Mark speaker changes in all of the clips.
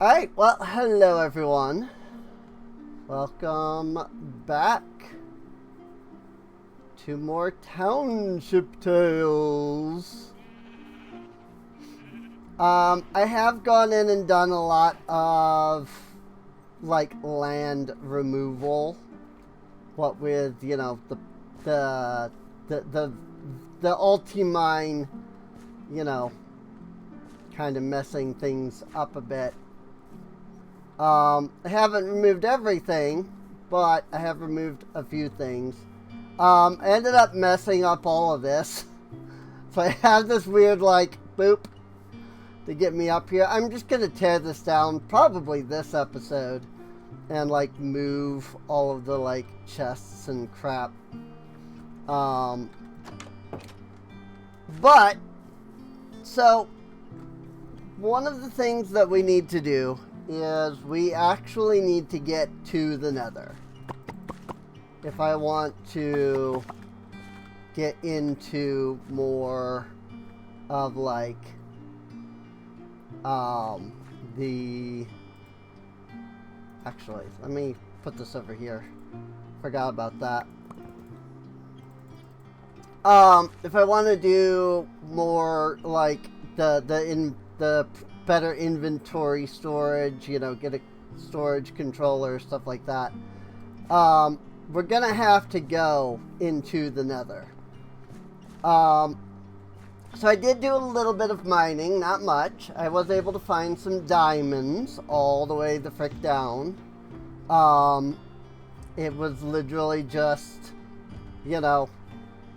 Speaker 1: Alright, well, hello everyone. Welcome back to more Township Tales. I have gone in and done a lot of, like, land removal. What with, the, the, the, the ulti-mine, kind of messing things up a bit. I haven't removed everything, but I have removed a few things. I ended up messing up all of this. So I have this weird, boop to get me up here. I'm just going to tear this down, probably this episode, and, move all of the, chests and crap. So, one of the things that we need to do is we actually need to get to the Nether. If I want to get into more of actually, let me put this over here. Forgot about that. If I want to do more the better inventory storage, get a storage controller, stuff like that. We're gonna have to go into the Nether. So I did do a little bit of mining, not much. I was able to find some diamonds all the way the frick down. It was literally just,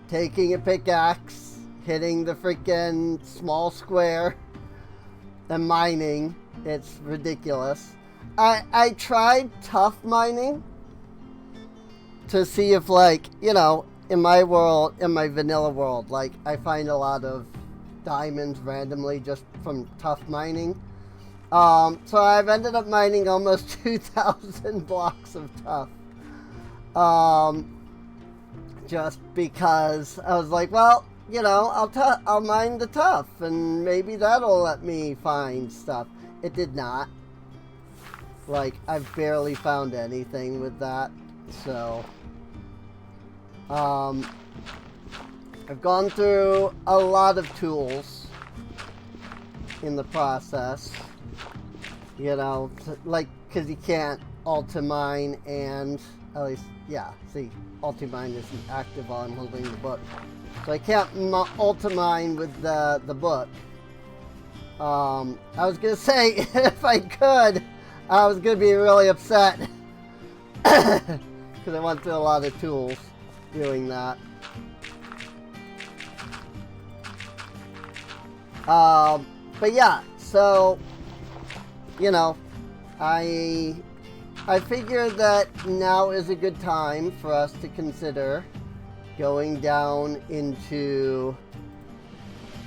Speaker 1: taking a pickaxe, hitting the freaking small square, and mining. It's ridiculous. I tried tough mining to see if, in my world, in my vanilla world, I find a lot of diamonds randomly just from tough mining. So I've ended up mining almost 2,000 blocks of tough. Just because I was like, well, I'll mine the tough, and maybe that'll let me find stuff. It did not. I've barely found anything with that. So, I've gone through a lot of tools in the process. Because you can't ultimine and, at least, yeah, see, ultimine isn't active while I'm holding the book. So I can't ultimine with the book. I was going to say, if I could, I was going to be really upset. Because I went through a lot of tools doing that. But yeah, so, I figured that now is a good time for us to consider going down into,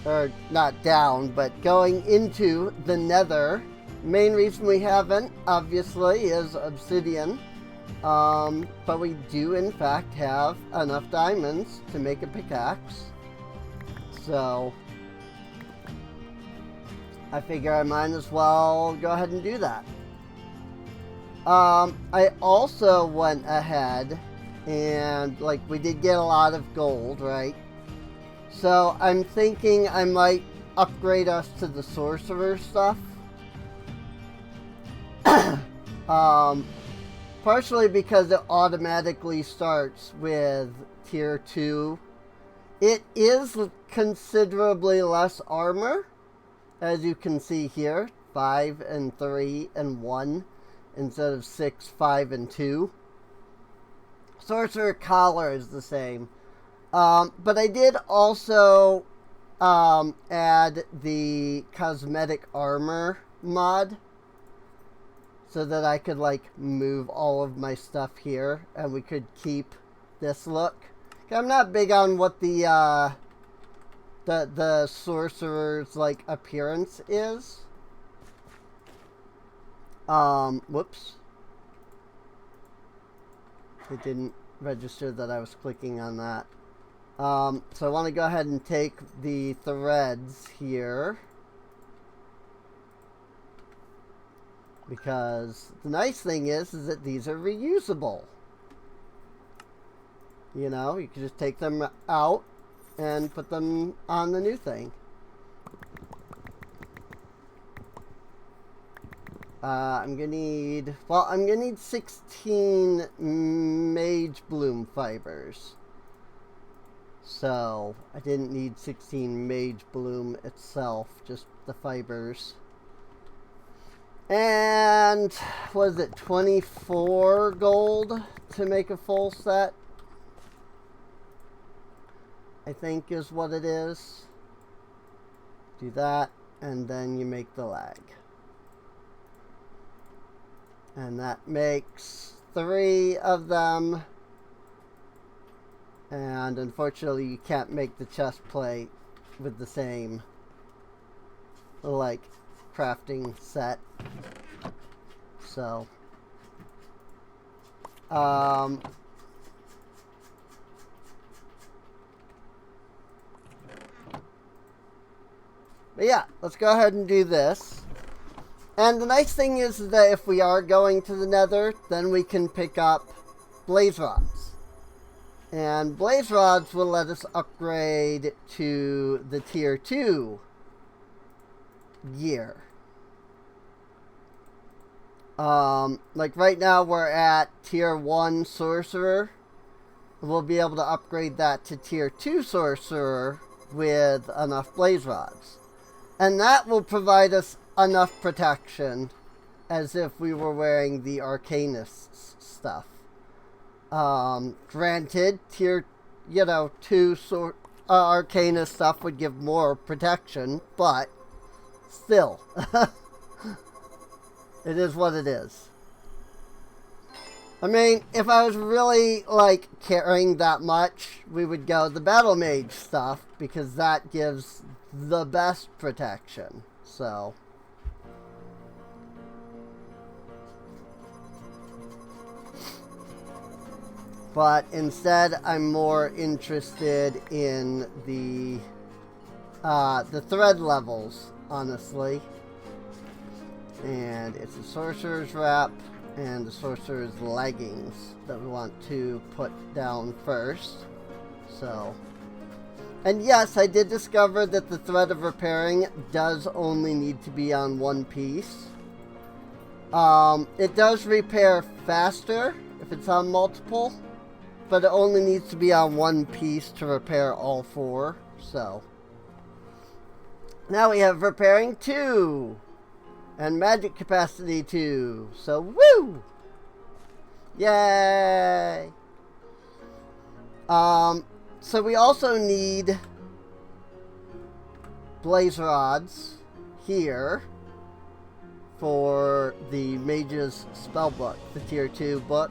Speaker 1: or not down, but going into the Nether. Main reason we haven't, obviously, is obsidian. But we do, in fact, have enough diamonds to make a pickaxe. So, I figure I might as well go ahead and do that. I also went ahead and, we did get a lot of gold, right? So, I'm thinking I might upgrade us to the sorcerer stuff. Partially because it automatically starts with tier 2. It is considerably less armor, as you can see here. 5 and 3 and 1 instead of 6, 5, and 2. Sorcerer collar is the same. But I did also add the cosmetic armor mod, so that I could, move all of my stuff here, and we could keep this look. I'm not big on what the sorcerer's, appearance is. Whoops. It didn't register that I was clicking on that. So I want to go ahead and take the threads here. Because the nice thing is that these are reusable. You know, you can just take them out and put them on the new thing. I'm gonna need 16 Mage Bloom fibers. So, I didn't need 16 Mage Bloom itself, just the fibers. And, was it 24 gold to make a full set? I think is what it is. Do that, and then you make the lag. And that makes 3 of them. And unfortunately, you can't make the chest plate with the same, like, crafting set. So, but yeah, let's go ahead and do this. And the nice thing is that if we are going to the Nether, then we can pick up blaze rods. And blaze rods will let us upgrade to the tier 2 gear. Like right now we're at tier 1 sorcerer. We'll be able to upgrade that to tier 2 sorcerer with enough blaze rods. And that will provide us enough protection as if we were wearing the Arcanist's stuff. Granted, tier, 2 Arcanist stuff would give more protection, but still, it is what it is. I mean, if I was really, like, caring that much, we would go the Battle Mage stuff, because that gives the best protection, so. But instead, I'm more interested in the thread levels, honestly. And it's a sorcerer's wrap and the sorcerer's leggings that we want to put down first. So, and yes, I did discover that the thread of repairing does only need to be on one piece. It does repair faster if it's on multiple, but it only needs to be on one piece to repair all 4. So, now we have repairing 2 and magic capacity 2. So, woo! Yay! So we also need blaze rods here for the mage's spell book, the tier 2 book.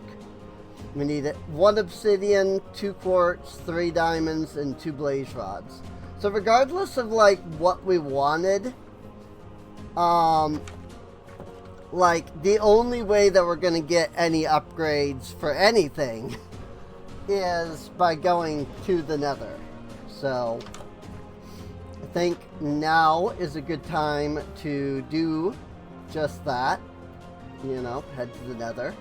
Speaker 1: We need 1 obsidian, 2 quartz, 3 diamonds, and 2 blaze rods. So regardless of like what we wanted, like the only way that we're gonna get any upgrades for anything is by going to the Nether. So I think now is a good time to do just that. Head to the Nether.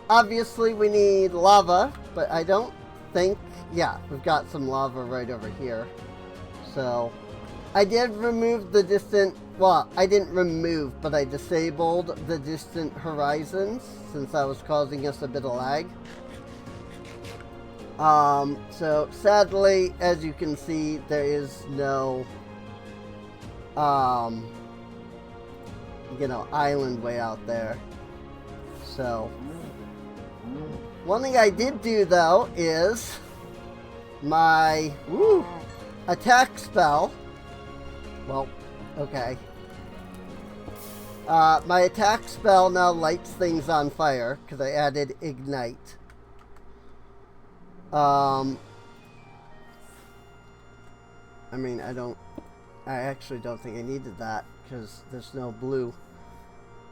Speaker 1: Obviously we need lava, but I don't think, yeah, we've got some lava right over here. So I did remove the distant, well, I didn't remove, but I disabled the distant horizons since that was causing us a bit of lag. So sadly, as you can see, there is no, island way out there. So one thing I did do though is my attack spell. Well, okay. My attack spell now lights things on fire because I added ignite. I mean, I actually don't think I needed that because there's no blue.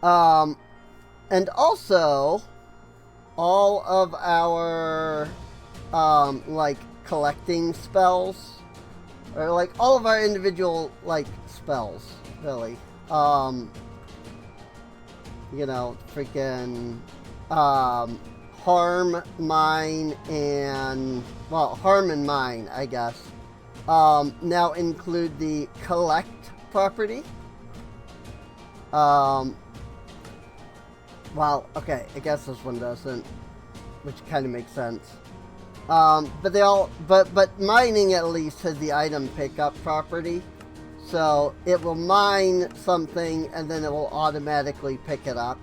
Speaker 1: And also, all of our, like, collecting spells, or, like, all of our individual, like, spells, really, you know, freaking harm mine and, well, harm and mine, I guess, now include the collect property. Well, okay, I guess this one doesn't, which kind of makes sense. But they all, but mining at least has the item pickup property. So it will mine something and then it will automatically pick it up,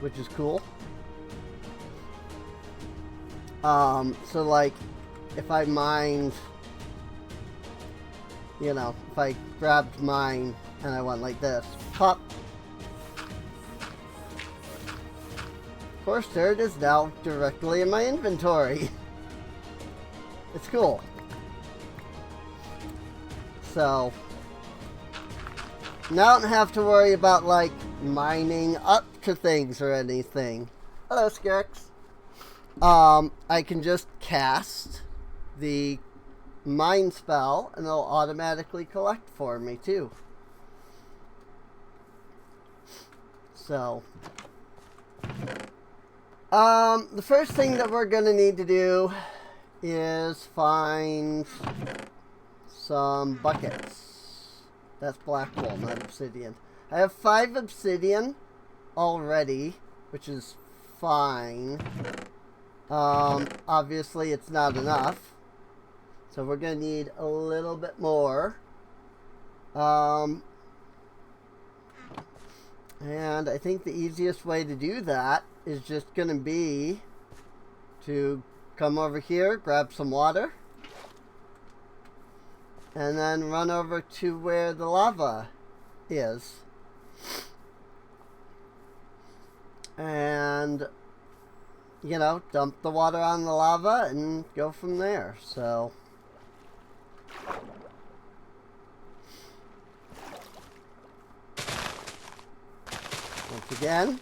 Speaker 1: which is cool. So like if I mined, you know, if I grabbed mine and I went like this, pop. Of course, there it is now directly in my inventory. It's cool. So now I don't have to worry about like mining up to things or anything. Hello, Skirks. I can just cast the mine spell and it'll automatically collect for me too. So the first thing that we're gonna need to do is find some buckets. That's black wool, not obsidian. I have 5 obsidian already, which is fine. Obviously it's not enough, so we're gonna need a little bit more. And I think the easiest way to do that is just gonna be to come over here, grab some water, and then run over to where the lava is. And, you know, dump the water on the lava and go from there. So once again,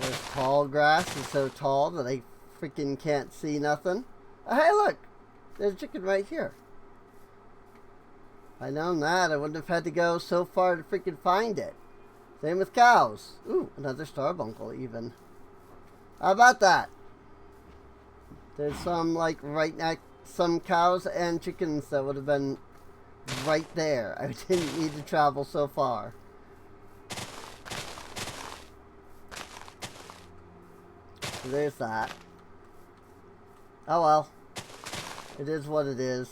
Speaker 1: this tall grass is so tall that I freaking can't see nothing. Oh, hey, look! There's a chicken right here. If I'd known that, I wouldn't have had to go so far to freaking find it. Same with cows. Ooh, another starbuncle even. How about that? There's some, like, right next, some cows and chickens that would have been right there. I didn't need to travel so far. So there's that. Oh well. It is what it is.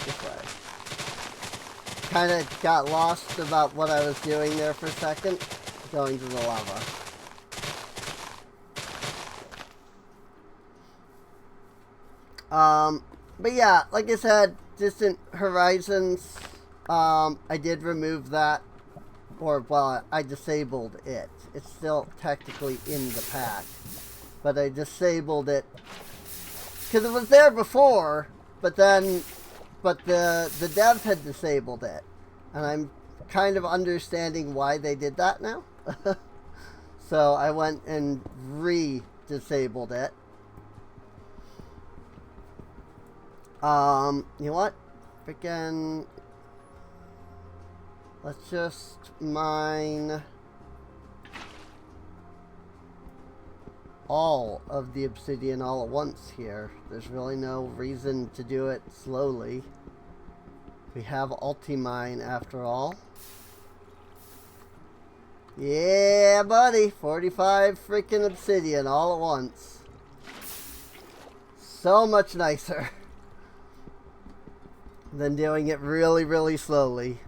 Speaker 1: This way. Kind of got lost about what I was doing there for a second. Going to the lava. But yeah, like I said, Distant Horizons, I did remove that. Or, well, I disabled it. It's still technically in the pack. But I disabled it. Because it was there before, but then... But the dev had disabled it. And I'm kind of understanding why they did that now. So I went and re-disabled it. You know what? Freaking... Let's just mine all of the obsidian all at once here. There's really no reason to do it slowly. We have ulti-mine after all. Yeah, buddy. 45 freaking obsidian all at once. So much nicer than doing it really, really slowly.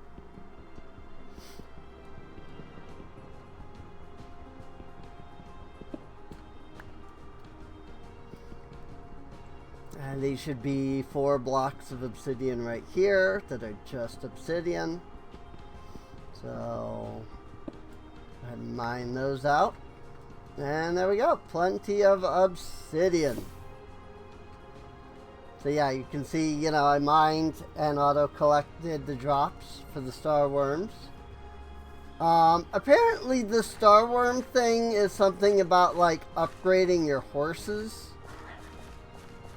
Speaker 1: And these should be 4 blocks of obsidian right here that are just obsidian. So, go ahead and mine those out. And there we go. Plenty of obsidian. So yeah, you can see, you know, I mined and auto-collected the drops for the star worms. Apparently the star worm thing is something about, like, upgrading your horses.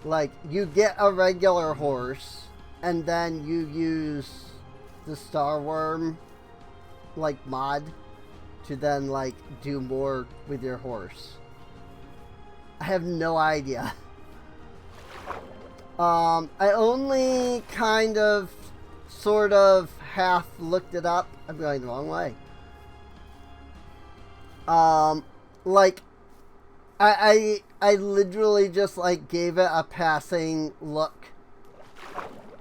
Speaker 1: Like, you get a regular horse, and then you use the Star Worm like mod to then like do more with your horse. I have no idea. I only kind of sort of half looked it up. I'm going the wrong way. Like I literally just like gave it a passing look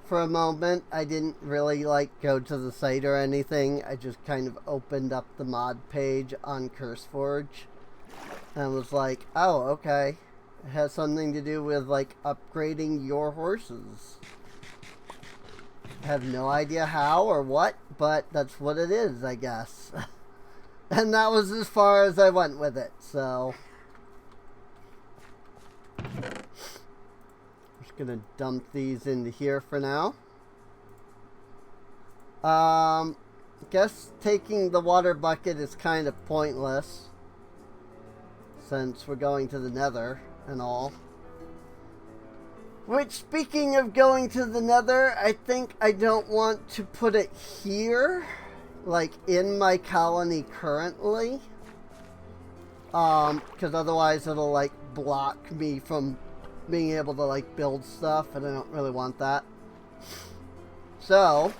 Speaker 1: for a moment. I didn't really like go to the site or anything. I just kind of opened up the mod page on CurseForge and was like, oh, okay. It has something to do with like upgrading your horses. I have no idea how or what, but that's what it is, I guess. And that was as far as I went with it, so. Just gonna dump these into here for now. Guess taking the water bucket is kind of pointless, since we're going to the Nether and all. Which, speaking of going to the Nether, I think I don't want to put it here, like in my colony currently, because otherwise it'll like block me from being able to like build stuff, and I don't really want that. So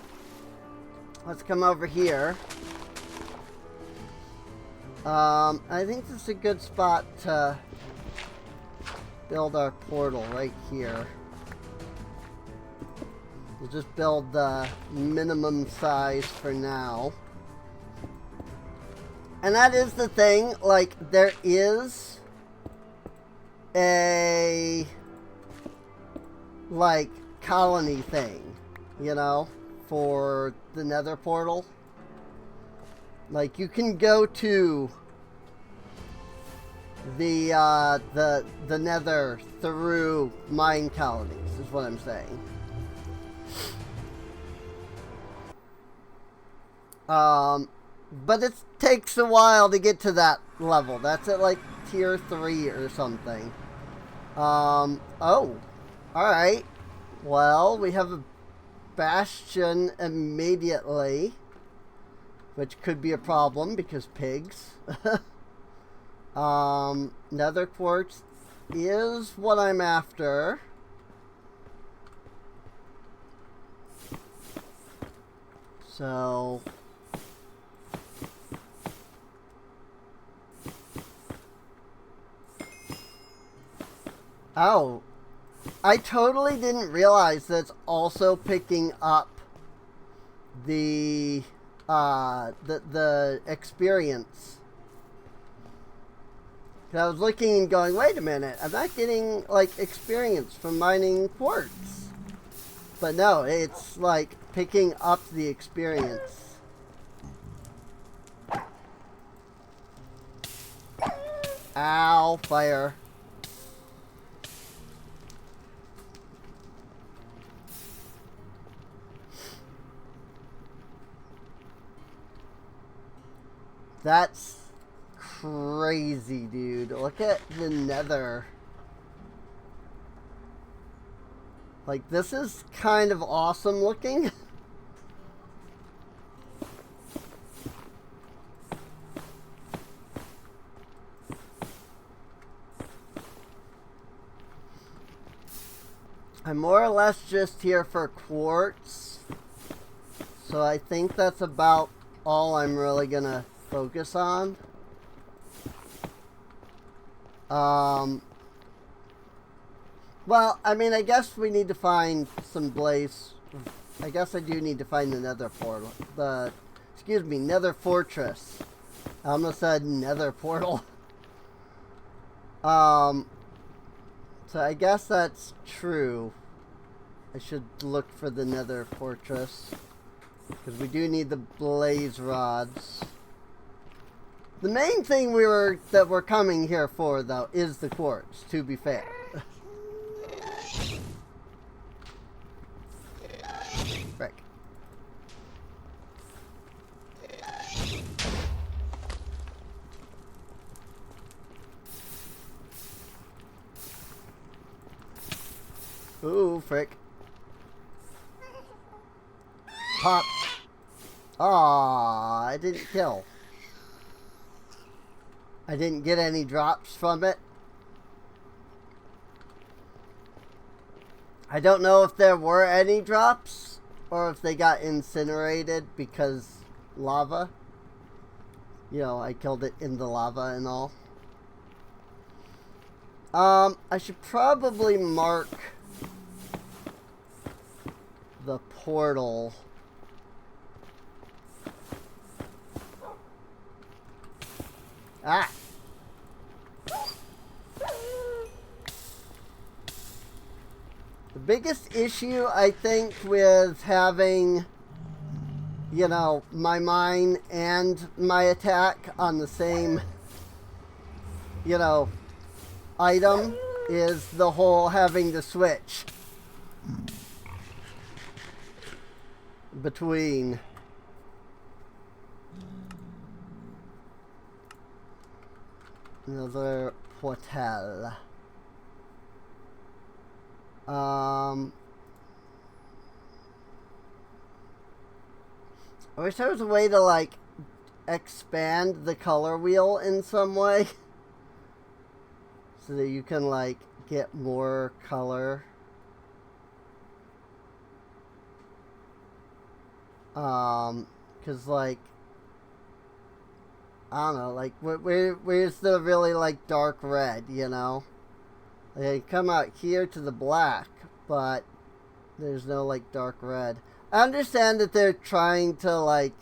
Speaker 1: let's come over here. I think this is a good spot to build our portal right here. We'll just build the minimum size for now. And that is the thing, like, there is a, like, colony thing, you know, for the Nether portal. Like, you can go to the Nether through mine colonies, is what I'm saying. But it takes a while to get to that level. That's at like tier 3 or something. Oh, alright. Well, we have a bastion immediately, which could be a problem because pigs. Nether quartz is what I'm after. So oh, I totally didn't realize that's also picking up the experience. I was looking and going, wait a minute, I'm not getting like experience from mining quartz. But no, it's like picking up the experience. Ow, fire. That's crazy, dude. Look at the Nether. Like, this is kind of awesome looking. I'm more or less just here for quartz. So I think that's about all I'm really gonna focus on. Well, I mean, I guess we need to find some blaze. I guess I do need to find the Nether portal. Excuse me, Nether fortress. I almost said Nether portal. So I guess that's true. I should look for the Nether fortress, because we do need the blaze rods. The main thing that we're coming here for, though, is the quartz, to be fair. Frick. Ooh, frick. Pop. Aw, I didn't kill. I didn't get any drops from it. I don't know if there were any drops or if they got incinerated because lava. You know, I killed it in the lava and all. I should probably mark the portal. Ah! The biggest issue, I think, with having, you know, my mine and my attack on the same, you know, item is the whole having to switch between. Another portal. I wish there was a way to, like, expand the color wheel in some way. So that you can, like, get more color. Cause, like, I don't know, like, where's the really, like, dark red, you know? They come out here to the black, but there's no, like, dark red. I understand that they're trying to, like,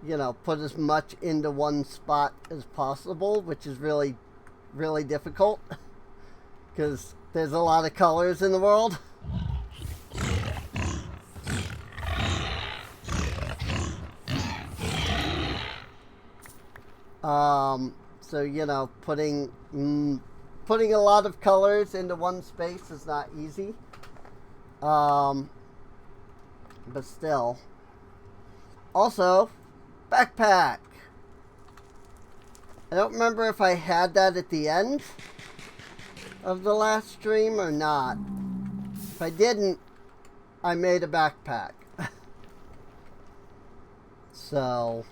Speaker 1: you know, put as much into one spot as possible, which is really, really difficult. Because there's a lot of colors in the world. So, you know, putting a lot of colors into one space is not easy. But still. Also, backpack. I don't remember if I had that at the end of the last stream or not. If I didn't, I made a backpack. So...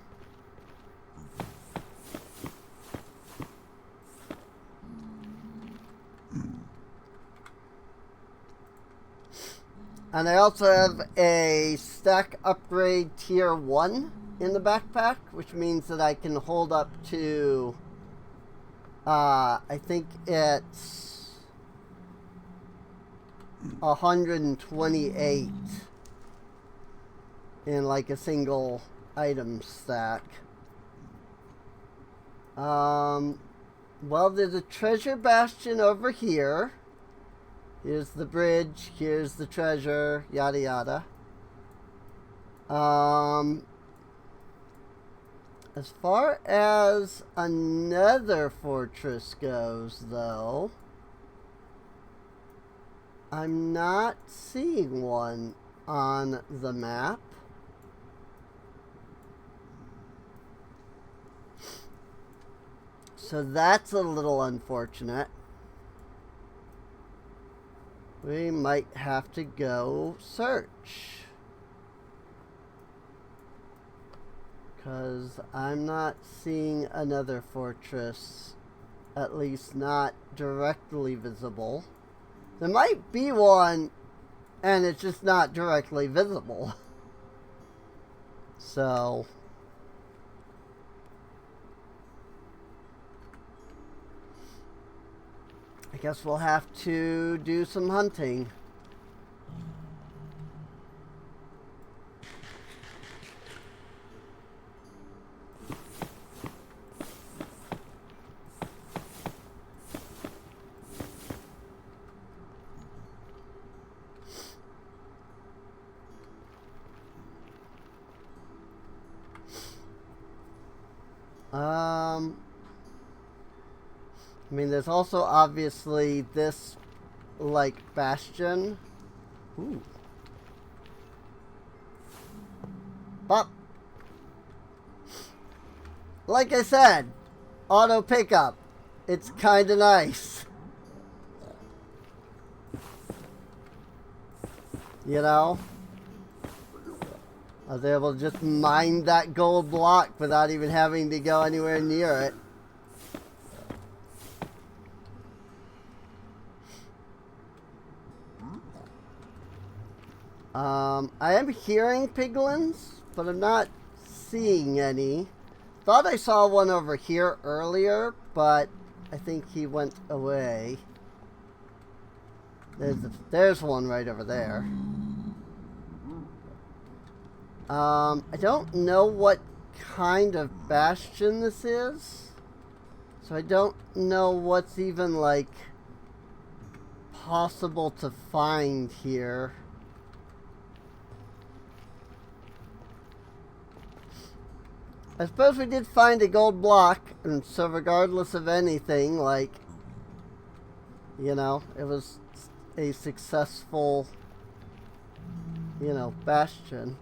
Speaker 1: And I also have a stack upgrade tier 1 in the backpack, which means that I can hold up to, I think it's 128 in like a single item stack. Well, there's a treasure bastion over here. Here's the bridge, here's the treasure, yada yada. As far as another fortress goes, though, I'm not seeing one on the map. So that's a little unfortunate. We might have to go search. Because I'm not seeing another fortress, at least not directly visible. There might be one, and it's just not directly visible. So... I guess we'll have to do some hunting. I mean, there's also obviously this, like, bastion. Ooh. But, like I said, auto pickup. It's kind of nice. You know? I was able to just mine that gold block without even having to go anywhere near it. I am hearing piglins, but I'm not seeing any. Thought I saw one over here earlier, but I think he went away. There's one right over there. I don't know what kind of bastion this is, so I don't know what's even, like, possible to find here. I suppose we did find a gold block, and so regardless of anything, like, you know, it was a successful, you know, bastion.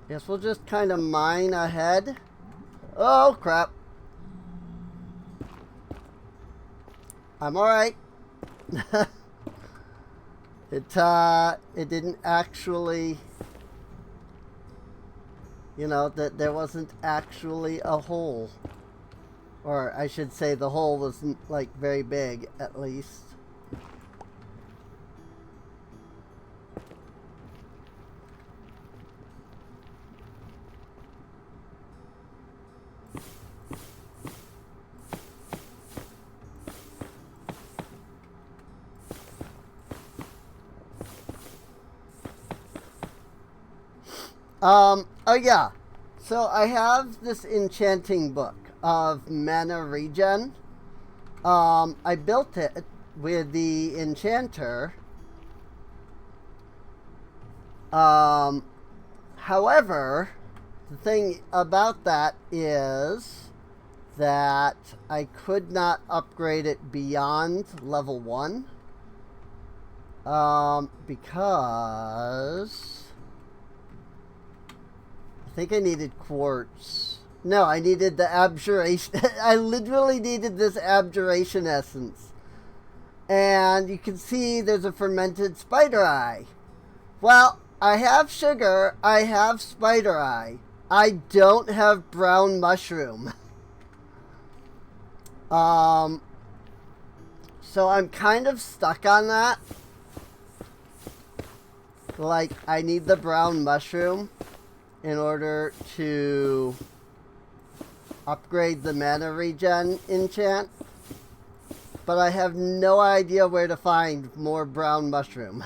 Speaker 1: Guess we'll just kind of mine ahead. Oh, crap. I'm alright. It didn't actually, you know, that there wasn't actually a hole. Or I should say the hole wasn't, like, very big, at least. Oh yeah, so I have this enchanting book of mana regen. I built it with the enchanter. However, the thing about that is that I could not upgrade it beyond level 1. Because I think I needed quartz. No, I needed the abjuration. I literally needed this abjuration essence. And you can see there's a fermented spider eye. Well, I have sugar. I have spider eye. I don't have brown mushroom. So I'm kind of stuck on that. Like, I need the brown mushroom in order to upgrade the mana regen enchant, but I have no idea where to find more brown mushroom.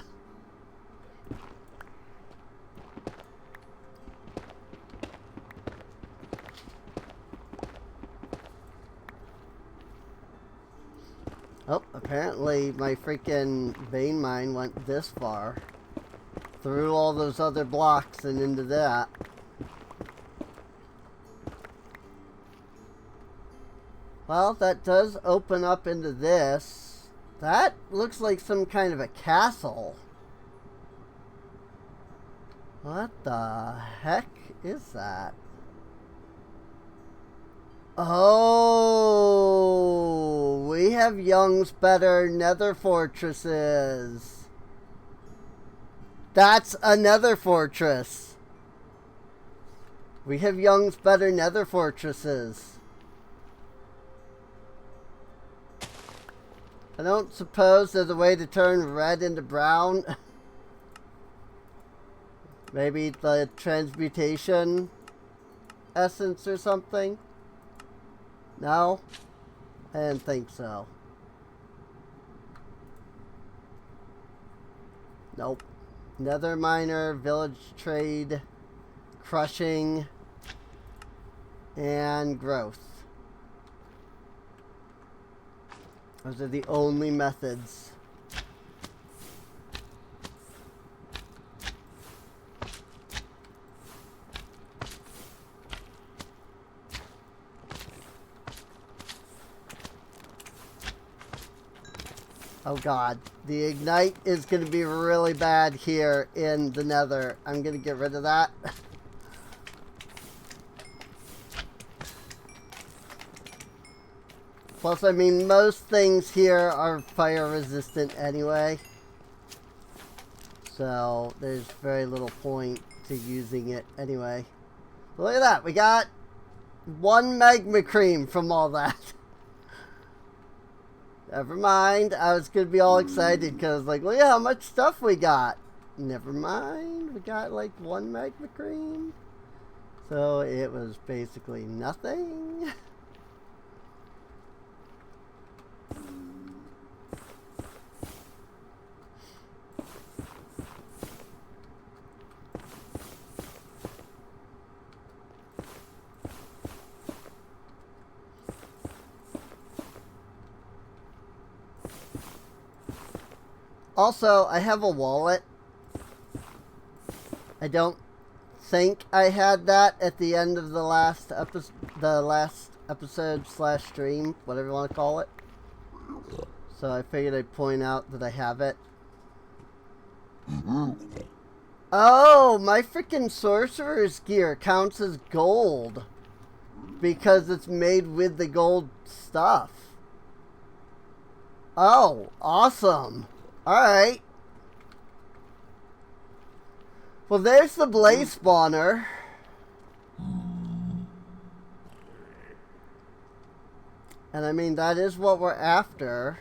Speaker 1: Oh, apparently my freaking vein mine went this far. Through all those other blocks and into that. Well, that does open up into this. That looks like some kind of a castle. What the heck is that? Oh, we have Young's better nether fortresses. That's a nether fortress. We have Young's better nether fortresses. I don't suppose there's a way to turn red into brown. Maybe the transmutation essence or something? No? I didn't think so. Nope. Nether miner, village trade, crushing, and growth. Those are the only methods. Oh god, the ignite is going to be really bad here in the nether. I'm going to get rid of that. Plus, I mean, most things here are fire resistant anyway. So, there's very little point to using it anyway. But look at that. We got 1 magma cream from all that. Never mind. I was going to be all excited because, like, look at how much stuff we got. Never mind. We got, like, 1 magma cream. So, it was basically nothing. Also, I have a wallet. I don't think I had that at the end of the last episode slash stream, whatever you want to call it. So I figured I'd point out that I have it. Oh, my freaking sorcerer's gear counts as gold because it's made with the gold stuff. Oh, awesome. Alright. Well, there's the blaze spawner. And I mean, that is what we're after.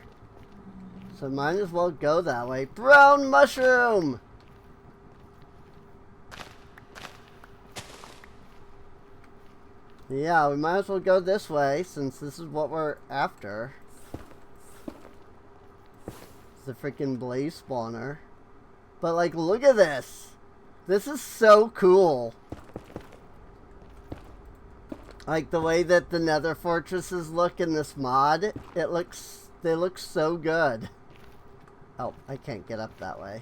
Speaker 1: So might as well go that way. Brown mushroom! Yeah, we might as well go this way since this is what we're after. The freaking blaze spawner. But like, look at this. This is so cool. Like the way that the nether fortresses look in this mod, they look so good. Oh, I can't get up that way.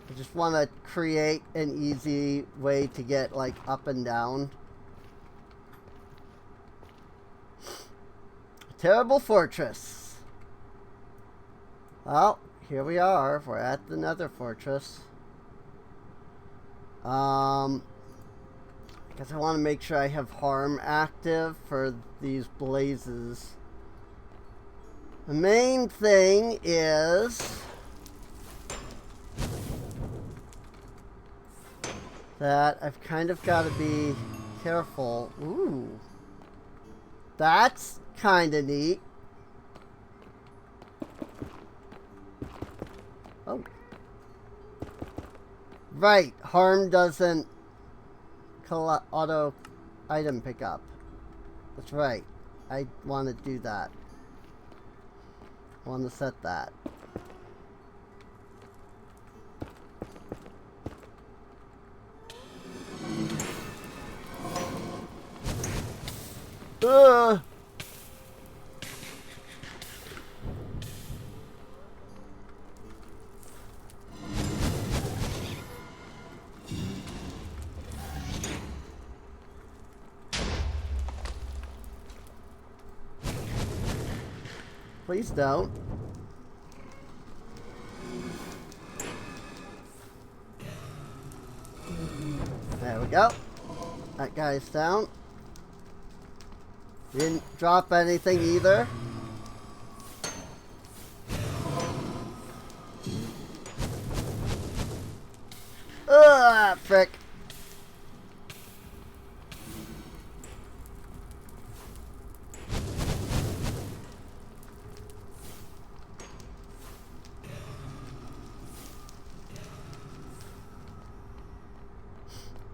Speaker 1: I just want to create an easy way to get like up and down. Terrible fortress. Well, here we are. We're at the nether fortress. I guess I want to make sure I have harm active for these blazes. The main thing is that I've kind of got to be careful. Ooh. That's kind of neat. Oh. Right. Harm doesn't auto item pickup. That's right. I want to do that. I want to set that. Ugh. Please don't. There we go. That guy's down. Didn't drop anything either. Ugh, frick.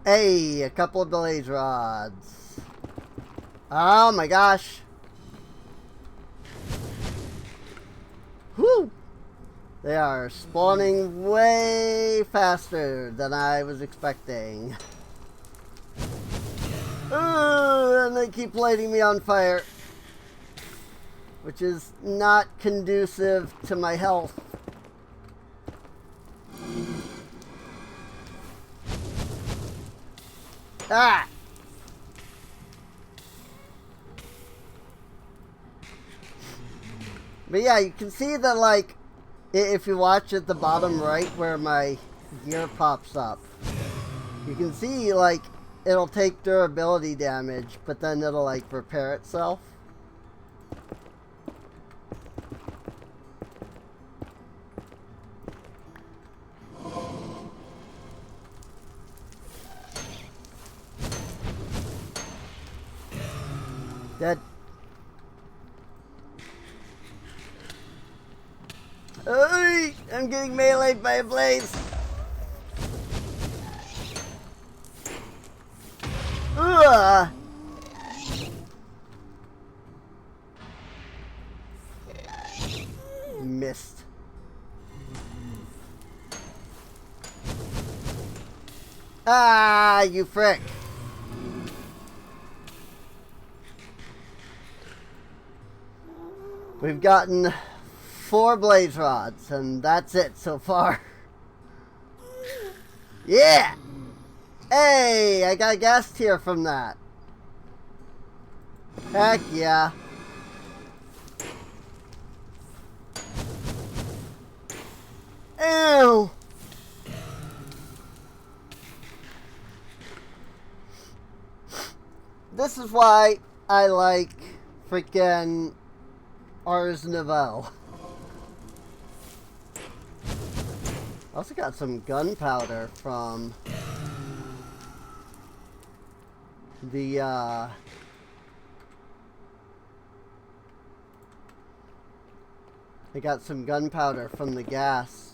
Speaker 1: Hey, a couple of blaze rods. Oh my gosh. Whew. They are spawning way faster than I was expecting. Ooh, and they keep lighting me on fire, which is not conducive to my health. Ah! But yeah, you can see that, like, if you watch at the bottom right where my gear pops up, you can see, like, it'll take durability damage, but then it'll like repair itself. Dead. Hey, I'm getting meleeed by a blaze. Ugh. Missed. Ah, you frick. We've gotten 4 blaze rods, and that's it so far. Yeah! Hey, I got a gas tier from that. Heck yeah. Ew! This is why I like freaking Ars Nouvelle. Also got some gunpowder from the I got some gunpowder from the gas.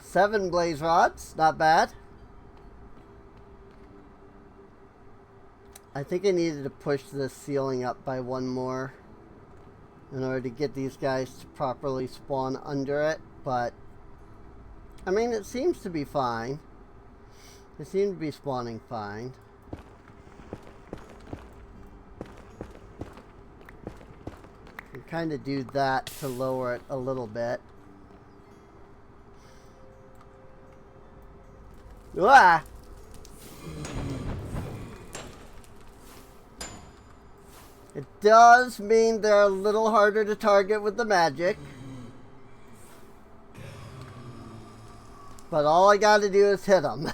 Speaker 1: Seven blaze rods, not bad. I think I needed to push the ceiling up by 1 more in order to get these guys to properly spawn under it, but I mean, it seems to be fine. They seem to be spawning fine. You kind of do that to lower it a little bit. Ah! It does mean they're a little harder to target with the magic. But all I gotta do is hit them.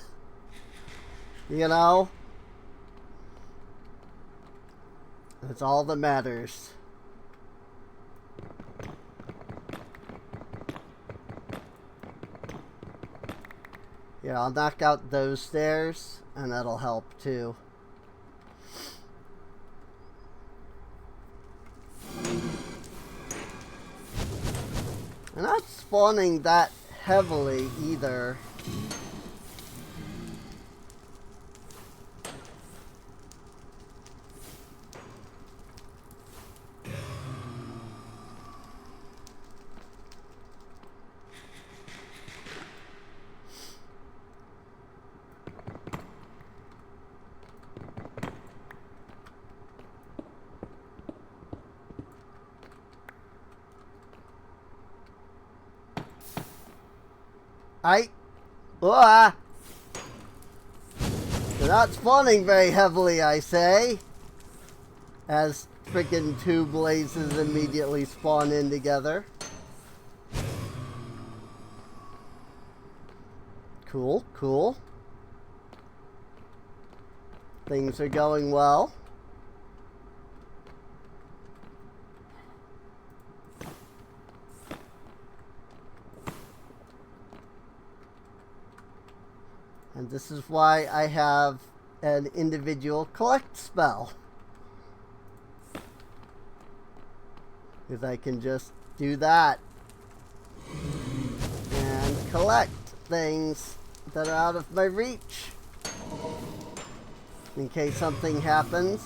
Speaker 1: You know? That's all that matters. Yeah, I'll knock out those stairs, and that'll help too. I'm not spawning that heavily either. They're not spawning very heavily, I say. As freaking 2 blazes immediately spawn in together. Cool, cool. Things are going well. And this is why I have an individual collect spell. Because I can just do that. And collect things that are out of my reach. In case something happens.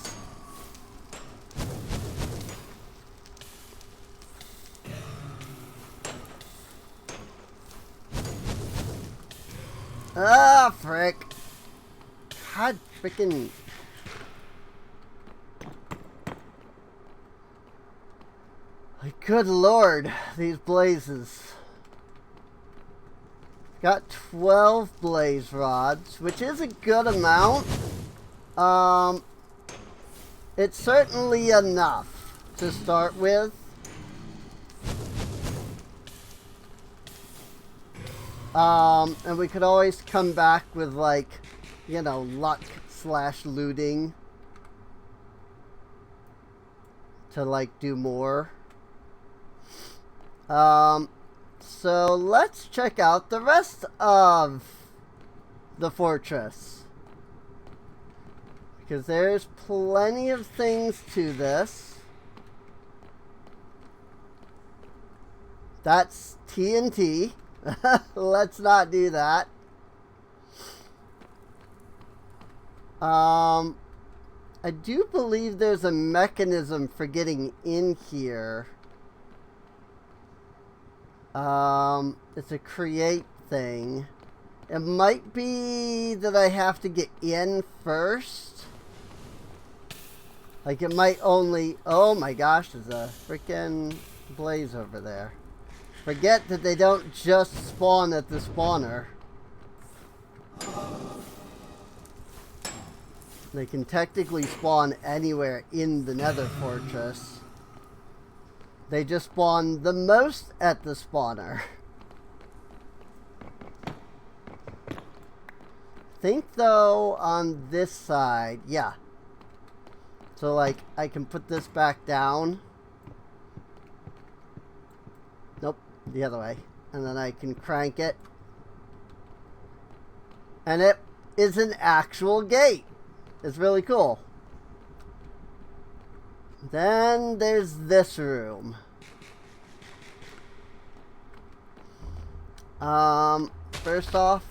Speaker 1: Ah, frick. God, frickin'. Good lord, these blazes. Got 12 blaze rods, which is a good amount. It's certainly enough to start with. And we could always come back with, like, you know, luck / looting to, like, do more. So let's check out the rest of the fortress, because there's plenty of things to this. That's TNT. Let's not do that. I do believe there's a mechanism for getting in here. It's a create thing. It might be that I have to get in first. Like, it might only... Oh my gosh, there's a freaking blaze over there. Forget that they don't just spawn at the spawner. They can technically spawn anywhere in the Nether Fortress. They just spawn the most at the spawner. Think though on this side, yeah. So like I can put this back down. Nope, the other way. And then I can crank it. And it is an actual gate. It's really cool. Then there's this room. First off,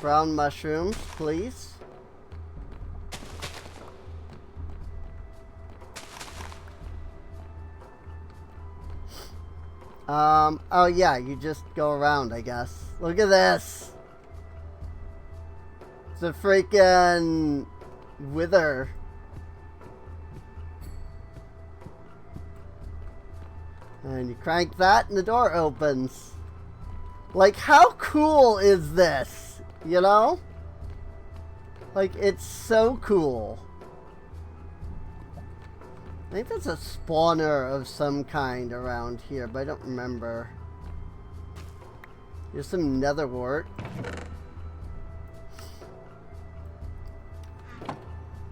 Speaker 1: brown mushrooms, please. Oh yeah, you just go around, I guess. Look at this. It's a freaking wither. And you crank that and the door opens. Like, how cool is this? You know? Like, it's so cool. I think that's a spawner of some kind around here, but I don't remember. Here's some nether wart.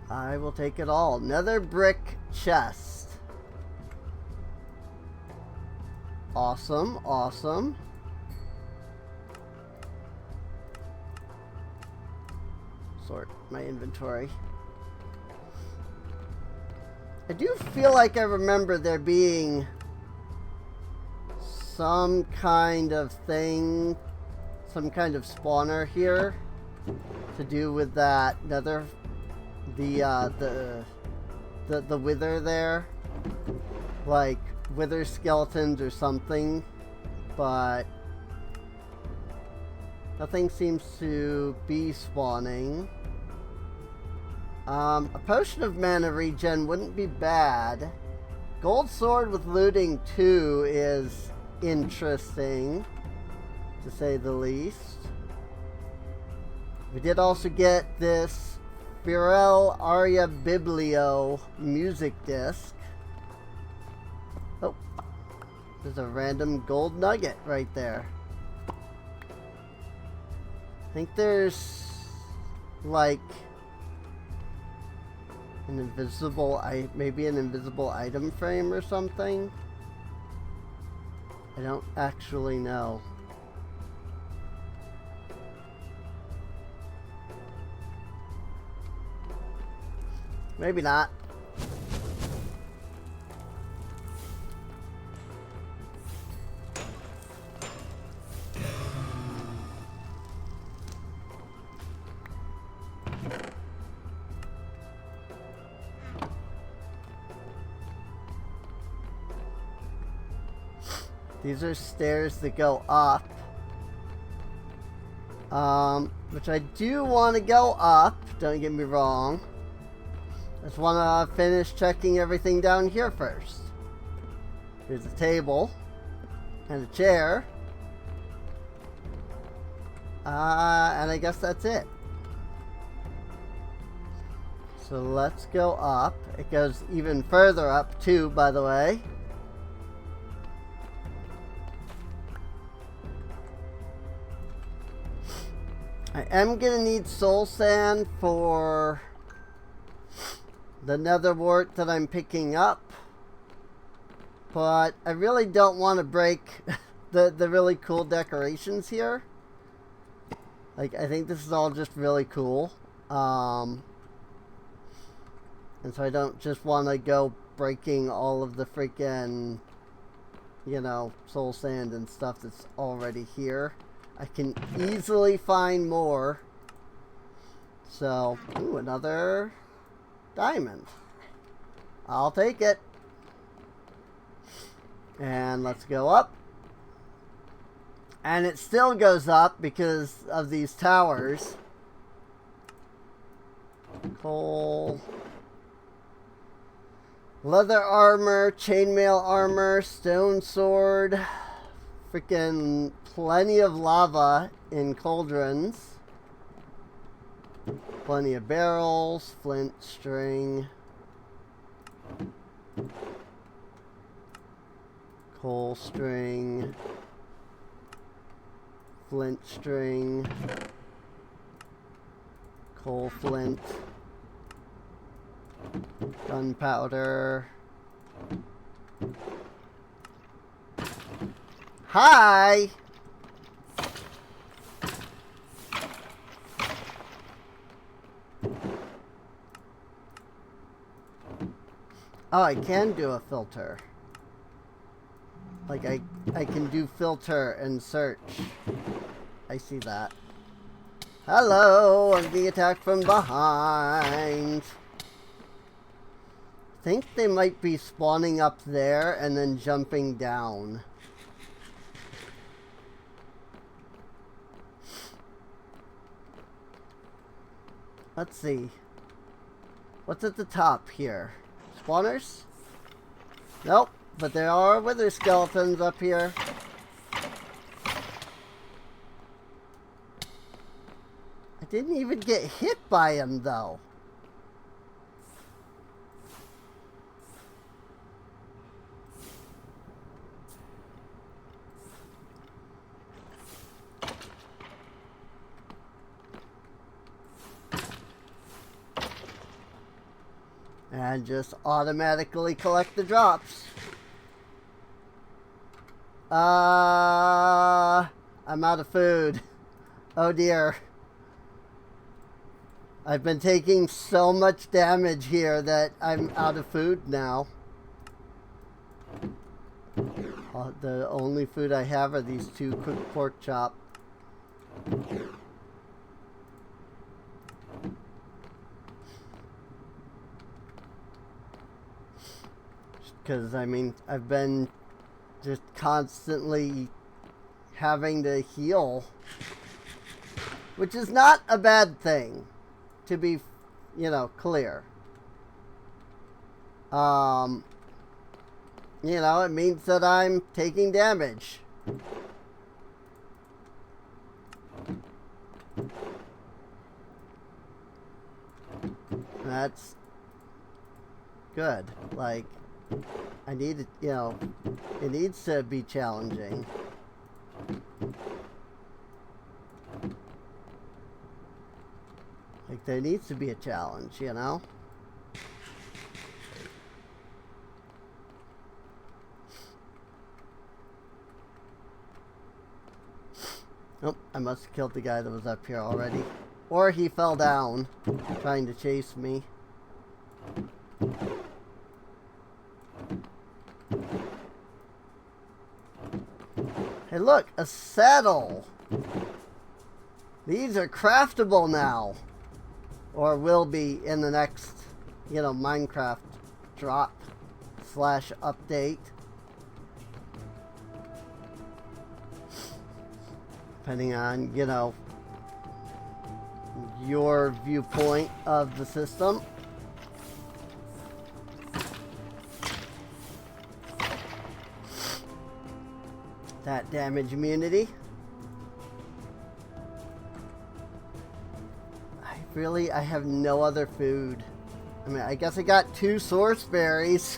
Speaker 1: I will take it all. Nether brick chest. Awesome, awesome. Sort my inventory. I do feel like I remember there being some kind of thing, some kind of spawner here to do with that nether, the wither there, like wither skeletons or something, but nothing seems to be spawning. A potion of mana regen wouldn't be bad. Gold sword with looting 2 is interesting, to say the least. We did also get this Firel Aria Biblio music disc. Oh, there's a random gold nugget right there. I think there's like an invisible, maybe an invisible item frame or something. I don't actually know. Maybe not. These are stairs that go up. Which I do want to go up, don't get me wrong. I just want to finish checking everything down here first. Here's a table and a chair. And I guess that's it. So let's go up. It goes even further up too, by the way. I am gonna need soul sand for the nether wart that I'm picking up. But I really don't want to break the really cool decorations here. Like, I think this is all just really cool. And so I don't just want to go breaking all of the freaking, you know, soul sand and stuff that's already here. I can easily find more. So, ooh, another diamond. I'll take it. And let's go up. And it still goes up because of these towers. Coal. Leather armor, chainmail armor, stone sword. Freaking plenty of lava in cauldrons. Plenty of barrels, flint, string. Coal string. Flint string. Coal flint. Gunpowder. Hi! Oh, I can do a filter. Like, I can do filter and search. I see that. Hello! I'm being attacked from behind. I think they might be spawning up there and then jumping down. Let's see. What's at the top here? Spawners? Nope. But there are wither skeletons up here. I didn't even get hit by him, though. And just automatically collect the drops. I'm out of food. Oh dear. I've been taking so much damage here that I'm out of food now. The only food I have are these 2 cooked pork chop. Because, I mean, I've been just constantly having to heal, which is not a bad thing, to be, you know, clear. You know, it means that I'm taking damage. That's good. Like, I need it, you know, it needs to be challenging. Like, there needs to be a challenge, you know? Nope, I must have killed the guy that was up here already. Or he fell down, trying to chase me. Hey look, a saddle! These are craftable now. Or will be in the next, you know, Minecraft drop / update. Depending on, you know, your viewpoint of the system. that damage immunity. I have no other food. I mean, I guess I got 2 source berries.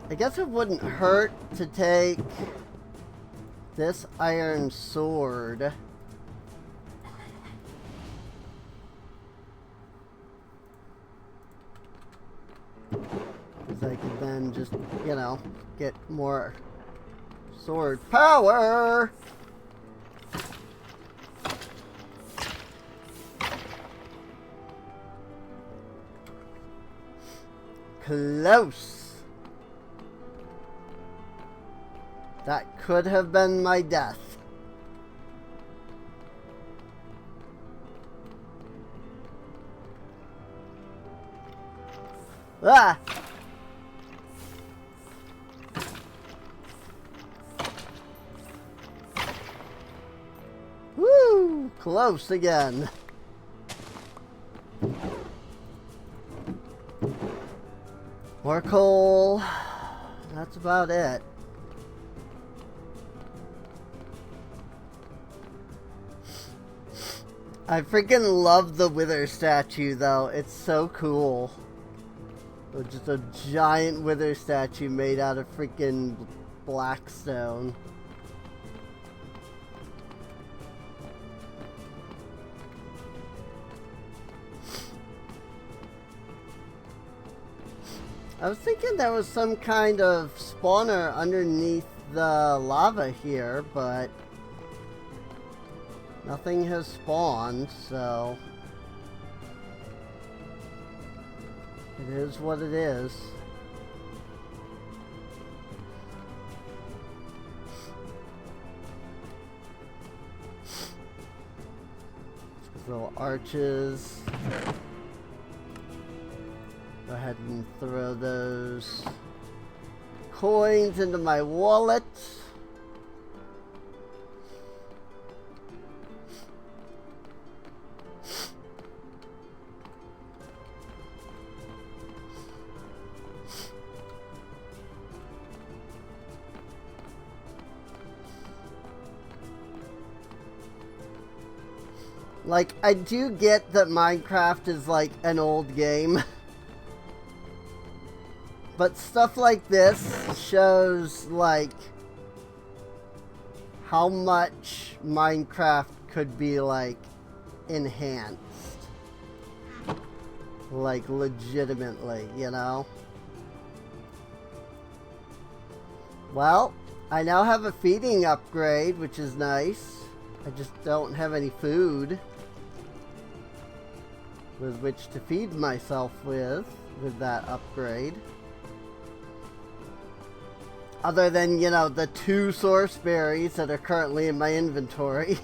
Speaker 1: I guess it wouldn't hurt to take this iron sword. Because I could then just, you know, get more sword power. Close. That could have been my death. Ah! Woo! Close again. More coal. That's about it. I freaking love the Wither statue, though. It's so cool. Just a giant Wither statue made out of freaking black stone. I was thinking there was some kind of spawner underneath the lava here, but nothing has spawned, so it is what it is. Little arches. Go ahead and throw those coins into my wallet. Like, I do get that Minecraft is like an old game. But stuff like this shows, like, how much Minecraft could be, like, enhanced. Like, legitimately, you know? Well, I now have a feeding upgrade, which is nice. I just don't have any food with which to feed myself with that upgrade. Other than, you know, the 2 source berries that are currently in my inventory.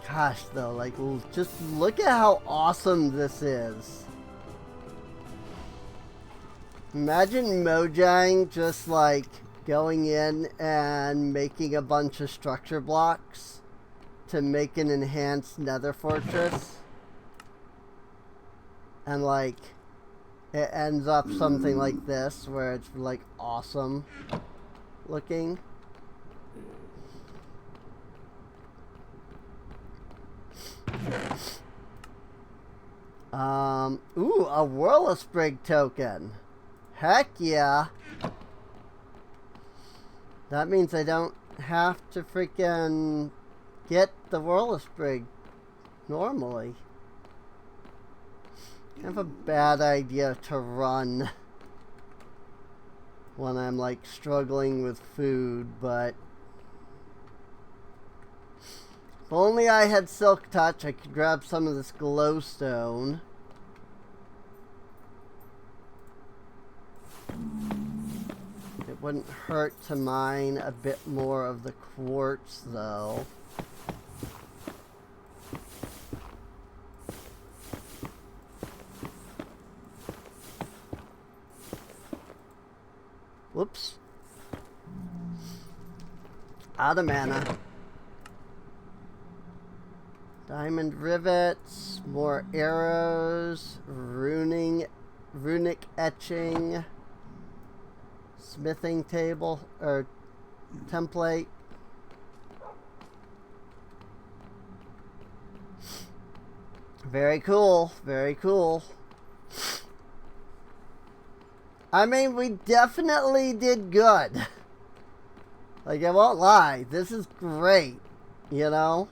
Speaker 1: Gosh, though, like, just look at how awesome this is. Imagine Mojang just, like, going in and making a bunch of structure blocks to make an enhanced nether fortress. And, like, it ends up something like this, where it's, like, awesome looking. Ooh, a Whirl-a-Sprig token. Heck yeah. That means I don't have to freaking get the Whirl-a-Sprig normally. Kind of a bad idea to run when I'm, like, struggling with food, but if only I had Silk Touch, I could grab some of this glowstone. It wouldn't hurt to mine a bit more of the quartz, though. Whoops. Out of mana. Diamond rivets, more arrows, runic etching, smithing table, or template. Very cool, very cool. I mean, we definitely did good. Like, I won't lie, this is great, you know?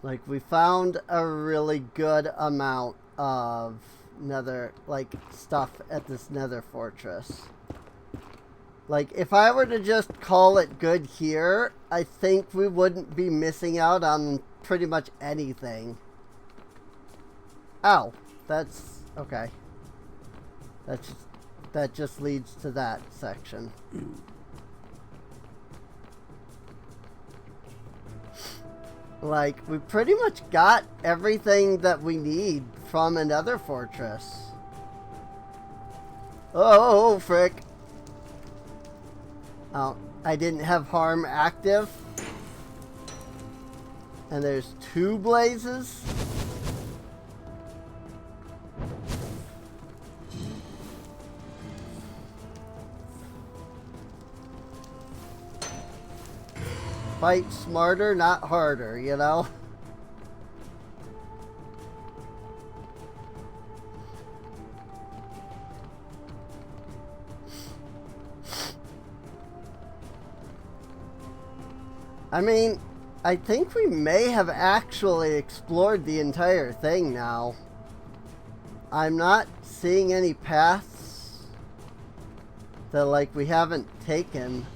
Speaker 1: Like, we found a really good amount of nether, like, stuff at this nether fortress. Like, if I were to just call it good here, I think we wouldn't be missing out on pretty much anything. Ow. That's... okay. That just leads to that section. Like, we pretty much got everything that we need from another fortress. Oh, frick. Oh, I didn't have harm active. And there's 2 blazes. Fight smarter, not harder, you know? I mean, I think we may have actually explored the entire thing now. I'm not seeing any paths that, like, we haven't taken.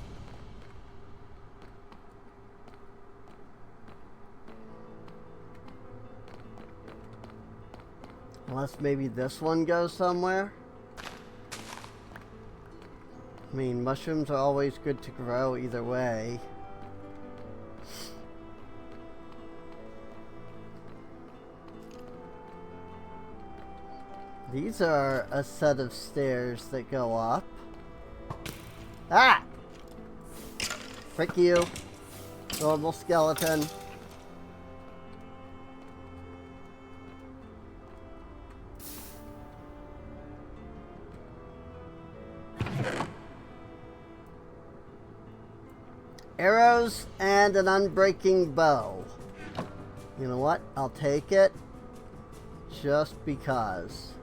Speaker 1: Unless maybe this one goes somewhere. I mean, mushrooms are always good to grow either way. These are a set of stairs that go up. Ah! Frick you. Normal skeleton. Arrows and an unbreaking bow. You know what? I'll take it. Just because.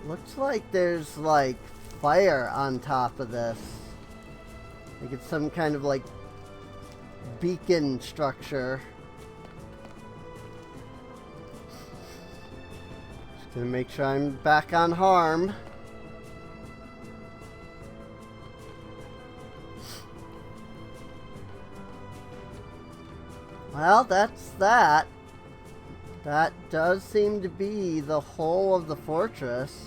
Speaker 1: Looks like there's, like, fire on top of this. Like it's some kind of, like, beacon structure. Just gonna make sure I'm back on harm. Well, that's that. That does seem to be the whole of the fortress.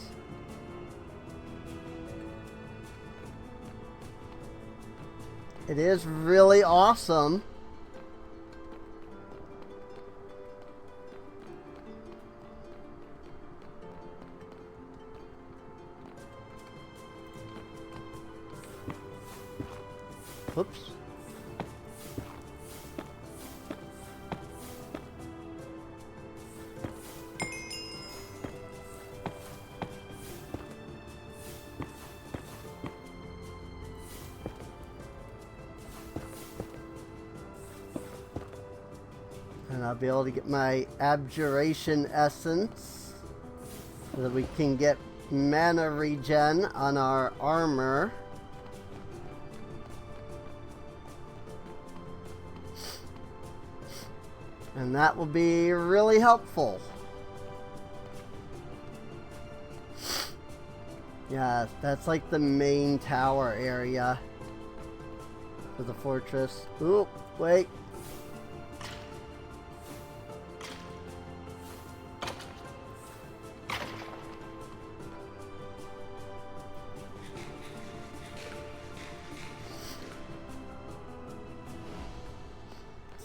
Speaker 1: It is really awesome. Whoops. And I'll be able to get my abjuration essence so that we can get mana regen on our armor. And that will be really helpful. Yeah, that's like the main tower area for the fortress. Ooh, wait.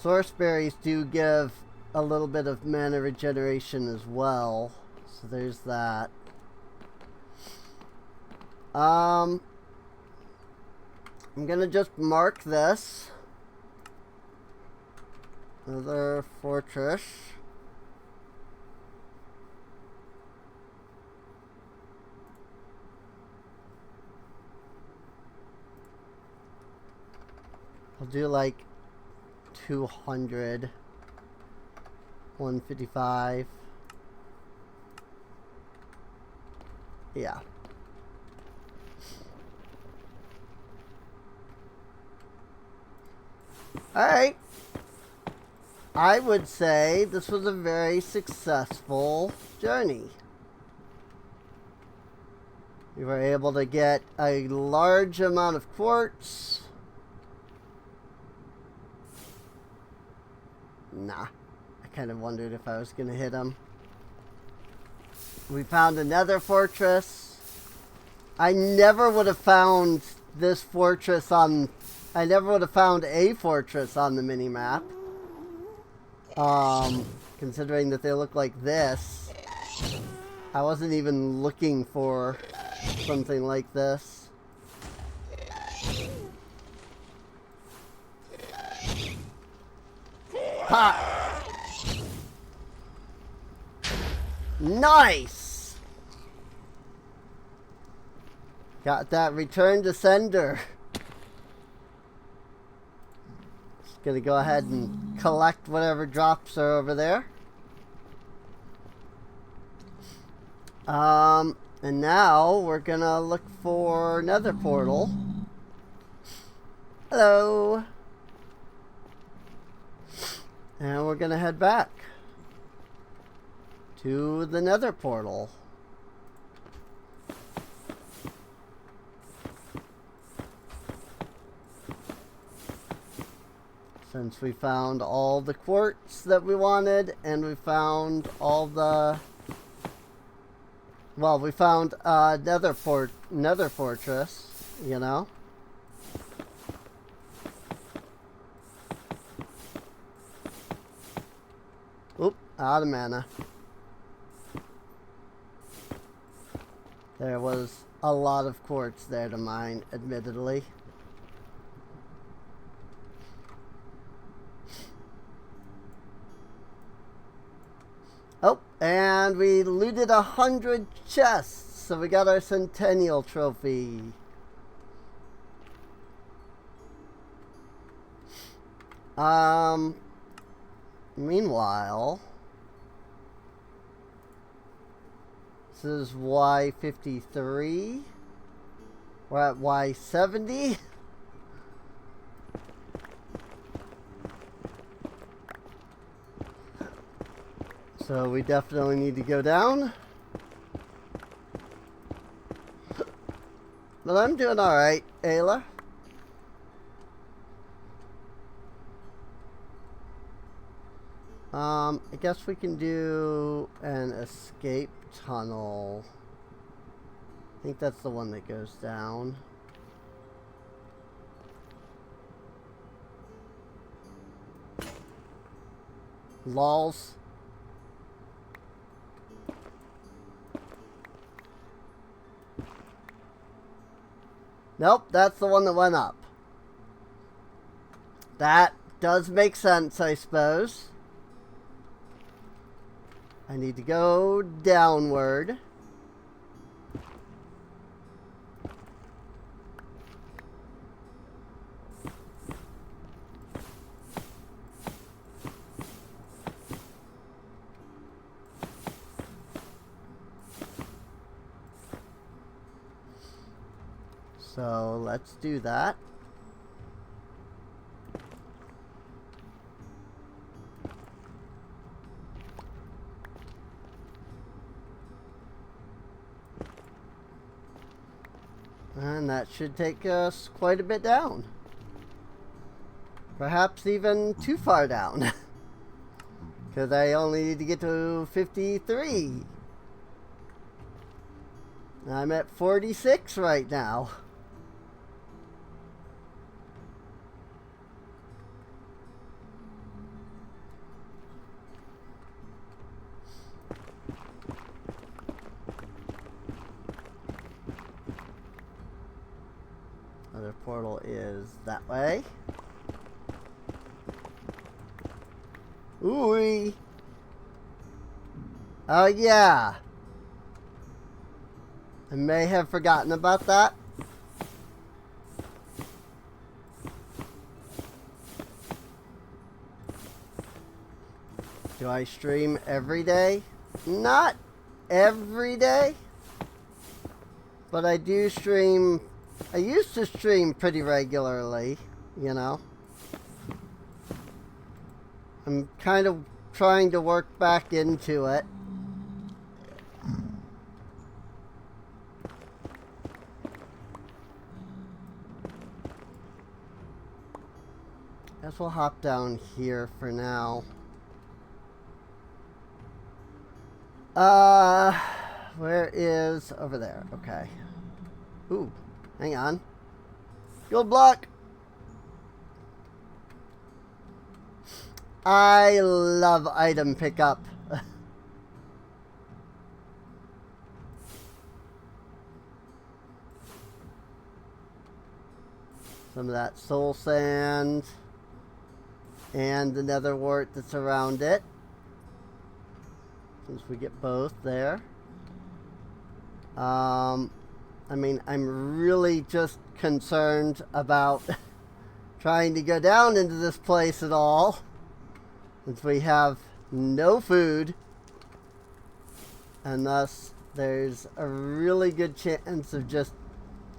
Speaker 1: Source berries do give a little bit of mana regeneration as well. So there's that. I'm gonna just mark this. Another fortress. I'll do like 200, 155. Yeah. Alright. I would say this was a very successful journey. We were able to get a large amount of quartz. Nah. I kind of wondered if I was going to hit him. We found another fortress. I never would have found this fortress on... I never would have found a fortress on the mini-map. Considering that they look like this. I wasn't even looking for something like this. Ha! Nice! Got that return to sender. Just gonna go ahead and collect whatever drops are over there. And now we're gonna look for another portal. Hello. And we're gonna head back to the nether portal. Since we found all the quartz that we wanted, and we found all the... Well, we found nether fortress, you know? Oop, out of mana. There was a lot of quartz there to mine, admittedly. Oh, and we looted 100 chests, so we got our Centennial Trophy. Meanwhile, this is Y53. We're at Y70. So we definitely need to go down. But I'm doing alright, Ayla. I guess we can do an escape tunnel. I think that's the one that goes down. Lols. Nope, that's the one that went up. That does make sense, I suppose. I need to go downward. So let's do that. And that should take us quite a bit down. Perhaps even too far down. Because I only need to get to 53. I'm at 46 right now. is that way. Ooh. Oh yeah. I may have forgotten about that. Do I stream every day? Not every day. But I do stream. I used to stream pretty regularly, you know. I'm kind of trying to work back into it. Guess we'll hop down here for now. Where is... over there. Okay. Ooh, hang on. Gold block! I love item pickup. Some of that soul sand. And the nether wart that's around it. Since we get both there. I mean, I'm really just concerned about trying to go down into this place at all. Since we have no food. And thus, there's a really good chance of just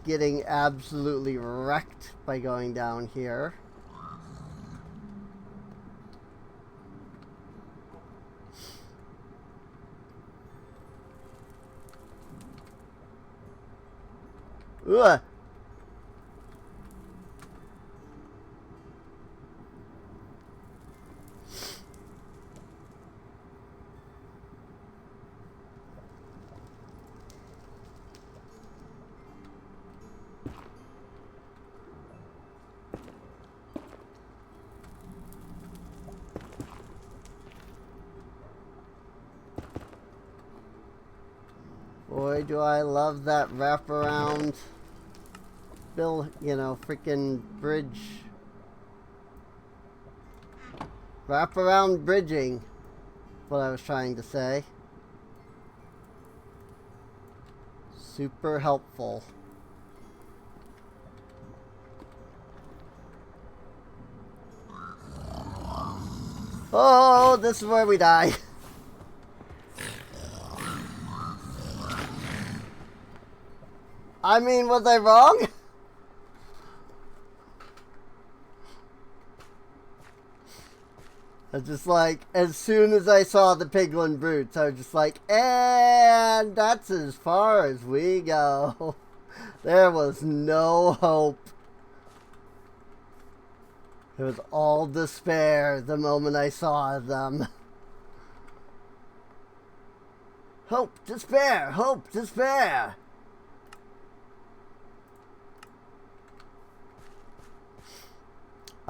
Speaker 1: getting absolutely wrecked by going down here. Ugh. Boy, do I love that wraparound freaking bridge. Wraparound bridging. What I was trying to say. Super helpful. Oh, this is where we die. I mean, was I wrong? I was just like, as soon as I saw the piglin brutes, I was just like, and that's as far as we go. There was no hope. It was all despair the moment I saw them. Hope, despair, hope, despair.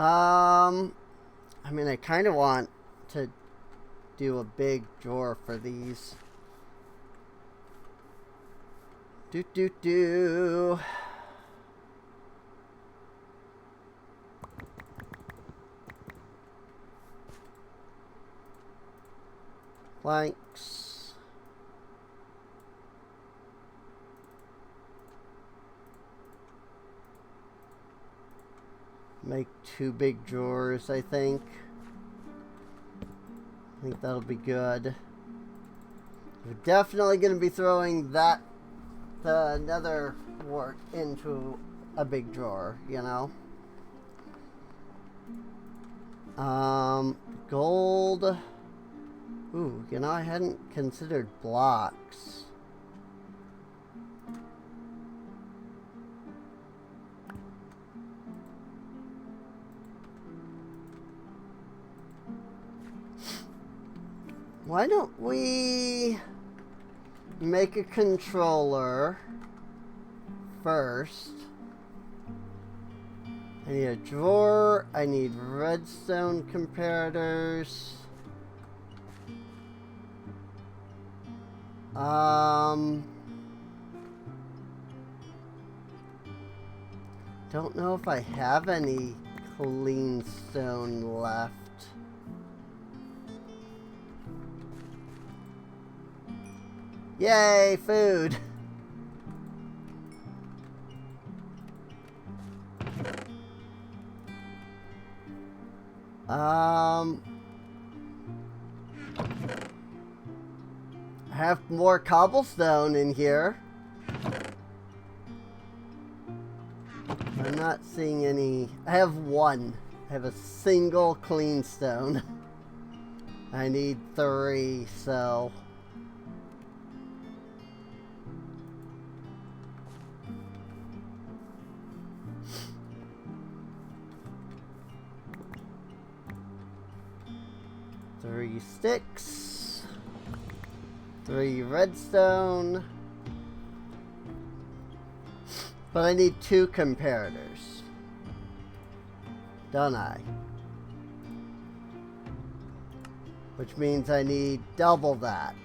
Speaker 1: I mean, I kind of want to do a big drawer for these. Do. Planks. Make 2 big drawers, I think. I think that'll be good. We're definitely going to be throwing the nether wart into a big drawer, you know. Gold. Ooh, you know, I hadn't considered blocks. Why don't we make a controller first? I need a drawer. I need redstone comparators. Don't know if I have any clean stone left. Yay, food! I have more cobblestone in here. I'm not seeing any. I have one. I have a single clean stone. I need 3, so. Three sticks. 3 redstone. But I need 2 comparators. Don't I? Which means I need double that.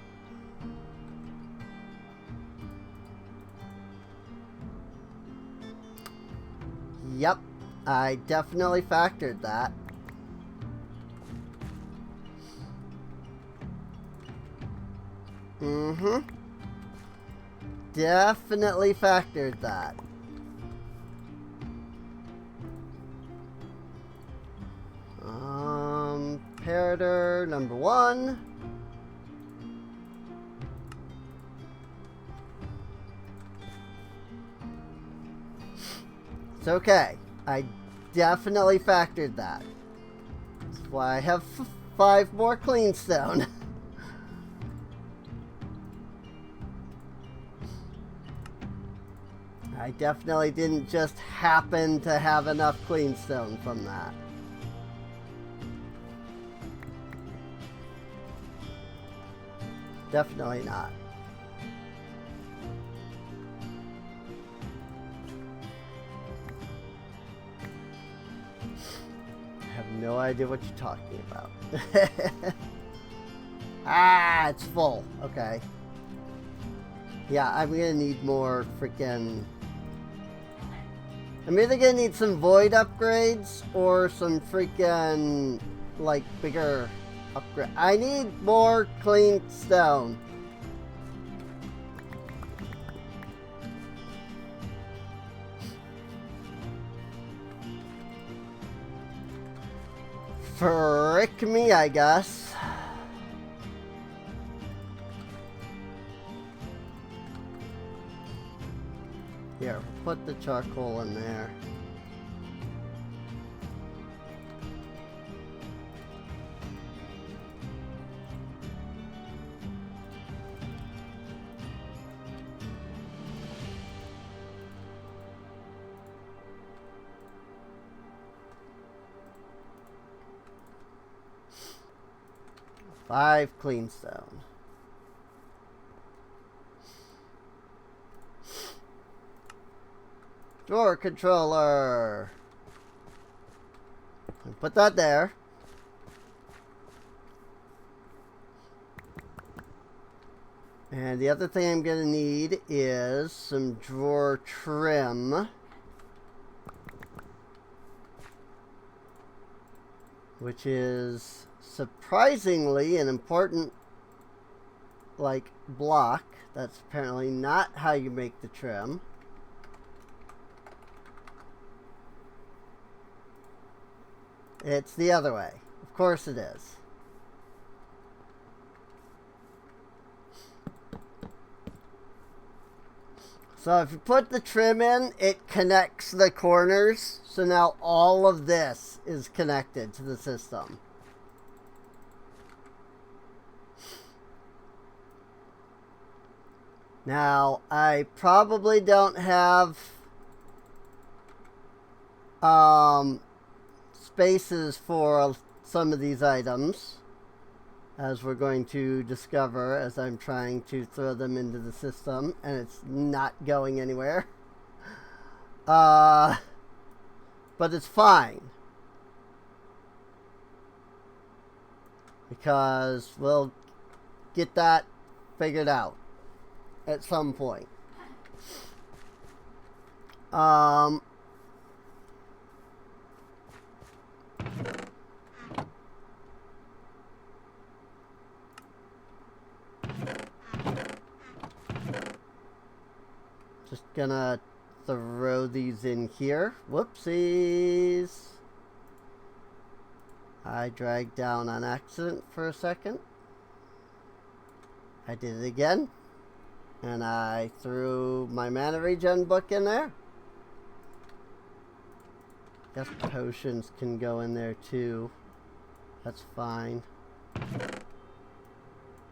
Speaker 1: Yep, I definitely factored that. Definitely factored that. Comparator number 1. It's okay. I definitely factored that. That's why I have 5 more clean stone. I definitely didn't just happen to have enough clean stone from that. Definitely not. I have no idea what you're talking about. Ah, it's full. Okay. Yeah, I'm gonna need more freaking... I'm either gonna need some void upgrades or some freaking, like, bigger upgrade. I need more clean stone. Frick me, I guess. Here, put the charcoal in there. Five clean stone. Drawer controller. Put that there. And the other thing I'm going to need is some drawer trim. Which is surprisingly an important, like, block. That's apparently not how you make the trim. It's the other way. Of course it is. So if you put the trim in, it connects the corners. So now all of this is connected to the system. Now, I probably don't have spaces for some of these items, as we're going to discover as I'm trying to throw them into the system, and it's not going anywhere. But it's fine, because we'll get that figured out at some point. gonna throw these in here. Whoopsies. I dragged down on accident for a second. I did it again. And I threw my mana regen book in there. Guess potions can go in there too. That's fine.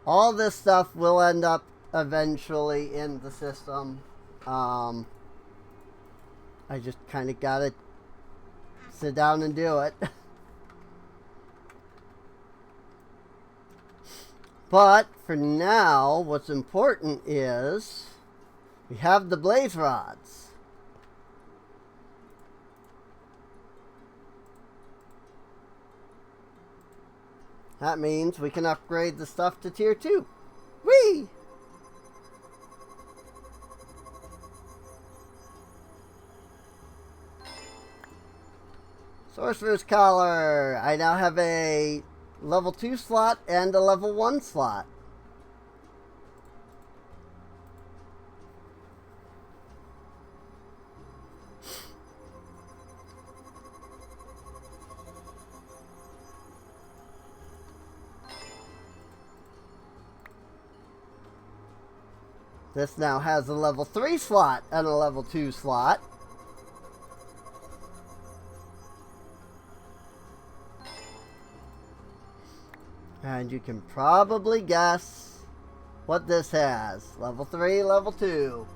Speaker 1: All this stuff will end up eventually in the system. I just kind of gotta sit down and do it. But for now, what's important is we have the blaze rods. That means we can upgrade the stuff to tier 2. Whee! Sorcerer's Collar. I now have a level 2 slot and a level 1 slot. This now has a level 3 slot and a level 2 slot. And you can probably guess what this has. Level 3, level 2.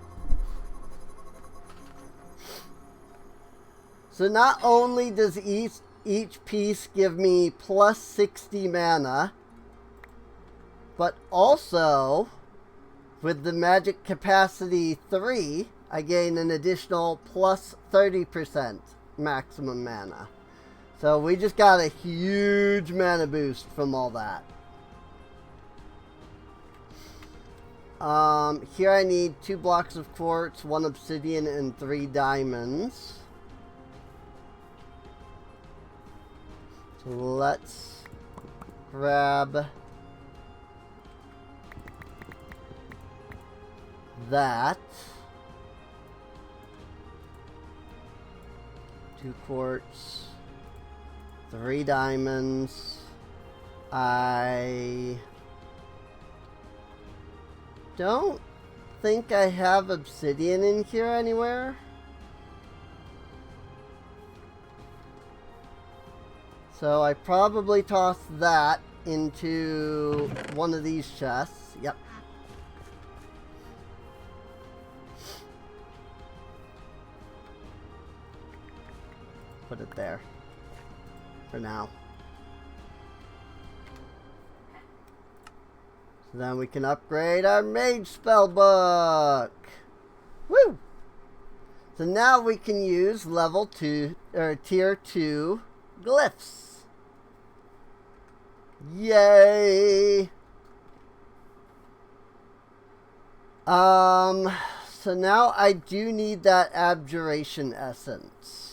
Speaker 1: So not only does each piece give me plus 60 mana, but also with the magic capacity 3, I gain an additional plus 30% maximum mana. So we just got a huge mana boost from all that. Here I need 2 blocks of quartz, 1 obsidian, and 3 diamonds. So let's grab that. 2 quartz. 3 diamonds. I don't think I have obsidian in here anywhere. So I probably tossed that into one of these chests. Yep. Put it there. For now. So then we can upgrade our mage spell book. Woo! So now we can use level 2 or tier 2 glyphs. Yay! So now I do need that abjuration essence.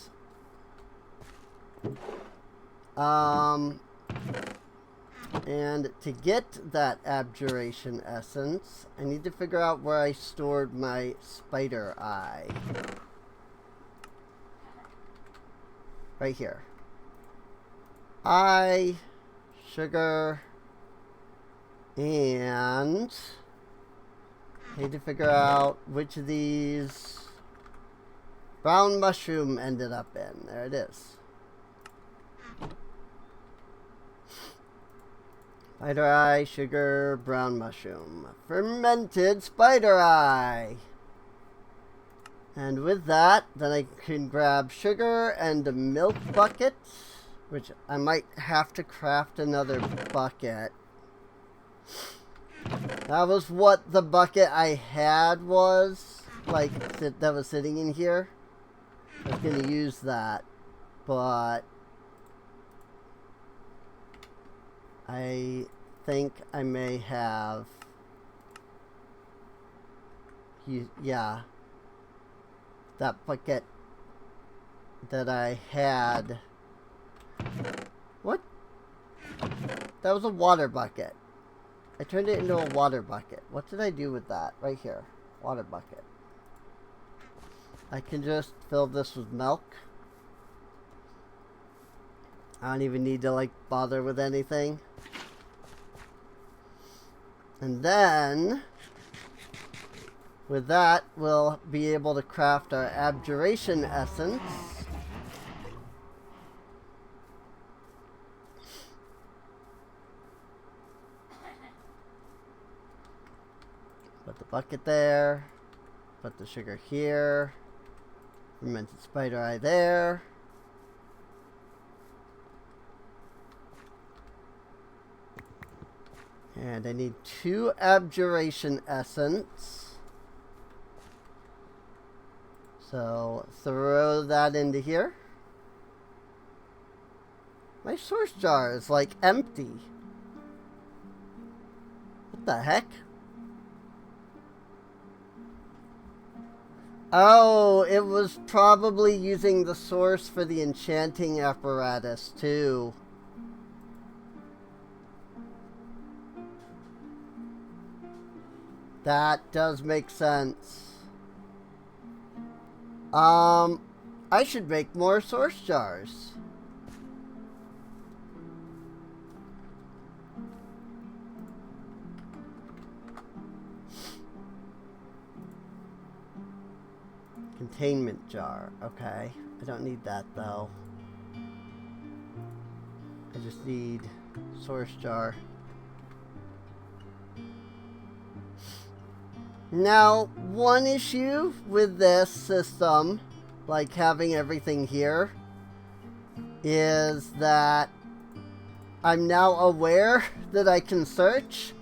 Speaker 1: And to get that abjuration essence, I need to figure out where I stored my spider eye. Right here. Eye, sugar, and I need to figure out which of these brown mushroom ended up in. There it is. Spider eye, sugar, brown mushroom. Fermented spider eye. And with that, then I can grab sugar and a milk bucket, which I might have to craft another bucket. That was what the bucket I had was, like, that was sitting in here. I was going to use that, but I think I may have, yeah, that bucket that I had. What? That was a water bucket. I turned it into a water bucket. What did I do with that? Right here. Water bucket. I can just fill this with milk. I don't even need to like bother with anything. And then with that, we'll be able to craft our abjuration essence. Put the bucket there. Put the sugar here. Fermented spider eye there. And I need 2 abjuration essence. So throw that into here. My source jar is like empty. What the heck? Oh, it was probably using the source for the enchanting apparatus too. That does make sense. I should make more source jars. Containment jar. Okay. I don't need that though. I just need source jar. Now, one issue with this system, like having everything here, is that I'm now aware that I can search.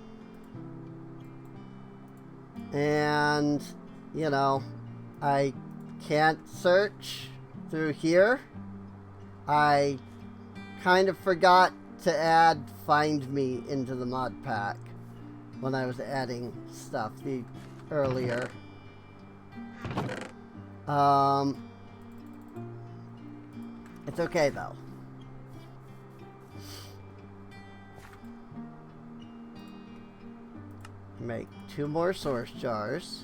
Speaker 1: And, you know, I can't search through here. I kind of forgot to add Find Me into the mod pack when I was adding stuff earlier. It's okay though. Make 2 more source jars.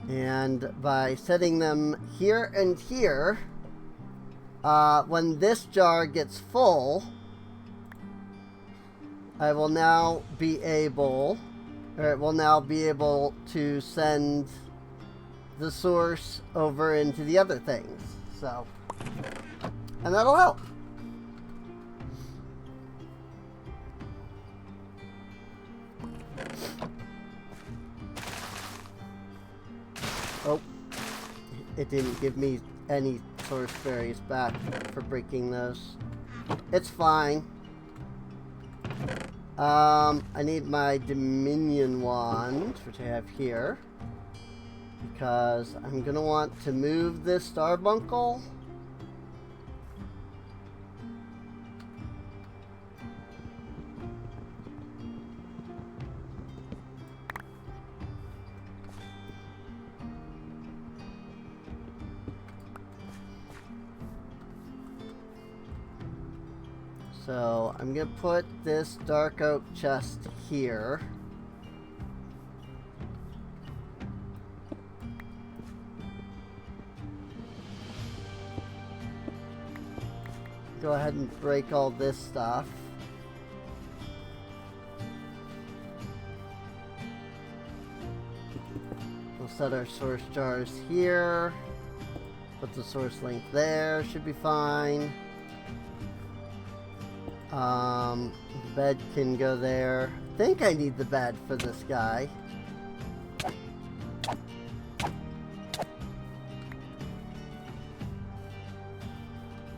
Speaker 1: And by setting them here and here, when this jar gets full, I will now be able, or it will now be able to send the source over into the other things. So, and that'll help. Oh, it didn't give me any source berries back for breaking those. It's fine. I need my Dominion wand, which I have here, because I'm gonna want to move this starbuncle. So I'm going to put this dark oak chest here. Go ahead and break all this stuff. We'll set our source jars here. Put the source link there, should be fine. The bed can go there. I think I need the bed for this guy.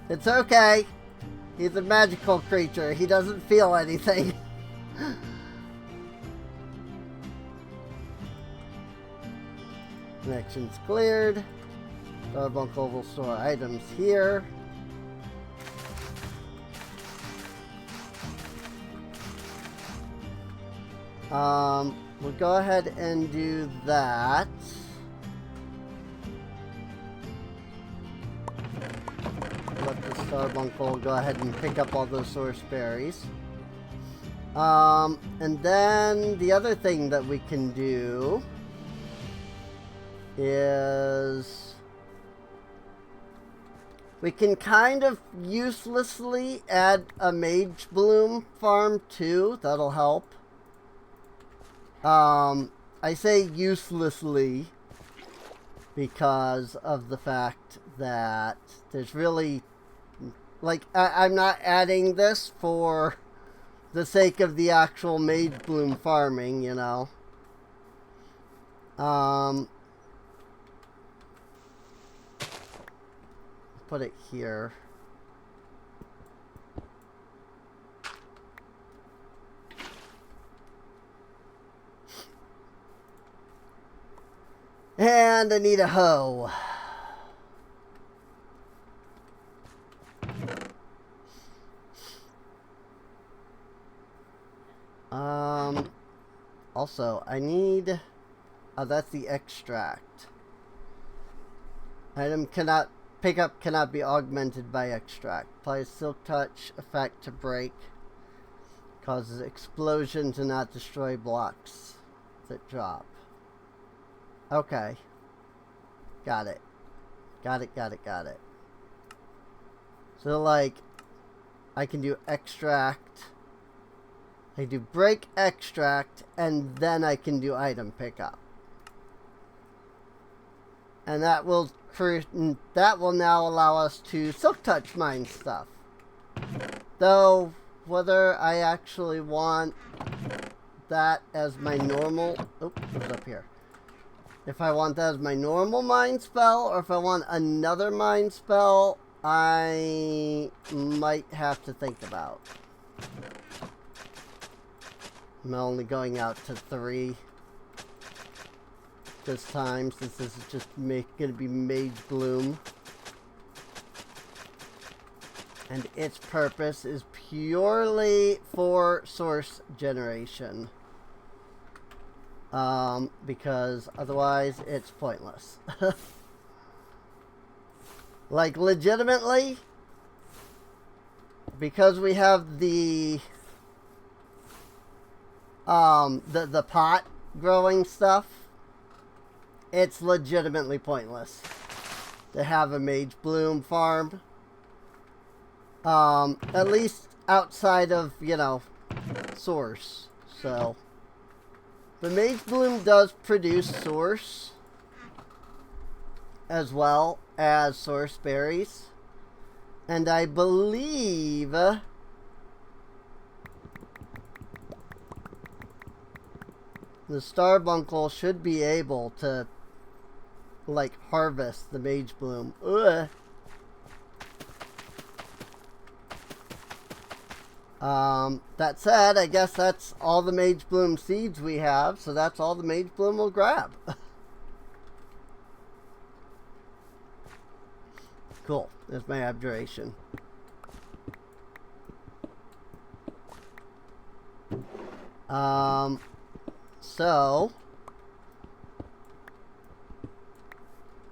Speaker 1: It's okay. He's a magical creature. He doesn't feel anything. Connections cleared. Starbuncle will store items here. We'll go ahead and do that. Let the starbuncle go ahead and pick up all those source berries. And then the other thing that we can do is we can kind of uselessly add a mage bloom farm too. That'll help. I say uselessly because of the fact that there's really, like, I'm not adding this for the sake of the actual mage bloom farming, you know. Put it here. And I need a hoe. Also, I need... Oh, that's the extract. Item cannot... Pickup cannot be augmented by extract. Apply silk touch effect to break. Causes explosion to not destroy blocks that drop. Okay. Got it. Got it. So, like, I can do extract. I do break extract, and then I can do item pickup. And that will now allow us to silk touch mine stuff. Though, whether I actually want that as my normal... Oh, it was up here. If I want that as my normal mine spell, or if I want another mine spell, I might have to think about. I'm only going out to 3 this time, since this is just going to be Mage Bloom. And its purpose is purely for source generation. Because otherwise it's pointless. Like, legitimately, because we have the pot growing stuff, it's legitimately pointless to have a Mage Bloom farm. At least outside of, you know, source. So, the Mage Bloom does produce source as well as source berries. And I believe the Starbuncle should be able to, like, harvest the Mage Bloom. Ugh. That said, I guess that's all the Mage Bloom seeds we have, so that's all the Mage Bloom will grab. Cool. There's my abjuration. So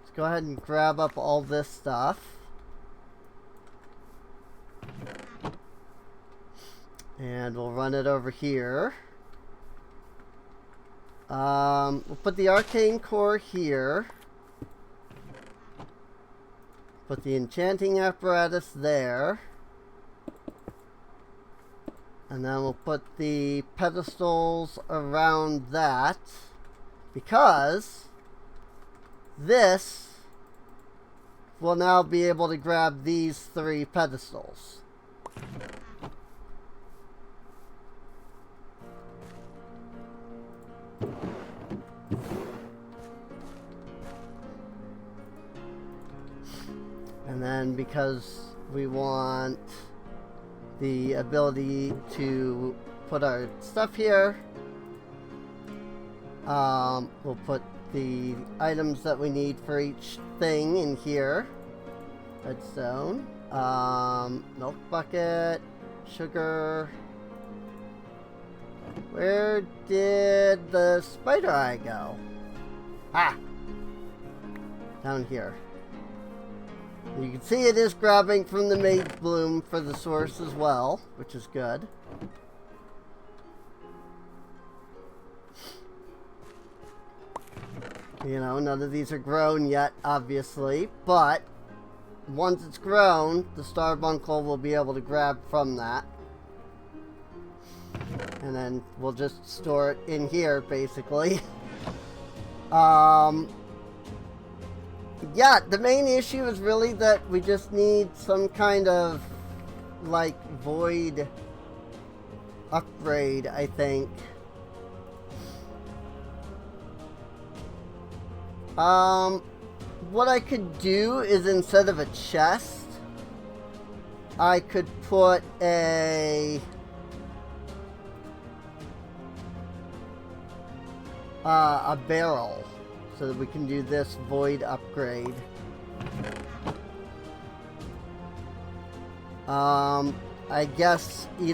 Speaker 1: let's go ahead and grab up all this stuff. And we'll run it over here. We'll put the arcane core here. Put the enchanting apparatus there. And then we'll put the pedestals around that. Because this will now be able to grab these 3 pedestals. And then because we want the ability to put our stuff here, we'll put the items that we need for each thing in here. Redstone, milk bucket, sugar. Where did the spider eye go? Ah! Down here. You can see it is grabbing from the Mage Bloom for the source as well, which is good. You know, none of these are grown yet, obviously, but once it's grown, the Starbuncle will be able to grab from that. And then we'll just store it in here, basically. Yeah, the main issue is really that we just need some kind of, like, void upgrade, I think. What I could do is, instead of a chest, I could put a barrel so that we can do this void upgrade. I guess we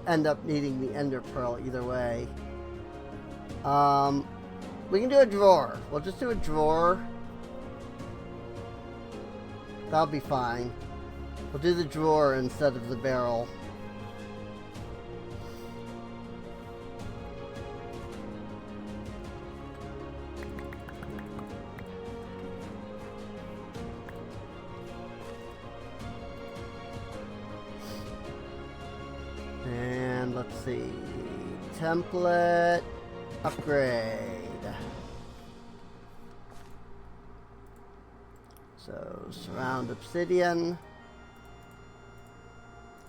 Speaker 1: end up needing the Ender Pearl either way. We can do a drawer. We'll just do a drawer. That'll be fine. We'll do the drawer instead of the barrel. And let's see. Template upgrade. So, surround obsidian,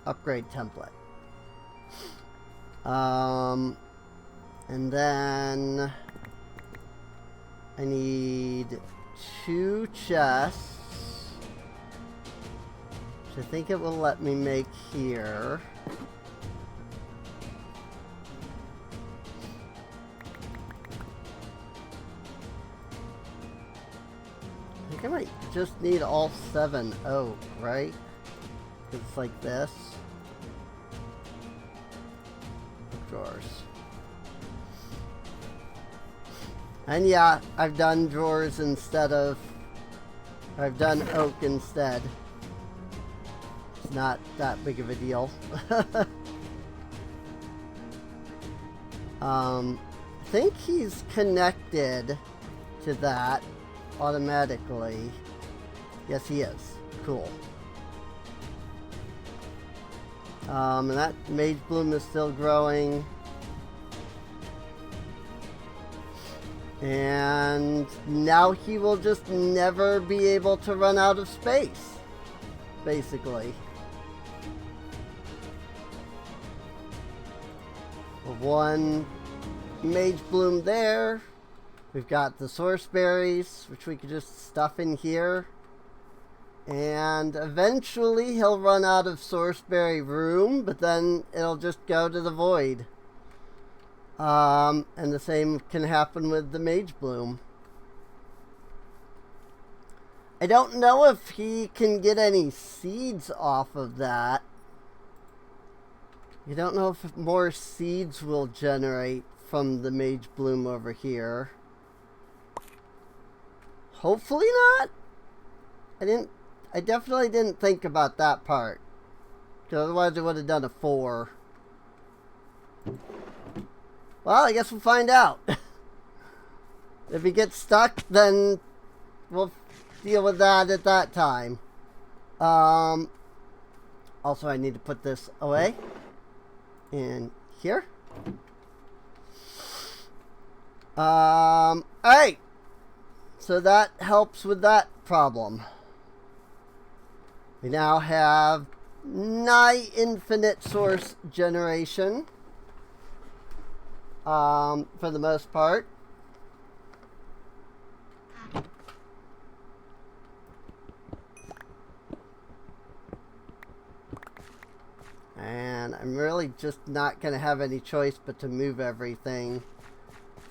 Speaker 1: upgrade template. And then I need 2 chests, which I think it will let me make here. I think I might just need all 7 oak, right? It's like this. Drawers. And yeah, I've done drawers instead of... I've done oak instead. It's not that big of a deal. I think he's connected to that automatically. Yes, he is. Cool. And that Mage Bloom is still growing. And now he will just never be able to run out of space, basically. One Mage Bloom there. We've got the source berries, which we could just stuff in here. And eventually he'll run out of source berry room, but then it'll just go to the void. And the same can happen with the Mage Bloom. I don't know if he can get any seeds off of that. I don't know if more seeds will generate from the Mage Bloom over here. Hopefully not. I definitely didn't think about that part. Because otherwise I would have done a 4. Well, I guess we'll find out. If he gets stuck, then we'll deal with that at that time. Also, I need to put this away. In here. Alright. So that helps with that problem. We now have nigh infinite source generation. For the most part. And I'm really just not going to have any choice but to move everything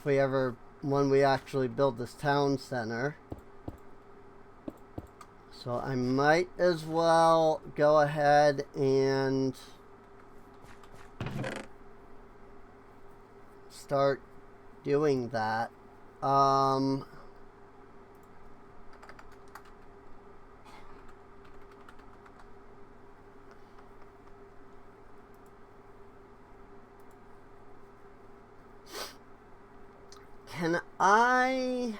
Speaker 1: when we actually build this town center. So I might as well go ahead and start doing that. can I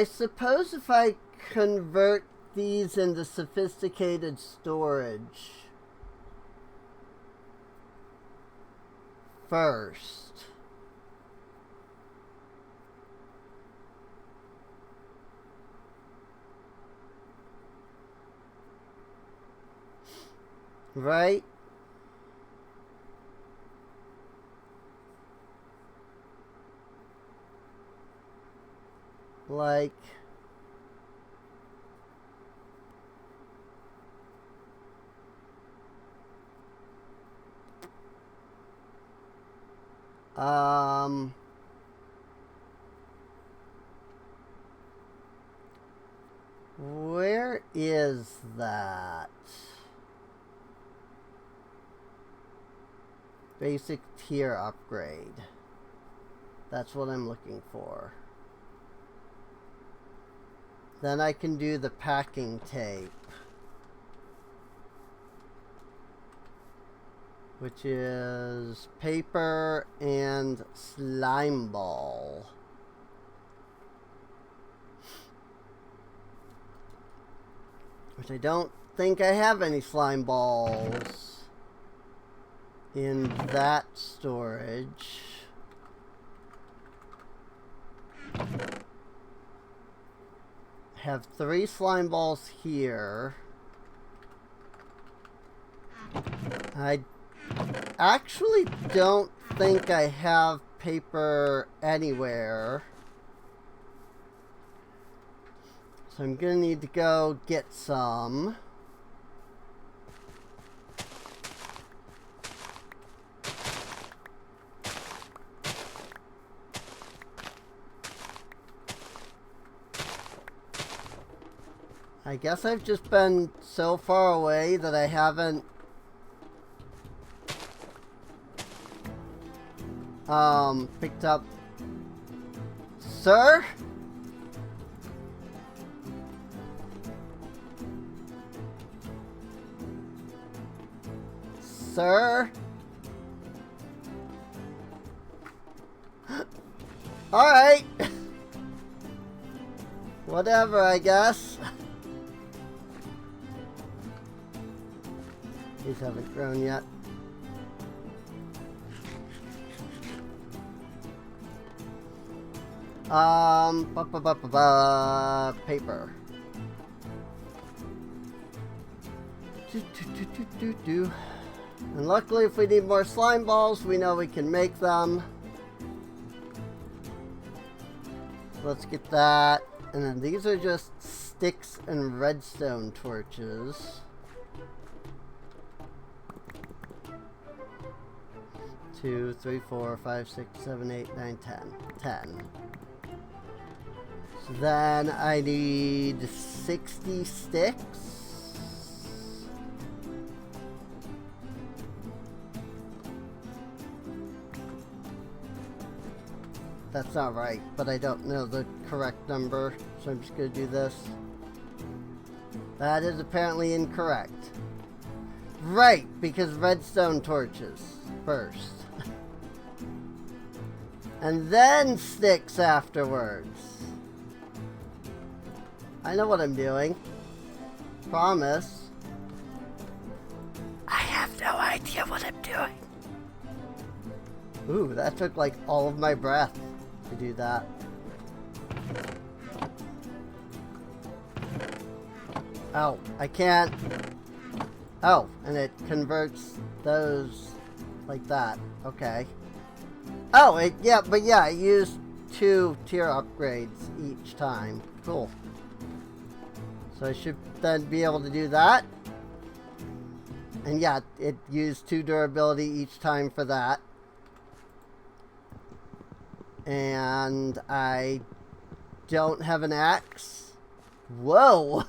Speaker 1: suppose if I convert these into sophisticated storage first. Right? Like, where is that? Basic tier upgrade. That's what I'm looking for. Then I can do the packing tape, which is paper and slime ball. Which I don't think I have any slime balls in that storage. Have 3 slime balls here. I actually don't think I have paper anywhere. So I'm gonna need to go get some. I guess I've just been so far away that I haven't picked up. Sir? Sir? Alright. Whatever, I guess. These haven't grown yet. Paper. And luckily, if we need more slime balls, we know we can make them. Let's get that. And then these are just sticks and redstone torches. 2, 3, 4, 5, 6, 7, 8, 9, 10. 10. So then I need 60 sticks. That's not right, but I don't know the correct number, so I'm just going to do this. That is apparently incorrect. Right, because redstone torches first. And then sticks afterwards. I know what I'm doing. Promise. I have no idea what I'm doing. Ooh, that took like all of my breath to do that. Oh, I can't. Oh, and it converts those like that. Okay. Oh, it used 2 tier upgrades each time. Cool. So I should then be able to do that. And yeah, it used 2 durability each time for that. And I don't have an axe. Whoa!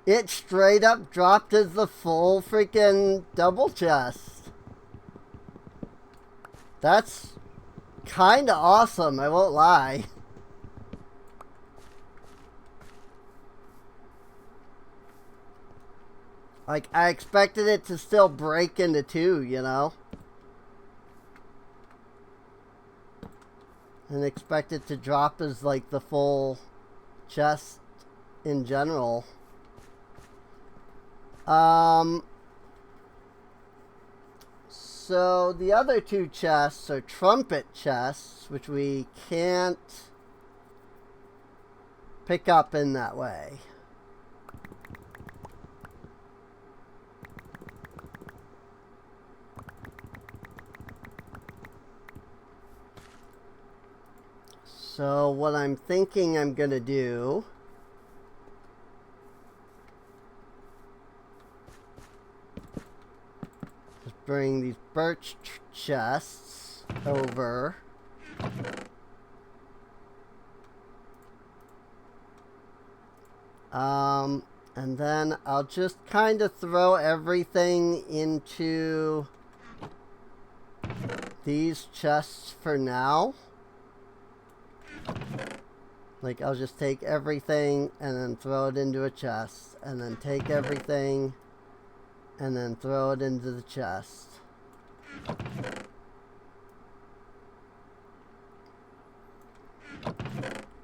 Speaker 1: It straight up dropped as the full freaking double chest. That's kind of awesome, I won't lie. Like, I expected it to still break into 2, you know? and expect it to drop as like the full chest in general. So the other two chests are trumpet chests, which we can't pick up in that way. So what I'm thinking I'm gonna do is bring these birch chests over. And then I'll just kind of throw everything into these chests for now. Like, I'll just take everything and then throw it into a chest, and then take everything and then throw it into the chest.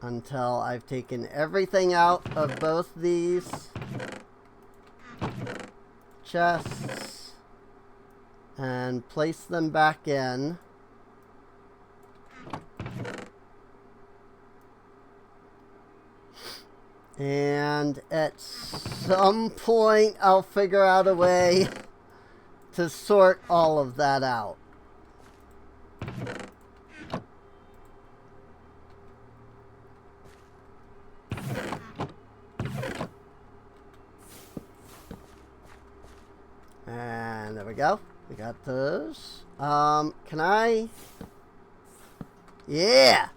Speaker 1: Until I've taken everything out of both these chests and placed them back in. And at some point, I'll figure out a way to sort all of that out. And there we go. We got those. Can I? Yeah!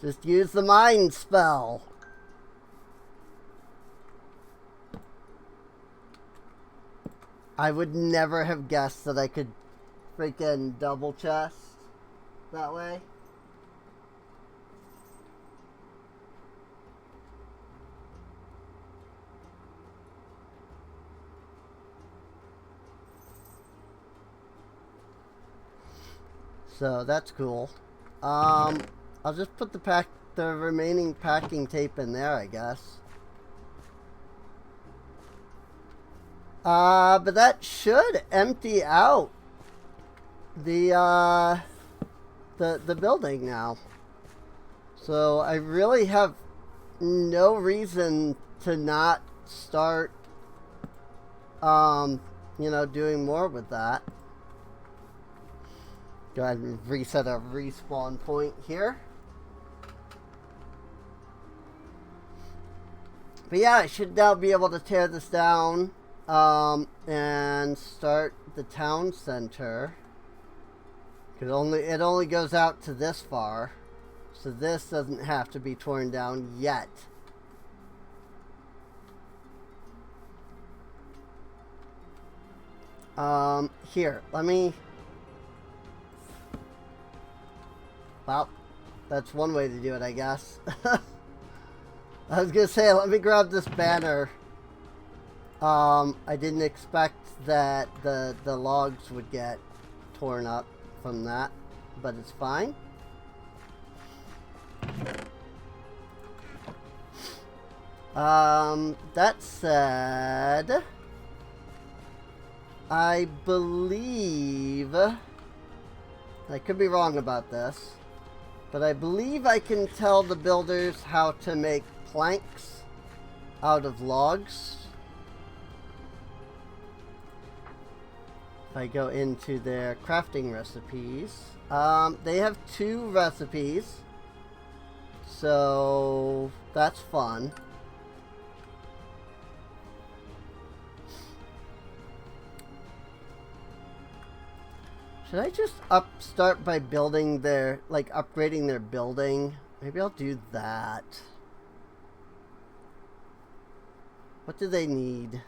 Speaker 1: Just use the mind spell. I would never have guessed that I could freaking double chest that way. So that's cool. I'll just put the remaining packing tape in there, I guess. But that should empty out the building now. So I really have no reason to not start, doing more with that. Go ahead and reset a respawn point here. But yeah, I should now be able to tear this down. And start the town center. Because it only goes out to this far. So this doesn't have to be torn down yet. Here, let me... Well, that's one way to do it, I guess. I was gonna say, let me grab this banner. I didn't expect that the logs would get torn up from that, but it's fine. That said, I believe, I could be wrong about this, but I believe I can tell the builders how to make planks out of logs. If I go into their crafting recipes, they have 2 recipes, so that's fun. Should I just start by building their, upgrading their building? Maybe I'll do that. What do they need?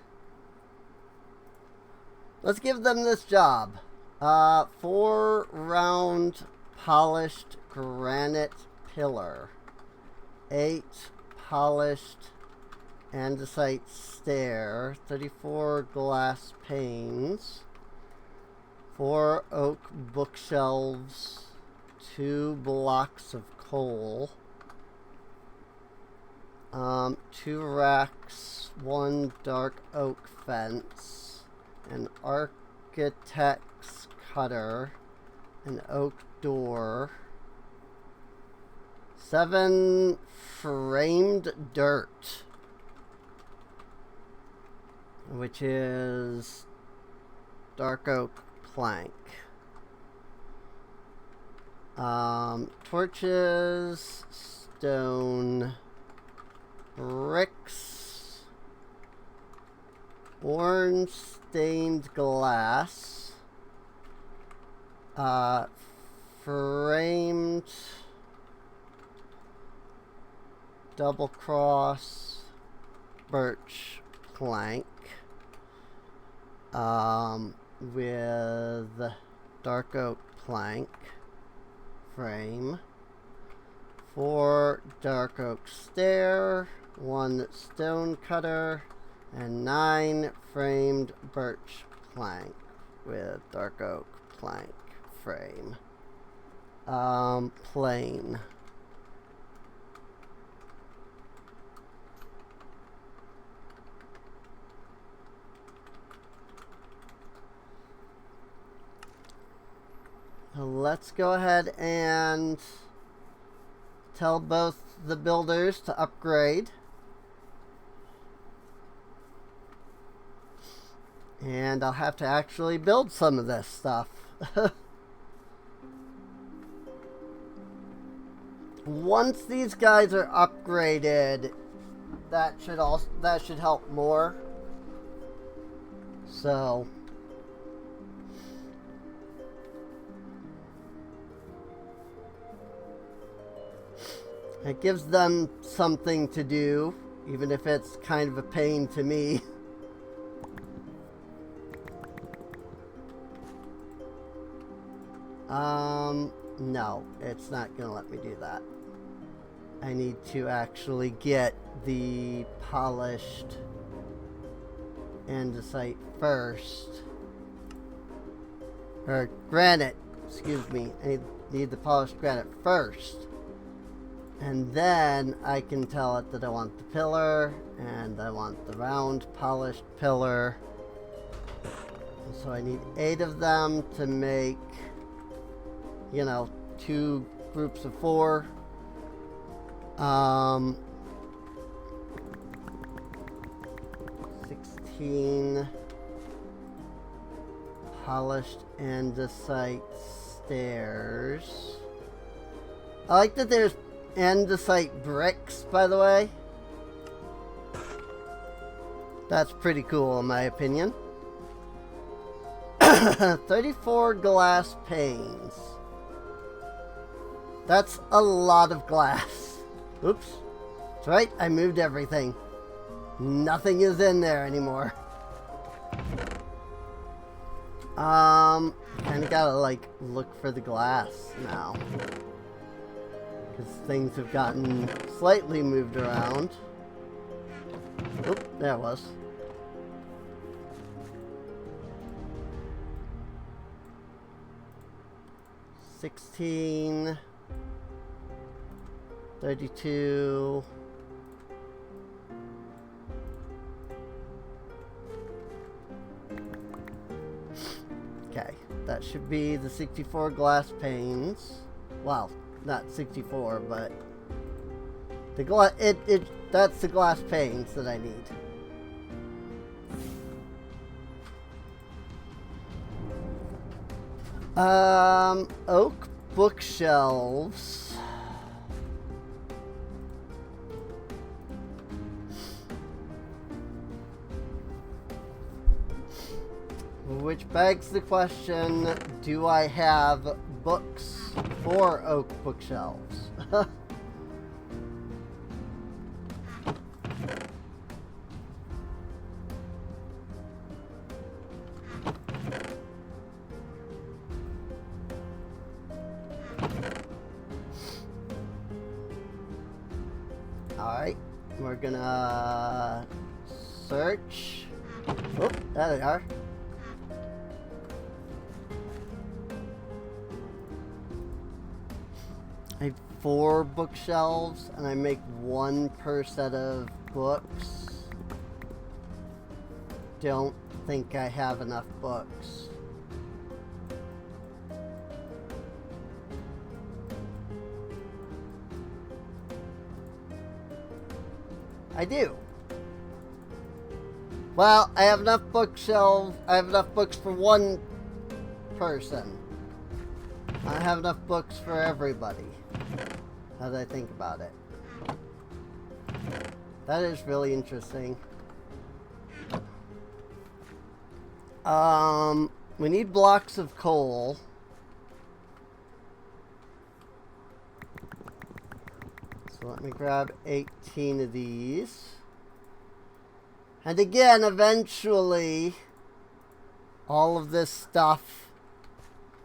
Speaker 1: Let's give them this job. 4 round polished granite pillar. 8 polished andesite stair. 34 glass panes. 4 oak bookshelves. 2 blocks of coal. 2 racks, 1 dark oak fence, an architect's cutter, an oak door, 7 framed dirt, which is dark oak plank. Torches, stone, bricks, orange stained glass, framed double cross birch plank, with dark oak plank frame, 4 dark oak stair, 1 stone cutter, and 9 framed birch plank with dark oak plank frame. Plain. Let's go ahead and tell both the builders to upgrade. And I'll have to actually build some of this stuff. Once these guys are upgraded, that should help more. So it gives them something to do, even if it's kind of a pain to me. No, it's not gonna let me do that. I need to actually get the polished andesite first. Or granite, excuse me. I need the polished granite first. And then I can tell it that I want the pillar, and I want the round polished pillar. So I need 8 of them to make, 2 groups of 4. 16 polished andesite stairs. I like that there's andesite bricks, by the way. That's pretty cool in my opinion. 34 glass panes. That's a lot of glass. Oops. That's right, I moved everything. Nothing is in there anymore. Kinda gotta look for the glass now. Because things have gotten slightly moved around. Oop, there it was. $16, 32. Okay, that should be the 64 glass panes. Well, not 64, but that's the glass panes that I need. Oak bookshelves. Which begs the question, do I have books for oak bookshelves? Alright, we're gonna search. Oh, there they are. 4 bookshelves and I make 1 per set of books, don't think I have enough books. I do. Well, I have enough bookshelves. I have enough books for 1 person. I have enough books for everybody. Now that I think about it. That is really interesting. We need blocks of coal. So let me grab 18 of these. And again, eventually, all of this stuff...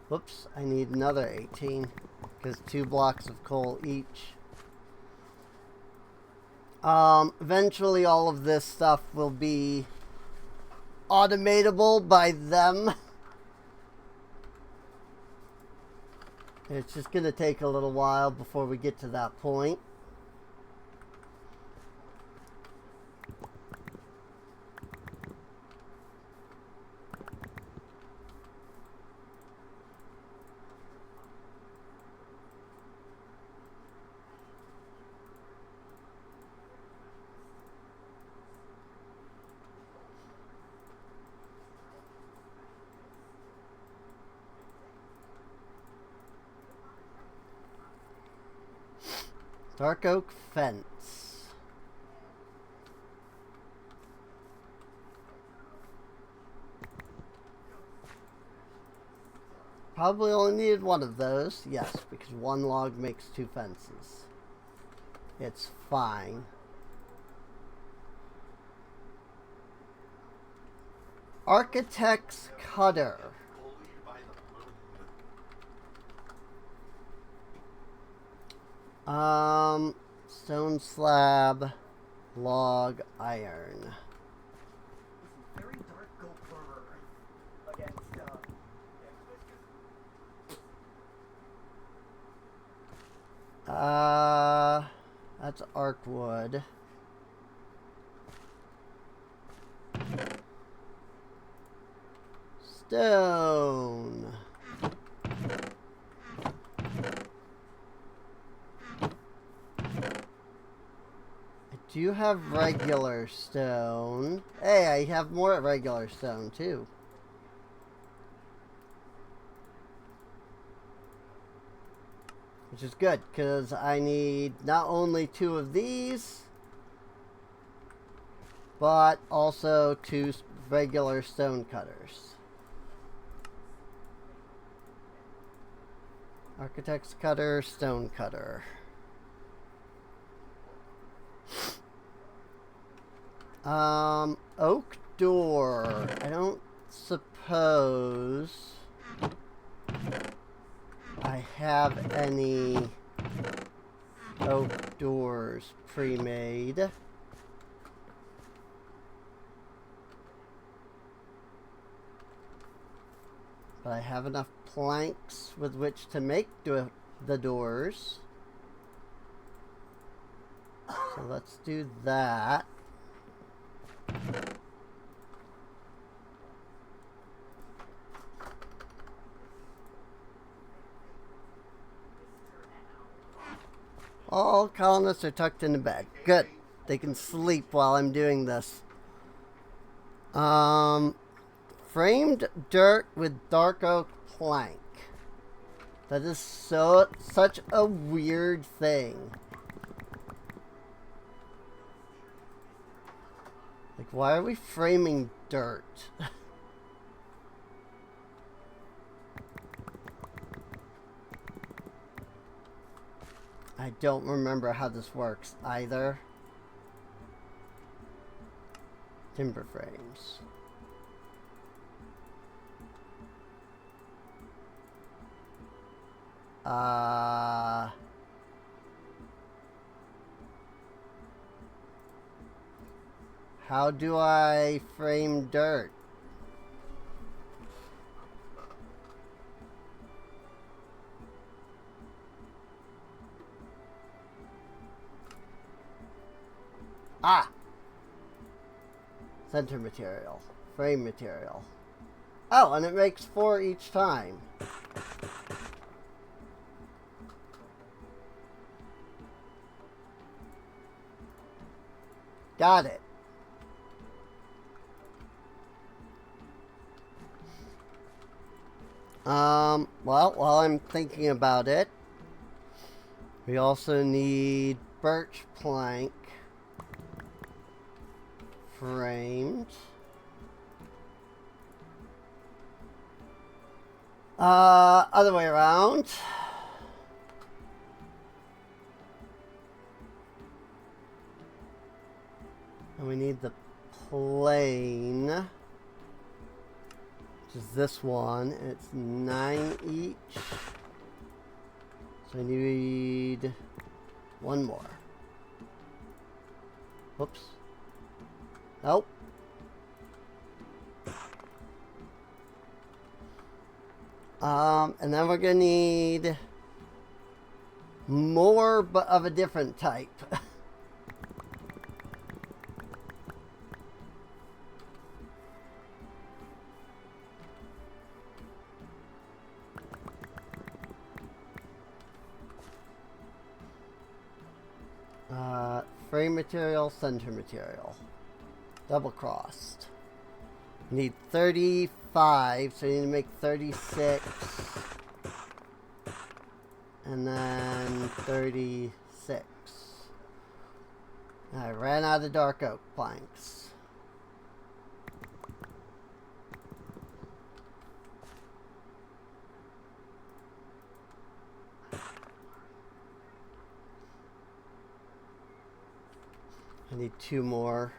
Speaker 1: Whoops, I need another 18. Because 2 blocks of coal each. Eventually, all of this stuff will be automatable by them. It's just going to take a little while before we get to that point. Dark oak fence. Probably only needed 1 of those. Yes, because 1 log makes 2 fences. It's fine. Architect's cutter. Stone slab, log, iron.
Speaker 2: Very dark Gopher against
Speaker 1: That's arc wood. Stone. Do you have regular stone? Hey, I have more regular stone too. Which is good, because I need not only 2 of these, but also 2 regular stone cutters. Architect's cutter, stone cutter. Oak door. I don't suppose I have any oak doors pre-made. But I have enough planks with which to make the doors. So let's do that. All colonists are tucked into bed. Good. They can sleep while I'm doing this. Framed dirt with dark oak plank. That is such a weird thing. Like, why are we framing dirt? I don't remember how this works either. Timber frames. How do I frame dirt? Ah! Center material. Frame material. Oh, and it makes 4 each time. Got it. Well, while I'm thinking about it, we also need birch plank framed. Other way around. And we need the plane, which is this one. And it's 9 each. So I need 1 more. Whoops. Nope. And then we're gonna need more, but of a different type. Frame material, center material. Double crossed. Need 35, so you need to make 36. And then 36. I ran out of dark oak planks. I need 2 more.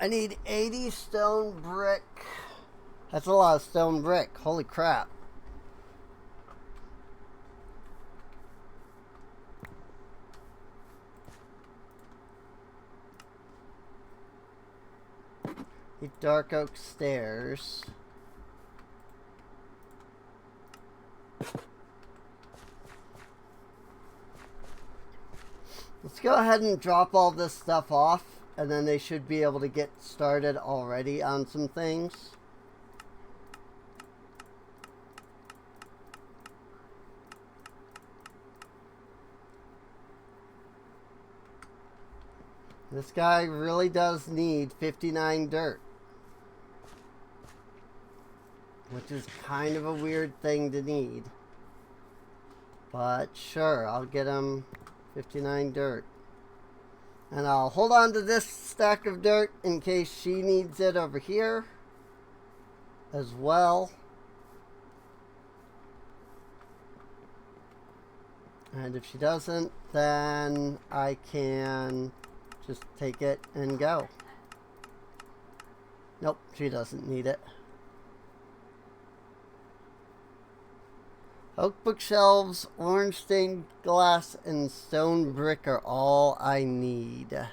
Speaker 1: I need 80 stone brick. That's a lot of stone brick. Holy crap. Need dark oak stairs. Let's go ahead and drop all this stuff off, and then they should be able to get started already on some things. This guy really does need 59 dirt, which is kind of a weird thing to need. But sure, I'll get him 59 dirt. And I'll hold on to this stack of dirt in case she needs it over here as well. And if she doesn't, then I can just take it and go. Nope, she doesn't need it. Oak bookshelves, orange stained glass, and stone brick are all I need.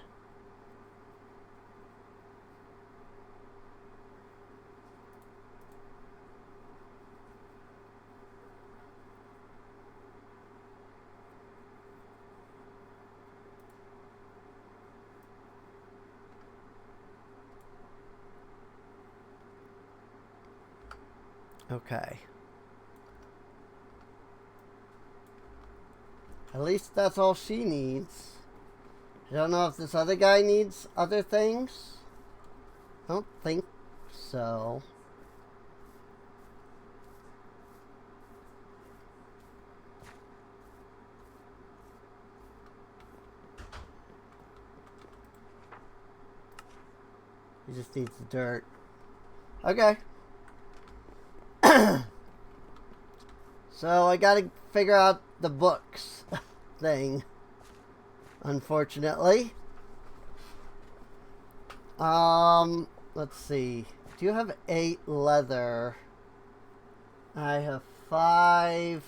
Speaker 1: Okay. At least that's all she needs. I don't know if this other guy needs other things. I don't think so. He just needs the dirt. Okay. So I gotta figure out the books thing, unfortunately. Let's see. Do you have 8 leather? I have 5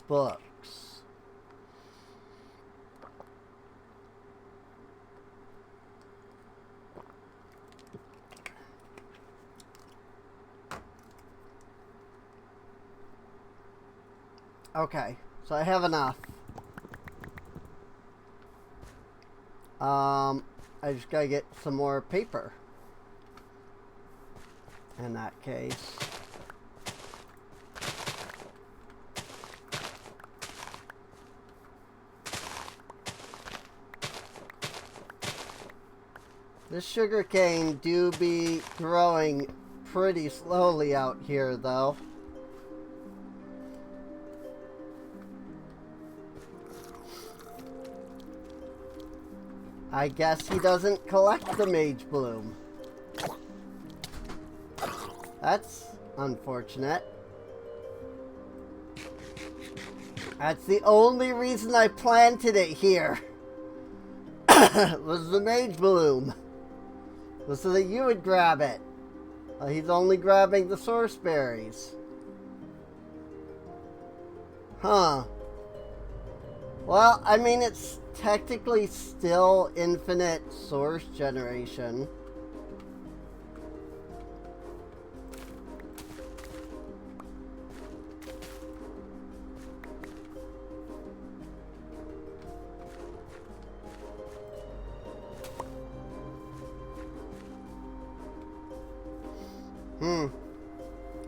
Speaker 1: books. Okay, so I have enough. I just gotta get some more paper. In that case. This sugarcane do be growing pretty slowly out here, though. I guess he doesn't collect the mage bloom. That's unfortunate. That's the only reason I planted it here. Was the mage bloom. Was so that you would grab it. He's only grabbing the source berries. Huh. Well, I mean, it's technically still infinite source generation.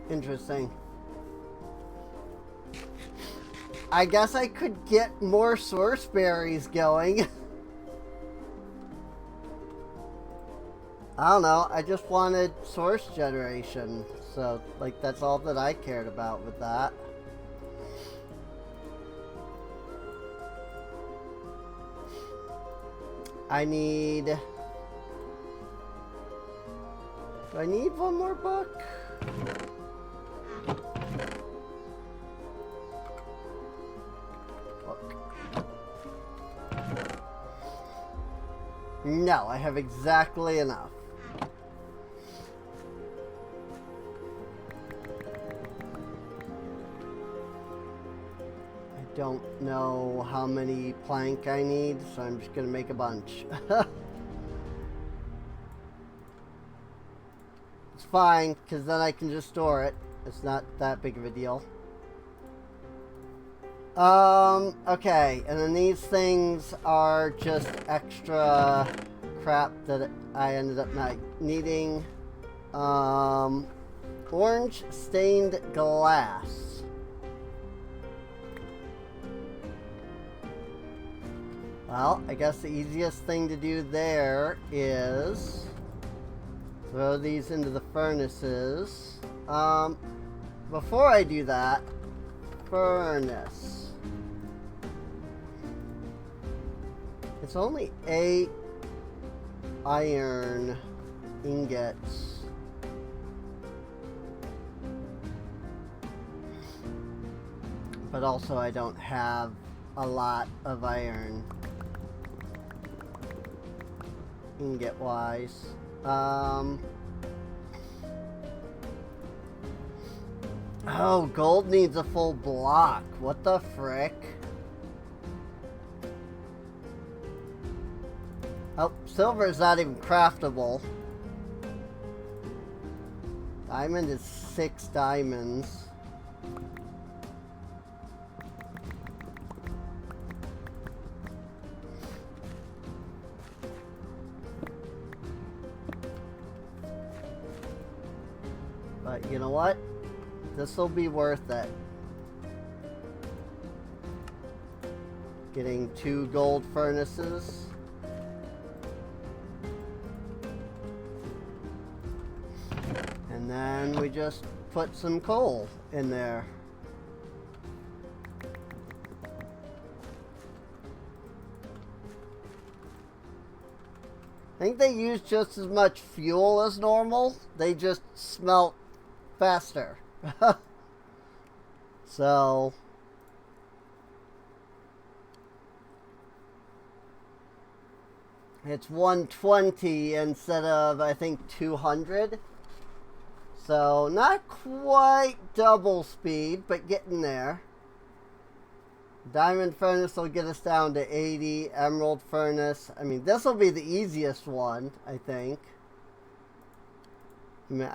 Speaker 1: Interesting. I guess I could get more source berries going. I don't know. I just wanted source generation. So, like, that's all that I cared about with that. I need... Do I need one more book? No, I have exactly enough. I don't know how many plank I need, so I'm just gonna make a bunch. It's fine, because then I can just store it. It's not that big of a deal. Okay, and then these things are just extra crap that I ended up not needing. Orange stained glass. Well, I guess the easiest thing to do there is throw these into the furnaces. Before I do that, furnace. It's only 8 iron ingots. But also I don't have a lot of iron ingot wise. Oh, gold needs a full block. What the frick? Oh, silver is not even craftable. Diamond is 6 diamonds. But you know what? This will be worth it. Getting 2 gold furnaces. And then we just put some coal in there. I think they use just as much fuel as normal. They just smelt faster. So it's 120 instead of, I think, 200. So, not quite double speed, but getting there. Diamond Furnace will get us down to 80. Emerald Furnace, I mean, this will be the easiest one, I think. I mean,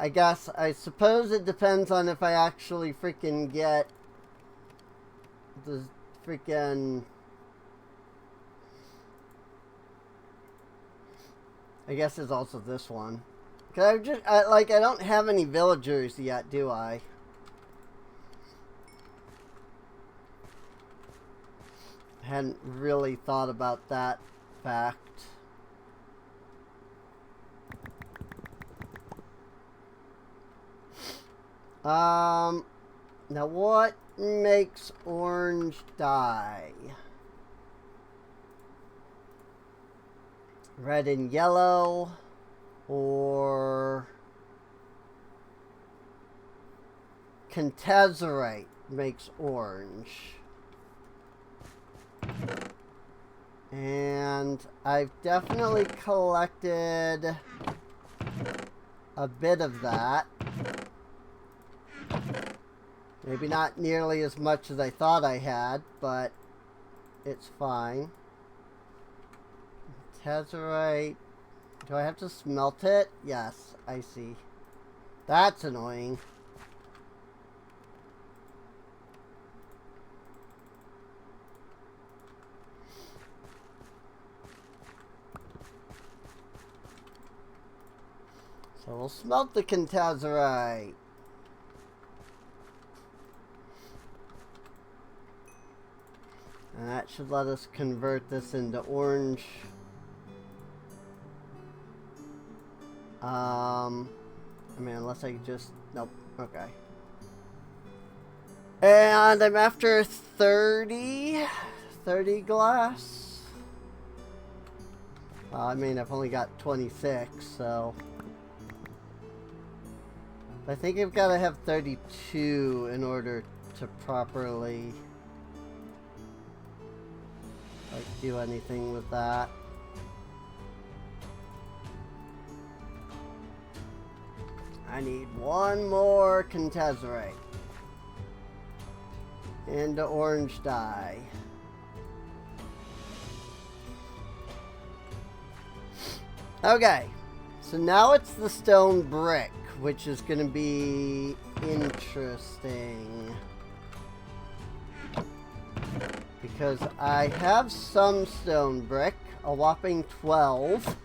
Speaker 1: I suppose it depends on if I actually freaking get the freaking... I guess it's also this one. Cause I don't have any villagers yet, do I? Hadn't really thought about that fact. Now what makes orange dye? Red and yellow, or Contazerite makes orange. And I've definitely collected a bit of that. Maybe not nearly as much as I thought I had, but it's fine. Tazerite. Do I have to smelt it? Yes, I see. That's annoying. So we'll smelt the Contazerite. And that should let us convert this into orange. I mean, unless I just... Nope. Okay. And I'm after 30 glass. I mean, I've only got 26, so... I think I've got to have 32 in order to properly... like, do anything with that. I need one more Contazerite into orange dye. Okay, so now it's the stone brick, which is going to be interesting. Because I have some stone brick, a whopping 12.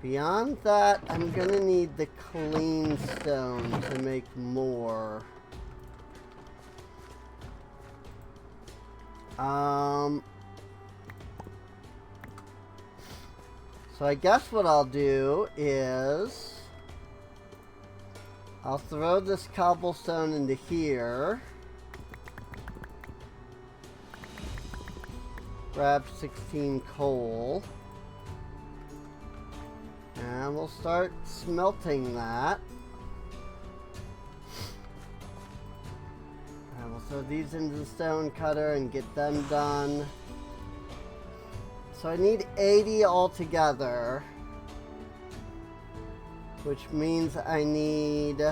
Speaker 1: Beyond that, I'm gonna need the clean stone to make more. So I guess what I'll do is I'll throw this cobblestone into here. Grab 16 coal. And we'll start smelting that. And we'll throw these into the stone cutter and get them done. So I need 80 altogether. Which means I need...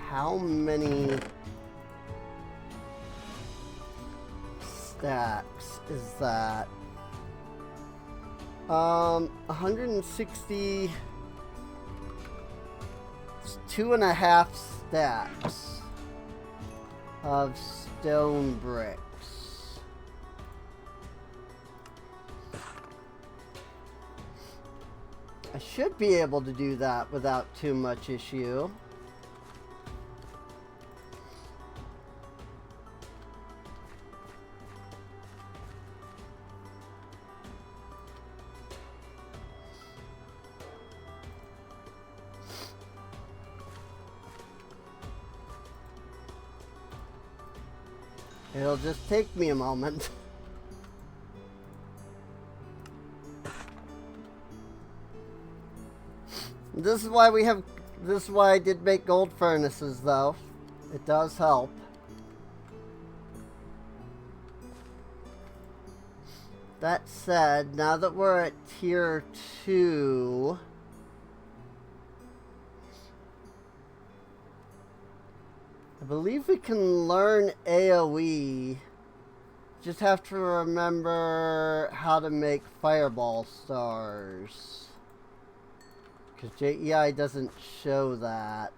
Speaker 1: how many stacks is that? 160, 2.5 stacks of stone bricks. I should be able to do that without too much issue. It'll just take me a moment. This is why I did make gold furnaces, though. It does help. That said, now that we're at tier 2, I believe we can learn AoE. Just have to remember how to make fireball stars. Because JEI doesn't show that.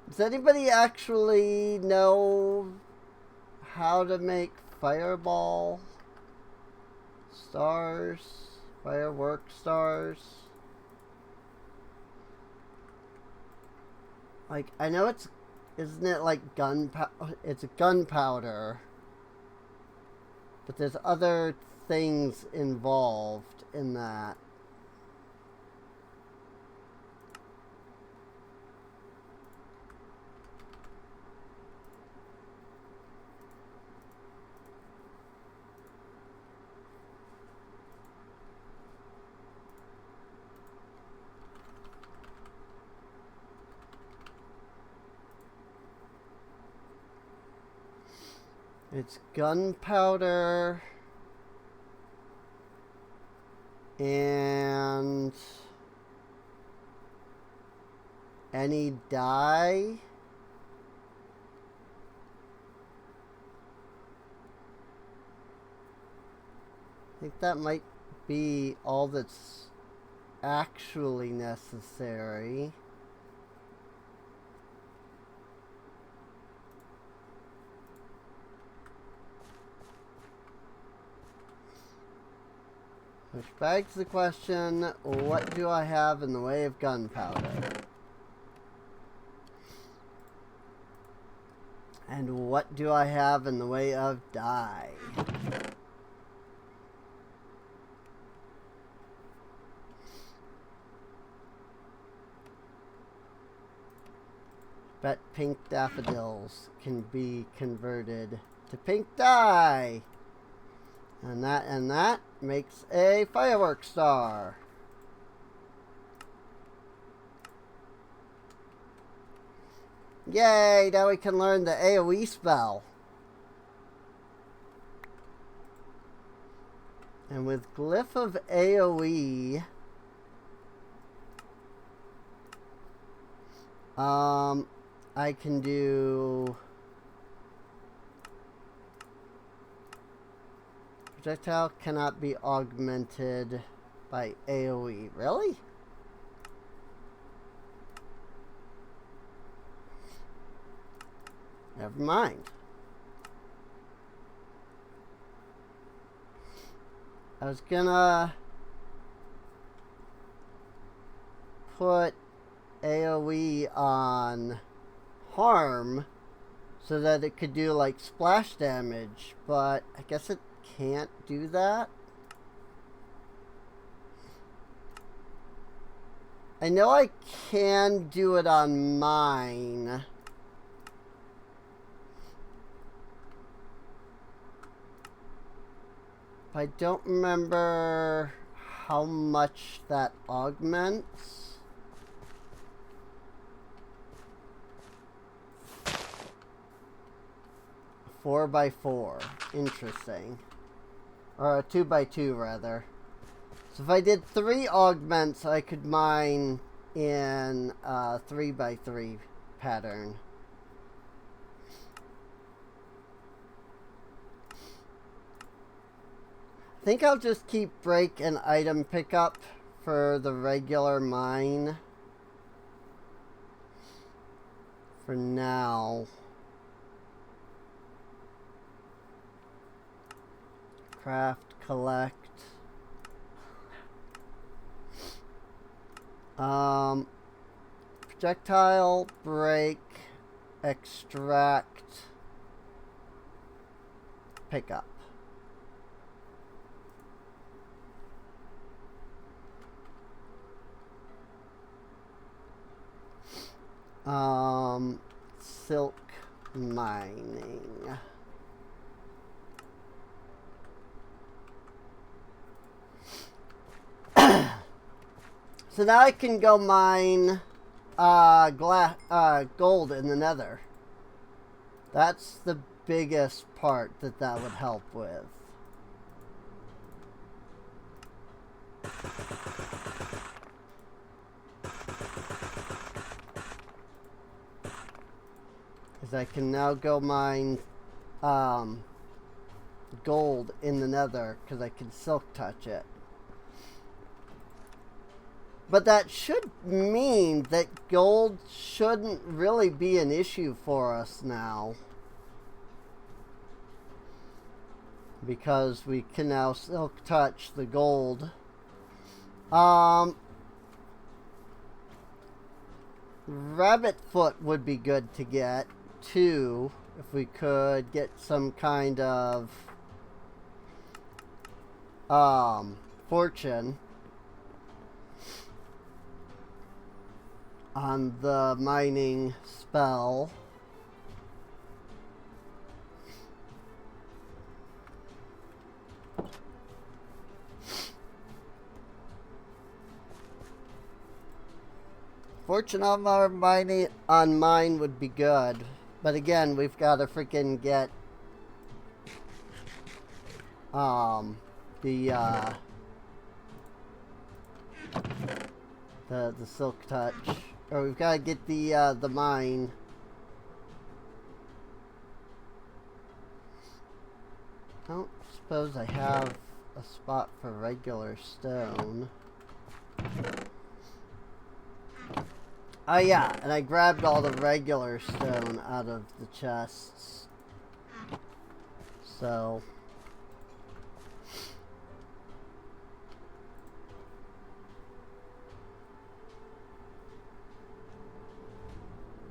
Speaker 1: Does anybody actually know how to make fireball stars? Firework stars? Like, I know it's... Isn't it like gunpowder? It's a gunpowder. But there's other things involved in that. It's gunpowder and any dye. I think that might be all that's actually necessary. Which begs the question, what do I have in the way of gunpowder? And what do I have in the way of dye? Bet pink daffodils can be converted to pink dye. And that makes a firework star. Yay, now we can learn the AoE spell. And with Glyph of AoE, I can do projectile cannot be augmented by AoE. Really? Never mind. I was gonna put AoE on harm so that it could do like splash damage, but I guess it can't do that. I know I can do it on mine. I don't remember how much that augments. 4x4. Interesting. Or a 2x2 rather. So if I did 3 augments, I could mine in a 3x3 pattern. I think I'll just keep break and item pickup for the regular mine for now. Craft, collect. Projectile, break, extract, pickup. Silk mining. So now I can go mine gold in the nether. That's the biggest part that would help with. Because I can now go mine gold in the nether because I can silk touch it. But that should mean that gold shouldn't really be an issue for us now. Because we can now silk touch the gold. Rabbit foot would be good to get too, if we could get some kind of fortune on the mining spell. Fortune on our mining on mine would be good, but again, we've got to freaking get the silk touch, or we've got to get the mine. I don't suppose I have a spot for regular stone. Oh yeah, and I grabbed all the regular stone out of the chests. So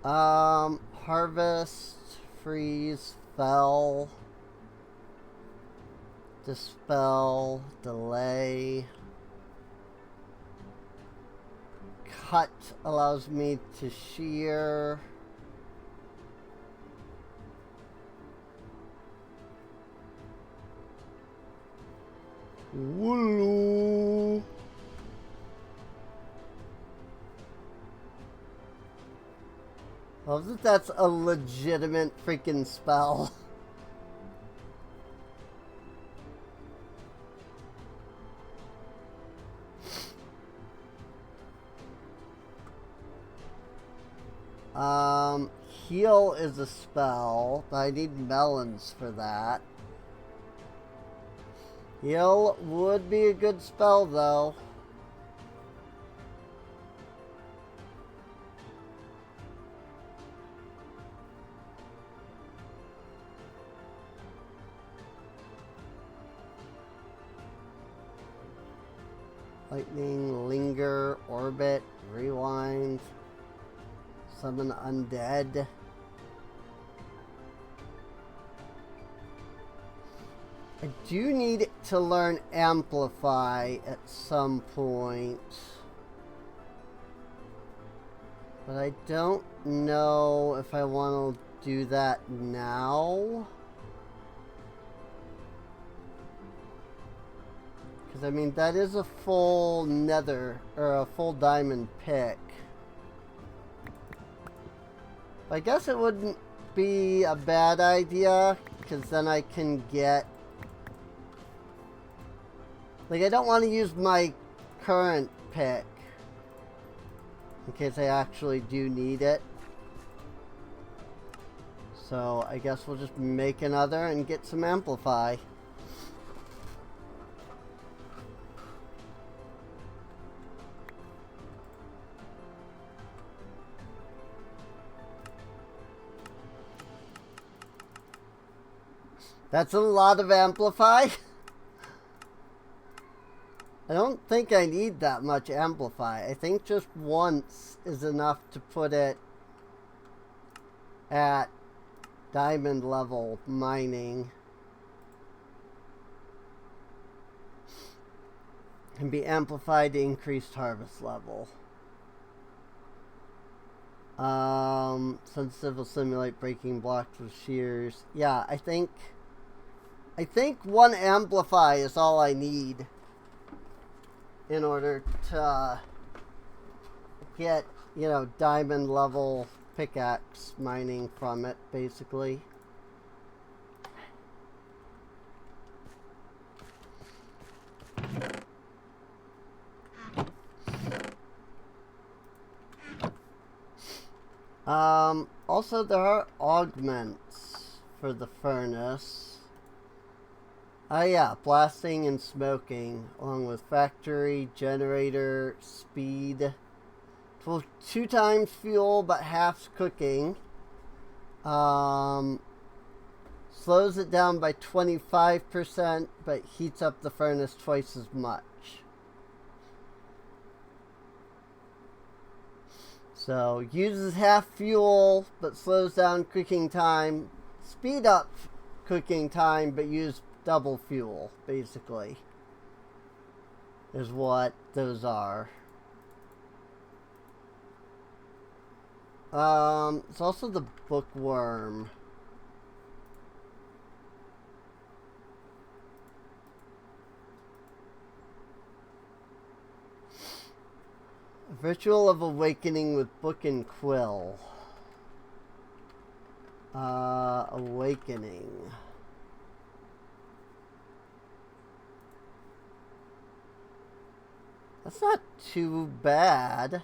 Speaker 1: harvest, freeze, fell, dispel, delay. Cut allows me to shear. Wooloo. I love that that's a legitimate freaking spell. Heal is a spell, but I need melons for that. Heal would be a good spell, though. Lightning, linger, orbit, rewind. Summon undead. I do need to learn amplify at some point, but I don't know if I want to do that now. Because I mean, that is a full nether or a full diamond pick. I guess it wouldn't be a bad idea, because then I can get... Like, I don't want to use my current pick, in case I actually do need it. So, I guess we'll just make another and get some amplify. That's a lot of amplify. I don't think I need that much amplify. I think just once is enough to put it at diamond level mining. Can be amplified to increased harvest level. Sensitive will simulate breaking blocks with shears. Yeah, I think one amplify is all I need in order to get, you know, diamond level pickaxe mining from it, basically. Also, there are augments for the furnace. Oh yeah, blasting and smoking, along with factory, generator, speed. 2 times fuel, but half cooking. Slows it down by 25%, but heats up the furnace twice as much. So, uses half fuel, but slows down cooking time. Speed up cooking time, but use double fuel, basically. Is what those are. It's also the bookworm. Ritual of Awakening with Book and Quill. Awakening. That's not too bad.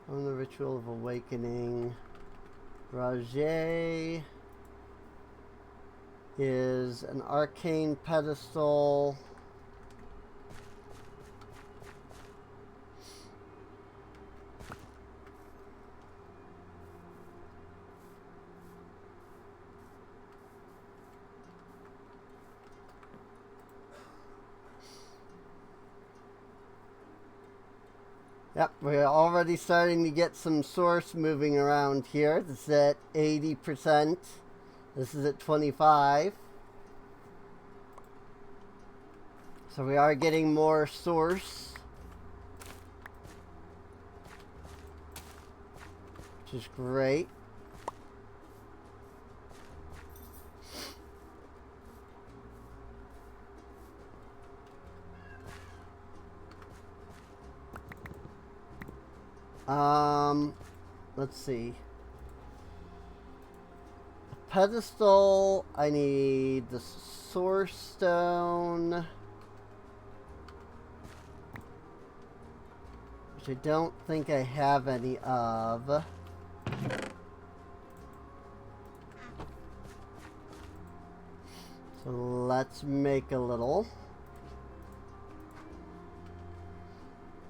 Speaker 1: On the Ritual of Awakening, Rajay is an arcane pedestal. Yep, we're already starting to get some source moving around here. This is at 80%. This is at 25. So we are getting more source, which is great. Let's see. Pedestal, I need the source stone, which I don't think I have any of. So let's make a little.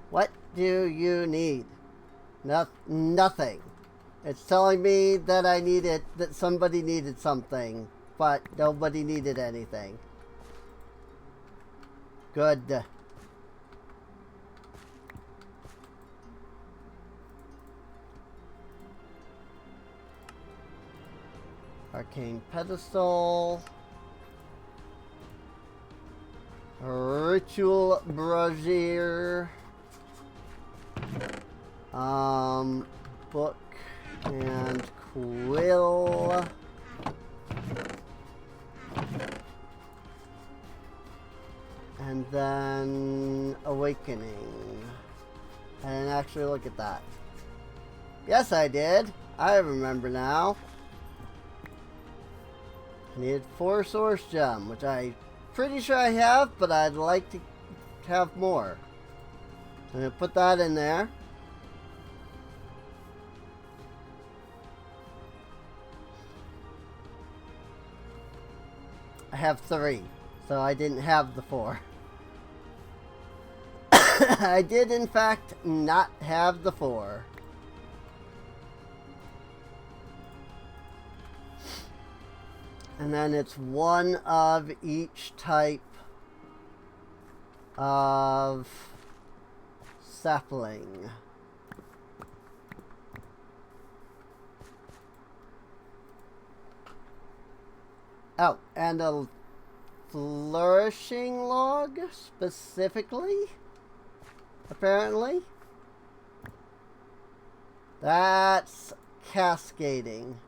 Speaker 1: What do you need? Nothing. It's telling me that I needed, that somebody needed something, but nobody needed anything. Good. Arcane pedestal. Ritual brazier. Book and quill. And then awakening. I didn't actually look at that. Yes, I did. I remember now. I needed 4 source gem, which I'm pretty sure I have, but I'd like to have more. I'm going to put that in there. I have 3, so I didn't have the 4. I did, in fact, not have the 4. And then it's 1 of each type of sapling. Oh, and a flourishing log, specifically, apparently. That's cascading.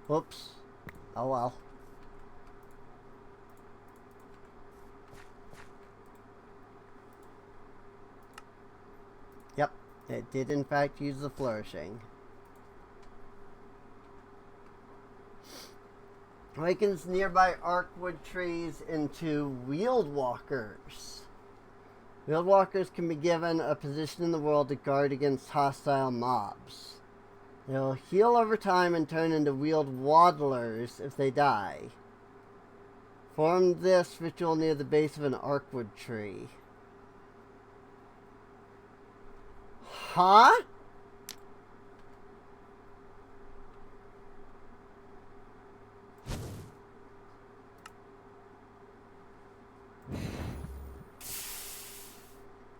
Speaker 1: Whoops. Oh well. Yep, it did in fact use the flourishing. Awakens nearby arcwood trees into wheeled walkers. Wheeled walkers can be given a position in the world to guard against hostile mobs. They'll heal over time and turn into wheeled waddlers if they die. Form this ritual near the base of an arcwood tree. Huh?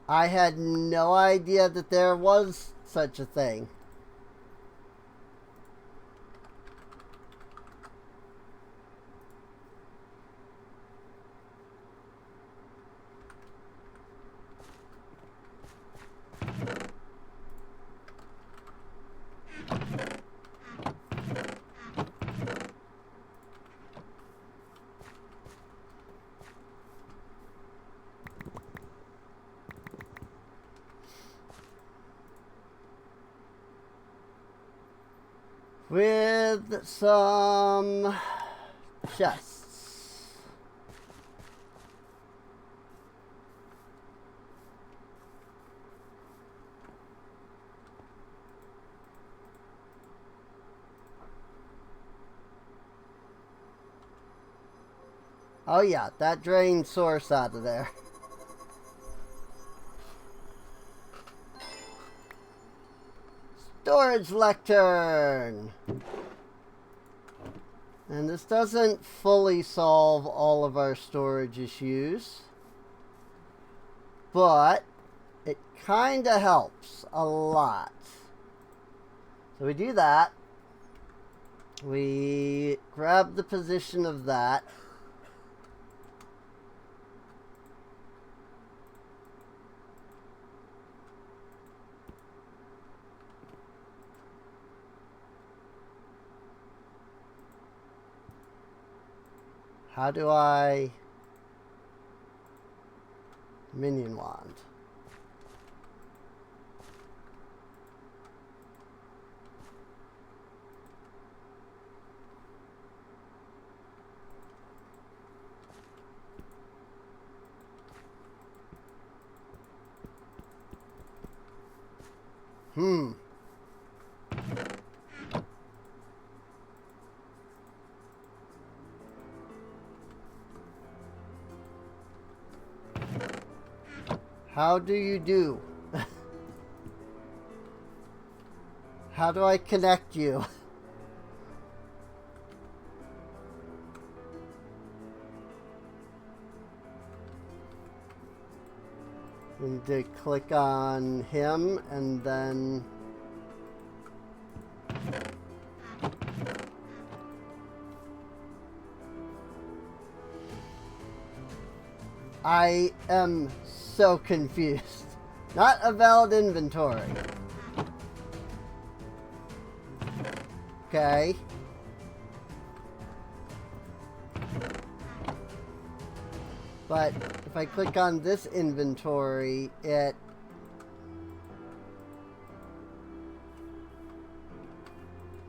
Speaker 1: I had no idea that there was such a thing. With some chests. Oh yeah, that drained source out of there. Storage lectern. And this doesn't fully solve all of our storage issues, but it kind of helps a lot. So we do that. We grab the position of that. How do I minion wand? How do you do? How do I connect you? Need to click on him and then I am so confused. Not a valid inventory. Okay. But if I click on this inventory, it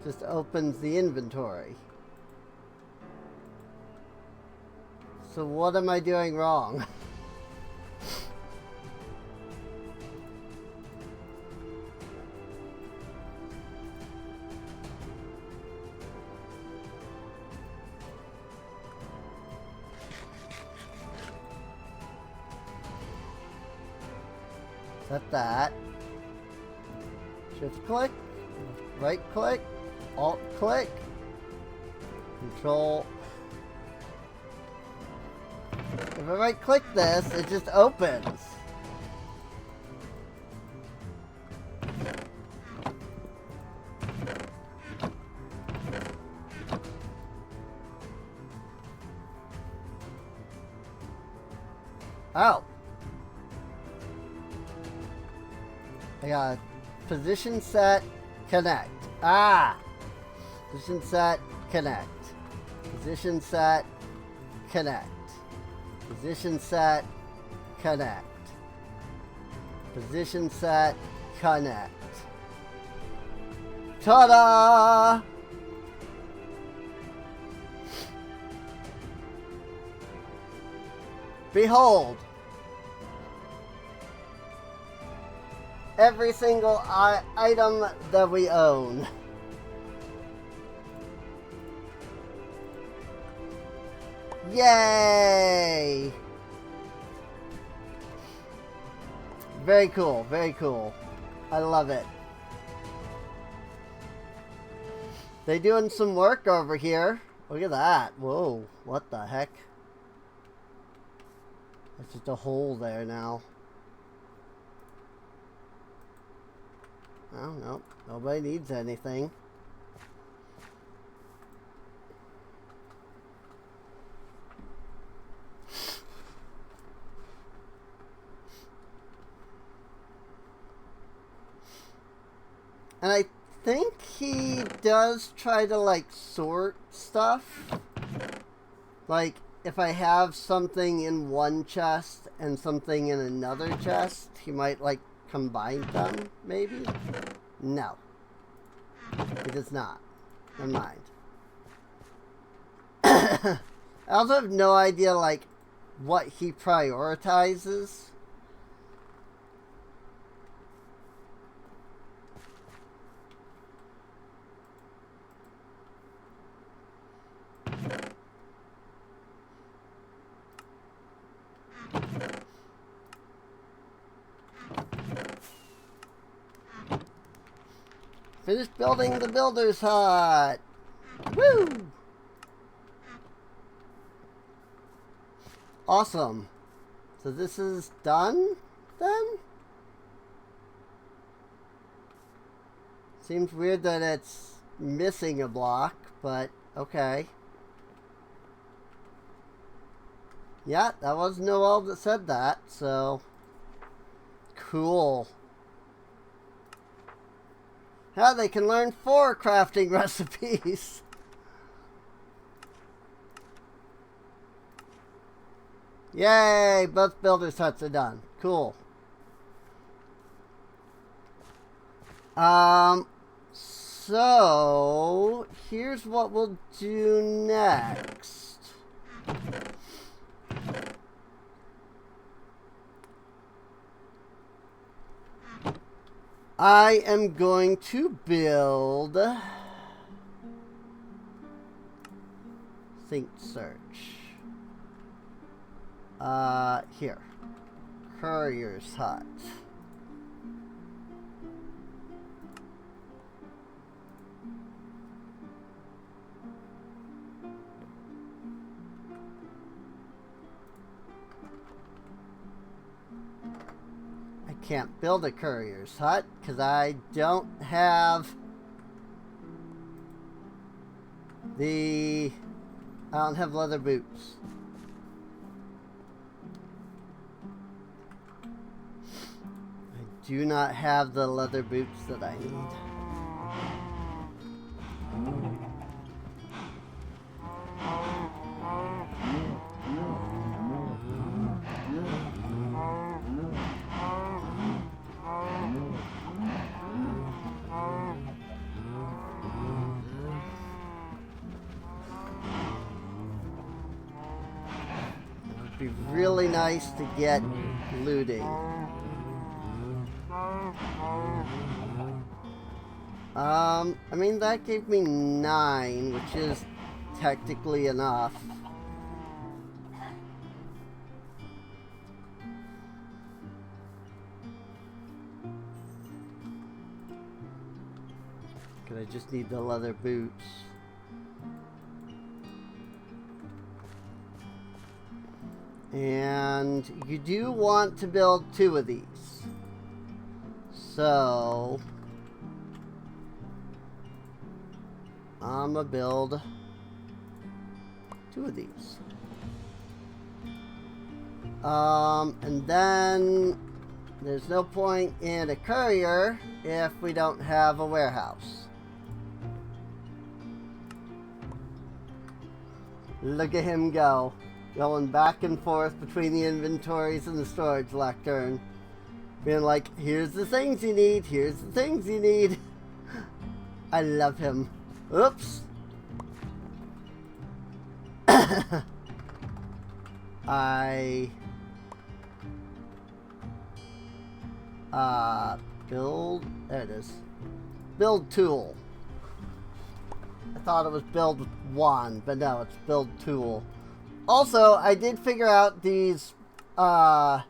Speaker 1: just opens the inventory. So what am I doing wrong? Set that. Shift click, right click, alt click, control. If I right click this, it just opens. Oh. I got position set, connect. Ah! Position set, connect. Position set, connect. Position set, connect. Position set, connect. Ta-da! Behold! Every single item that we own. Yay! Very cool, very cool. I love it. They doing some work over here. Look at that. Whoa, what the heck? There's just a hole there now. I don't know. Nobody needs anything. And I think he does try to, like, sort stuff. Like, if I have something in one chest and something in another chest, he might, like, combine them, maybe? No. He does not. Never mind. I also have no idea, like, what he prioritizes. Finished building the builder's hut. Woo! Awesome. So this is done then? Seems weird that it's missing a block, but okay. Yeah, that was Noel that said that, so cool. Now they can learn 4 crafting recipes. Yay, both builders' huts are done. Cool. So here's what we'll do next. I am going to build Think Search. Here. Courier's Hut. Can't build a courier's hut because I don't have leather boots. I do not have the leather boots that I need. Be really nice to get looting. I mean, that gave me 9, which is technically enough. Because I just need the leather boots. And you do want to build 2 of these. So I'm gonna build 2 of these. And then there's no point in a courier if we don't have a warehouse. Look at him go. Going back and forth between the inventories and the storage lectern. Being like, here's the things you need, here's the things you need. I love him. Oops. I Build, there it is. Build tool. I thought it was build one, but no, it's build tool. Also, I did figure out these, goggles.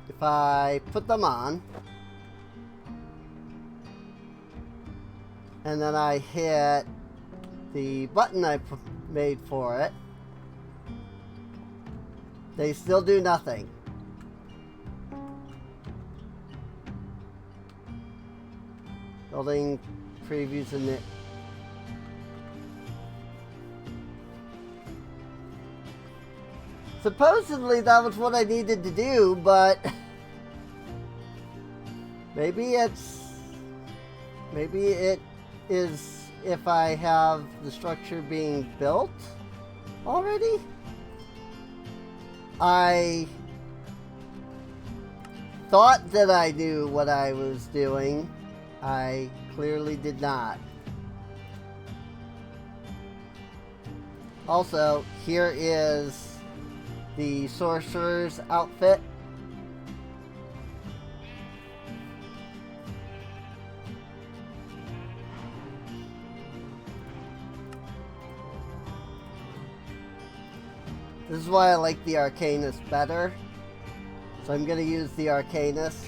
Speaker 1: If I put them on, and then I hit the button I made for it, they still do nothing. Building previews in it. Supposedly that was what I needed to do, but maybe it is if I have the structure being built already. I thought that I knew what I was doing. I clearly did not. Also, here is the sorcerer's outfit. This is why I like the Arcanist better. So I'm going to use the Arcanist.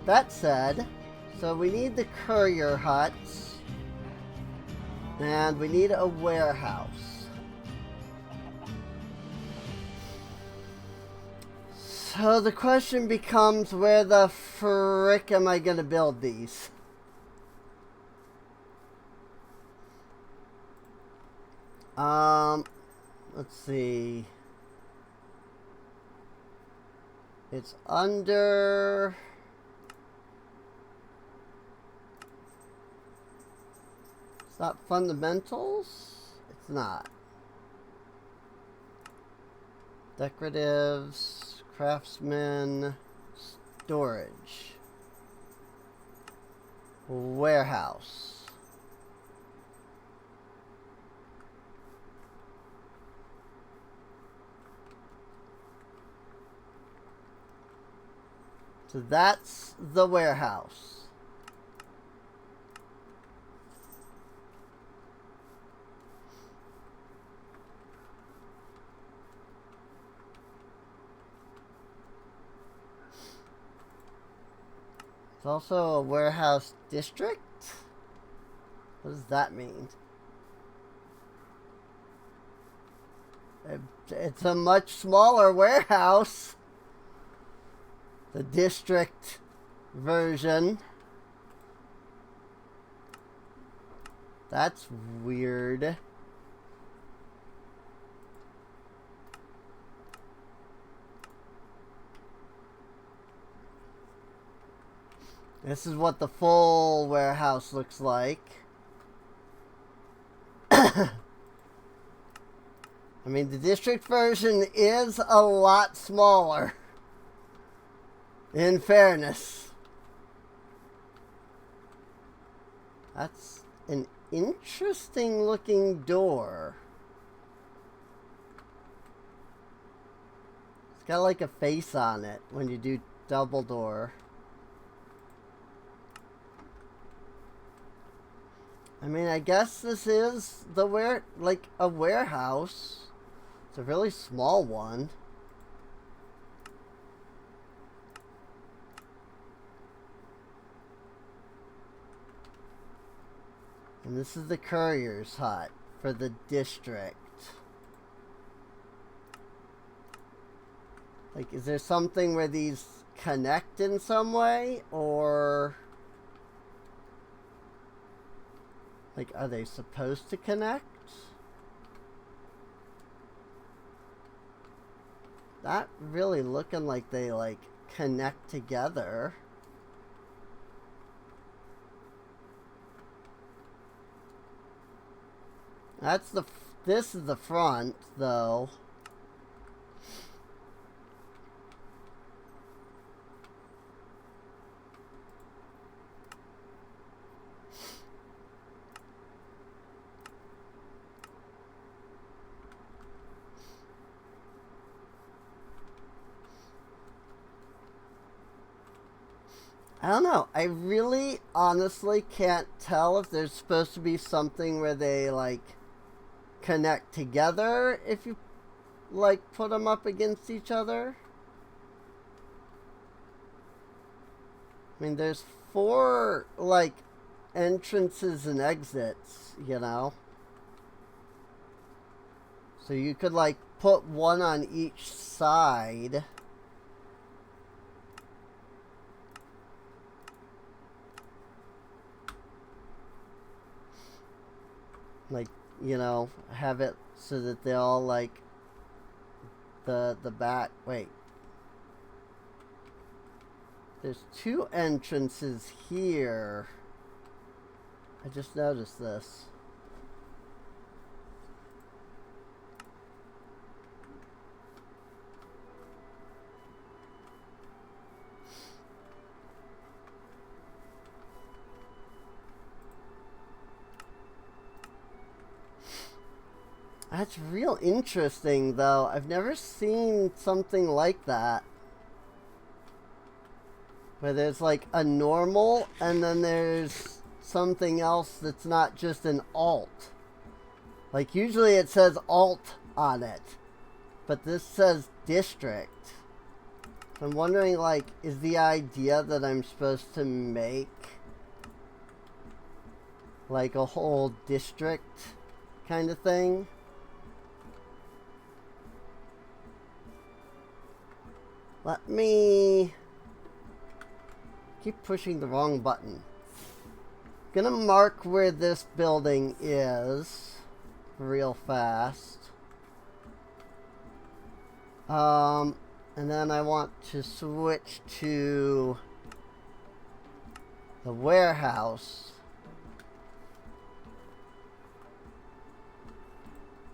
Speaker 1: That said, so we need the courier huts. And we need a warehouse. So the question becomes, where the frick am I going to build these? Let's see. It's under... It's not fundamentals? It's not. Decoratives, craftsman, storage. Warehouse. So that's the warehouse. It's also a warehouse district? What does that mean? It's a much smaller warehouse. The district version. That's weird. This is what the full warehouse looks like. I mean, the district version is a lot smaller. In fairness. That's an interesting looking door. It's got like a face on it when you do double door. I mean, I guess this is the like a warehouse. It's a really small one. And this is the courier's hut for the district. Like, is there something where these connect in some way? Or... like, are they supposed to connect? Not really looking like they, like, connect together. That's the... this is the front, though. I don't know. I really honestly can't tell if there's supposed to be something where they like connect together if you like put them up against each other. I mean, there's four like entrances and exits, you know. So you could like put one on each side. Like, you know, have it so that they all like the back. Wait. There's two entrances here. I just noticed this. That's real interesting, though. I've never seen something like that. Where there's like a normal and then there's something else that's not just an alt. Like usually it says alt on it. But this says district. I'm wondering, like, is the idea that I'm supposed to make like a whole district kind of thing? Let me keep pushing the wrong button. Gonna mark where this building is real fast. And then I want to switch to the warehouse.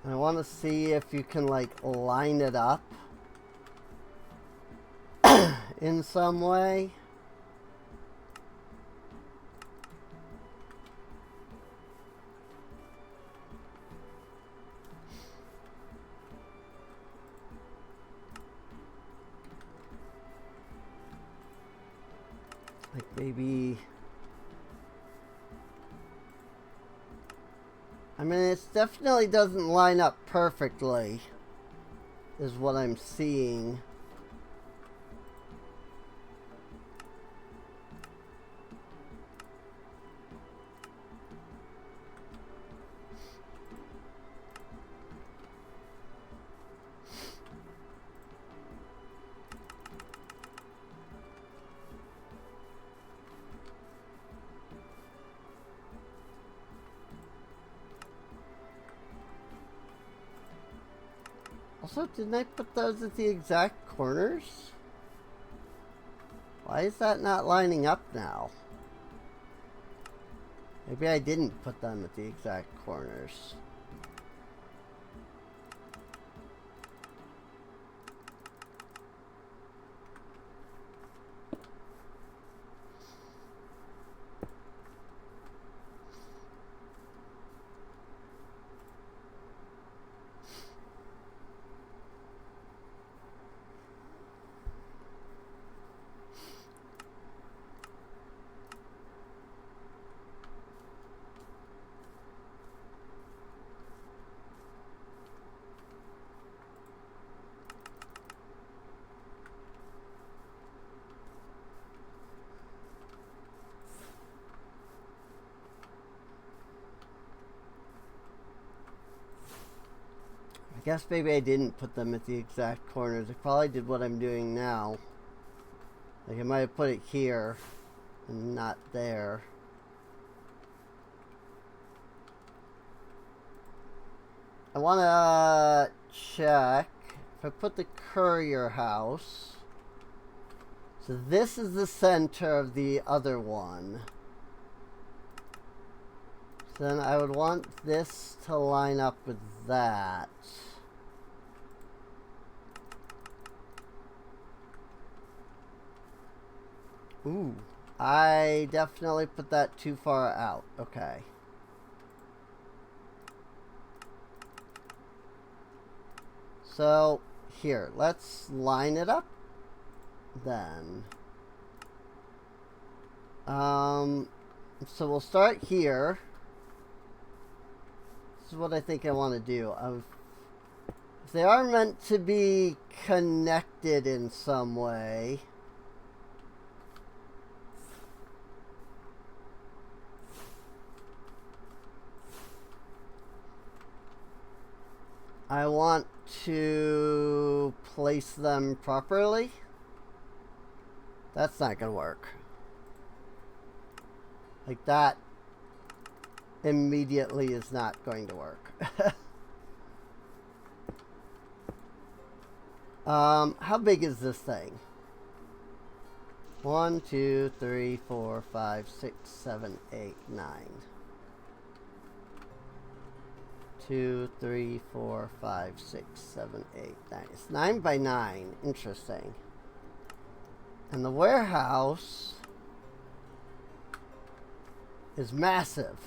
Speaker 1: I want to see if you can like line it up in some way. Like maybe, I mean, it definitely doesn't line up perfectly, is what I'm seeing. Also, didn't I put those at the exact corners? Why is that not lining up now? Maybe I didn't put them at the exact corners. I guess maybe I didn't put them at the exact corners. I probably did what I'm doing now. Like I might have put it here and not there. I want to check if I put the courier house. So this is the center of the other one. So then I would want this to line up with that. Ooh, I definitely put that too far out. Okay. So, here, let's line it up then. So we'll start here. This is what I think I want to do. If they are meant to be connected in some way, I want to place them properly. That's not going to work. Like that immediately is not going to work. How big is this thing? 1, 2, 3, 4, 5, 6, 7, 8, 9. 2, 3, 4, 5, 6, 7, 8, 9. It's 9 by 9. Interesting. And the warehouse is massive.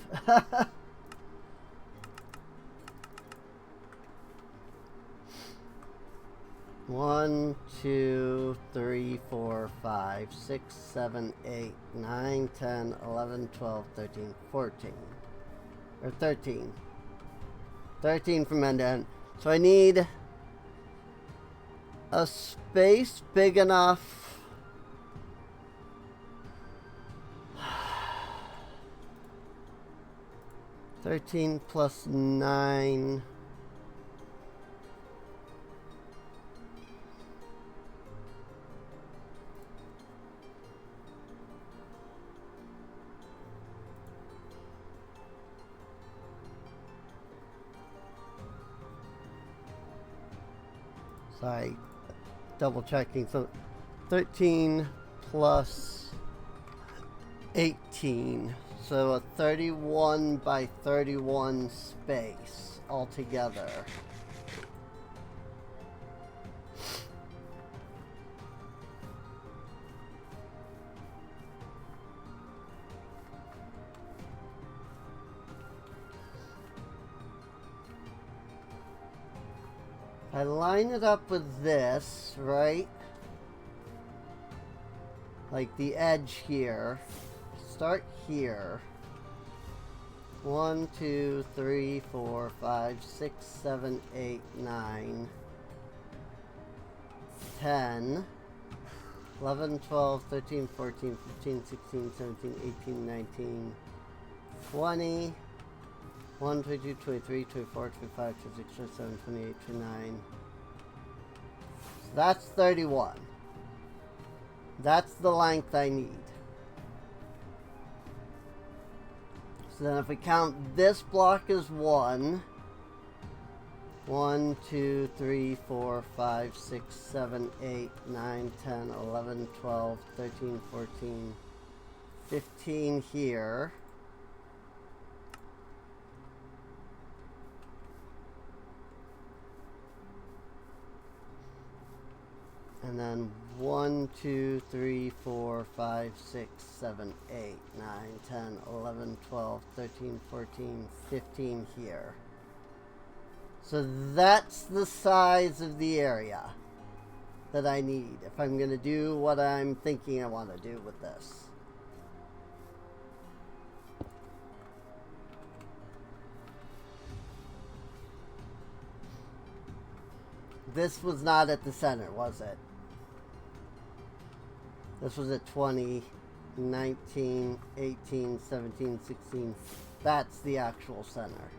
Speaker 1: One, 2, 3, 4, 5, 6, 7, 8, 9, 10, 11, 12, 13, 14. Or 13. 13 from end to end. So I need a space big enough. 13 plus 9. Sorry, double checking. So 13 plus 18. So a 31 by 31 space altogether. I line it up with this, right? Like the edge here. Start here. 1, 2, 3, 4, 5, 6, 7, 8, 9, 10, 11, 12, 13, 14, 15, 16, 17, 18, 19, 20, 1, 22, 23, 24, 25, 26, 27, 28, 29. So that's 31. That's the length I need. So then if we count this block as 1, 1, 2, 3, 4, 5, 6, 7, 8, 9, 10, 11, 12, 13, 14, 15 here. And then 1, 2, 3, 4, 5, 6, 7, 8, 9, 10, 11, 12, 13, 14, 15 here. So that's the size of the area that I need if I'm going to do what I'm thinking I want to do with this. This was not at the center, was it? This was at 20, 19, 18, 17, 16. That's the actual center.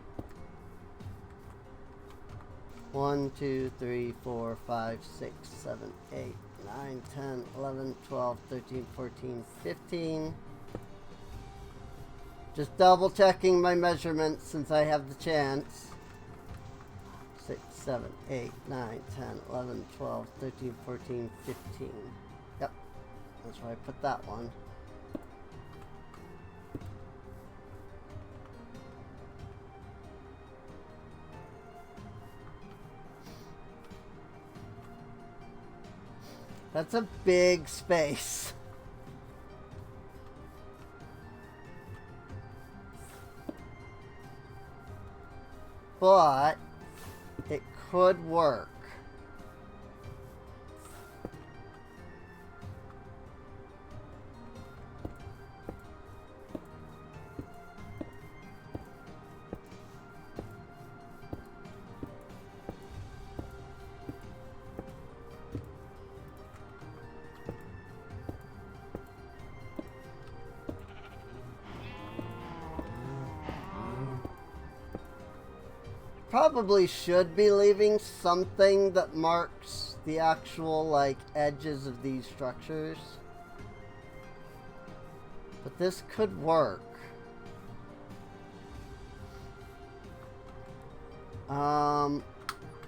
Speaker 1: 1, 2, 3, 4, 5, 6, 7, 8, 9, 10, 11, 12, 13, 14, 15. Just double checking my measurements since I have the chance. 6, 7, 8, 9, 10, 11, 12, 13, 14, 15. Yep. That's where I put that one. That's a big space. But it could work. probably should be leaving something that marks the actual, like, edges of these structures. But this could work.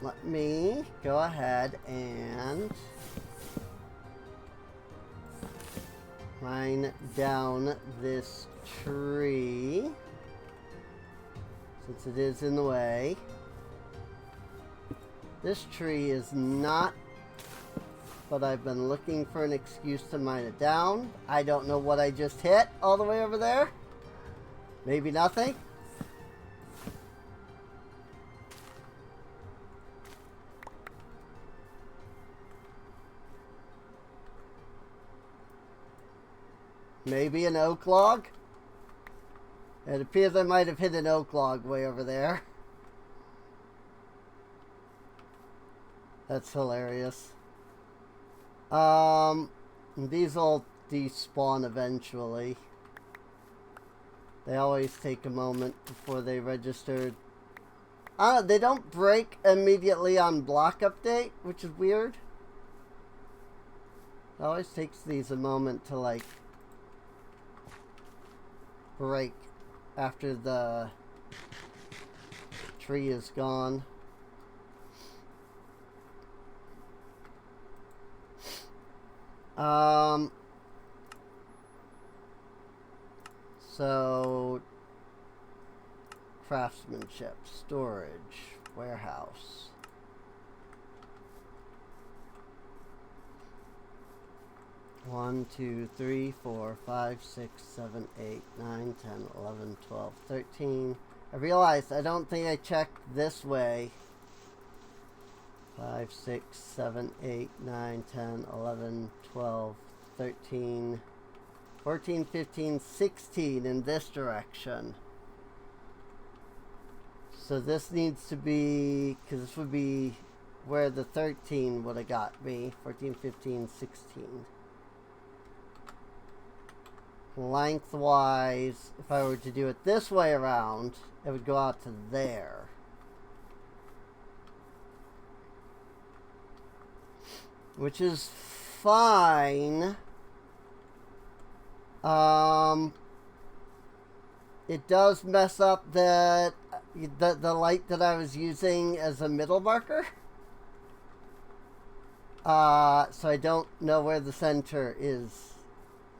Speaker 1: Let me go ahead and mine down this tree, since it is in the way. This tree is not, but I've been looking for an excuse to mine it down. I don't know what I just hit all the way over there. Maybe nothing. Maybe an oak log. It appears I might have hit an oak log way over there. That's hilarious. These will despawn eventually. They always take a moment before they register. They don't break immediately on block update, which is weird. It always takes these a moment to, like, break after the tree is gone. So craftsmanship, storage, warehouse. One, 2, 3, 4, 5, 6, 7, 8, 9, 10, 11, 12, 13. I realized I don't think I checked this way. 5, 6, 7, 8, 9, 10, 11, 12, 13, 14, 15, 16 in this direction. So this needs to be, because this would be where the 13 would have got me. 14, 15, 16. Lengthwise, if I were to do it this way around, it would go out to there. Which is fine. It does mess up the light that I was using as a middle marker. So I don't know where the center is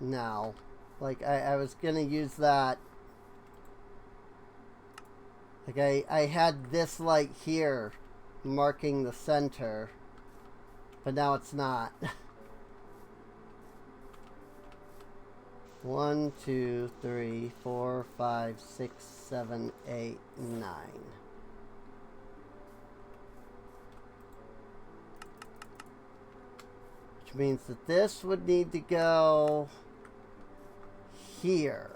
Speaker 1: now. Like, I was gonna use that. Like, I had this light here marking the center, but now it's not. 1, 2, 3, 4, 5, 6, 7, 8, 9. Which means that this would need to go here.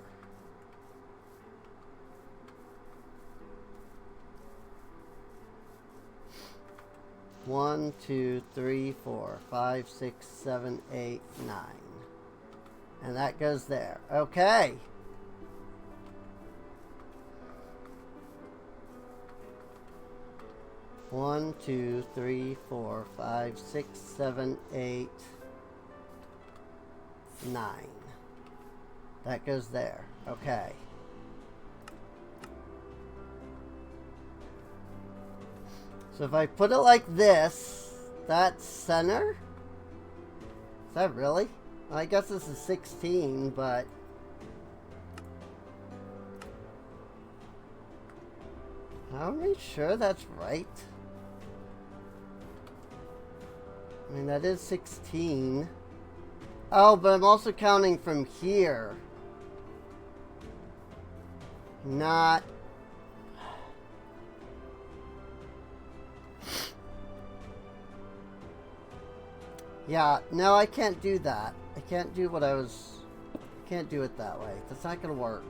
Speaker 1: One, 2, 3, 4, 5, 6, 7, 8, 9. And that goes there. Okay. One, 2, 3, 4, 5, 6, 7, 8, 9. That goes there. Okay. So if I put it like this, that's center? Is that really? I guess this is 16, but I'm not sure that's right. I mean, that is 16. Oh, but I'm also counting from here. Not... Yeah, no, I can't do that. I can't do what I was... Can't do it that way. That's not gonna work.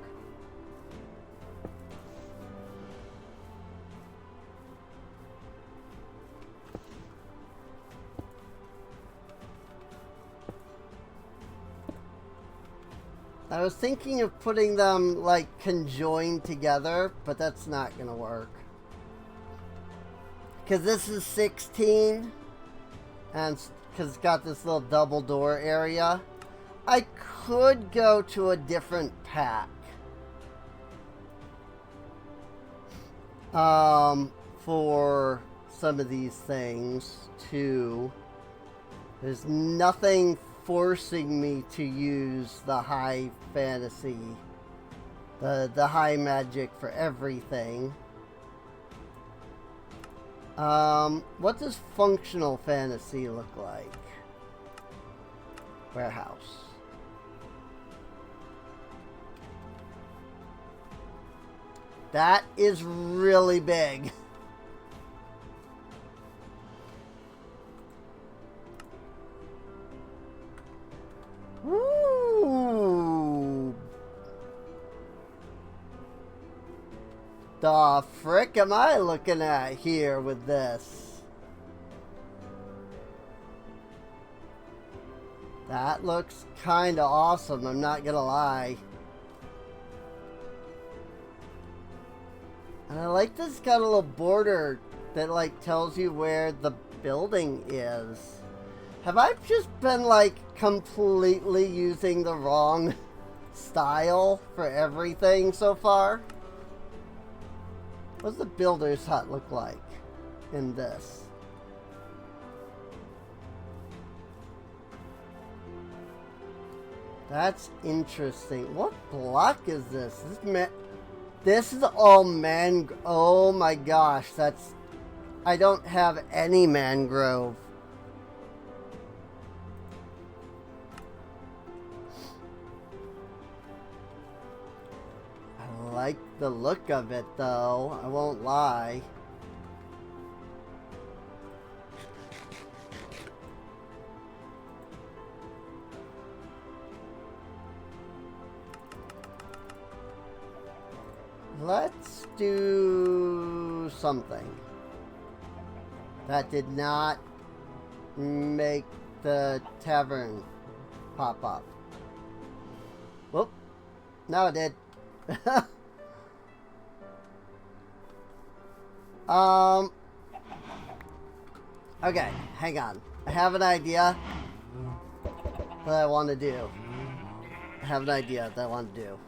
Speaker 1: I was thinking of putting them, like, conjoined together, but that's not gonna work. because this is 16, and because it's got this little double door area, I could go to a different pack. For some of these things too. There's nothing forcing me to use the high fantasy, the high magic for everything. What does functional fantasy look like? Warehouse. That is really big. Woo! The frick am I looking at here with this? That looks kinda awesome, I'm not gonna lie. And I like this got a little border that like tells you where the building is. Have I just been like completely using the wrong style for everything so far? What does the builder's hut look like in this? That's interesting. What block is this? This is all oh my gosh, that's... I don't have any mangrove. I like the look of it though, I won't lie. Let's do something. That did not make the tavern pop up. Whoop. Now it did. Okay, hang on. I have an idea that I want to do. I have an idea that I want to do.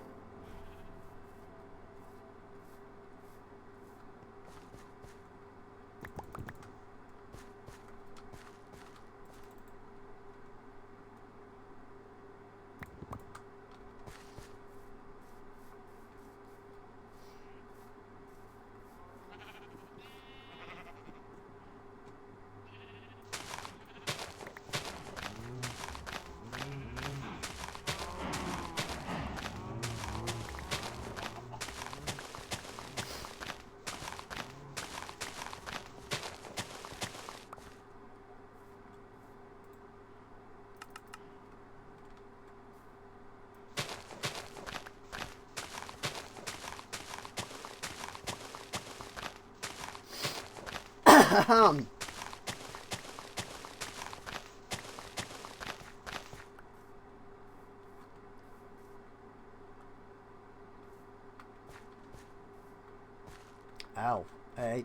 Speaker 1: Ow. It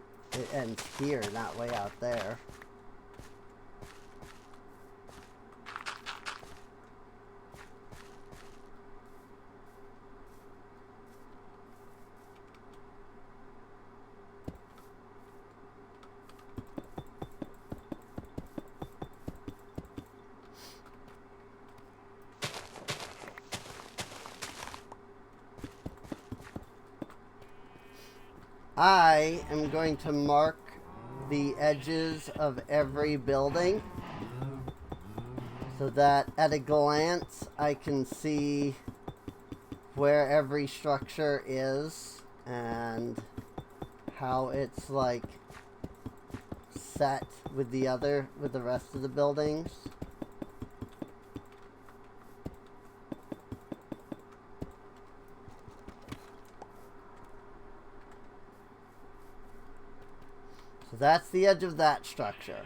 Speaker 1: ends here, not way out there. I am going to mark the edges of every building so that at a glance I can see where every structure is and how it's like set with the rest of the buildings. So that's the edge of that structure.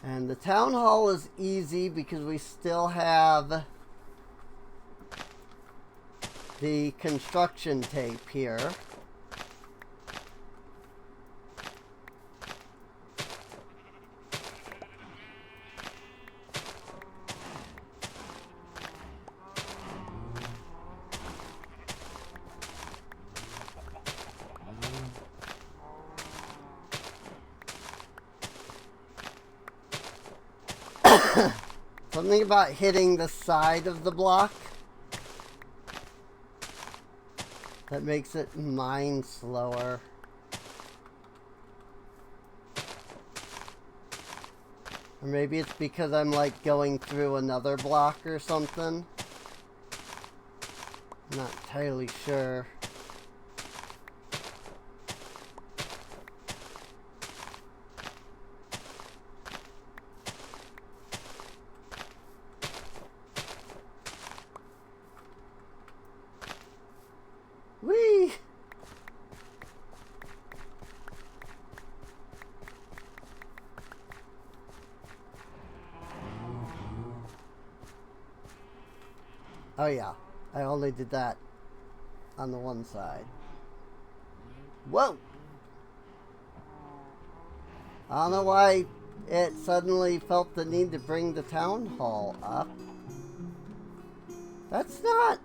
Speaker 1: And the town hall is easy because we still have the construction tape here. Something about hitting the side of the block that makes it mine slower. Or maybe it's because I'm like going through another block or something. I'm not entirely sure. Whee! Oh yeah, I only did that on the one side. Whoa! I don't know why it suddenly felt the need to bring the town hall up. That's not...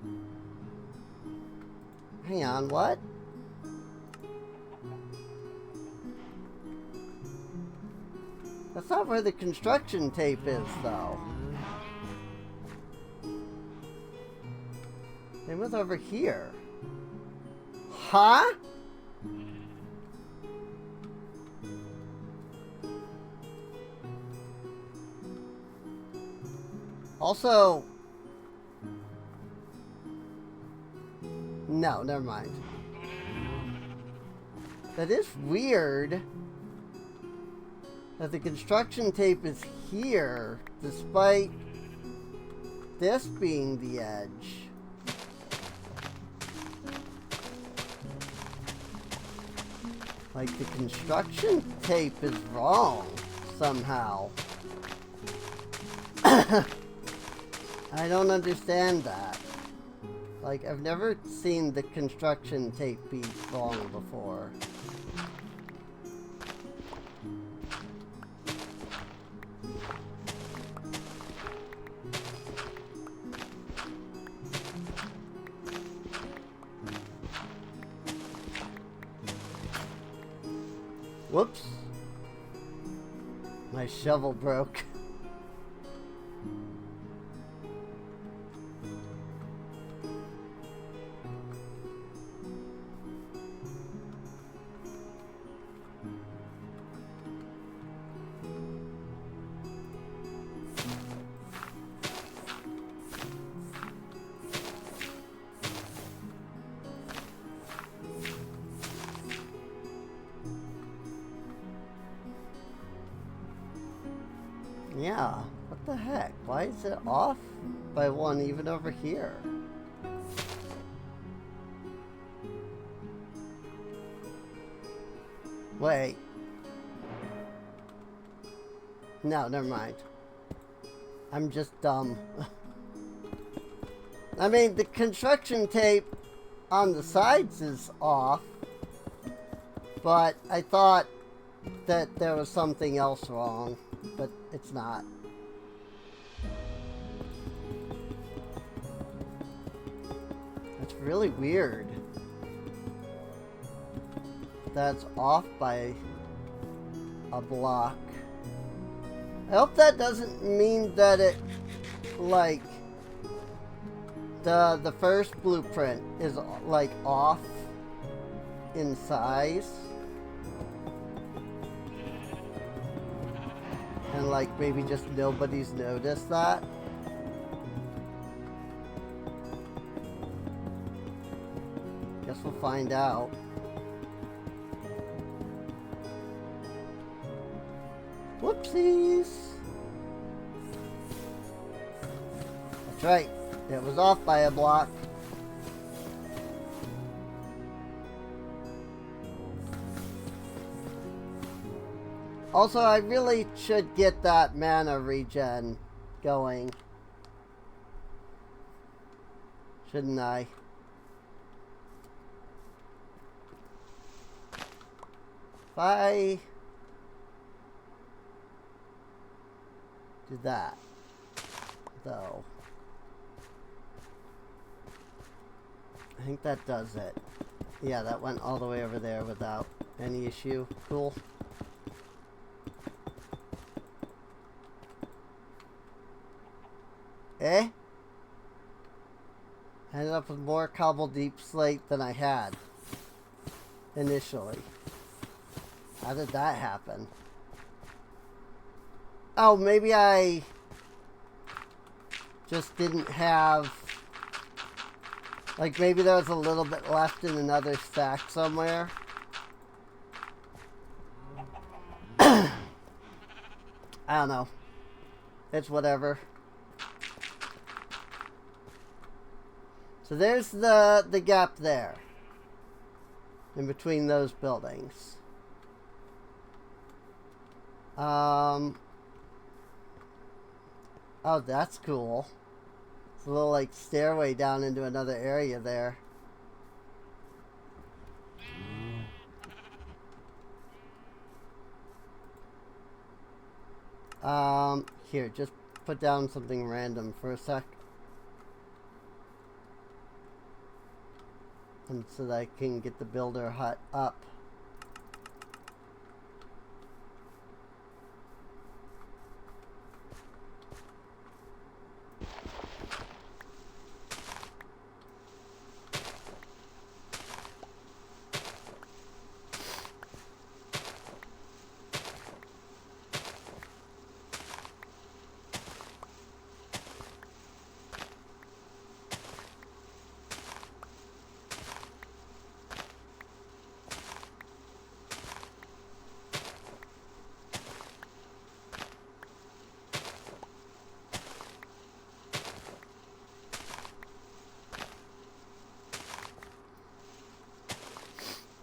Speaker 1: Hang on, what? That's not where the construction tape is, though. It was over here. Huh? Also... No, never mind. That is weird that the construction tape is here, despite this being the edge. Like, the construction tape is wrong, somehow. I don't understand that. Like, I've never seen the construction tape be wrong before. Whoops. My shovel broke. Yeah, what the heck? Why is it off by one even over here? Wait. No, never mind. I'm just dumb. I mean, the construction tape on the sides is off, but I thought that there was something else wrong. But it's not. That's really weird. That's off by a block. I hope that doesn't mean that it, like, the first blueprint is, like, off in size. And like maybe just nobody's noticed that. Guess we'll find out. Whoopsies. That's right. It was off by a block. Also, I really should get that mana regen going. Shouldn't I? If I do that, though, I think that does it. Yeah, that went all the way over there without any issue. Cool. Eh? I ended up with more cobble deep slate than I had initially. How did that happen? Oh, maybe I just didn't have... Like, maybe there was a little bit left in another stack somewhere. I don't know. It's whatever. So there's the gap there. In between those buildings. Oh, that's cool. It's a little like stairway down into another area there. Here, just put down something random for a sec. And so that I can get the builder hut up.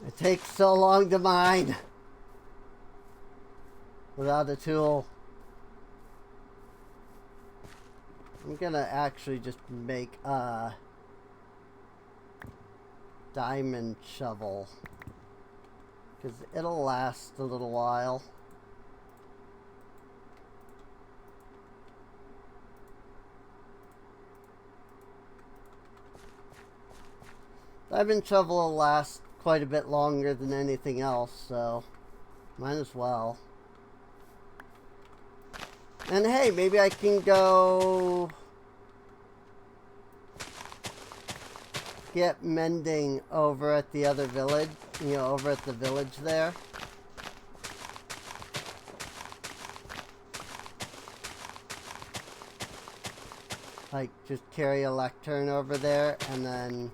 Speaker 1: It takes so long to mine without a tool. I'm gonna actually just make a diamond shovel because it'll last a little while. Diamond shovel will last quite a bit longer than anything else, so might as well. And hey, maybe I can go get mending over at the other village, you know, over at the village there. Like, just carry a lectern over there, and then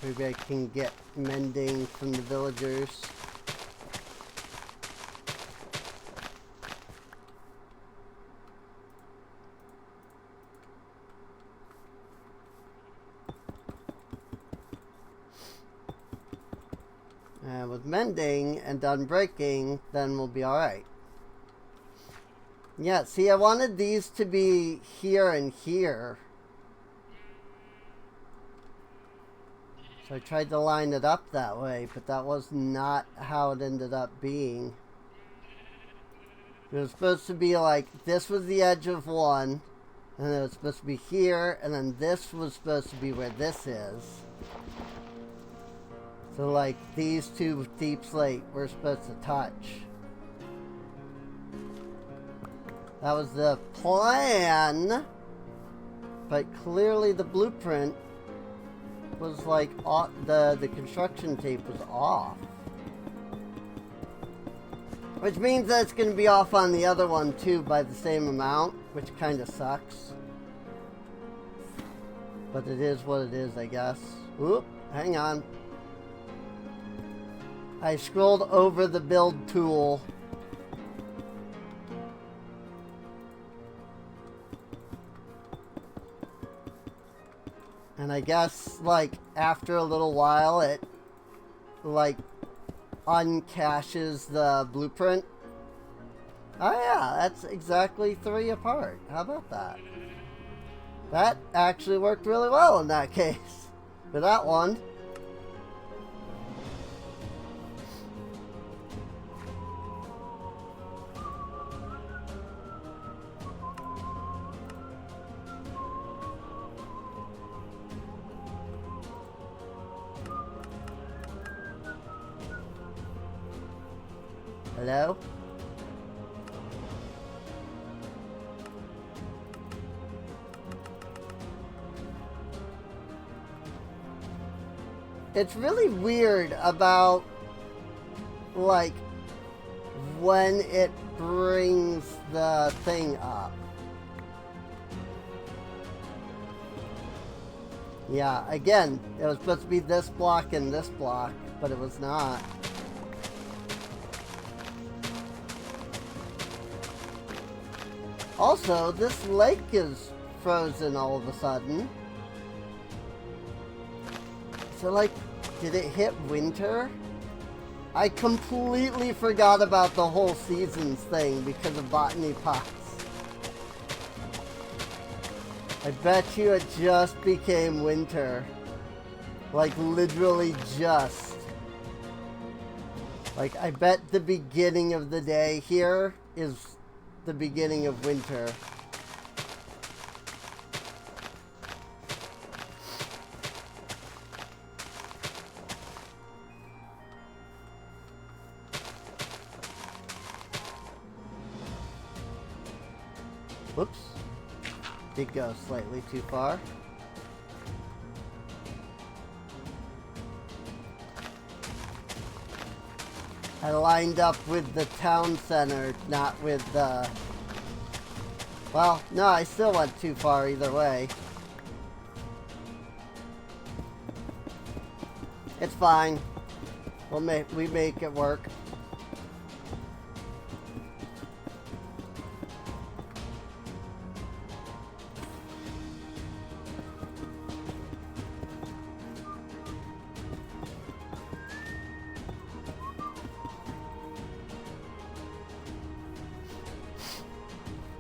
Speaker 1: maybe I can get mending from the villagers. And with mending and done breaking, then we'll be alright. Yeah, see, I wanted these to be here and here. So I tried to line it up that way, but that was not how it ended up being. It was supposed to be like, this was the edge of one, and then it was supposed to be here, and then this was supposed to be where this is. So like, these two deep slate were supposed to touch. That was the plan, but clearly the blueprint was like, the construction tape was off. Which means that it's going to be off on the other one too by the same amount, which kind of sucks. But it is what it is, I guess. Oop, hang on. I scrolled over the build tool. And I guess, like, after a little while, it, like, uncaches the blueprint. Oh yeah, that's exactly 3 apart. How about that? That actually worked really well in that case. For that one. Hello? It's really weird about, like, when it brings the thing up. Yeah, again, it was supposed to be this block and this block, but it was not. Also, this lake is frozen all of a sudden. So, like, did it hit winter? I completely forgot about the whole seasons thing because of botany pots. I bet you it just became winter. Like, literally just. Like, I bet the beginning of the day here is the beginning of winter. Whoops. Did go slightly too far. I lined up with the town center, not with the... Well, no, I still went too far either way. It's fine. We make it work.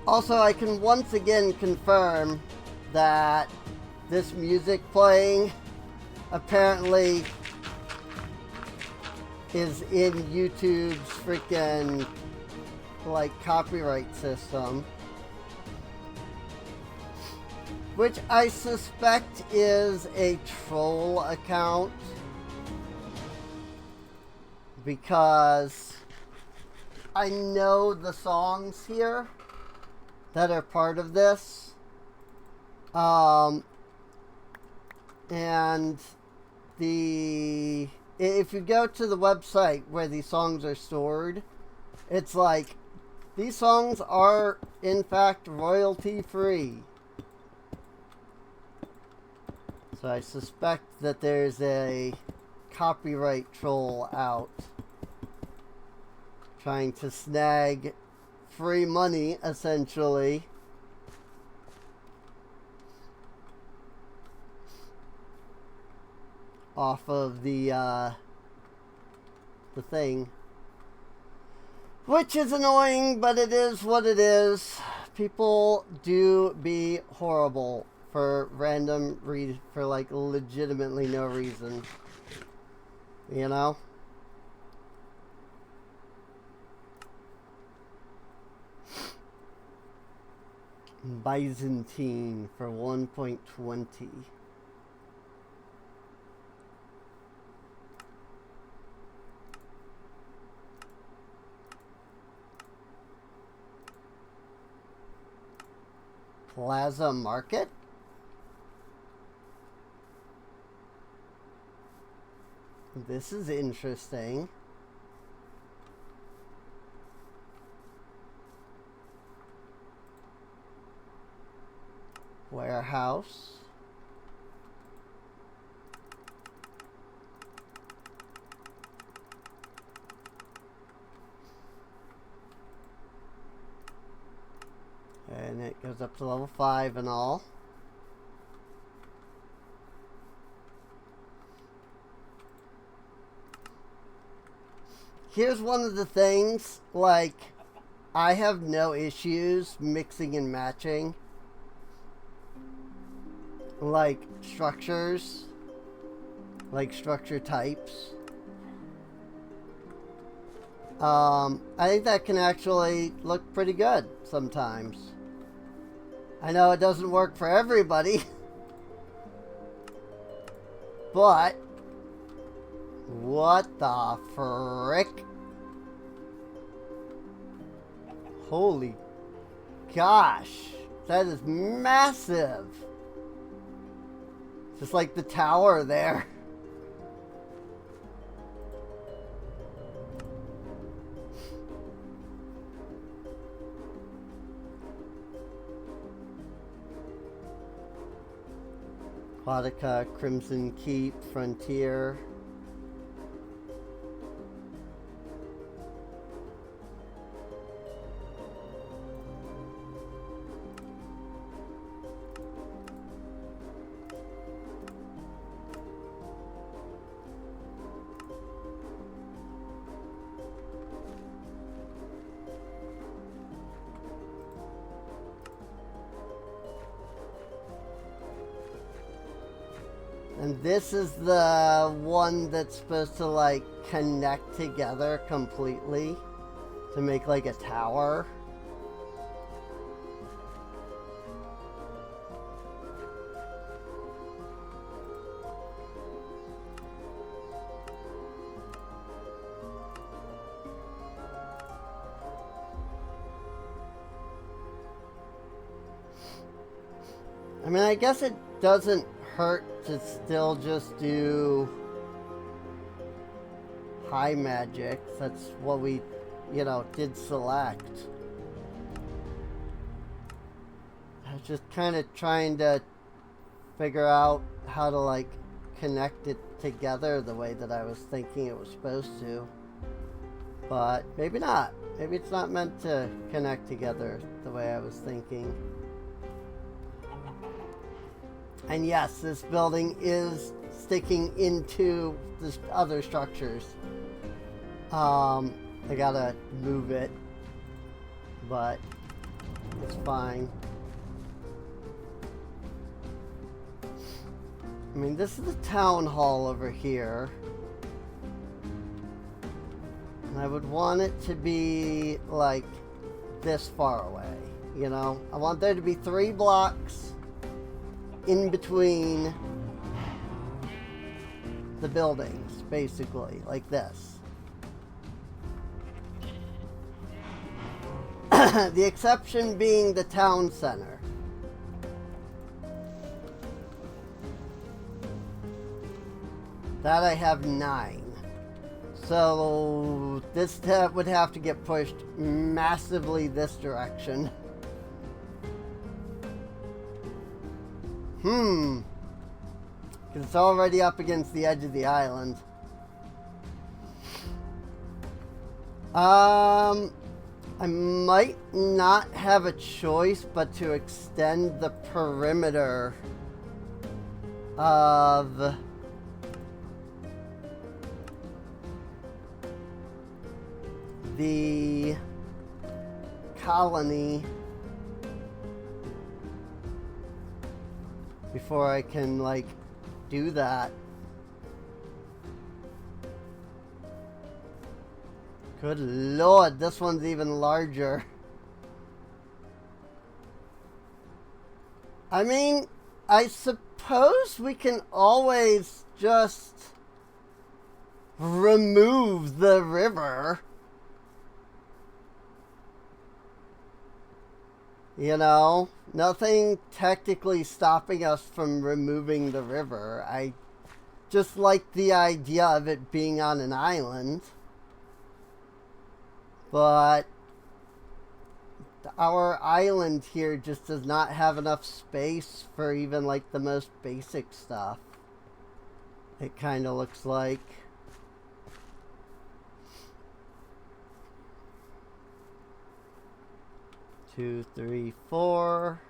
Speaker 1: Also, I can once again confirm that this music playing apparently is in YouTube's freaking, like, copyright system. Which I suspect is a troll account. Because I know the songs here that are part of this. And if you go to the website where these songs are stored, it's like, these songs are in fact royalty free. So I suspect that there's a copyright troll out trying to snag free money, essentially. Off of the thing. Which is annoying, but it is what it is. People do be horrible for for like legitimately no reason. You know? Byzantine for 1.20. Plaza Market? This is interesting. Warehouse. And it goes up to level 5 and all. Here's one of the things, like, I have no issues mixing and matching, like, structures, like structure types. I think that can actually look pretty good sometimes. I know it doesn't work for everybody, but what the frick? Holy gosh. That is massive. Just like the tower there. Quadica, Crimson Keep, Frontier. And this is the one that's supposed to like connect together completely to make like a tower. I mean, I guess it doesn't hurt to still just do high magic. That's what we, did select. I was just kind of trying to figure out how to like connect it together the way that I was thinking it was supposed to. But maybe not. Maybe it's not meant to connect together the way I was thinking. And yes, this building is sticking into the other structures. I gotta move it, but it's fine. I mean, this is the town hall over here. And I would want it to be like this far away, I want there to be 3 blocks in between the buildings, basically, like this. The exception being the town center. That I have 9. So this would have to get pushed massively this direction. Because it's already up against the edge of the island. I might not have a choice but to extend the perimeter of the colony before I can, like, do that. Good lord, this one's even larger. I mean, I suppose we can always just remove the river. Nothing technically stopping us from removing the river. I just like the idea of it being on an island. But our island here just does not have enough space for even like the most basic stuff. It kind of looks like. Two, three, 4,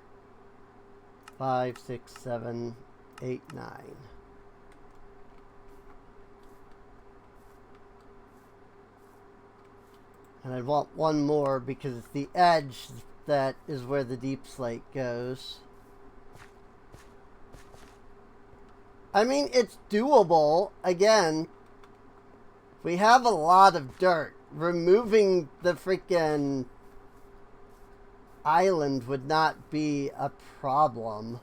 Speaker 1: 5, 6, 7, 8, 9. And I'd want one more because it's the edge that is where the deep slate goes. I mean, it's doable. Again, we have a lot of dirt. Removing the freaking island would not be a problem.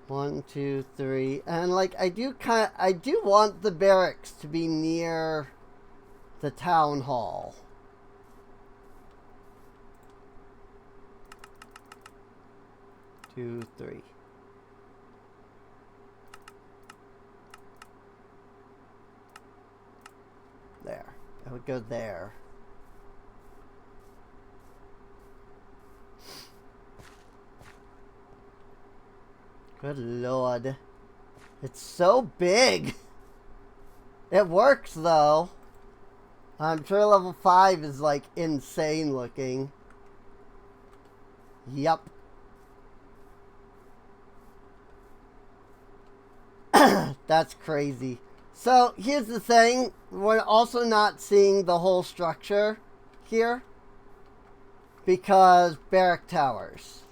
Speaker 1: 1, 2, 3. And like I do want the barracks to be near the town hall. Two, three. There. I would go there. Good lord. It's so big. It works though. I'm sure level 5 is like insane looking. Yup. That's crazy. So here's the thing. We're also not seeing the whole structure here because barrack towers.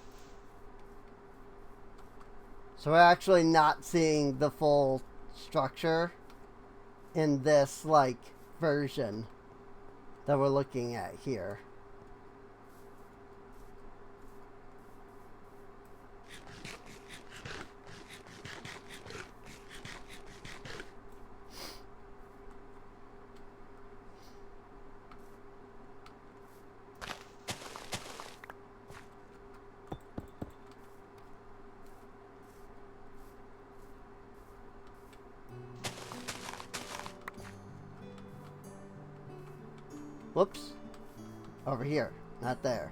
Speaker 1: So we're actually not seeing the full structure in this like version that we're looking at here. Whoops. Over here, not there.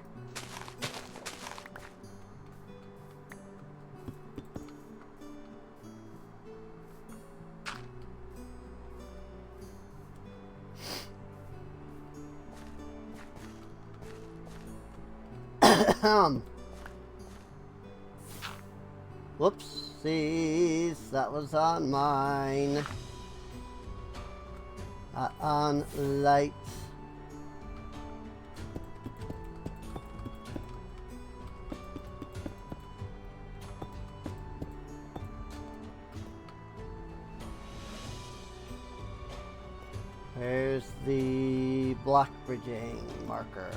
Speaker 1: Whoopsies, that was on mine. On light. There's the block bridging marker.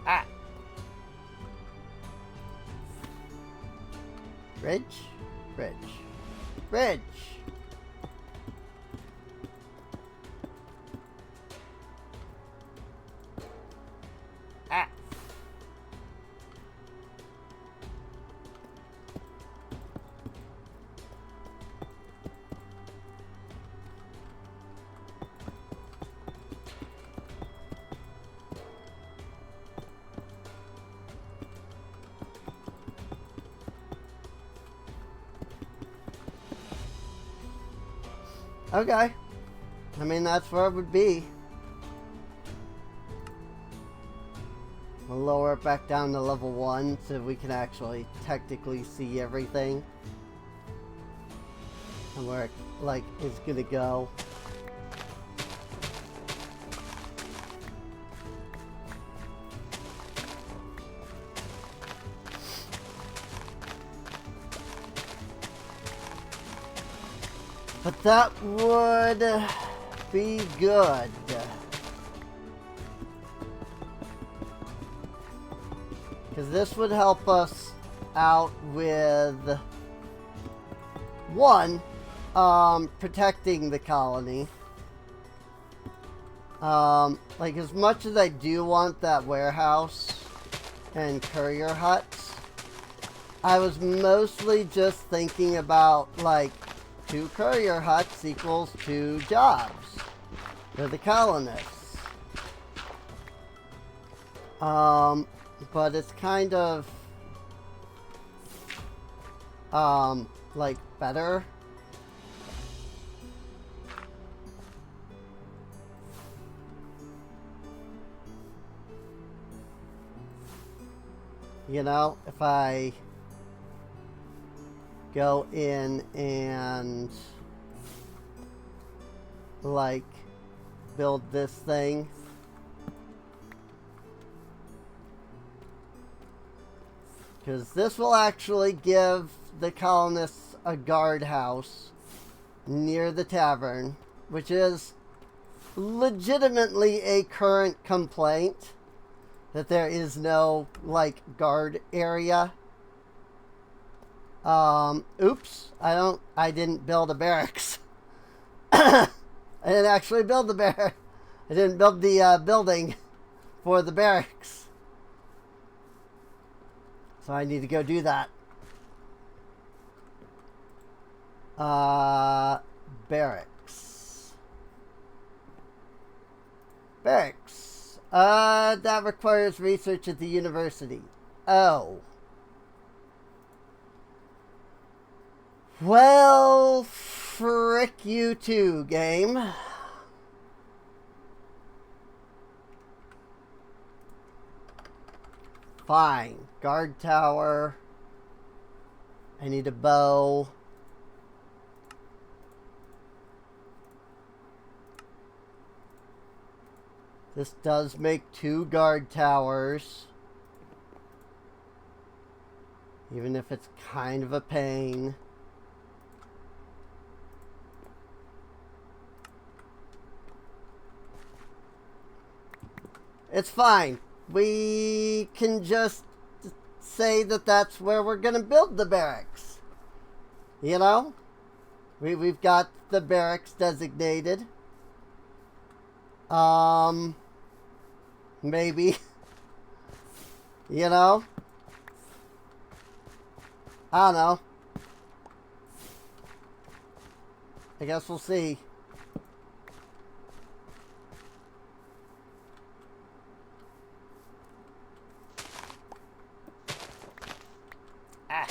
Speaker 1: Ah! Bridge? Bridge. Bridge! Ah! Okay. I mean, that's where it would be. We'll lower it back down to level 1 so we can actually technically see everything. And where it, like, is gonna go. But that would be good. Because this would help us out with, one, protecting the colony. Like, as much as I do want that warehouse and courier huts, I was mostly just thinking about, like, 2 courier huts equals 2 jobs for the colonists. But it's kind of, like, better. You know, if I go in and like build this thing. Because this will actually give the colonists a guardhouse near the tavern, which is legitimately a current complaint that there is no like guard area Oops. I didn't build a barracks. I didn't actually build the barracks. I didn't build the building for the barracks. So I need to go do that. Barracks. Barracks. That requires research at the university. Oh. Well, frick you too, game. Fine. Guard tower. I need a bow. This does make 2 guard towers. Even if it's kind of a pain. It's fine. We can just say that that's where we're going to build the barracks. You know? We've got the barracks designated. Maybe. You know? I don't know. I guess we'll see. Ah.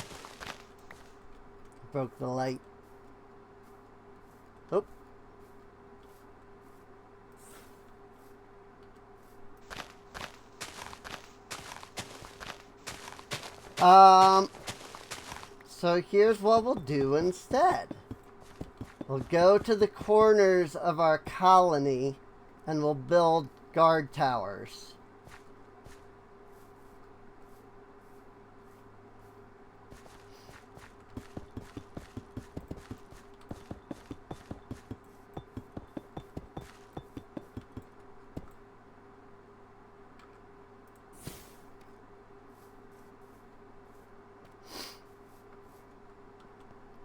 Speaker 1: Broke the light. Oh. So here's what we'll do instead. We'll go to the corners of our colony and we'll build guard towers.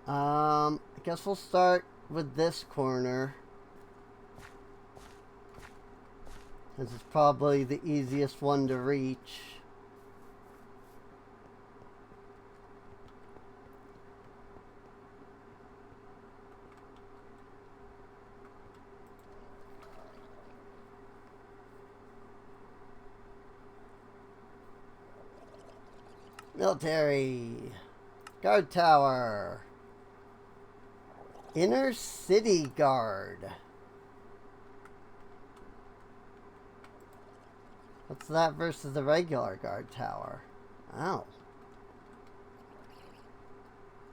Speaker 1: I guess we'll start with this corner. This is probably the easiest one to reach. Military. Guard tower. Inner City Guard. What's that versus the regular guard tower? Oh.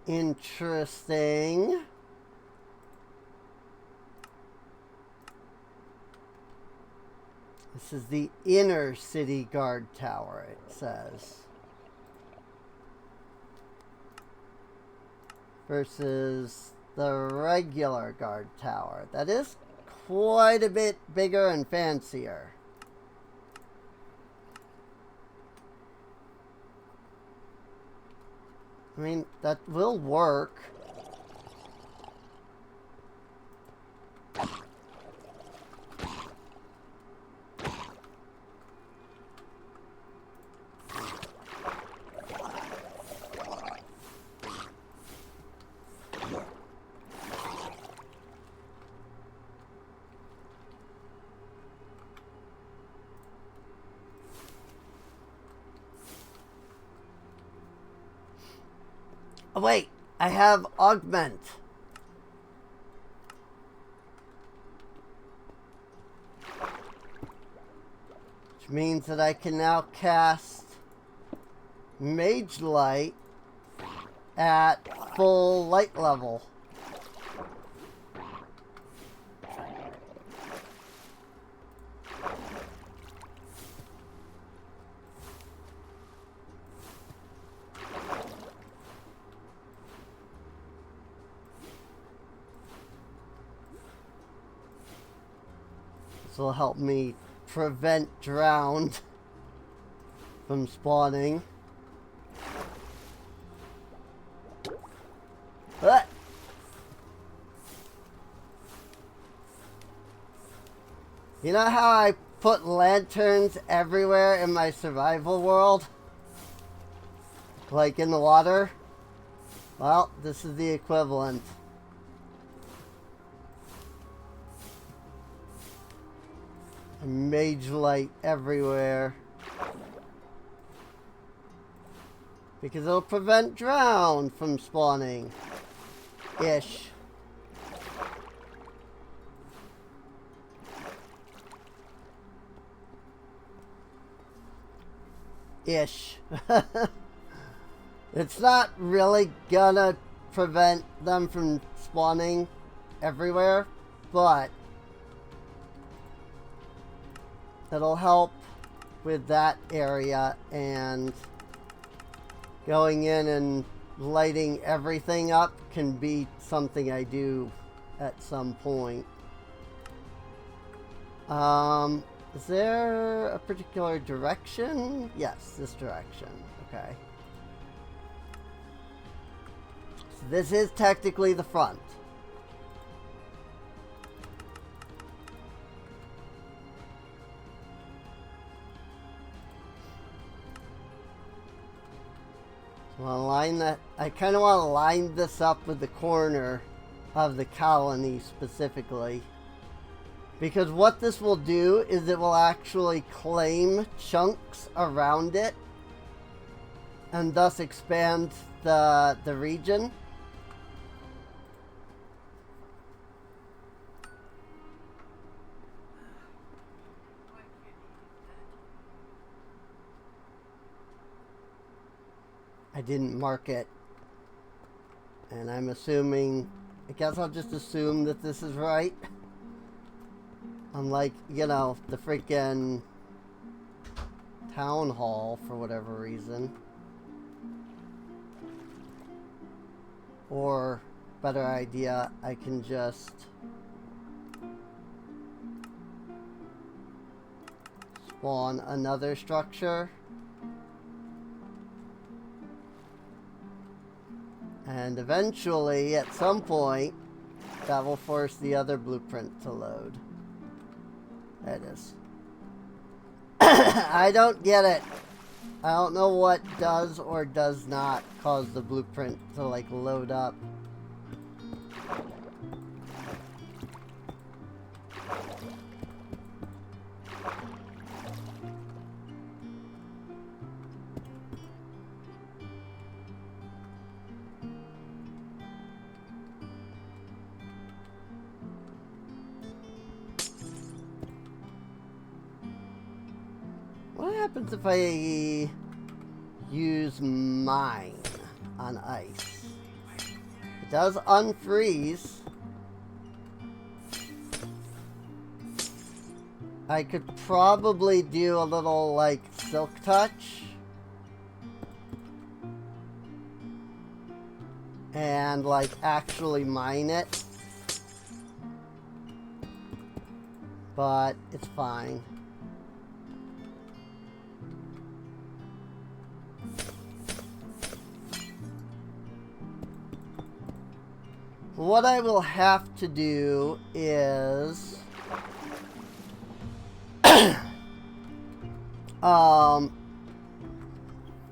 Speaker 1: Interesting. This is the Inner City Guard Tower, it says. Versus the regular guard tower. That is quite a bit bigger and fancier. I mean, that will work. Oh, wait, I have augment. Which means that I can now cast Mage Light at full light level. This will help me prevent drowned from spawning. What? You know how I put lanterns everywhere in my survival world? Like in the water? Well, this is the equivalent. A mage light everywhere. Because it'll prevent drown from spawning. Ish. Ish. It's not really gonna prevent them from spawning everywhere, but it'll help with that area, and going in and lighting everything up can be something I do at some point. Is there a particular direction? Yes, this direction. Okay. So this is technically the front. So I'll line that. I kind of want to line this up with the corner of the colony specifically. Because what this will do is it will actually claim chunks around it and thus expand the region. I didn't mark it. And I'm assuming, I guess I'll just assume that this is right. Unlike, you know, the freaking town hall for whatever reason. Or, better idea, I can just spawn another structure. And eventually, at some point, that will force the other blueprint to load. There it is. I don't get it. I don't know what does or does not cause the blueprint to, like, load up. What happens if I use mine on ice? It does unfreeze. I could probably do a little, like, silk touch. And, like, actually mine it. But it's fine. What I will have to do is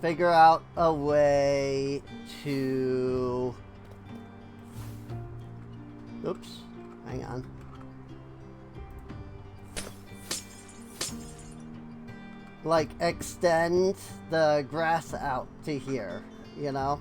Speaker 1: figure out a way to, oops, hang on. Like, extend the grass out to here, you know?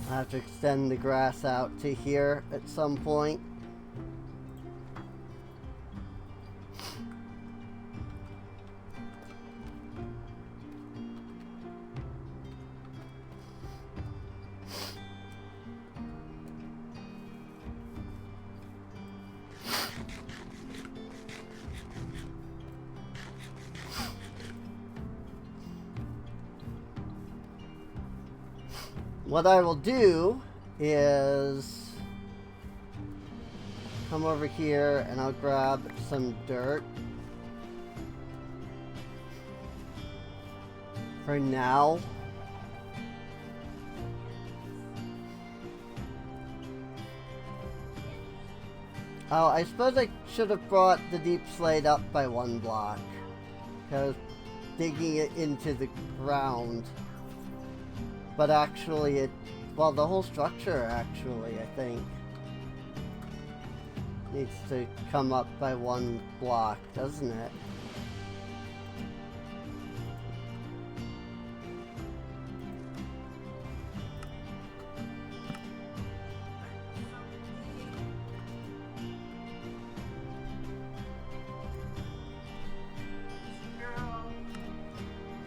Speaker 1: I have to extend the grass out to here at some point. What I will do is come over here and I'll grab some dirt. For now. Oh, I suppose I should have brought the deep slate up by 1 block. Because digging it into the ground. But actually it, well, the whole structure actually, I think, needs to come up by 1 block, doesn't it?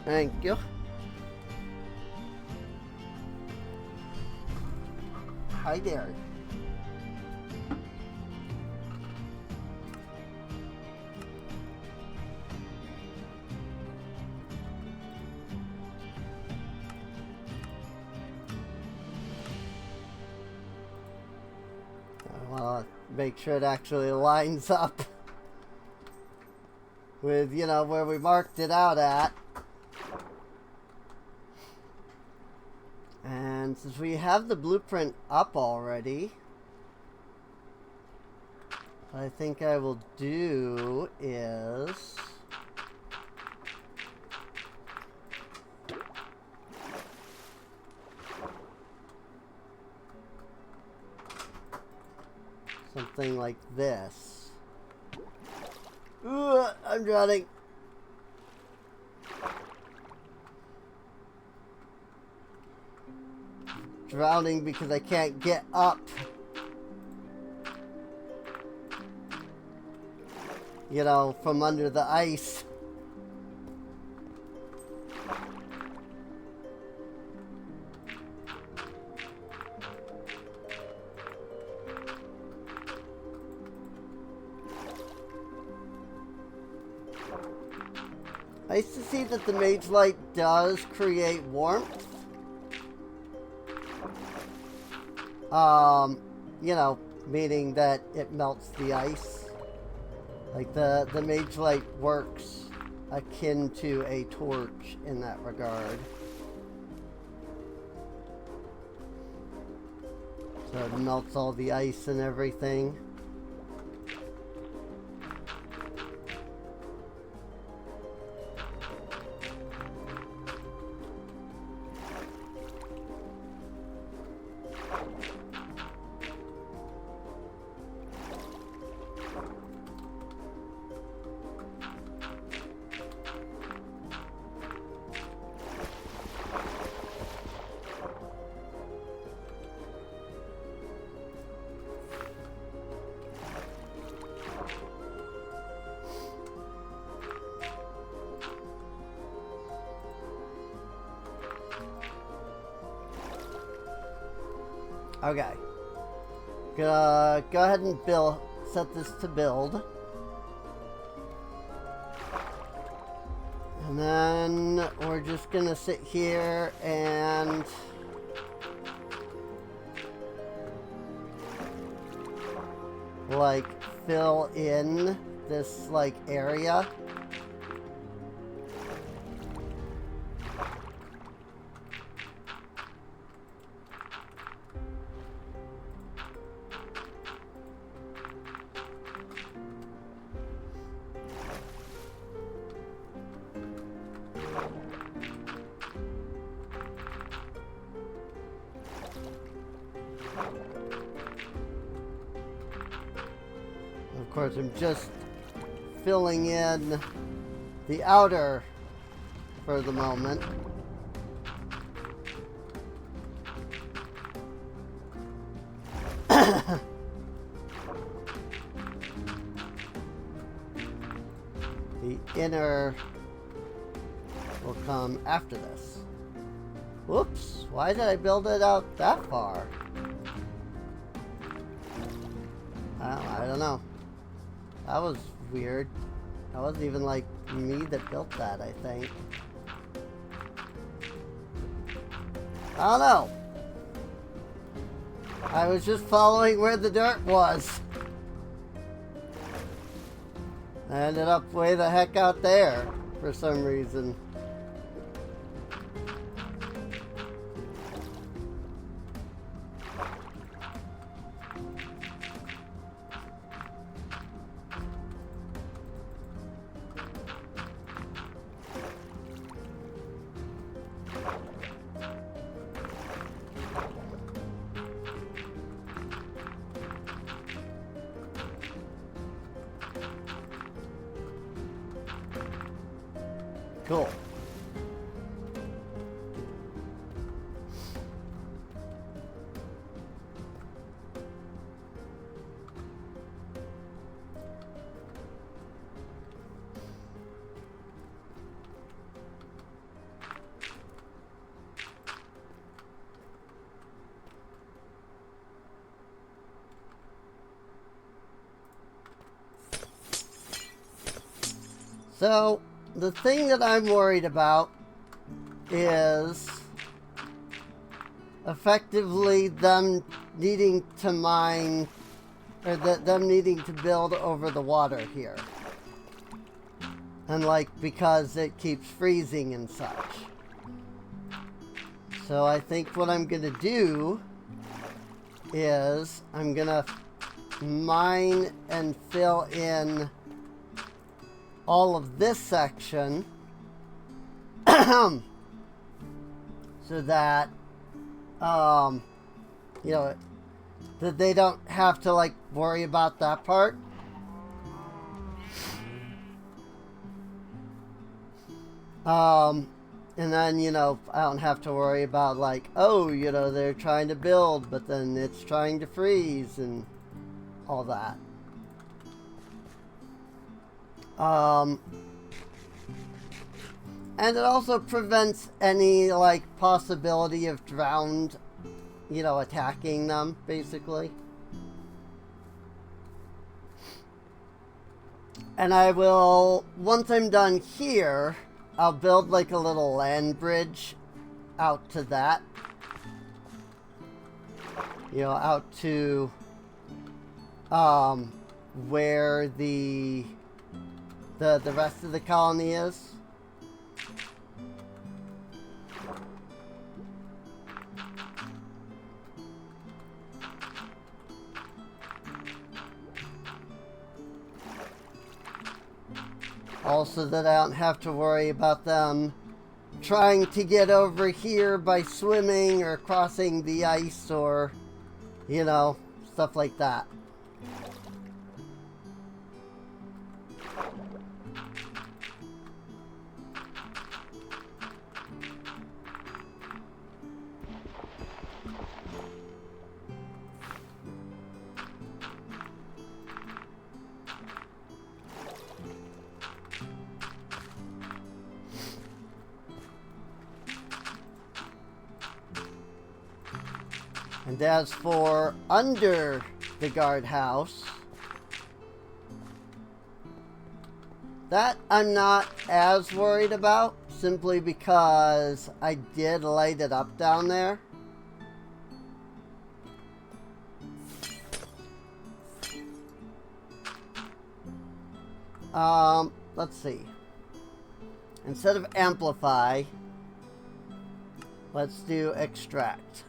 Speaker 1: Thank you. Hi there. Well, make sure it actually lines up with, you know, where we marked it out at. And since we have the blueprint up already, what I think I will do is something like this. Ooh, I'm drowning. Drowning because I can't get up. You know, from under the ice. Nice to see that the mage light does create warmth. You know, meaning that it melts the ice. Like the mage light works akin to a torch in that regard. So it melts all the ice and everything. Okay. Go ahead and set this to build. And then we're just gonna sit here and like fill in this like area. Of course, I'm just filling in the outer for the moment. The inner will come after this. Whoops, why did I build it out that far? I don't know. That was weird. That wasn't even like me that built that, I think. I don't know. I was just following where the dirt was. I ended up way the heck out there for some reason. Cool. So, the thing that I'm worried about is effectively them needing to mine, or them needing to build over the water here. And like, because it keeps freezing and such. So I think what I'm gonna do is I'm gonna mine and fill in all of this section so that you know, that they don't have to like worry about that part. And then, you know, I don't have to worry about like, oh, you know, they're trying to build but then it's trying to freeze and all that. And it also prevents any, like, possibility of drowned, you know, attacking them, basically. And I will, once I'm done here, I'll build, like, a little land bridge out to that. You know, out to, where the rest of the colony is. Also that I don't have to worry about them trying to get over here by swimming or crossing the ice or, you know, stuff like that. And as for under the guardhouse, that I'm not as worried about, simply because I did light it up down there. Let's see. Instead of amplify, let's do extract.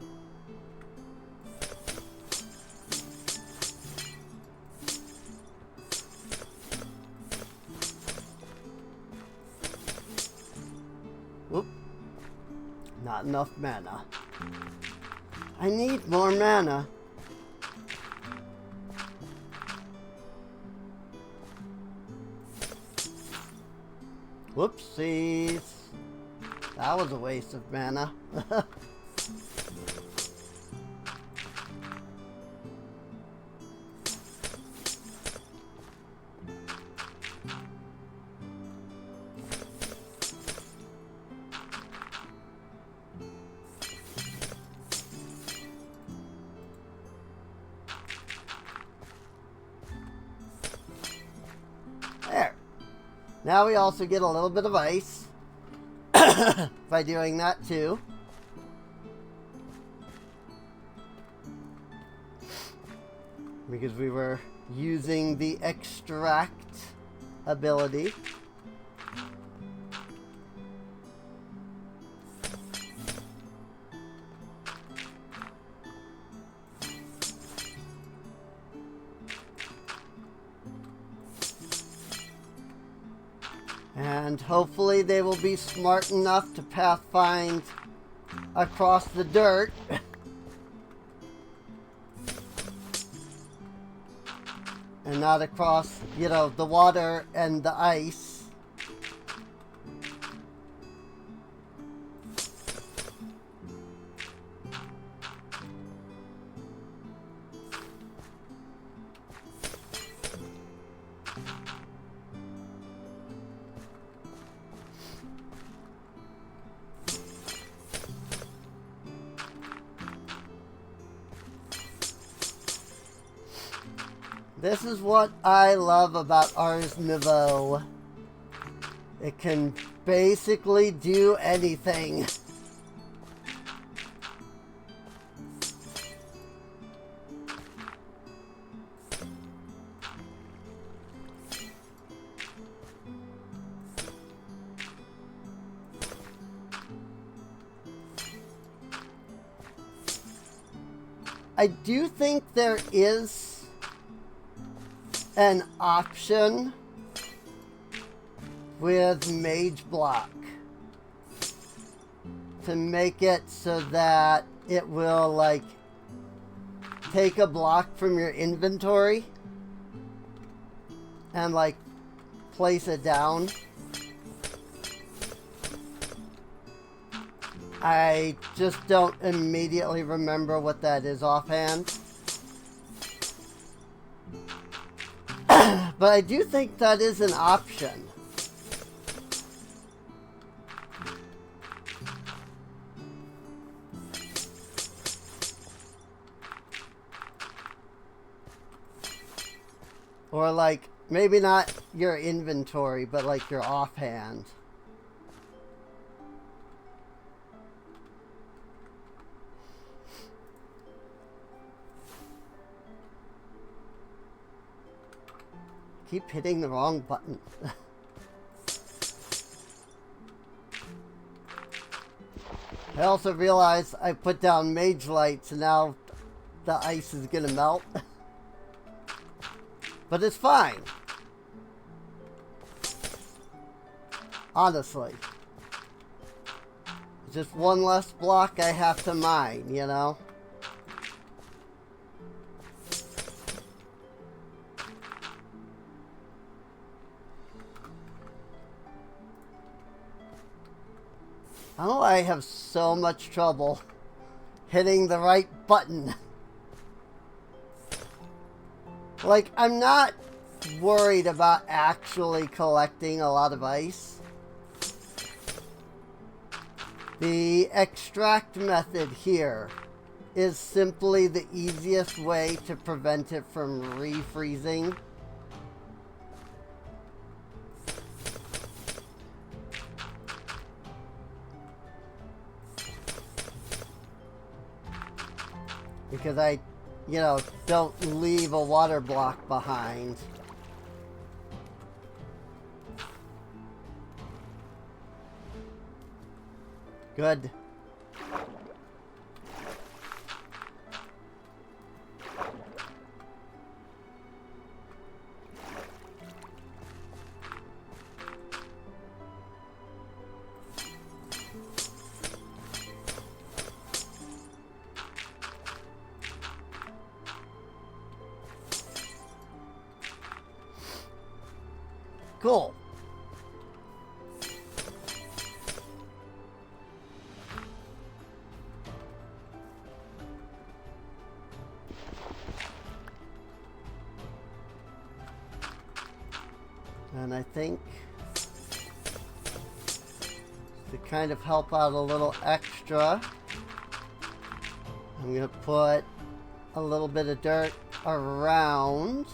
Speaker 1: Whoop. Not enough mana. I need more mana. Whoopsies. That was a waste of mana. There. Now we also get a little bit of ice by doing that too. Because we were using the extract ability. And hopefully they will be smart enough to pathfind across the dirt. And not across, you know, the water and the ice. This is what I love about Ars Nouveau. It can basically do anything. I do think there is an option with Mage Block to make it so that it will like take a block from your inventory and like place it down. I just don't immediately remember what that is offhand. But I do think that is an option. Or like, maybe not your inventory, but like your offhand. Keep hitting the wrong button. I also realized I put down mage lights and now the ice is gonna melt. But it's fine. Honestly. Just one less block I have to mine, you know? I don't know why I have so much trouble hitting the right button. Like, I'm not worried about actually collecting a lot of ice. The extract method here is simply the easiest way to prevent it from refreezing. Because I, you know, don't leave a water block behind. Good. Cool. And I think to kind of help out a little extra, I'm going to put a little bit of dirt around.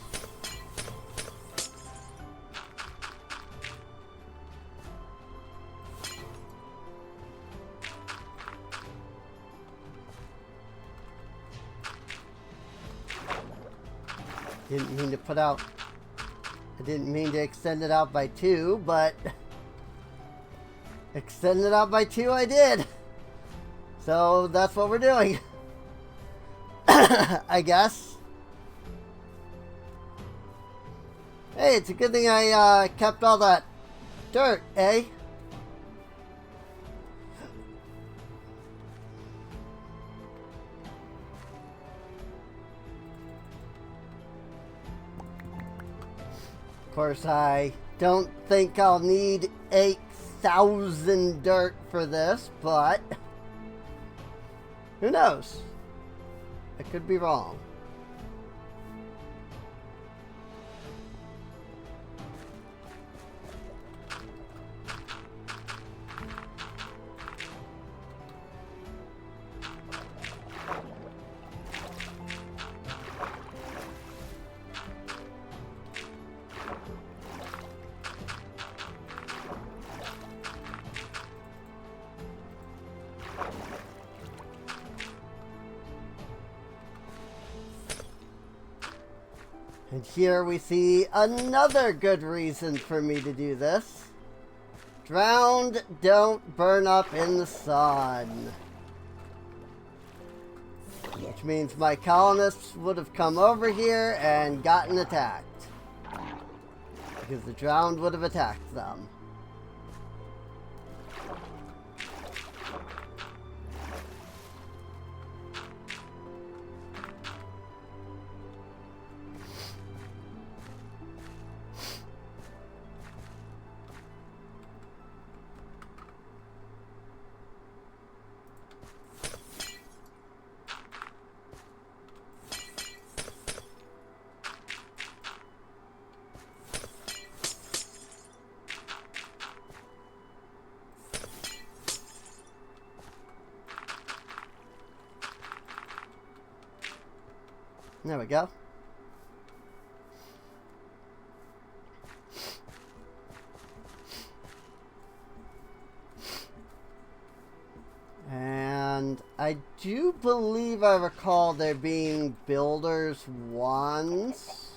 Speaker 1: Didn't mean to put out I didn't mean to extend it out by 2, but extend it out by 2 I did. So that's what we're doing. I guess. Hey, it's a good thing I kept all that dirt, eh? Of course, I don't think I'll need 8,000 dirt for this, but who knows? I could be wrong. And here we see another good reason for me to do this. Drowned don't burn up in the sun. Which means my colonists would have come over here and gotten attacked. Because the drowned would have attacked them. There we go. And I do believe I recall there being builder's wands.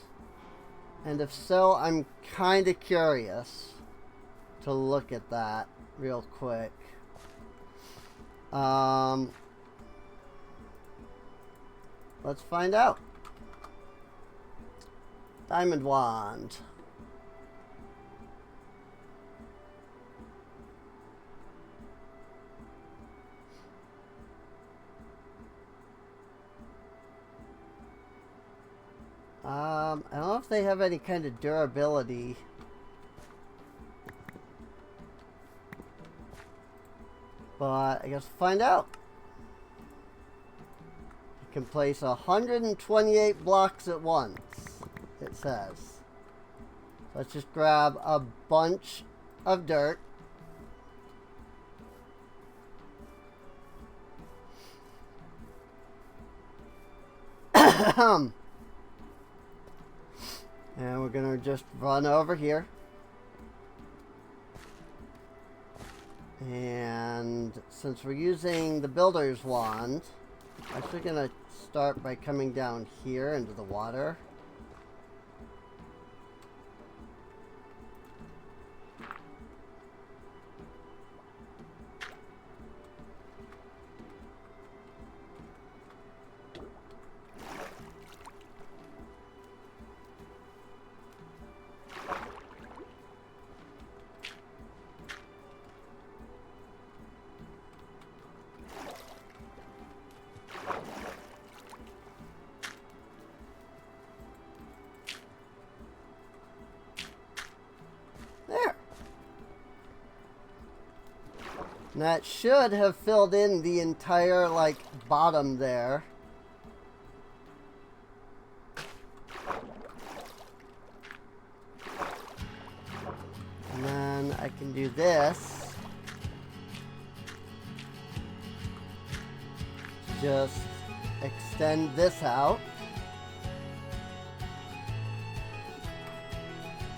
Speaker 1: And if so, I'm kind of curious to look at that real quick. Let's find out. Diamond wand. I don't know if they have any kind of durability. But I guess we'll find out. You can place 128 blocks at once, it says. Let's just grab a bunch of dirt. And we're gonna just run over here. And since we're using the builder's wand, I'm actually gonna start by coming down here into the water. And that should have filled in the entire, like, bottom there. And then I can do this. Just extend this out.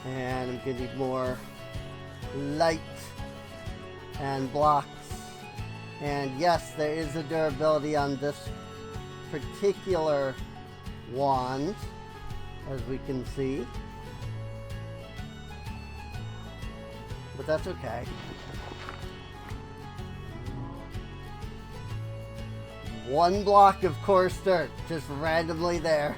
Speaker 1: And I'm going to need more light and blocks. And yes, there is a durability on this particular wand, as we can see. But that's okay. One block of coarse dirt, just randomly there.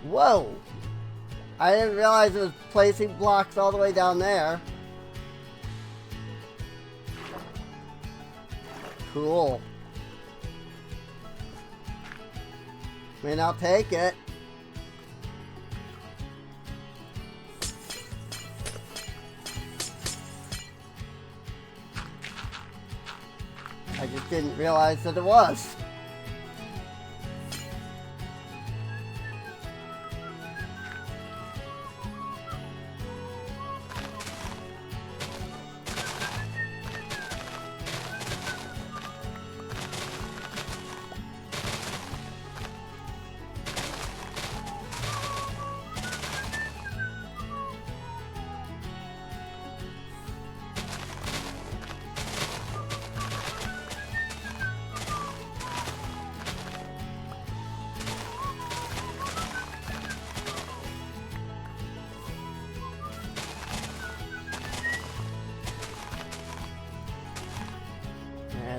Speaker 1: Whoa! I didn't realize it was placing blocks all the way down there. Cool. I mean, I'll take it. I just didn't realize that it was.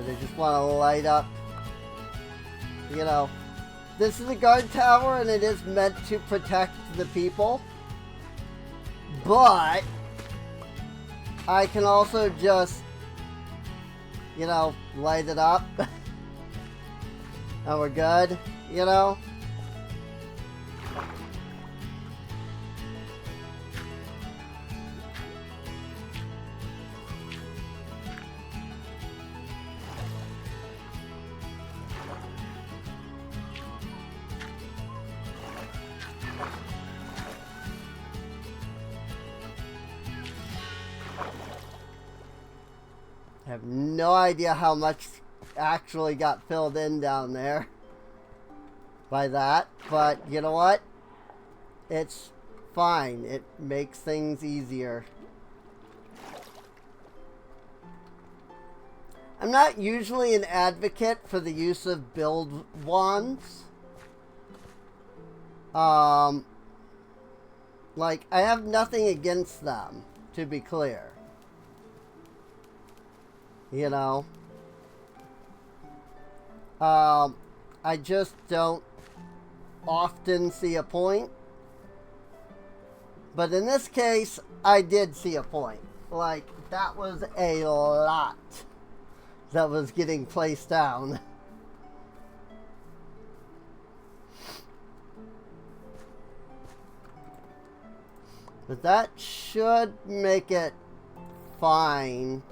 Speaker 1: They just want to light up. You know, this is a guard tower and it is meant to protect the people. But I can also just, you know, light it up. And we're good, you know? I have no idea how much actually got filled in down there by that, but you know what? It's fine. It makes things easier. I'm not usually an advocate for the use of build wands. Like, I have nothing against them, to be clear. You know, I just don't often see a point. But in this case, I did see a point. Like, that was a lot that was getting placed down. But that should make it fine.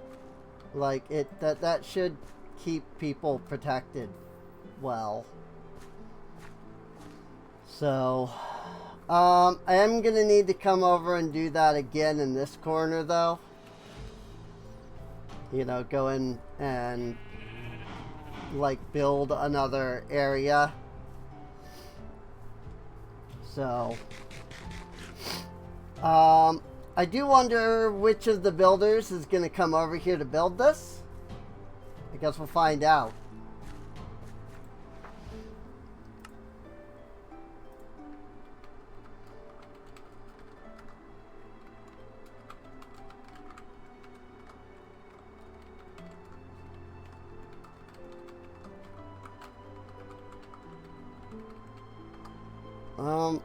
Speaker 1: Like, that should keep people protected well. So, I am going to need to come over and do that again in this corner, though. You know, go in and, like, build another area. So, I do wonder which of the builders is going to come over here to build this. I guess we'll find out.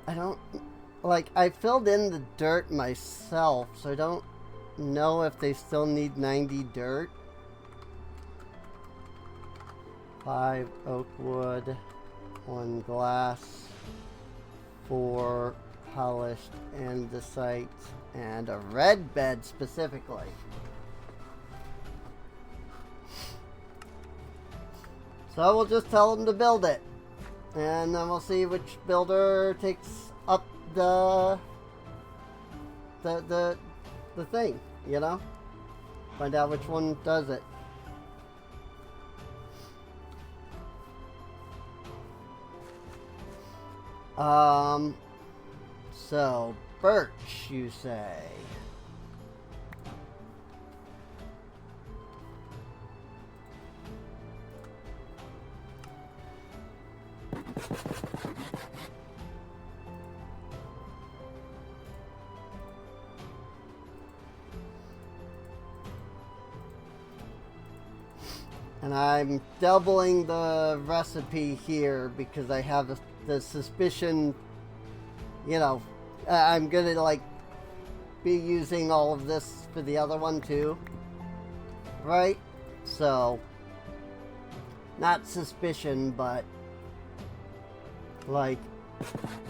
Speaker 1: I don't... Like, I filled in the dirt myself, so I don't know if they still need 90 dirt. 5 oak wood, 1 glass, 4 polished andesite, and a red bed specifically. So we'll just tell them to build it, and then we'll see which builder takes up the thing, you know? Find out which one does it. So, birch, you say? And I'm doubling the recipe here because I have the suspicion, you know, I'm gonna like be using all of this for the other one too, right? So, not suspicion, but like,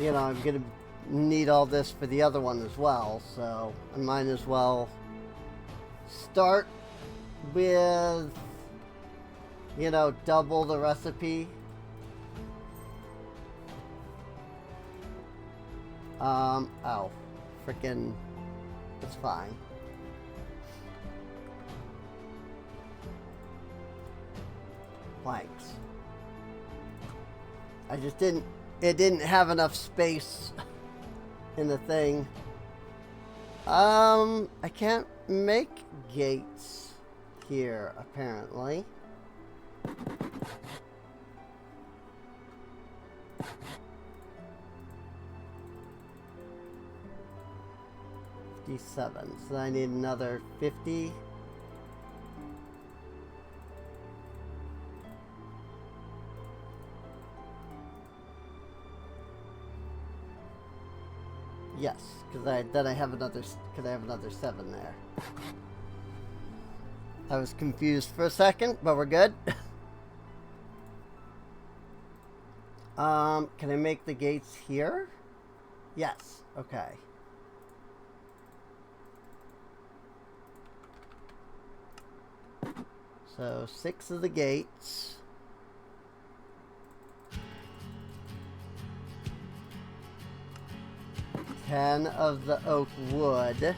Speaker 1: you know, I'm gonna need all this for the other one as well, so I might as well start with, you know, double the recipe. Oh, freaking, it's fine. Planks. I just didn't, it didn't have enough space in the thing. I can't make gates here, apparently. So I need another 50. Yes, because I have another 7 there. I was confused for a second, but we're good. Can I make the gates here? Yes. Okay. So 6 of the gates. Ten of the oak wood.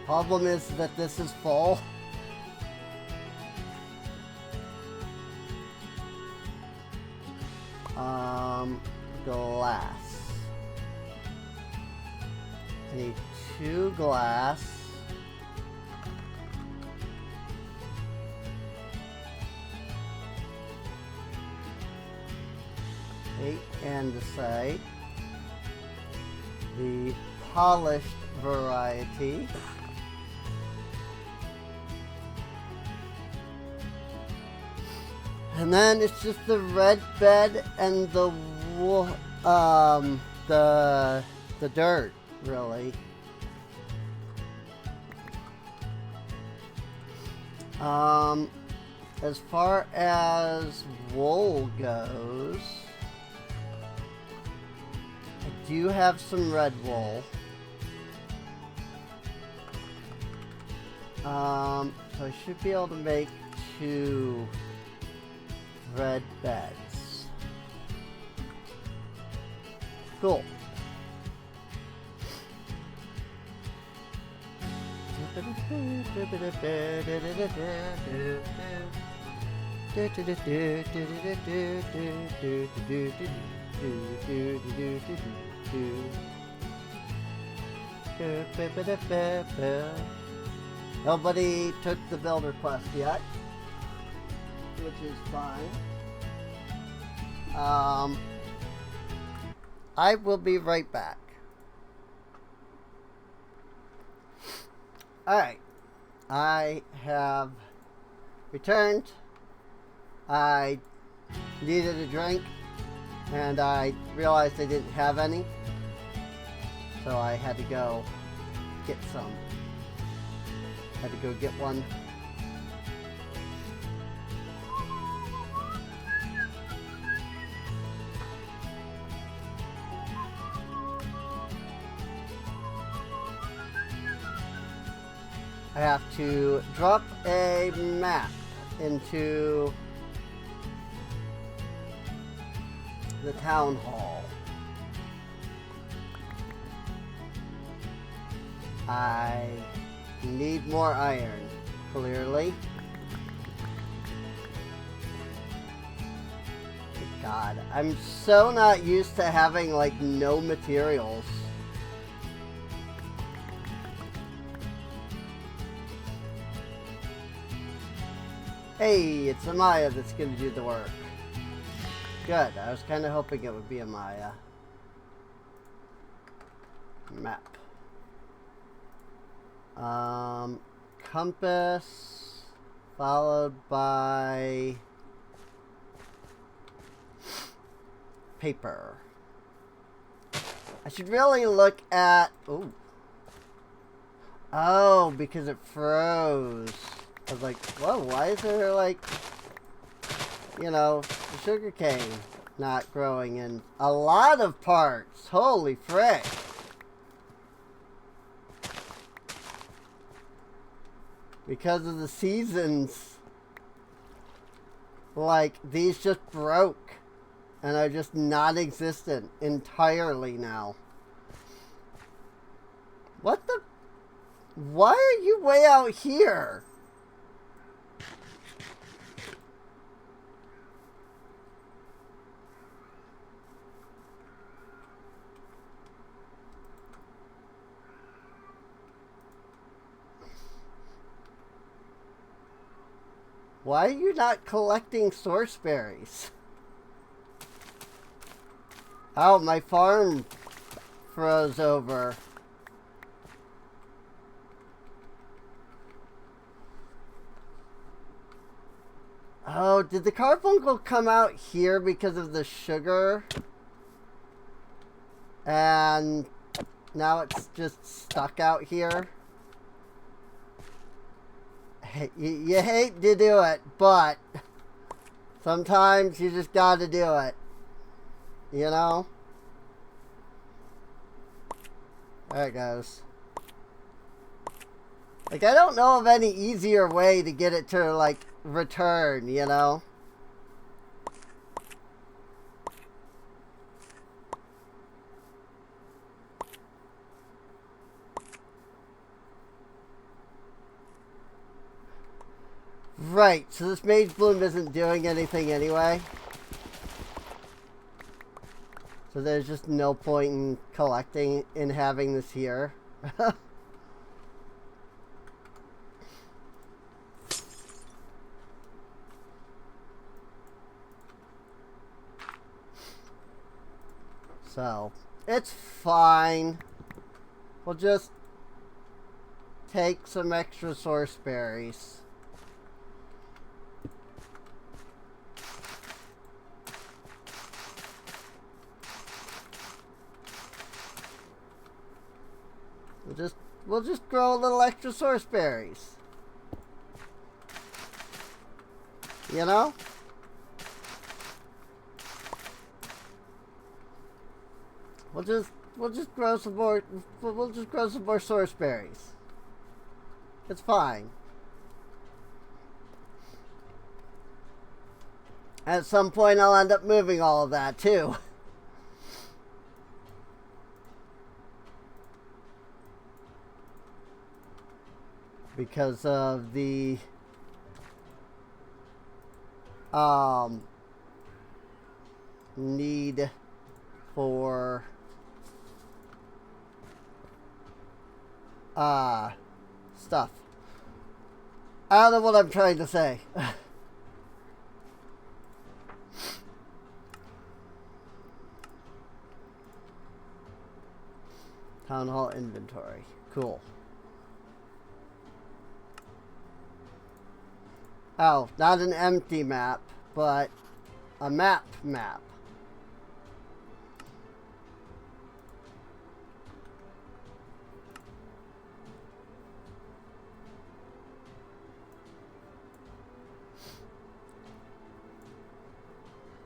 Speaker 1: Problem is that this is full. Glass. I need 2 glass. Andesite. The polished variety. And then it's just the red bed and the dirt, really. As far as wool goes, I do have some red wool. So I should be able to make 2 red beds. Cool. Nobody took the builder quest yet, which is fine. I will be right back. Alright, I have returned. I needed a drink, and I realized I didn't have any, so I had to go get some. Had to go get one. I have to drop a map into the town hall. I need more iron, clearly. God, I'm so not used to having, like, no materials. Hey, it's Amaya that's gonna do the work. Good, I was kind of hoping it would be Amaya. Map. Compass, followed by paper. I should really look at, ooh. Oh, because it froze. I was like, whoa, why is there, like, you know, the sugar cane not growing in a lot of parts? Holy frick. Because of the seasons, like, these just broke and are just non-existent entirely now. What the? Why are you way out here? Why are you not collecting source berries? Oh, my farm froze over. Oh, did the carbuncle come out here because of the sugar? And now it's just stuck out here? You hate to do it, but sometimes you just gotta do it. You know? There it goes. Like, I don't know of any easier way to get it to, like, return, you know? Right, so this mage bloom isn't doing anything anyway. So there's just no point in collecting and having this here. So, it's fine. We'll just take some extra source berries. We'll just grow a little extra source berries. You know? We'll just grow some more source berries. It's fine. At some point I'll end up moving all of that too. Because of the need for stuff. I don't know what I'm trying to say. Town hall inventory. Cool. Oh, not an empty map, but a map.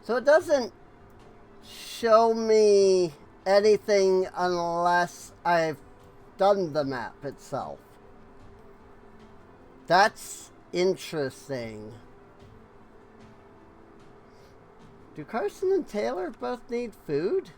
Speaker 1: So it doesn't show me anything unless I've done the map itself. That's interesting. Do Carson and Taylor both need food?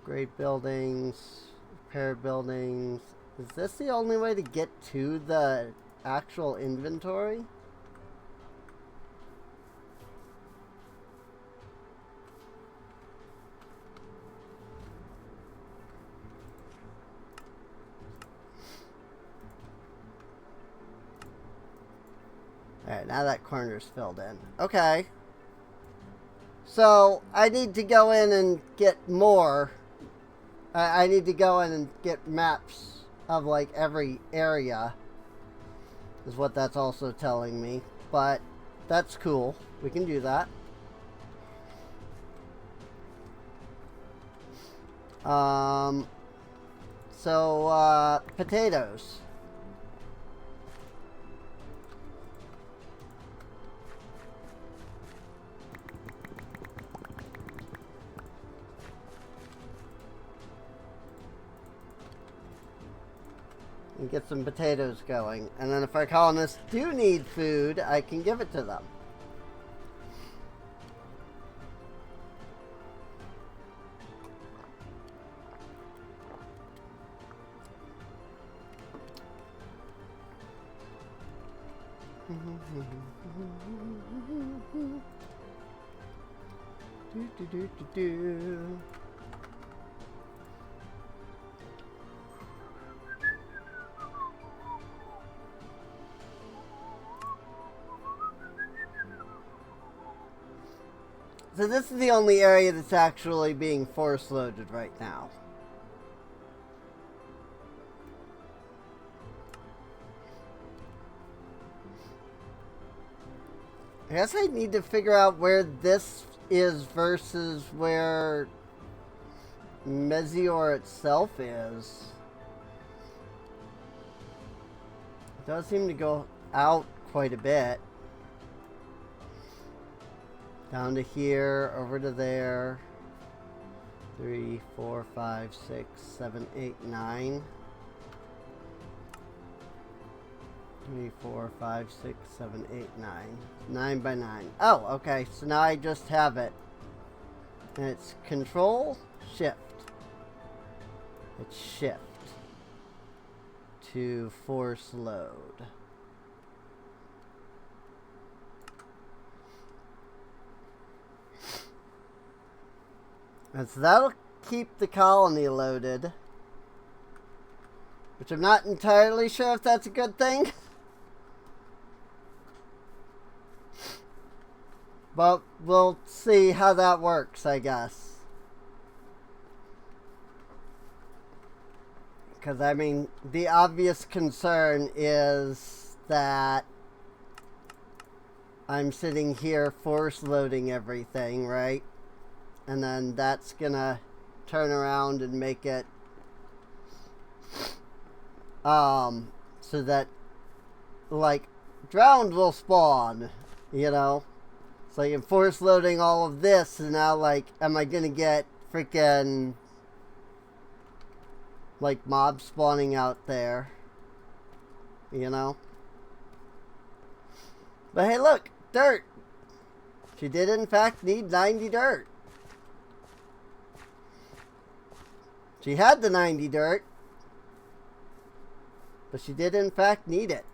Speaker 1: Upgrade buildings, repair buildings. Is this the only way to get to the actual inventory? Alright, now that corner's filled in. Okay. So, I need to go in and get more. I need to go in and get maps of, like, every area. Is what that's also telling me. But, that's cool. We can do that. Potatoes. And get some potatoes going. And then if our colonists do need food, I can give it to them. So this is the only area that's actually being force loaded right now. I guess I need to figure out where this is versus where Mezior itself is. It does seem to go out quite a bit. Down to here, over to there. 3, 4, 5, 6, 7, 8, 9. 3, 4, 5, 6, 7, 8, 9. 9 by 9. Oh, okay. So now I just have it. And it's Control, Shift. It's Shift. To force load. And so that'll keep the colony loaded. Which I'm not entirely sure if that's a good thing. But we'll see how that works, I guess. Because, I mean, the obvious concern is that I'm sitting here force loading everything, right? And then that's gonna turn around and make it so that, like, drowned will spawn, you know? So I'm force loading all of this, and now, like, am I gonna get freaking, like, mobs spawning out there? You know? But hey, look! Dirt! She did, in fact, need 90 dirt. She had the 90 dirt, but she did in fact need it.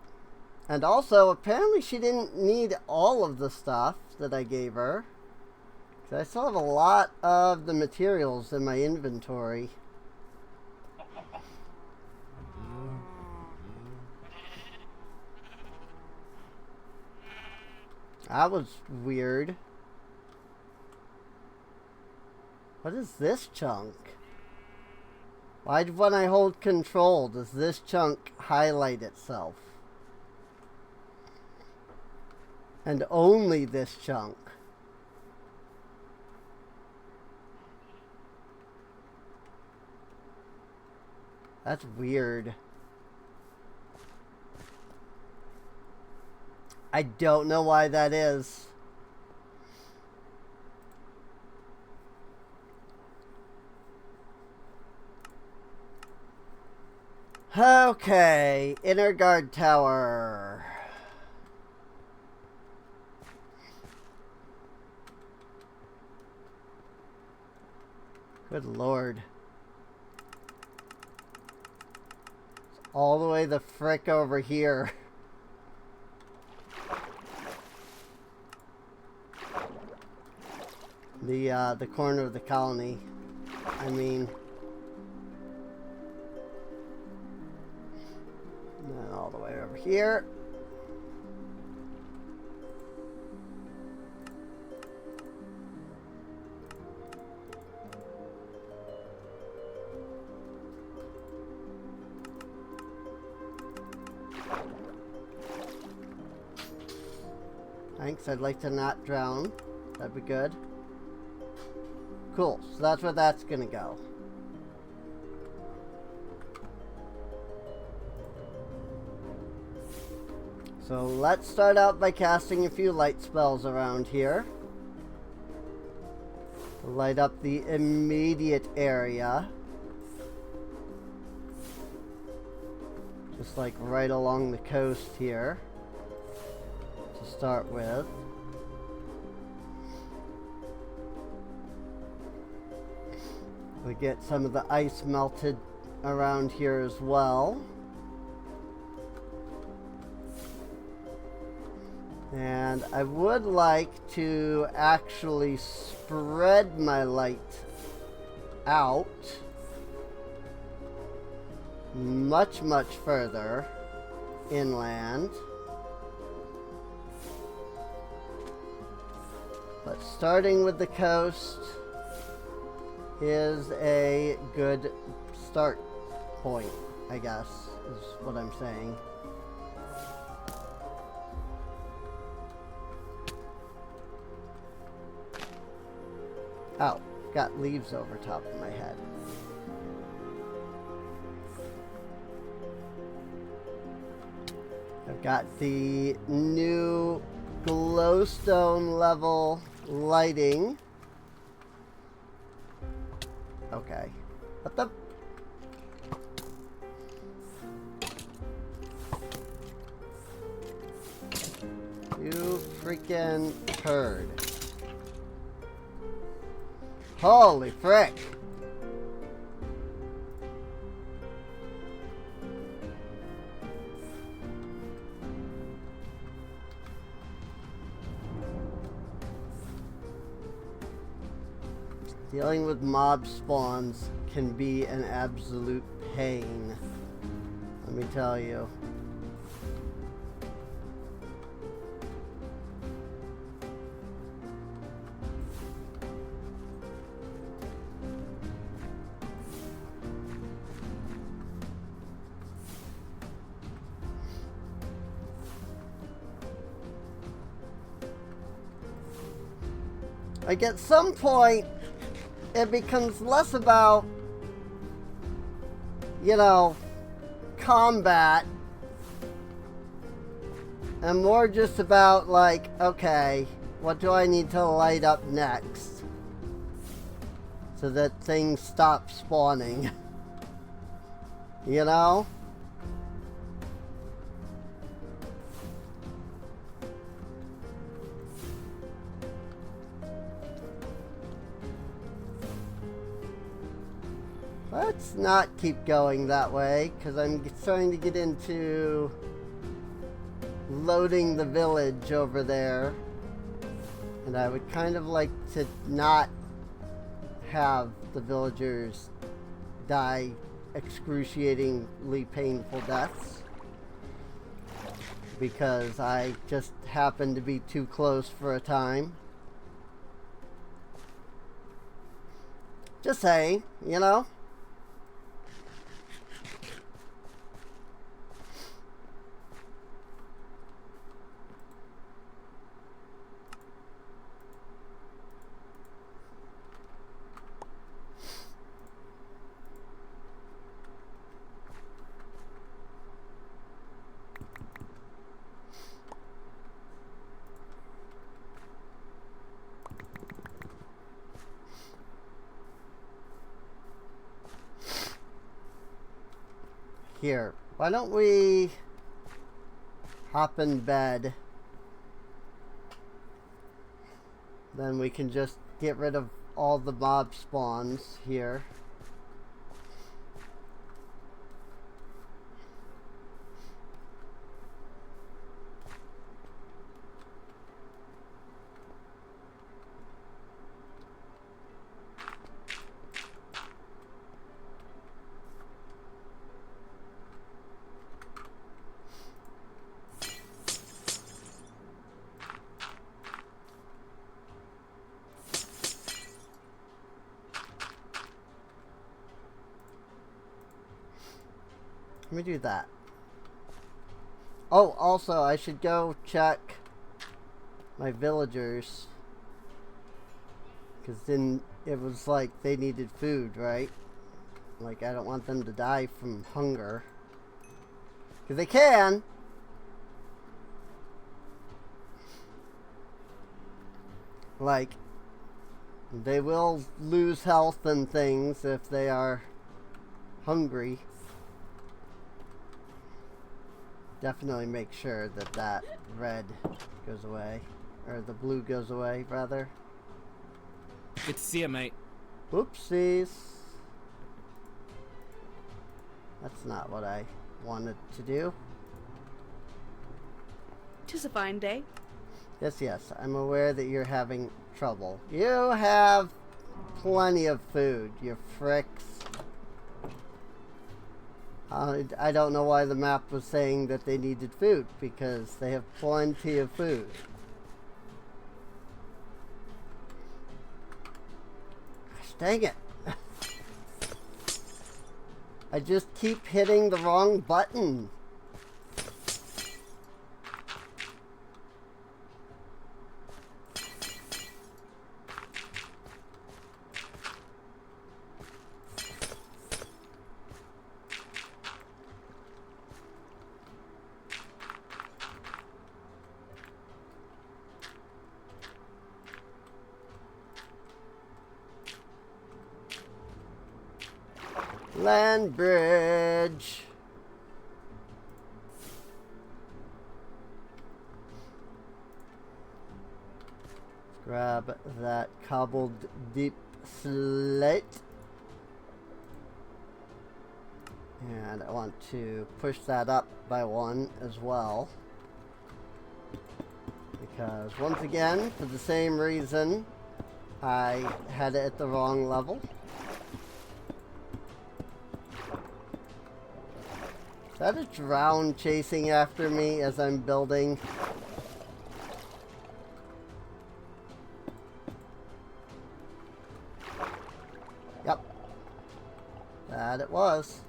Speaker 1: And also, apparently she didn't need all of the stuff that I gave her. 'Cause I still have a lot of the materials in my inventory. That was weird. What is this chunk? Why, when I hold control, does this chunk highlight itself? And only this chunk. That's weird. I don't know why that is. Okay, inner guard tower. Good lord. all the way the frick over here. The corner of the colony. I mean, and then all the way over here. Thanks, I'd like to not drown. That'd be good. Cool, so that's where that's gonna go. So let's start out by casting a few light spells around here. Light up the immediate area. Just like right along the coast here. To start with. We get some of the ice melted around here as well. And I would like to actually spread my light out much, much further inland. But starting with the coast is a good start point, I guess, is what I'm saying. Oh, got leaves over top of my head. I've got the new glowstone level lighting. Okay. What the? You freaking turd. Holy frick. Dealing with mob spawns can be an absolute pain. Let me tell you. Like at some point, it becomes less about, you know, combat and more just about like, okay, what do I need to light up next so that things stop spawning? You know? Let's not keep going that way, because I'm starting to get into loading the village over there. And I would kind of like to not have the villagers die excruciatingly painful deaths. Because I just happened to be too close for a time. Just saying, you know? Here, why don't we hop in bed? Then we can just get rid of all the mob spawns here. Let me do that. Oh, also, I should go check my villagers. Because then it was like they needed food, right? Like, I don't want them to die from hunger. Because they can! Like, they will lose health and things if they are hungry. Definitely make sure that that red goes away. Or the blue goes away, rather.
Speaker 3: Good to see you, mate.
Speaker 1: Oopsies. That's not what I wanted to do.
Speaker 4: 'Tis a fine day.
Speaker 1: Yes, I'm aware that you're having trouble. You have plenty of food, you fricks. I don't know why the map was saying that they needed food, because they have plenty of food. Gosh, dang it. I just keep hitting the wrong button. Land bridge. Grab that cobbled deep slate. And I want to push that up by 1 as well. Because once again, for the same reason, I had it at the wrong level. Is that a drown chasing after me as I'm building? Yep. That it was.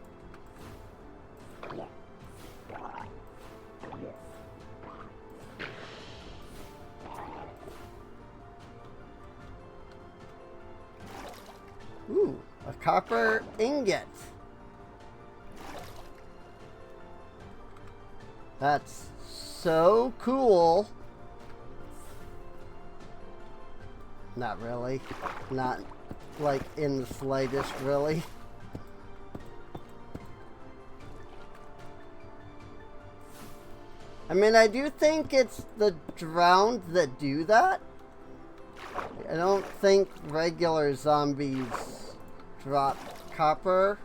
Speaker 1: Ooh, a copper ingot. That's so cool. Not really. Not like in the slightest, really. I mean, I do think it's the drowned that do that. I don't think regular zombies drop copper.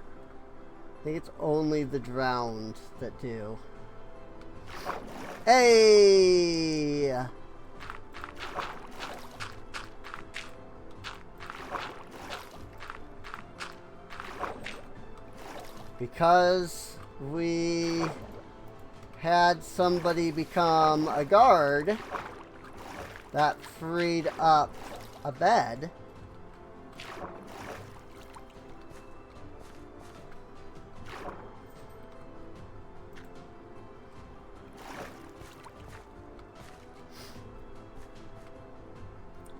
Speaker 1: I think it's only the drowned that do. Hey! Because we had somebody become a guard, that freed up a bed.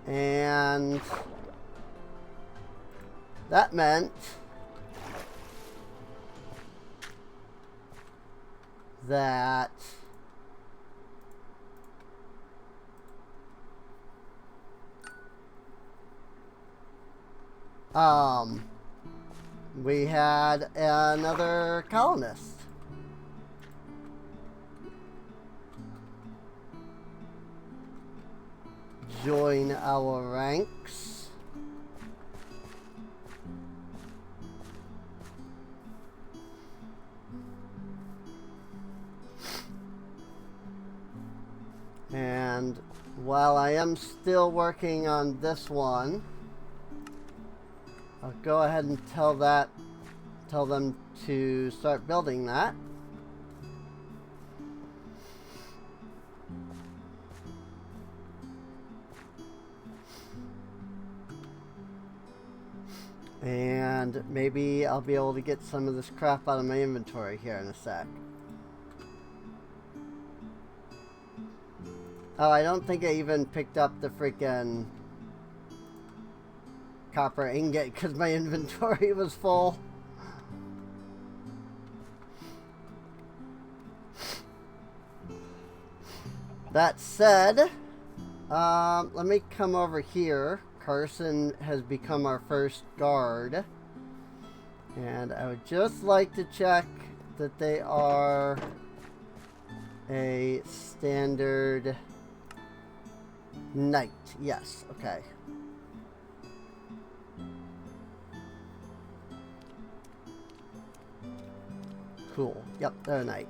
Speaker 1: And that meant that we had another colonist. Join our ranks. And while I am still working on this one, I'll go ahead and tell them to start building that. And maybe I'll be able to get some of this crap out of my inventory here in a sec. Oh, I don't think I even picked up the freaking copper ingot because my inventory was full. That said, let me come over here. Carson has become our first guard. And I would just like to check that they are a standard knight. Yes, okay. Cool. Yep, they're a knight.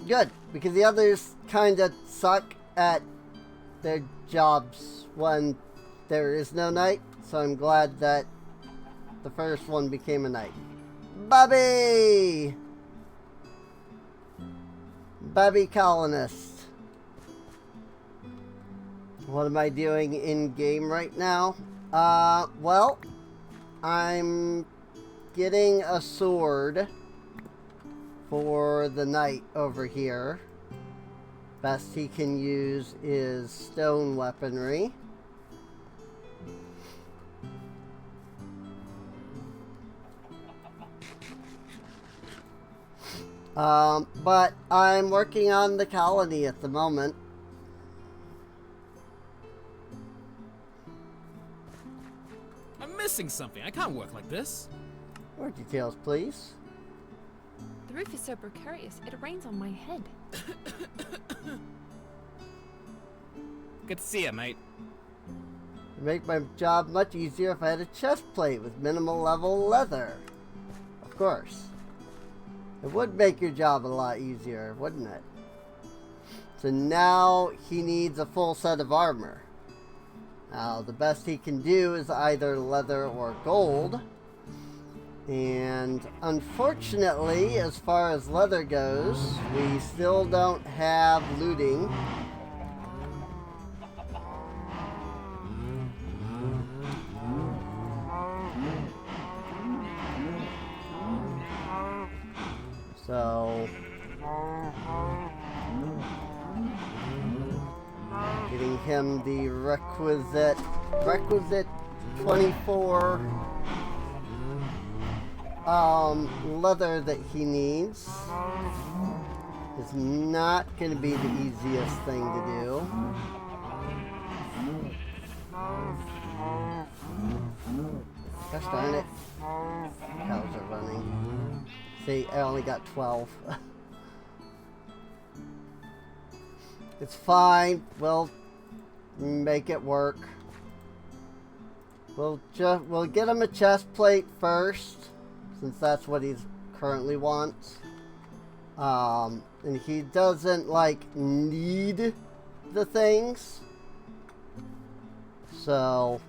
Speaker 1: Good, because the others kind of suck at their jobs when there is no knight, so I'm glad that the first one became a knight. Bobby! Bobby Colonist. What am I doing in game right now? Well, I'm getting a sword for the knight over here. Best he can use is stone weaponry. But I'm working on the colony at the moment.
Speaker 3: I'm missing something. I can't work like this.
Speaker 1: More details, please.
Speaker 4: The roof is so precarious, it rains on my head.
Speaker 3: Good to see you, mate.
Speaker 1: It'd make my job much easier if I had a chest plate with minimal level leather. Of course. It would make your job a lot easier, wouldn't it? So now he needs a full set of armor. Now, the best he can do is either leather or gold. And unfortunately, as far as leather goes, we still don't have looting. So, getting him the requisite 24 leather that he needs is not going to be the easiest thing to do. Gosh darn it. Cows are running. See, I only got 12. It's fine. We'll make it work. We'll get him a chest plate first, since that's what he currently wants. And he doesn't need the things. So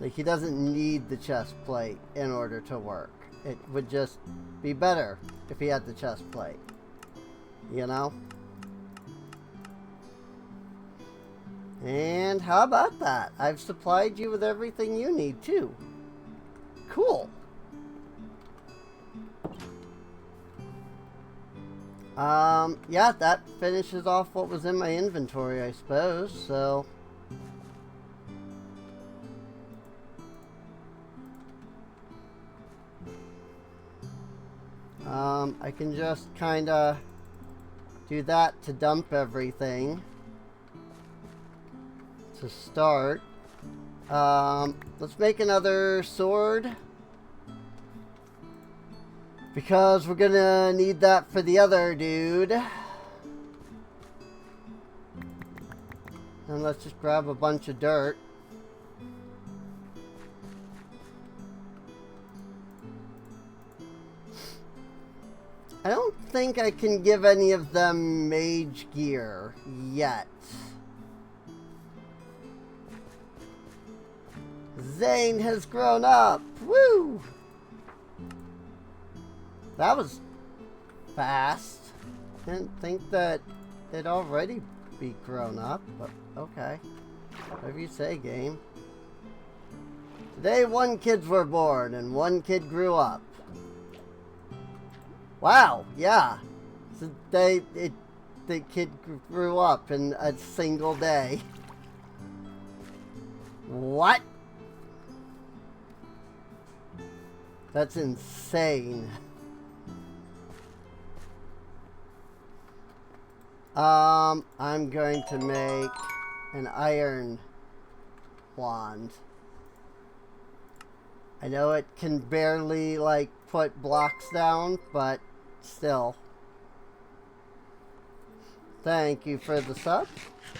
Speaker 1: he doesn't need the chest plate in order to work. It would just be better if he had the chest plate. You know? And how about that? I've supplied you with everything you need too. Cool. Yeah, that finishes off what was in my inventory, I suppose, so. I can just kinda do that to dump everything. To start. Let's make another sword. Because we're gonna need that for the other dude. And let's just grab a bunch of dirt. I don't think I can give any of them mage gear yet. Zane has grown up! Woo! That was fast. Didn't think that it'd already be grown up, but okay. Whatever you say, game. Today, 1 kid were born and 1 kid grew up. Wow, yeah. So the kid grew up in a single day. What? That's insane. I'm going to make an iron wand. I know it can barely, like, put blocks down, but still. Thank you for the sub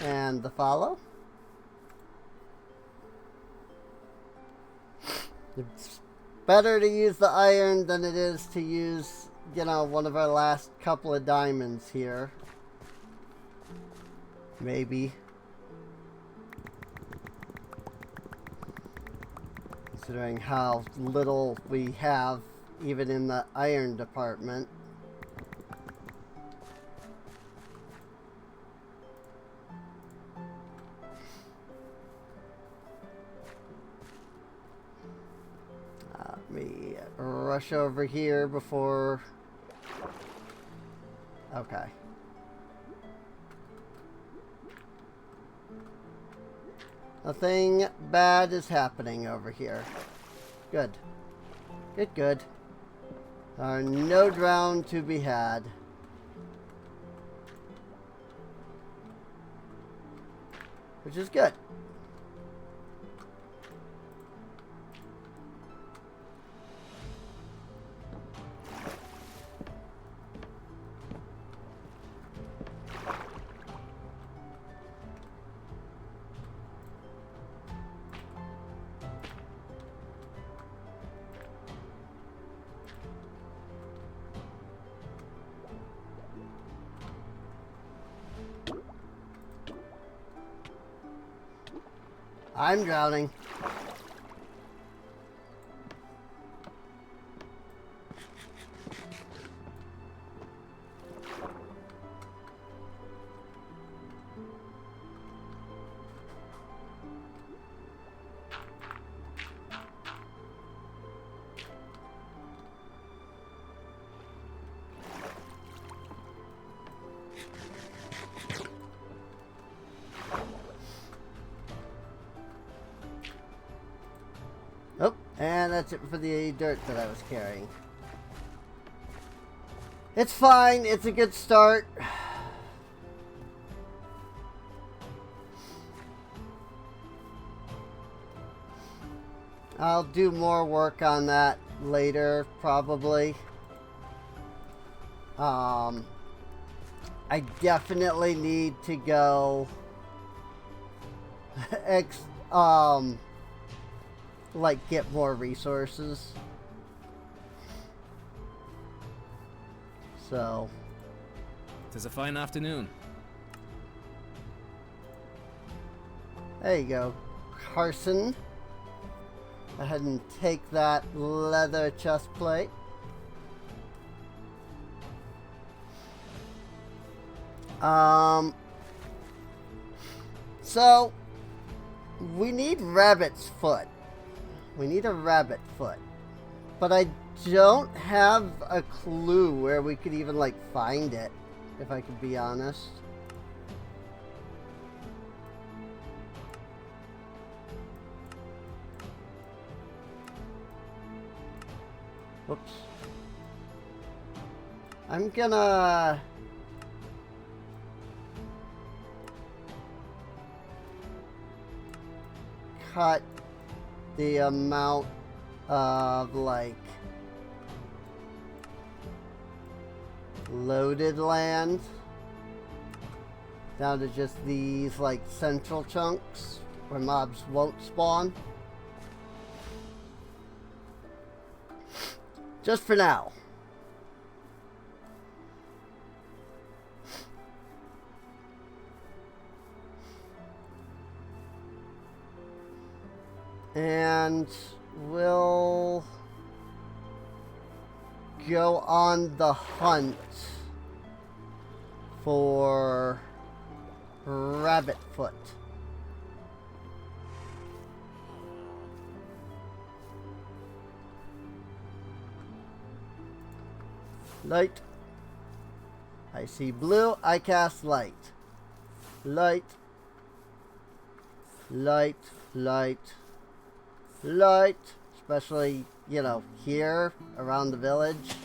Speaker 1: and the follow. It's better to use the iron than it is to use, you know, one of our last couple of diamonds here. Maybe. Considering how little we have even in the iron department. Let me rush over here before... Okay. Nothing bad is happening over here. Good. Good, good. There are no drown to be had. Which is good. I'm drowning. Oh, and that's it for the dirt that I was carrying. It's fine. It's a good start. I'll do more work on that later, probably. I definitely need to go like get more resources. So,
Speaker 3: Tis a fine afternoon.
Speaker 1: there you go, Carson. Go ahead and take that leather chest plate. So we need rabbit's foot. We need a rabbit foot. But I don't have a clue where we could even, like, find it, if I could be honest. Whoops. I'm gonna... cut the amount of, like, loaded land down to just these, like, central chunks where mobs won't spawn. Just for now. And we'll go on the hunt for rabbit foot. Light. I see blue. I cast light. Light. Light. Light. Light. Especially, you know, here around the village.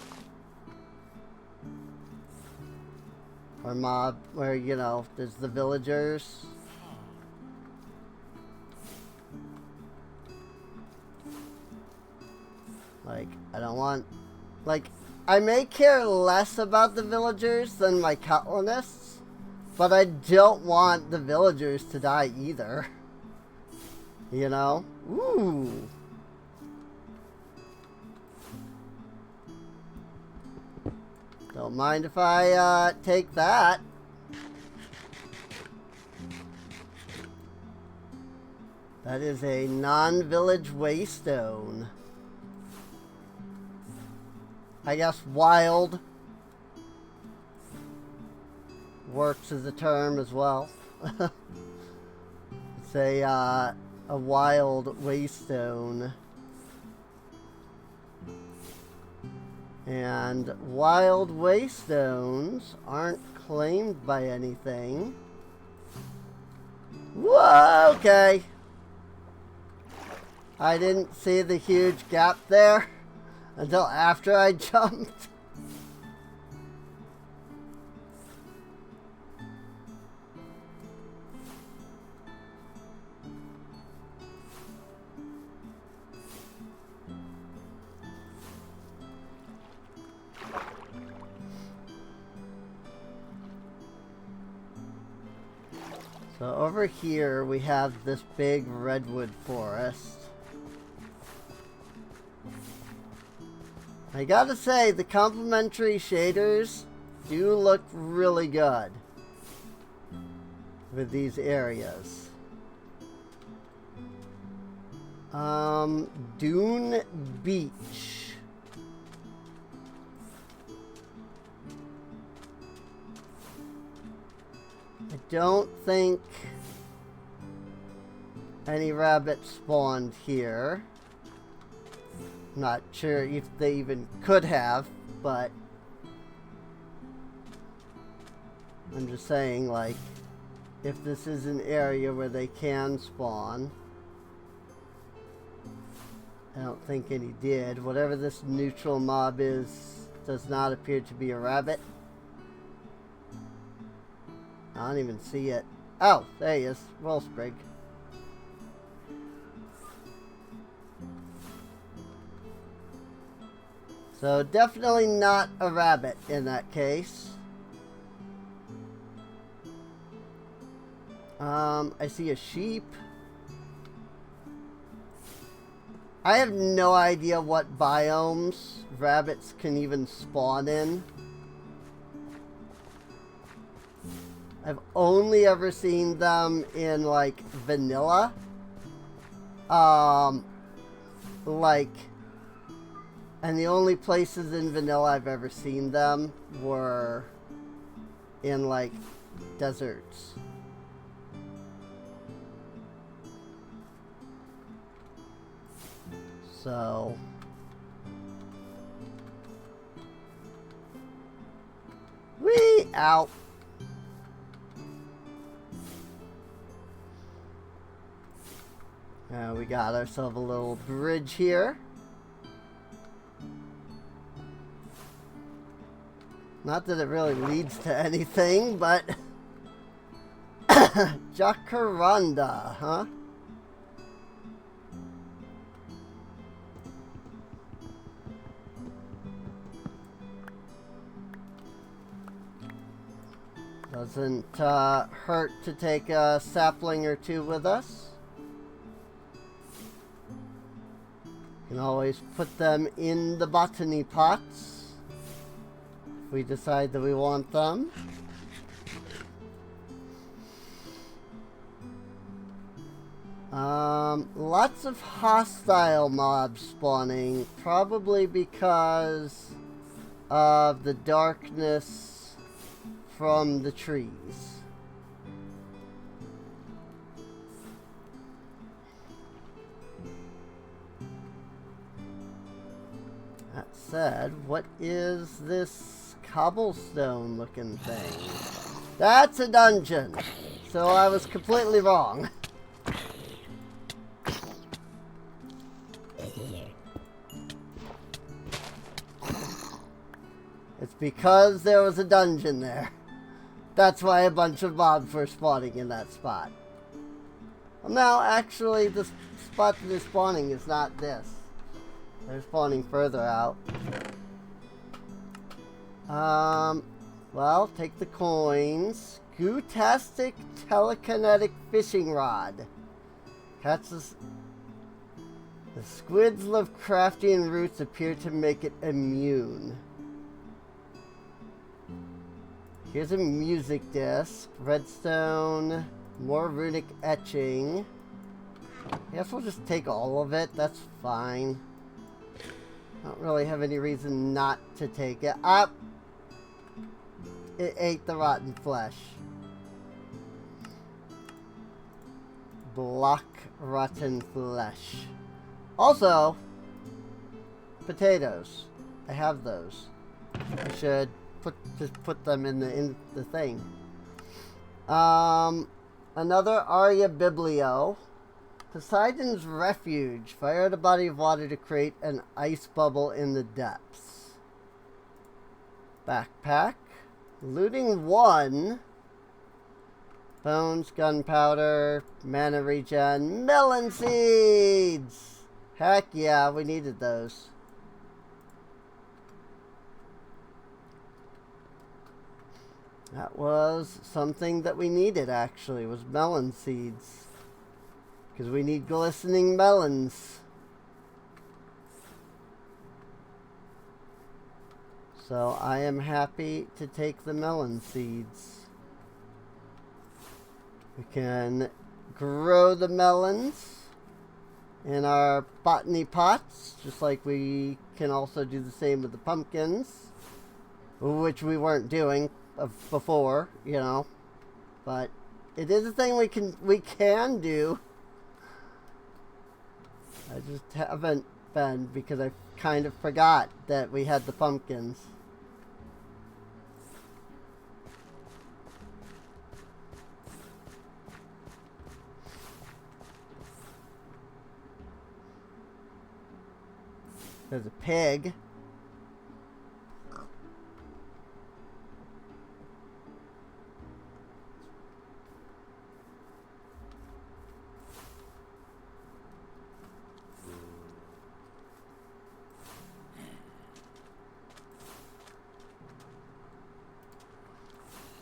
Speaker 1: Or mob, where, you know, there's the villagers. Like, I don't want... Like, I may care less about the villagers than my colonists, but I don't want the villagers to die either. You know? Ooh. Don't mind if I take that. That is a non-village waystone. I guess wild works as a term as well. It's a wild waystone. And wild waystones aren't claimed by anything. Whoa, okay. I didn't see the huge gap there until after I jumped. So over here we have this big redwood forest. I gotta say, the complementary shaders do look really good with these areas. Dune Beach. I don't think any rabbits spawned here. Not sure if they even could have, but I'm just saying, like, if this is an area where they can spawn. I don't think any did. Whatever this neutral mob is does not appear to be a rabbit. I don't even see it. Oh, there he is. Wellsprig. So definitely not a rabbit in that case. I see a sheep. I have no idea what biomes rabbits can even spawn in. I've only ever seen them in, like, vanilla. And the only places in vanilla I've ever seen them were in, like, deserts. So... Whee! Ow! We got ourselves a little bridge here. Not that it really leads to anything, but... Jacaranda, huh? Doesn't hurt to take a sapling or two with us. You can always put them in the botany pots if we decide that we want them. Lots of hostile mobs spawning, probably because of the darkness from the trees. That said, what is this cobblestone looking thing? That's a dungeon! So I was completely wrong. It's because there was a dungeon there. That's why a bunch of mobs were spawning in that spot. Well, now, actually, the spot that they're spawning is not this. They're spawning further out. Well, take the coins. Gootastic telekinetic fishing rod. Catches... The squid's Lovecraftian roots appear to make it immune. Here's a music disc. Redstone. More runic etching. I guess we'll just take all of it. That's fine. I don't really have any reason not to take it. It ate the rotten flesh. Block rotten flesh. Also, potatoes. I have those. I should just put them in the thing. Another Aria Biblio. Poseidon's Refuge. Fired a body of water to create an ice bubble in the depths. Backpack. Looting 1. Bones, gunpowder, mana regen, melon seeds! Heck yeah, we needed those. That was something that we needed, actually, was melon seeds. Because we need glistening melons. So I am happy to take the melon seeds. We can grow the melons in our botany pots, just like we can also do the same with the pumpkins, which we weren't doing before, you know. But it is a thing we can do. I just haven't been because I kind of forgot that we had the pumpkins. There's a pig.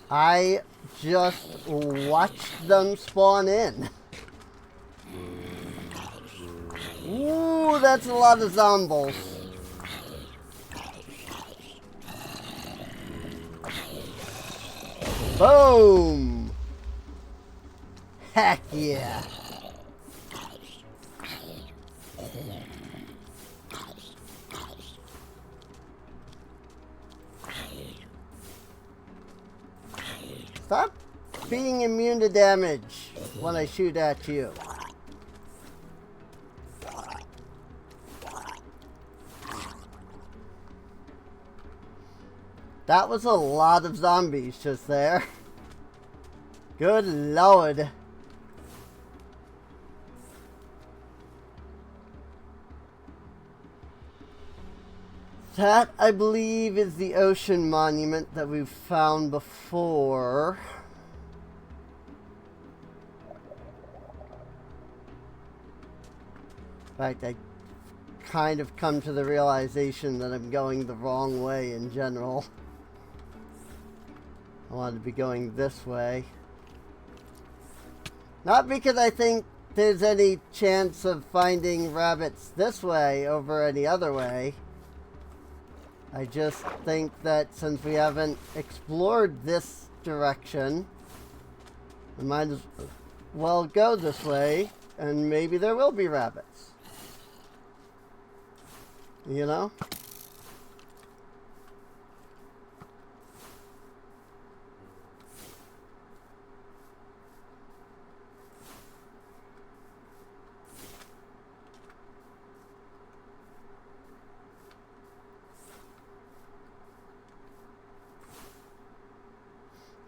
Speaker 1: I just watched them spawn in. Ooh, that's a lot of zombies. Boom! Heck yeah! Stop being immune to damage when I shoot at you. That was a lot of zombies just there. Good lord. That, I believe, is the ocean monument that we've found before. In fact, I kind of come to the realization that I'm going the wrong way in general. I wanted to be going this way. Not because I think there's any chance of finding rabbits this way over any other way. I just think that since we haven't explored this direction, we might as well go this way, and maybe there will be rabbits. You know?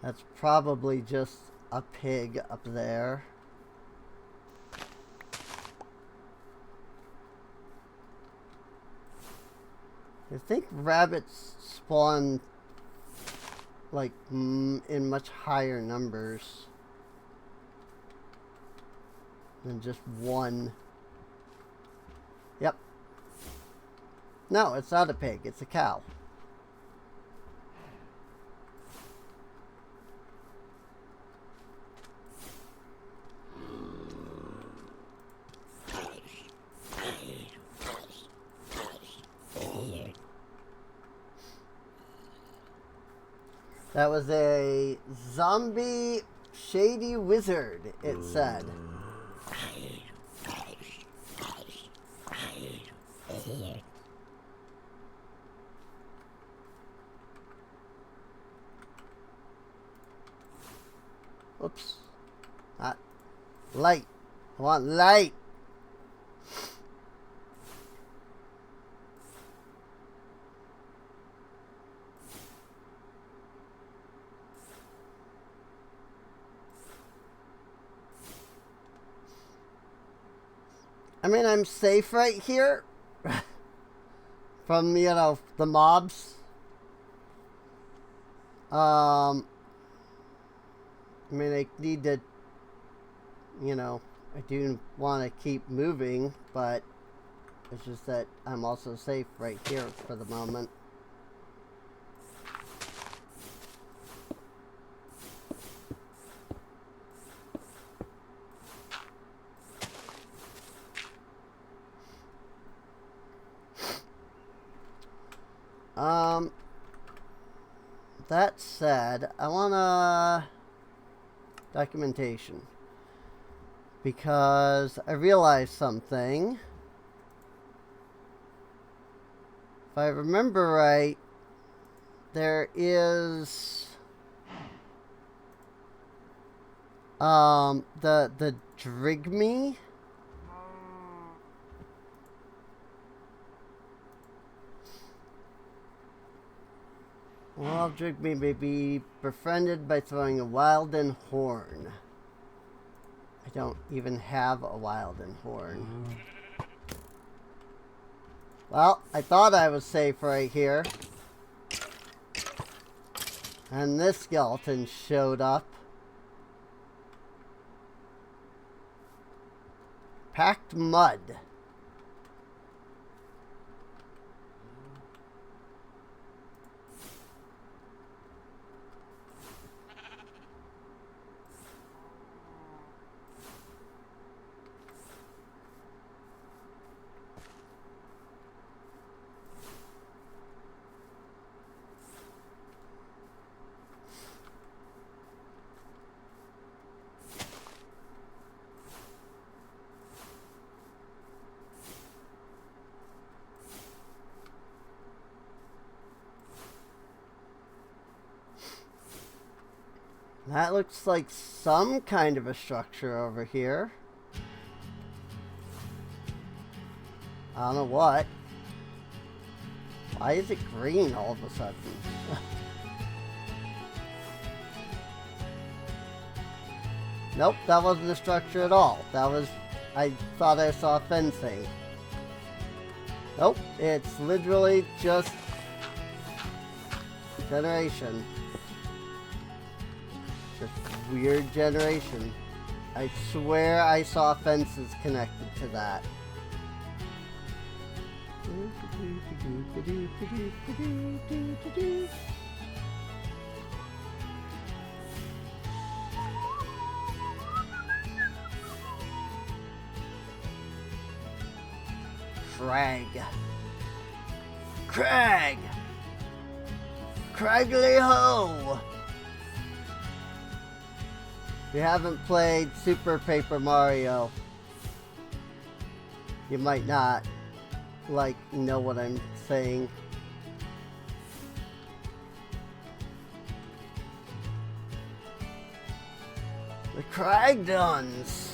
Speaker 1: That's probably just a pig up there. I think rabbits spawn like in much higher numbers than just one. Yep. No, it's not a pig, it's a cow. That was a zombie shady wizard, it said. Oops. Not light. I want light. I mean, I'm safe right here from, you know, the mobs. I mean, I need to, you know, I do want to keep moving, but it's just that I'm also safe right here for the moment. That said, I want documentation because I realized something. If I remember right, there is the Drigme. Well, Drigme may be befriended by throwing a Wilden horn. I don't even have a Wilden horn. Well, I thought I was safe right here. And this skeleton showed up. Packed mud. That looks like some kind of a structure over here. I don't know what. Why is it green all of a sudden? Nope, that wasn't a structure at all. That was... I thought I saw fencing. Nope, it's literally just... generation. Just weird generation. I swear I saw fences connected to that. Crag. Crag! Craggly ho! If you haven't played Super Paper Mario, you might not, like, know what I'm saying. The Cragdons!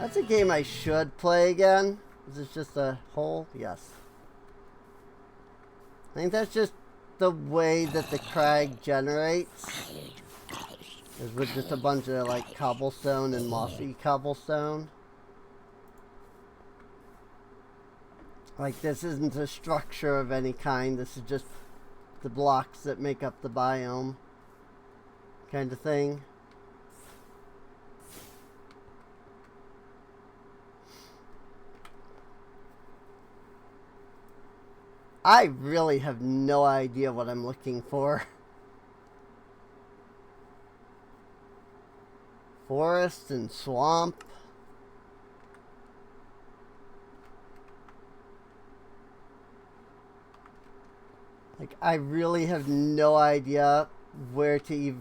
Speaker 1: That's a game I should play again. Is this just a hole? Yes. I think that's just the way that the crag generates is with just a bunch of like cobblestone and mossy cobblestone. Like, this isn't a structure of any kind, this is just the blocks that make up the biome kind of thing. I really have no idea what I'm looking for. Forest and swamp. Like, I really have no idea where to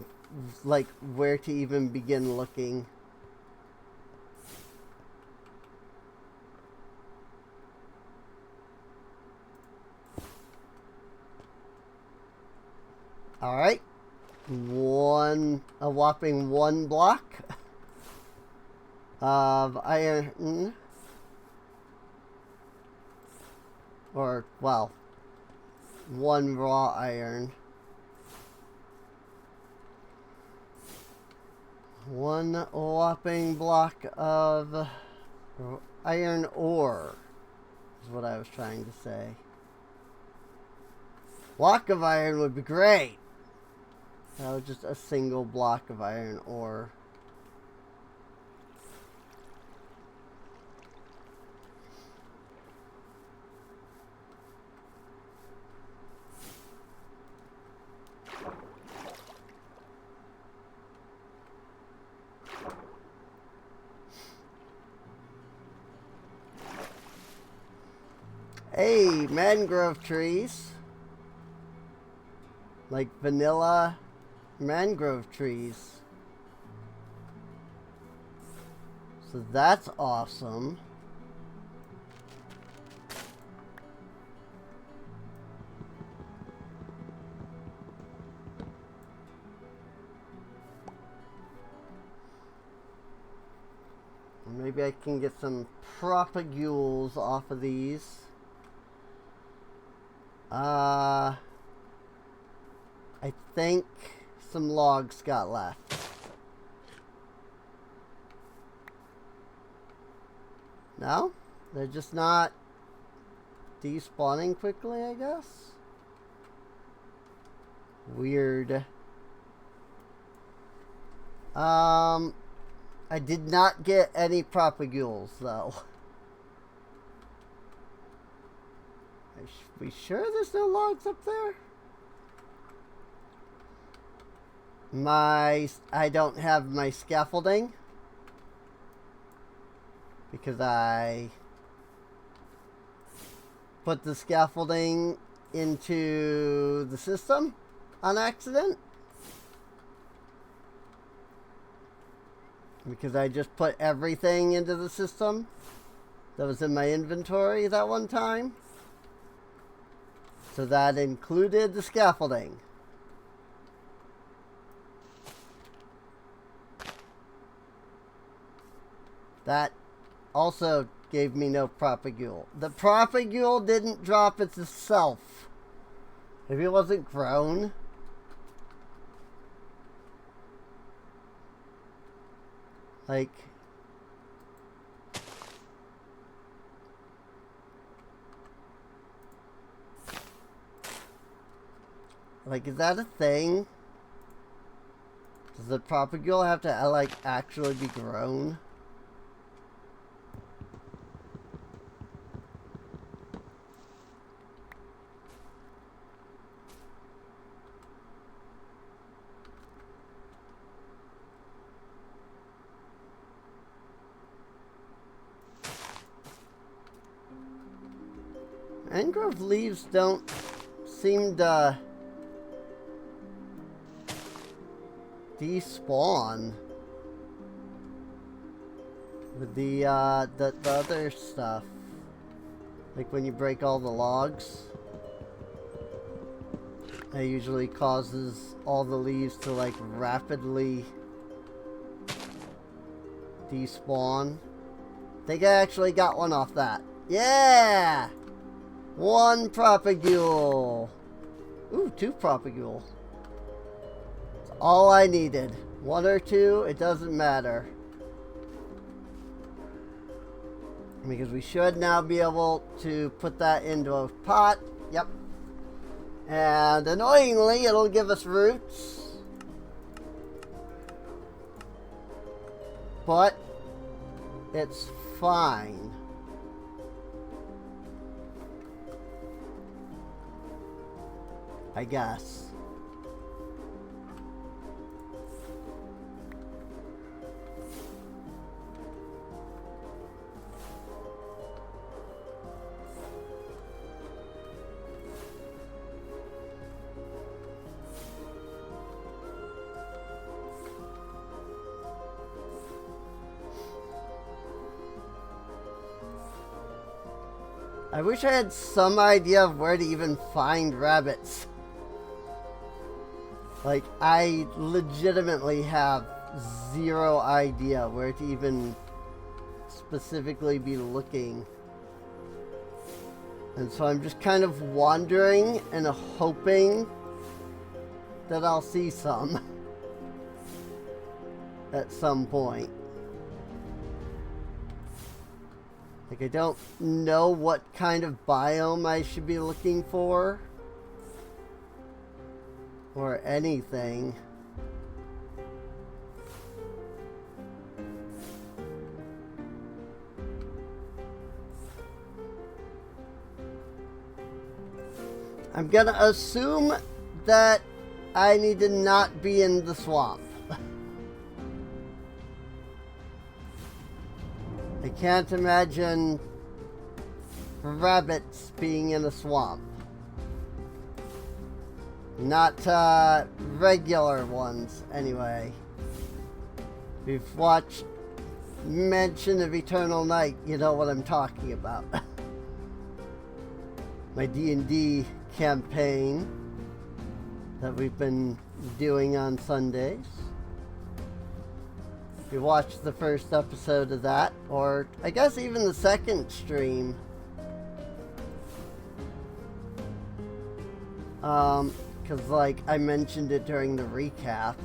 Speaker 1: even begin looking. All right, a whopping 1 block of iron, or well, 1 raw iron. 1 whopping block of iron ore is what I was trying to say. Block of iron would be great. That was just a single block of iron ore. Hey, mangrove trees. Like vanilla mangrove trees. So that's awesome. Maybe I can get some propagules off of these. I think some logs got left. No? They're just not despawning quickly, I guess? Weird. I did not get any propagules, though. Are we sure there's no logs up there? I don't have my scaffolding because I put the scaffolding into the system on accident. Because I just put everything into the system that was in my inventory that one time. So that included the scaffolding. That also gave me no propagule. The propagule didn't drop itself. Maybe it wasn't grown. Like, is that a thing? Does the propagule have to, like, actually be grown? Mangrove leaves don't seem to despawn with the other stuff. Like when you break all the logs, it usually causes all the leaves to like rapidly despawn. I think I actually got one off that. Yeah! 1 propagule. Ooh, 2 propagules. That's all I needed. 1 or 2, it doesn't matter. Because we should now be able to put that into a pot. Yep. And annoyingly, it'll give us roots. But it's fine. I guess. I wish I had some idea of where to even find rabbits. Like, I legitimately have 0 idea where to even specifically be looking. And so I'm just kind of wandering and hoping that I'll see some at some point. Like, I don't know what kind of biome I should be looking for. Or anything. I'm gonna assume that I need to not be in the swamp. I can't imagine rabbits being in a swamp. Not regular ones, anyway. If you've watched Mention of Eternal Night, you know what I'm talking about. My D&D campaign that we've been doing on Sundays. If you watched the first episode of that, or I guess even the second stream, because like I mentioned it during the recap.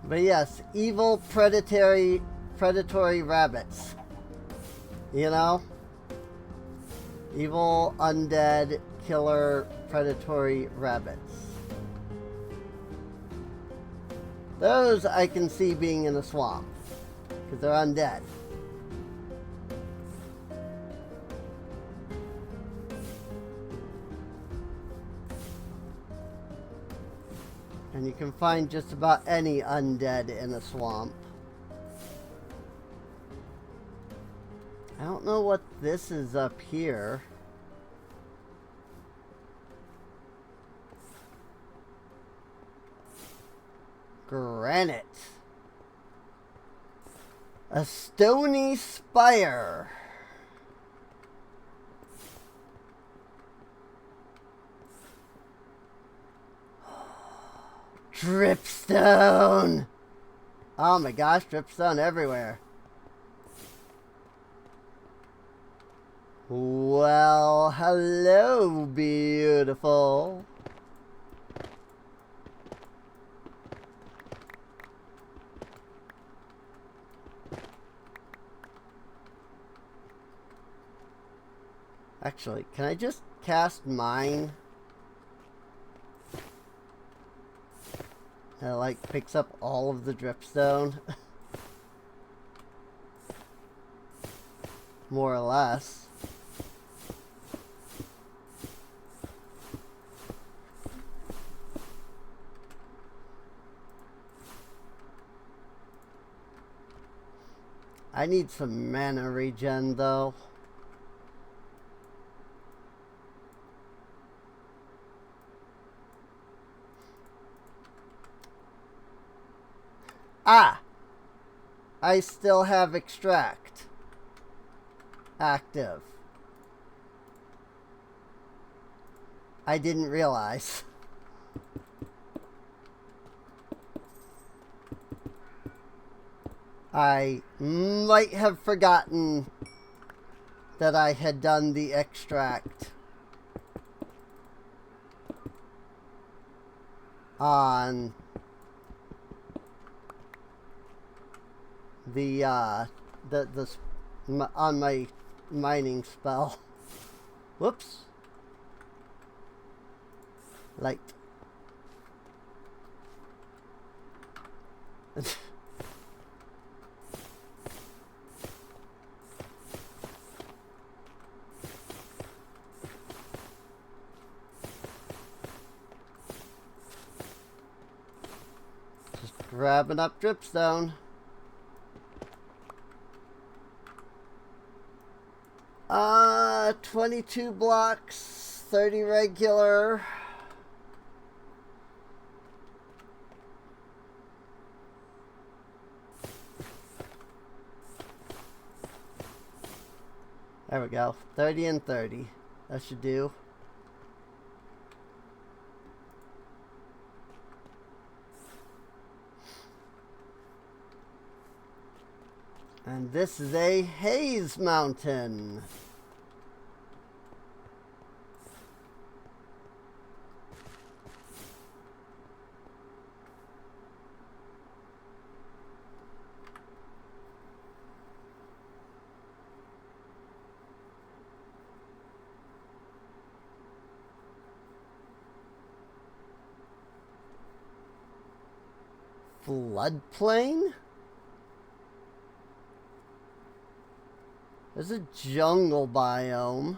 Speaker 1: But yes, evil predatory rabbits. You know? Evil, undead, killer, predatory rabbits. Those I can see being in a swamp. Because they're undead. And you can find just about any undead in a swamp. I don't know what this is up here. Granite. A stony spire. Dripstone. Oh my gosh, dripstone everywhere. Well, hello, beautiful. Actually, can I just cast mine? And it like picks up all of the dripstone. More or less. I need some mana regen though. Ah! I still have extract active. I didn't realize. I might have forgotten that I had done the extract on the on my mining spell. Whoops. Light. Just grabbing up dripstone. 22 blocks, 30 regular. There we go. 30 and 30. That should do. And this is a haze mountain. Floodplain? There's a jungle biome.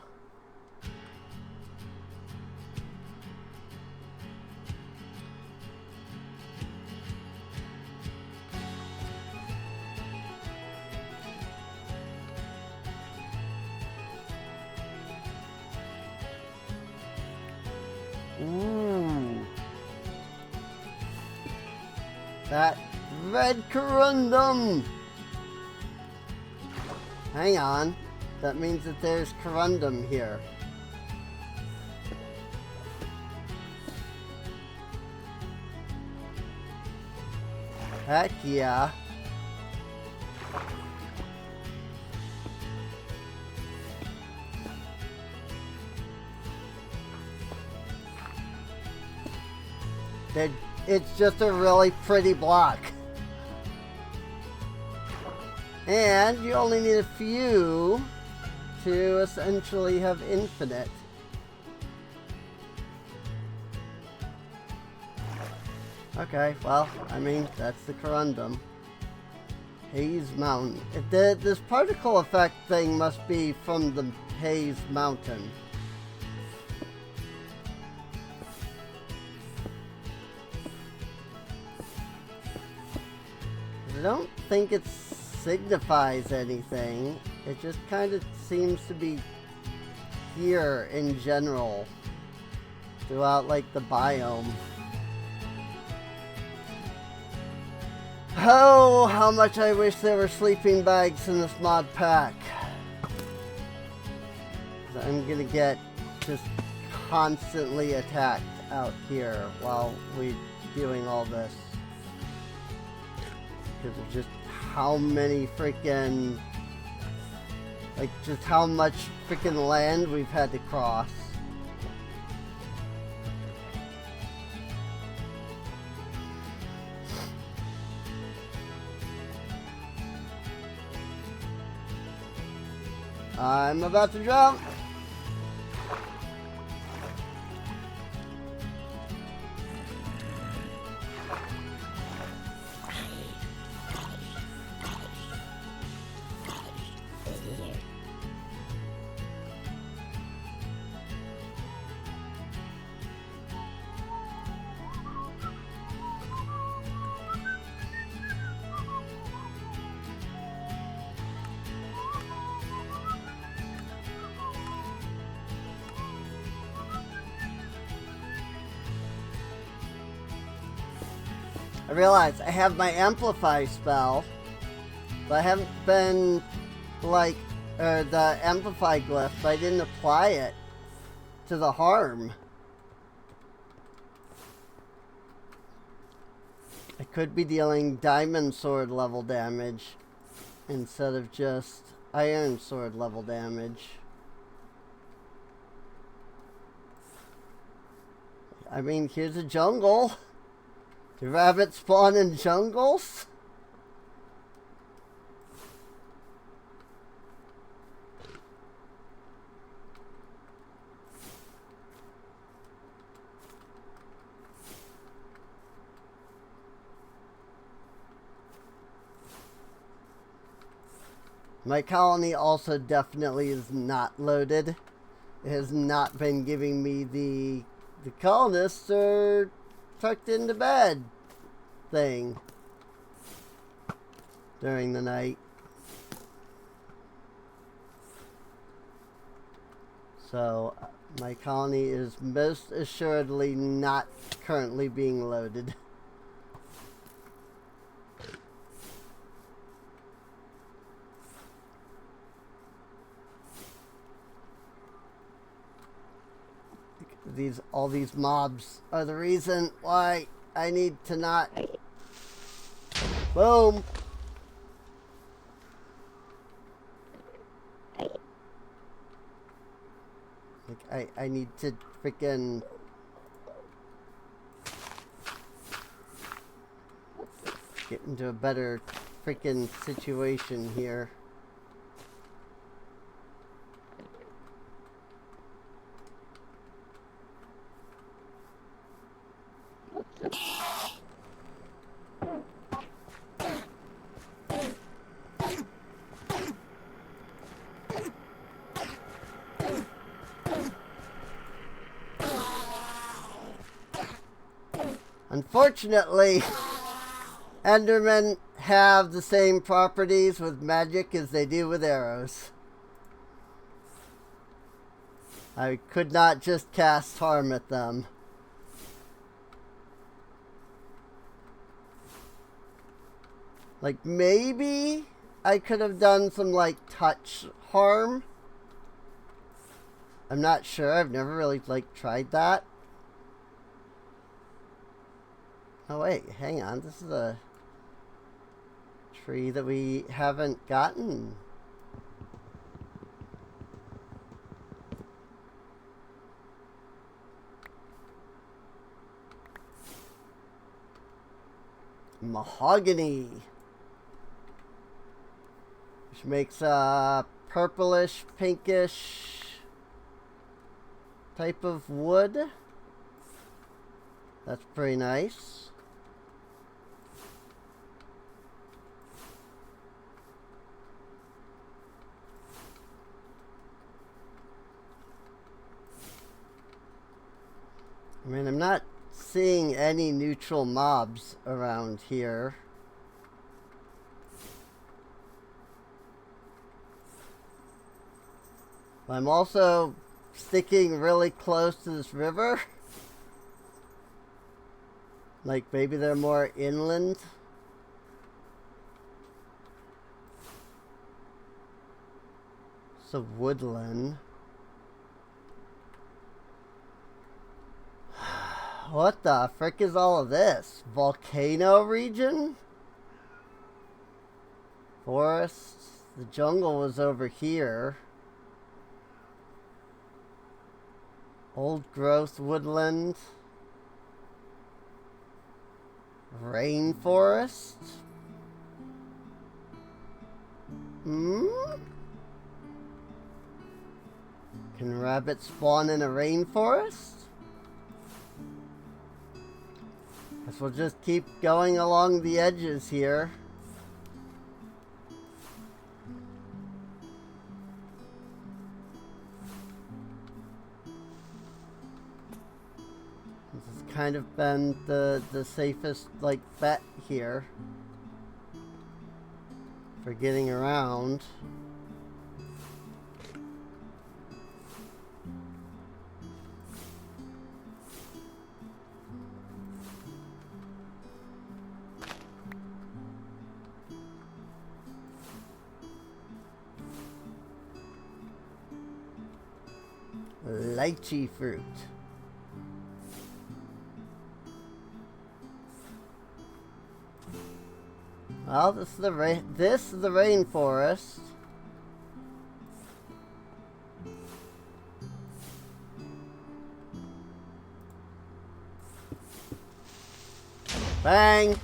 Speaker 1: Ooh. That red corundum. Hang on. That means that there's corundum here. Heck yeah. It's just a really pretty block. And you only need a few to essentially have infinite. Okay, well, I mean, that's the corundum. Haze Mountain. This particle effect thing must be from the Haze Mountain. I don't think it signifies anything. It just kind of seems to be here in general throughout like the biome. Oh, how much I wish there were sleeping bags in this mod pack. I'm gonna get just constantly attacked out here while we're doing all this. Because of just how many freaking, like just how much freaking land we've had to cross. I'm about to jump. I realize I have my amplify spell, but I haven't been like the amplify glyph, but I didn't apply it to the harm. I could be dealing diamond sword level damage instead of just iron sword level damage. I mean, here's a jungle. Do rabbits spawn in jungles? My colony also definitely is not loaded. It has not been giving me the colonists are tucked into bed thing during the night. So my colony is most assuredly not currently being loaded. All these mobs are the reason why I need to not. Boom. Like I need to freaking get into a better freaking situation here. Unfortunately, Endermen have the same properties with magic as they do with arrows. I could not just cast harm at them. Like, maybe I could have done some, like, touch harm. I'm not sure. I've never really, like, tried that. Oh, wait. Hang on. This is a tree that we haven't gotten. Mahogany. Which makes a purplish, pinkish type of wood. That's pretty nice. I mean, I'm not seeing any neutral mobs around here. I'm also sticking really close to this river. Like, maybe they're more inland. It's a woodland. What the frick is all of this? Volcano region? Forests? The jungle was over here. Old growth woodland. Rainforest? Can rabbits spawn in a rainforest? Guess we'll just keep going along the edges here. This has kind of been the safest, like, bet here for getting around. Lychee fruit. Well, this is the rainforest. Bang!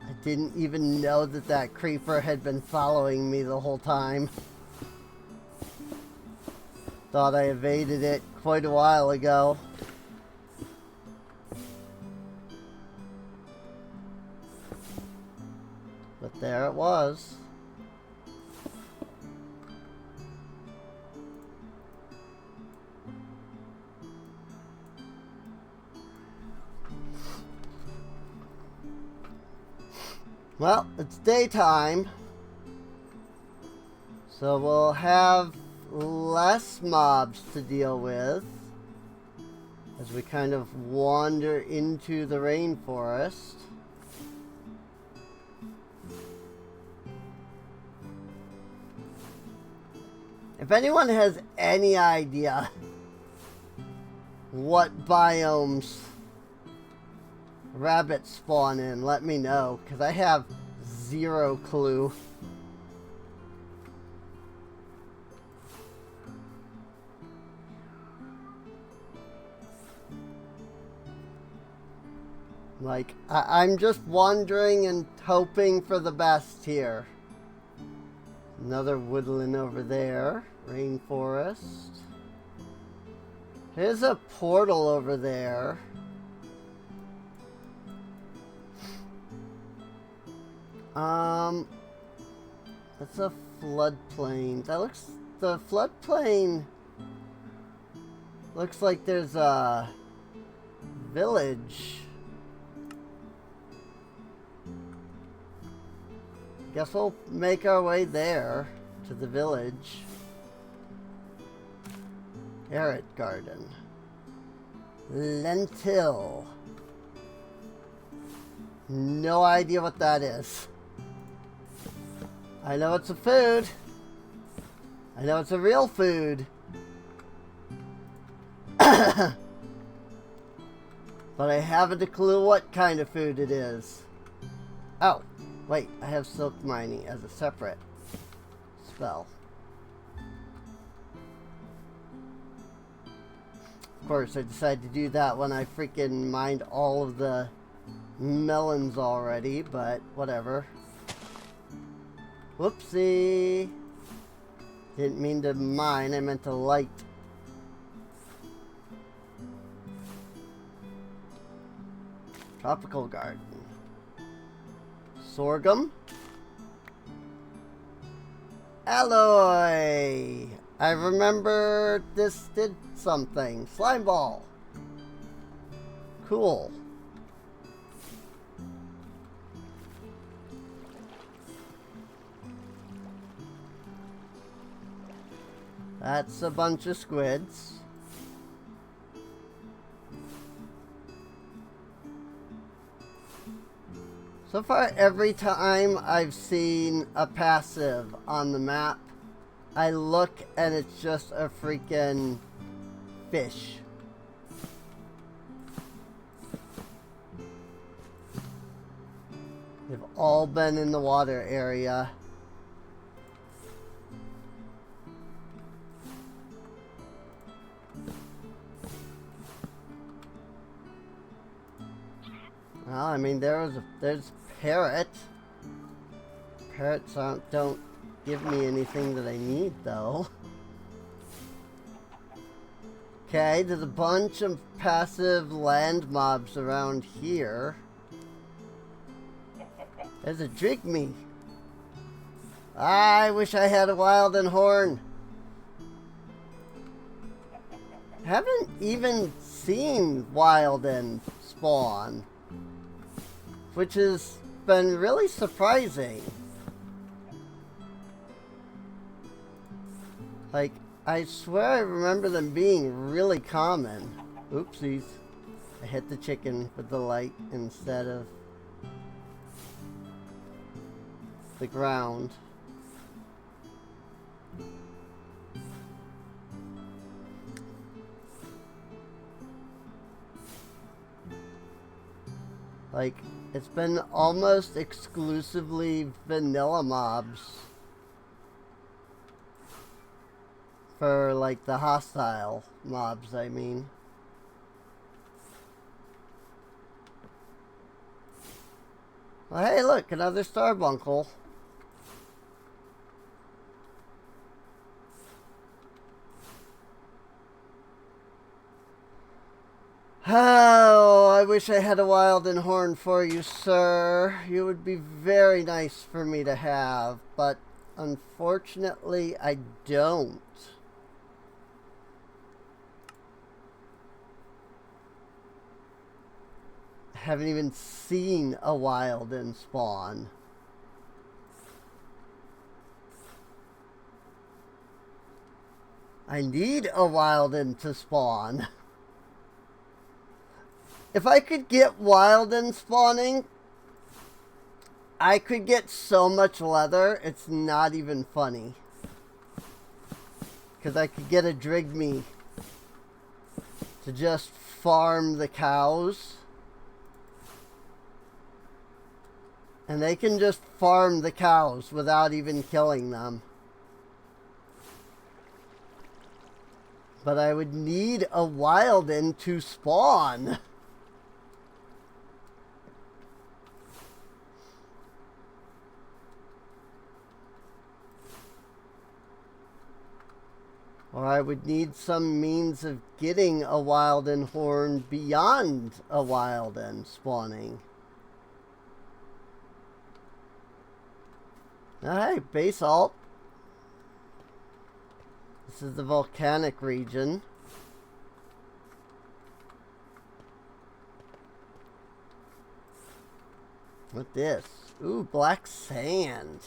Speaker 1: I didn't even know that that creeper had been following me the whole time. Thought I evaded it quite a while ago. But there it was. Well, it's daytime, so we'll have less mobs to deal with as we kind of wander into the rainforest. If anyone has any idea what biomes rabbits spawn in, let me know, because I have zero clue. Like, I'm just wondering and hoping for the best here. Another woodland over there. Rainforest. Here's a portal over there. That's a floodplain. The floodplain looks like there's a village. Guess we'll make our way there to the village. Carrot garden. Lentil. No idea what that is. I know it's a food. I know it's a real food. But I haven't a clue what kind of food it is. Oh, wait, I have silk mining as a separate spell. Of course, I decided to do that when I freaking mined all of the melons already, but whatever. Whoopsie. Didn't mean to mine, I meant to light. Tropical garden. Sorghum. Alloy. I remember this did something. Slime ball. Cool. That's a bunch of squids. So far, every time I've seen a passive on the map, I look and it's just a freaking fish. They've all been in the water area. Well, I mean, there's parrot. Parrots don't give me anything that I need, though. Okay, there's a bunch of passive land mobs around here. There's a Drigme. I wish I had a wild and horn. Haven't even seen Wilden spawn, which has been really surprising. Like, I swear I remember them being really common. Oopsies. I hit the chicken with the light instead of the ground. Like, it's been almost exclusively vanilla mobs. For, like, the hostile mobs, I mean. Well, hey, look, another Starbuncle. Oh, I wish I had a Wilden Horn for you, sir. You would be very nice for me to have, but unfortunately, I don't. I haven't even seen a Wilden spawn. I need a Wilden to spawn. If I could get Wilden spawning, I could get so much leather, it's not even funny. Because I could get a Drigme to just farm the cows. And they can just farm the cows without even killing them. But I would need a Wilden to spawn. Or I would need some means of getting a Wilden Horn beyond a Wilden spawning. Alright, basalt. This is the volcanic region. What's this? Ooh, black sand.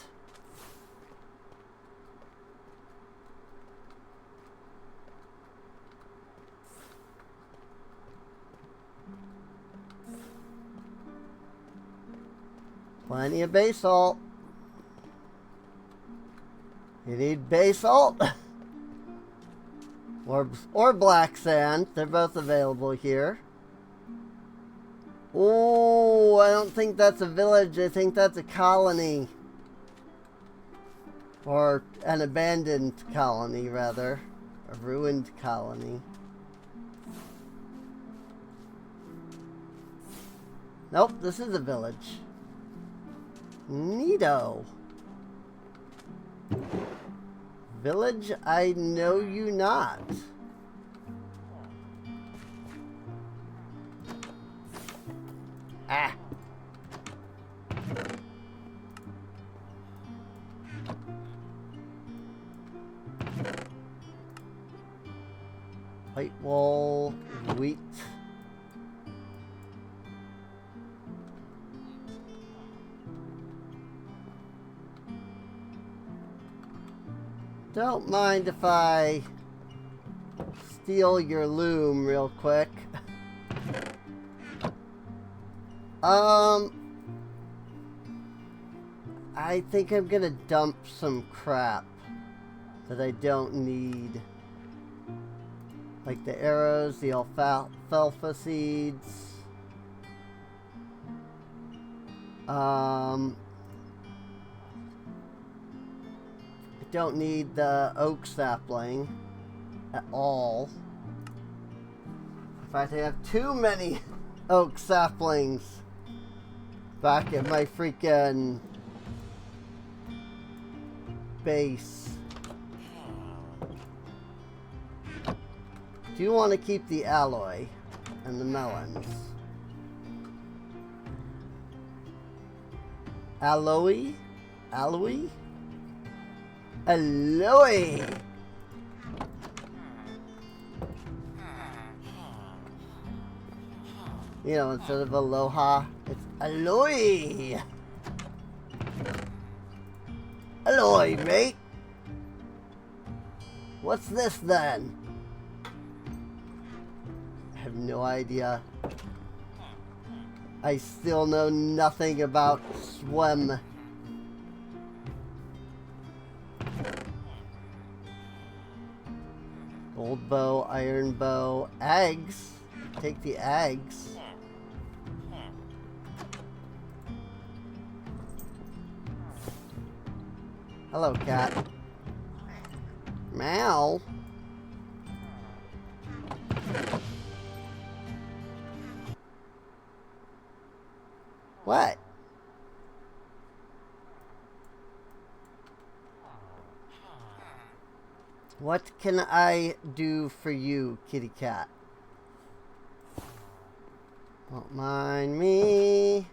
Speaker 1: Plenty of basalt. You need basalt or black sand. They're both available here. Oh, I don't think that's a village. I think that's a colony. Or an abandoned colony, rather. A ruined colony. Nope, this is a village. Neato. Village, I know you not. Ah. White wall, wheat. Don't mind if I steal your loom real quick. I think I'm gonna dump some crap that I don't need. Like the arrows, the alfalfa seeds. I don't need the oak sapling at all. In fact, I have too many oak saplings back at my freaking base. Do you want to keep the alloy and the melons? Alloy? Alloy? Alloy! You know, instead of aloha, it's alloy! Alloy, mate! What's this then? I have no idea. I still know nothing about swim. Gold bow, iron bow, eggs. Take the eggs. Hello, cat. Meow. What? What can I do for you, kitty cat? Don't mind me.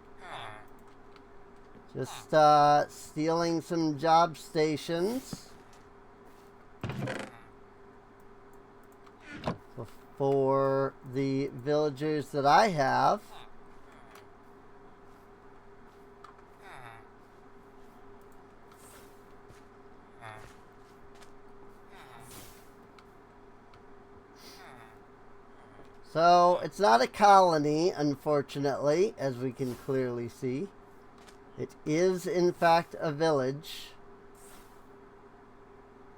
Speaker 1: Just stealing some job stations for the villagers that I have. So, it's not a colony, unfortunately, as we can clearly see. It is, in fact, a village.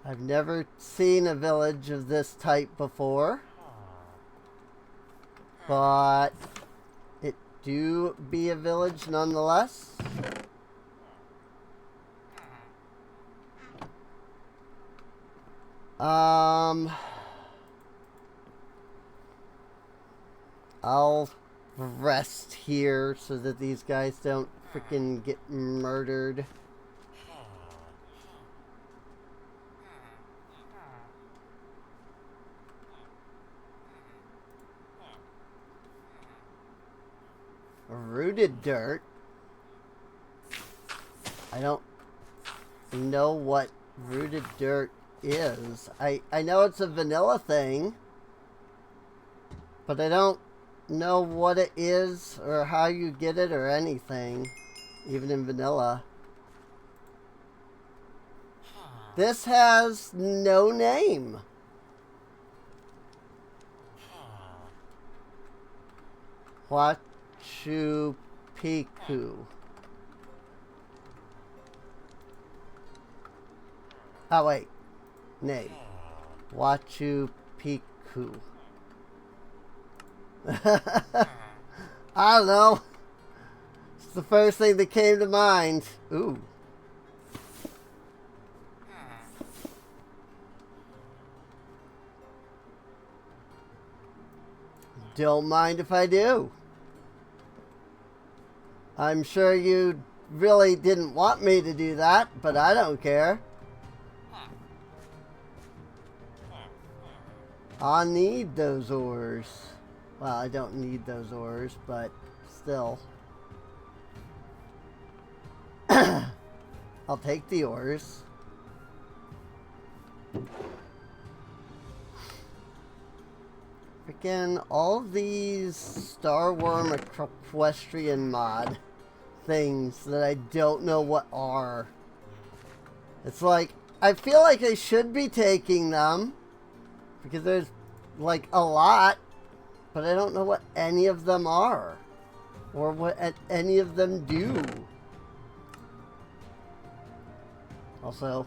Speaker 1: I've never seen a village of this type before. But it do be a village nonetheless. I'll rest here so that these guys don't freaking get murdered. Rooted dirt? I don't know what rooted dirt is. I know it's a vanilla thing, but I don't know what it is or how you get it or anything, even in vanilla. This has no name. Huachu Picchu. Oh wait, name. Huachu Picchu. I don't know. It's the first thing that came to mind. Ooh. Don't mind if I do. I'm sure you really didn't want me to do that, but I don't care. I need those ores. Well, I don't need those ores, but still. I'll take the ores. Freaking all these Starworm Equestrian mod things that I don't know what are. It's like, I feel like I should be taking them because there's like a lot, but I don't know what any of them are or what any of them do. Also,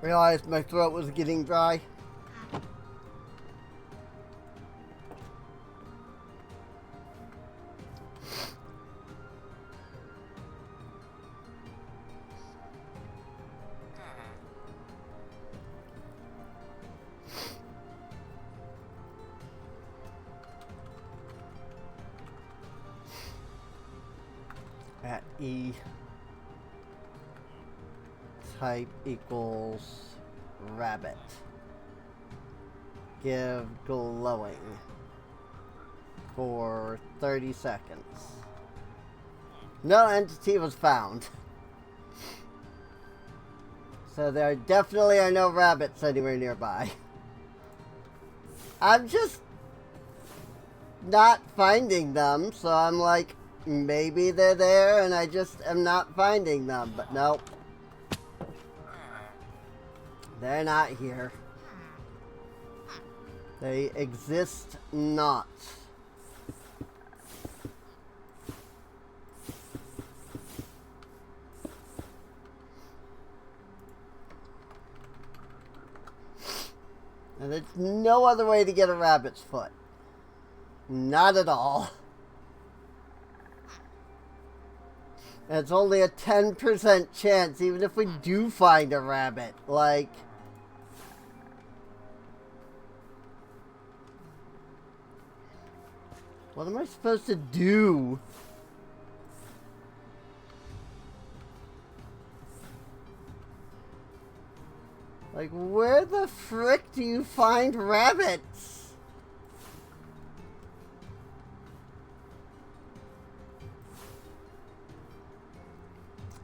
Speaker 1: realized my throat was getting dry. At E type equals rabbit. Give glowing for 30 seconds. No entity was found. So there definitely are no rabbits anywhere nearby. I'm just not finding them, so I'm like, maybe they're there and I just am not finding them, but nope. They're not here. They exist not. And there's no other way to get a rabbit's foot. Not at all. And it's only a 10% chance, even if we do find a rabbit. Like... what am I supposed to do? Like, where the frick do you find rabbits?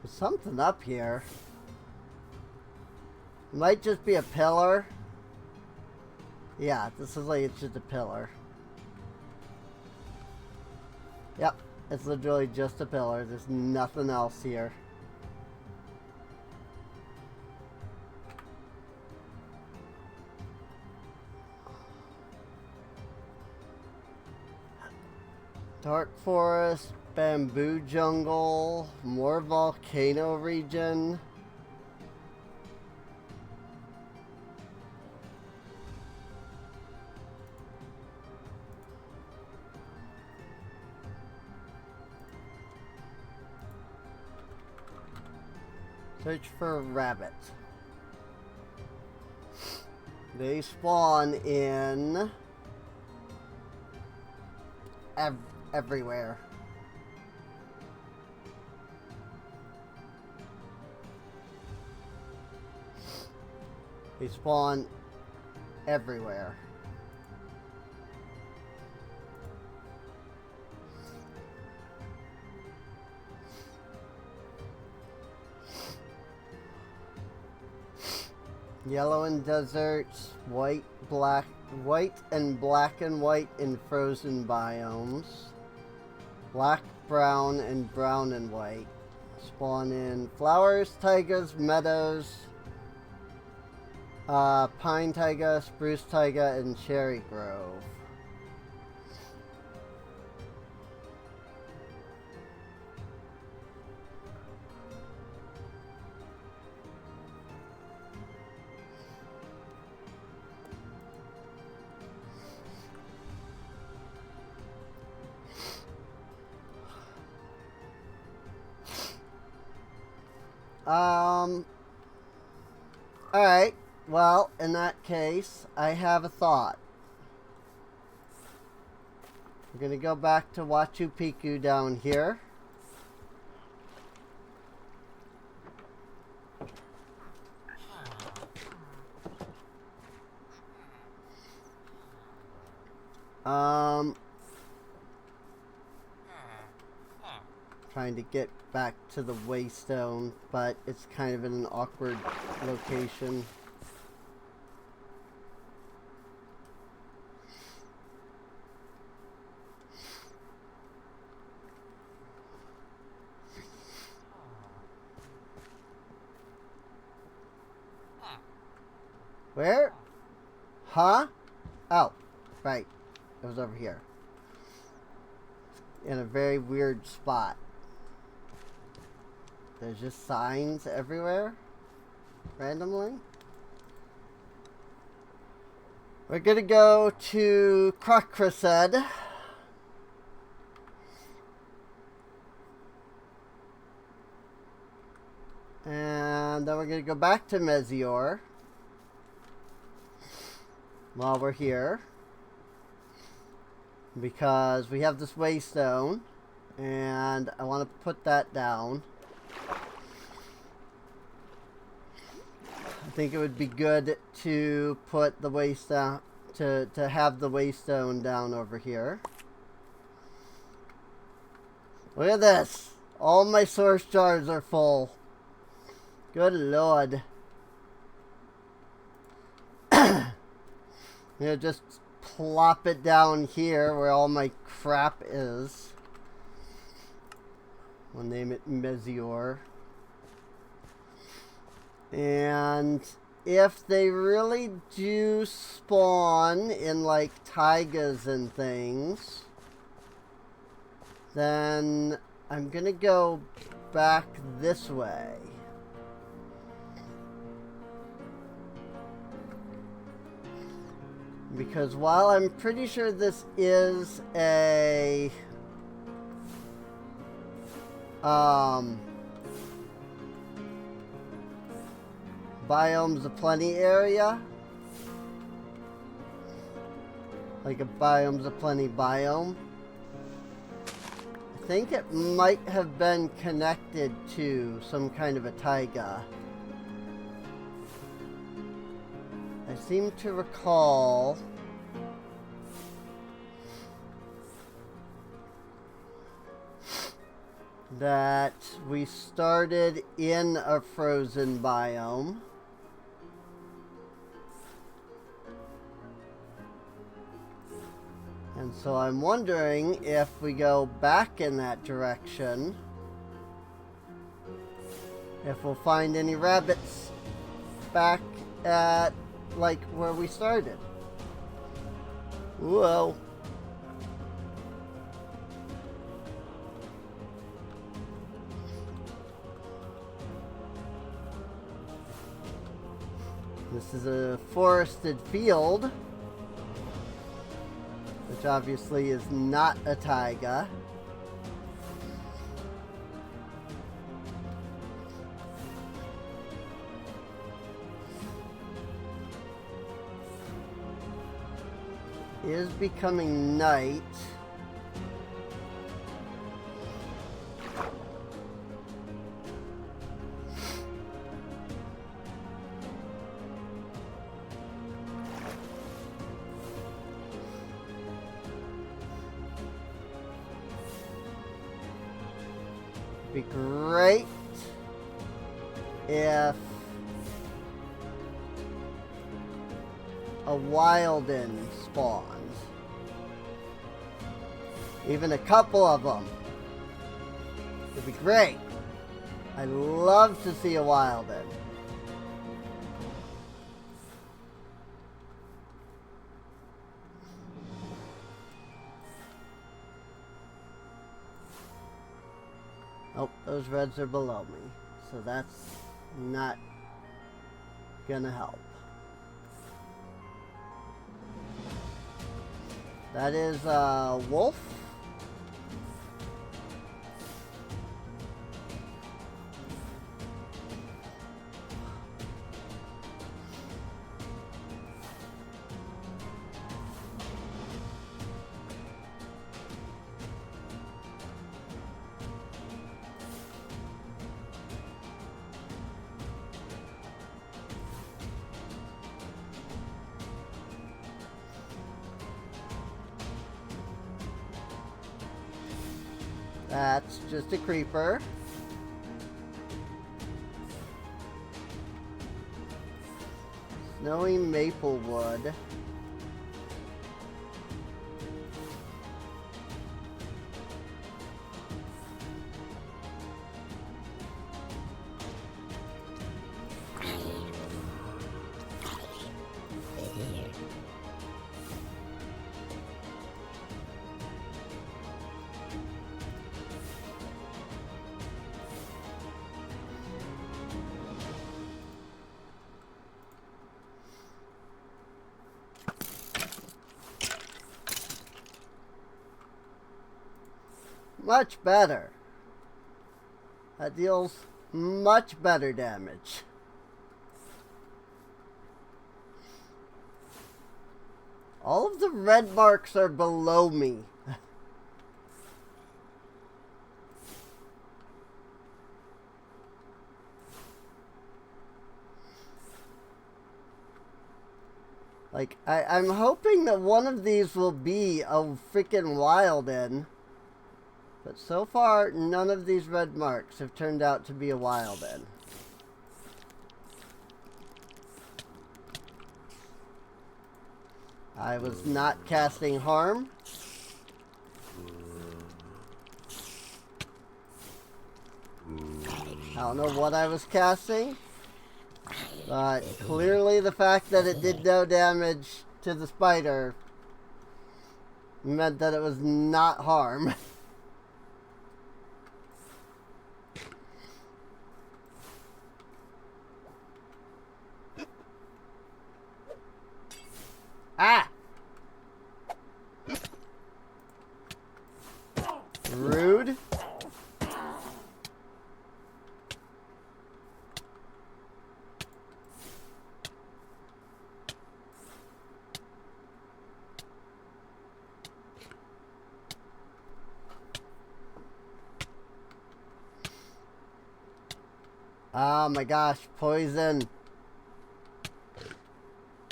Speaker 1: There's something up here. It might just be a pillar. Yeah, this is like it's just a pillar. Yep, it's literally just a pillar. There's nothing else here. Dark forest, bamboo jungle, more volcano region. Search for a rabbit. They spawn in everywhere. They spawn everywhere. Yellow in deserts, white and black and white in frozen biomes. Black, brown, and brown and white. Spawn in flowers, taigas, meadows, pine taiga, spruce taiga, and cherry grove. Alright, well, in that case, I have a thought. We're gonna go back to Machu Picchu down here. Trying to get back to the Waystone, but it's kind of in an awkward location. Where? Huh? Oh, right. It was over here. In a very weird spot. There's just signs everywhere. Randomly. We're gonna go to Crockrased. And then we're gonna go back to Mezior. While we're here. Because we have this Waystone. And I want to put that down. I think it would be good to put the Waystone, to have the Waystone down over here. Look at this! All my source jars are full. Good lord. Just plop it down here where all my crap is. We'll name it Mezior. And if they really do spawn in like taigas and things, then I'm gonna go back this way. Because while I'm pretty sure this is a biomes aplenty area, like a biomes aplenty biome, I think it might have been connected to some kind of a taiga. I seem to recall that we started in a frozen biome. And so I'm wondering if we go back in that direction, if we'll find any rabbits back at, like, where we started. Whoa. This is a forested field, which obviously is not a taiga. It is becoming night. Be great if a Wilden spawns. Even a couple of them. It'd be great. I'd love to see a Wilden. Oh, those reds are below me, so that's not gonna help. That is a wolf. That's just a creeper. Snowy Maplewood. Much better. That deals much better damage. All of the red marks are below me. Like, I'm hoping that one of these will be a freaking Wilden. But so far, none of these red marks have turned out to be a Wilden. I was not casting harm. I don't know what I was casting. But clearly the fact that it did no damage to the spider meant that it was not harm. Ah! Oh my gosh, poison.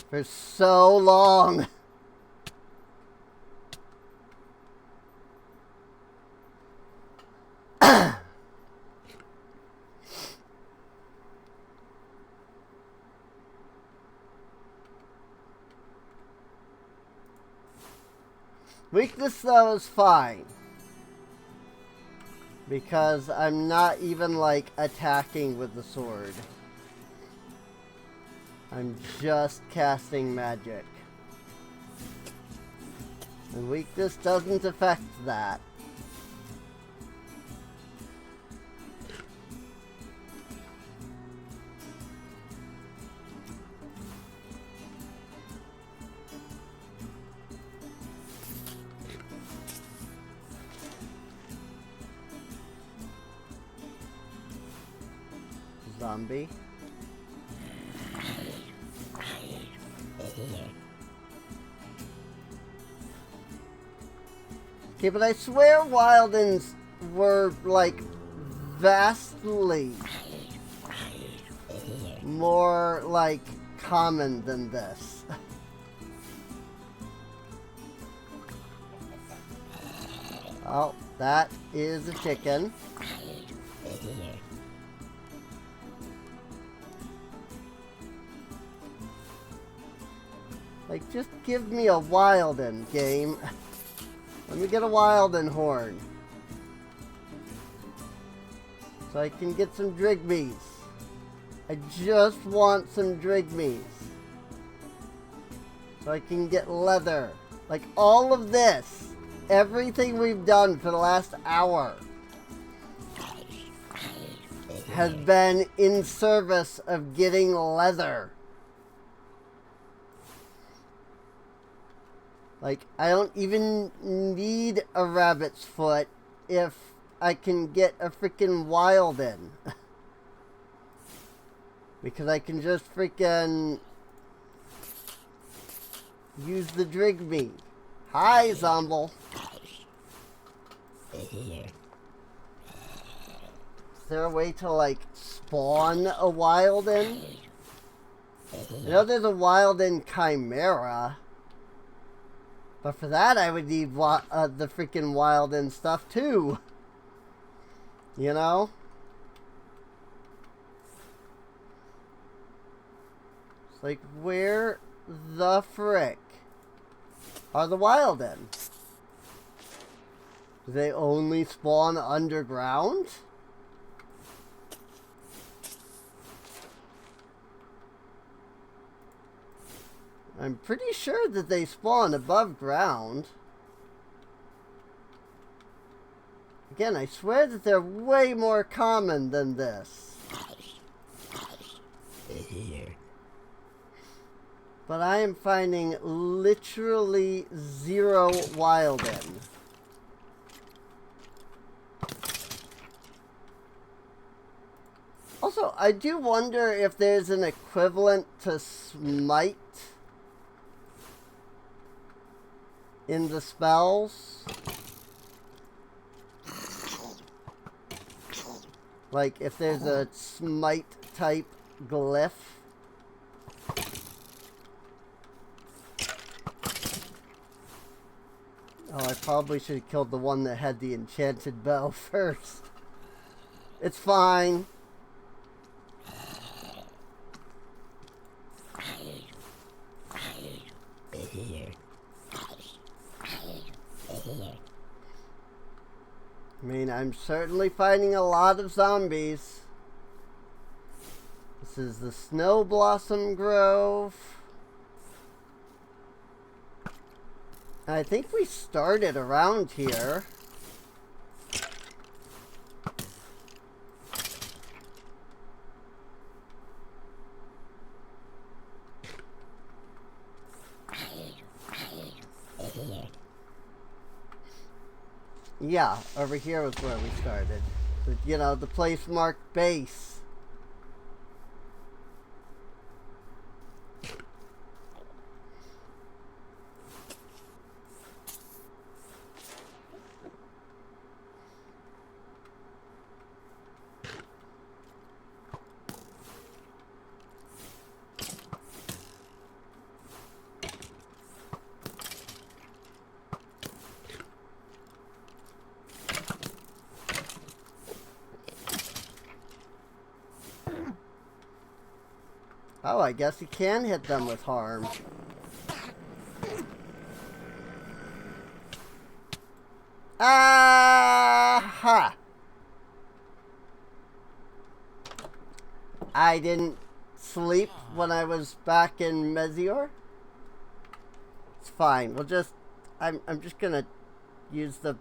Speaker 1: For so long. Weakness though is fine. Because I'm not even like attacking with the sword. I'm just casting magic. And weakness doesn't affect that. Zombie. Okay, but I swear Wildens were, like, vastly more, like, common than this. Oh, that is a chicken. Like, just give me a Wilden, game. Let me get a Wilden horn. So I can get some Drigmees. I just want some Drigmees. So I can get leather. Like, all of this. Everything we've done for the last hour has been in service of getting leather. Like, I don't even need a rabbit's foot if I can get a freaking Wilden. Because I can just freaking use the Drigme. Hi, Zomble. Is there a way to, like, spawn a Wilden? I know there's a Wilden Chimera. But for that, I would need the freaking Wilden stuff, too. You know? It's like, where the frick are the Wilden? Do they only spawn underground? I'm pretty sure that they spawn above ground. Again, I swear that they're way more common than this. But I am finding literally zero Wilden. Also, I do wonder if there's an equivalent to Smite in the spells. Like, if there's a Smite type glyph. Oh, I probably should have killed the one that had the enchanted bow first. It's fine. I mean, I'm certainly finding a lot of zombies. This is the Snow Blossom Grove. I think we started around here. Yeah, over here was where we started. But, you know, the place marked base. Oh, I guess you can hit them with harm. Aha! I didn't sleep when I was back in Mezior. It's fine. We'll just... I'm just gonna use the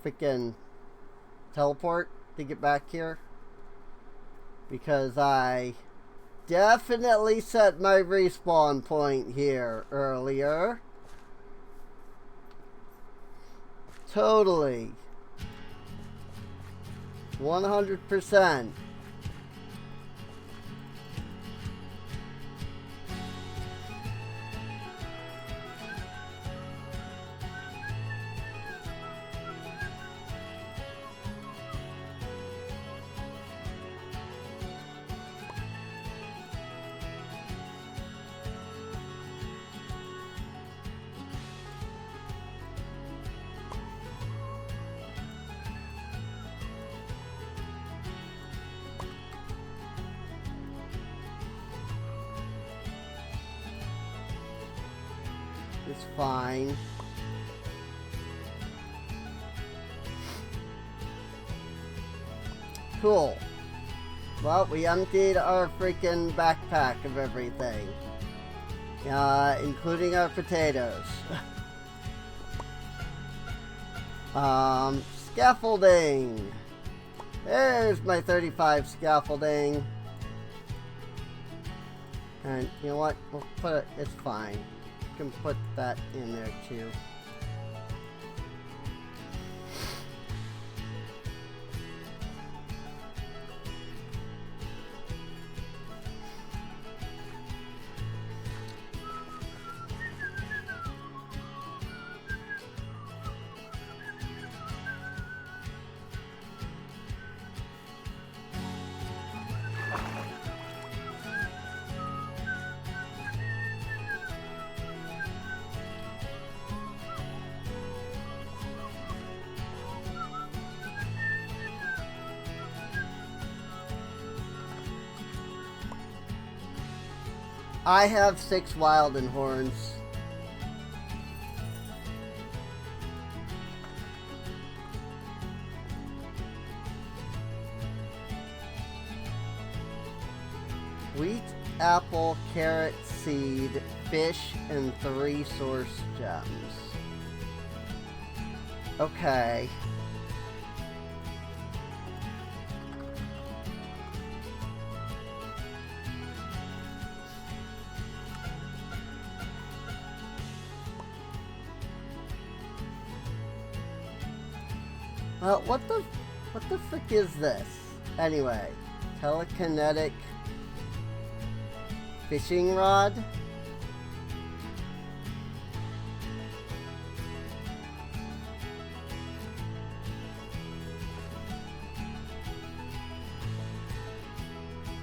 Speaker 1: freaking teleport to get back here. Because I definitely set my respawn point here earlier. Totally. 100%. It's fine. Cool. Well, we emptied our freaking backpack of everything. Including our potatoes. Scaffolding. There's my 35 scaffolding. And you know what? We'll put it, it's fine. Can put that in there too. I have 6 Wilden Horns. Wheat, apple, carrot, seed, fish, and 3 source gems. Okay. Well, what the frick is this? Anyway, telekinetic fishing rod?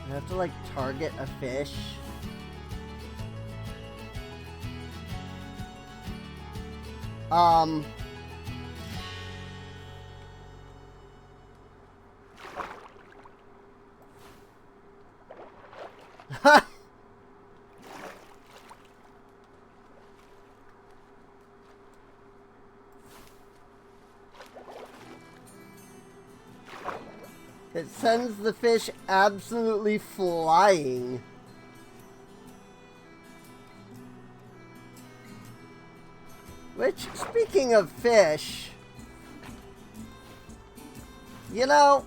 Speaker 1: I have to like target a fish. It sends the fish absolutely flying. Which, speaking of fish, you know,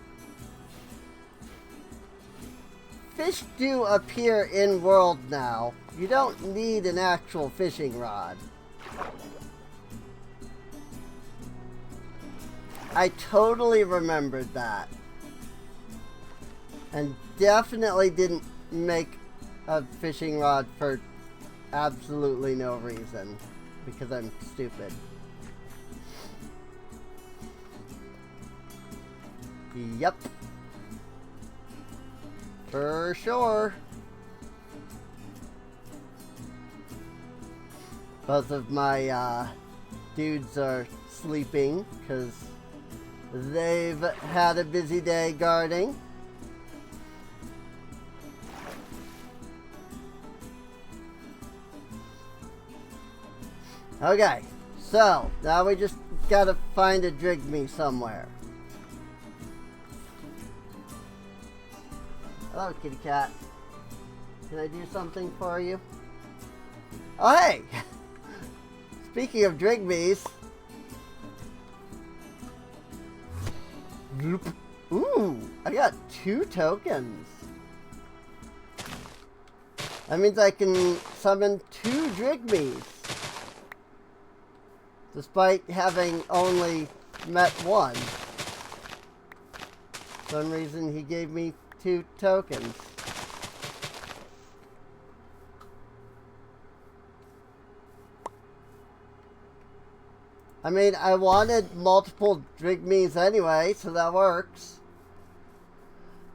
Speaker 1: fish do appear in world now. You don't need an actual fishing rod. I totally remembered that. And definitely didn't make a fishing rod for absolutely no reason. Because I'm stupid. Yep. For sure. Both of my dudes are sleeping because they've had a busy day guarding. Okay, so now we just gotta find a Drigme somewhere. Hello, kitty cat. Can I do something for you? Oh, hey! Speaking of Drigmes. Ooh, I got 2 tokens. That means I can summon 2 Drigmes. Despite having only met 1. For some reason he gave me 2 tokens. I mean, I wanted multiple Drigmes anyway, so that works.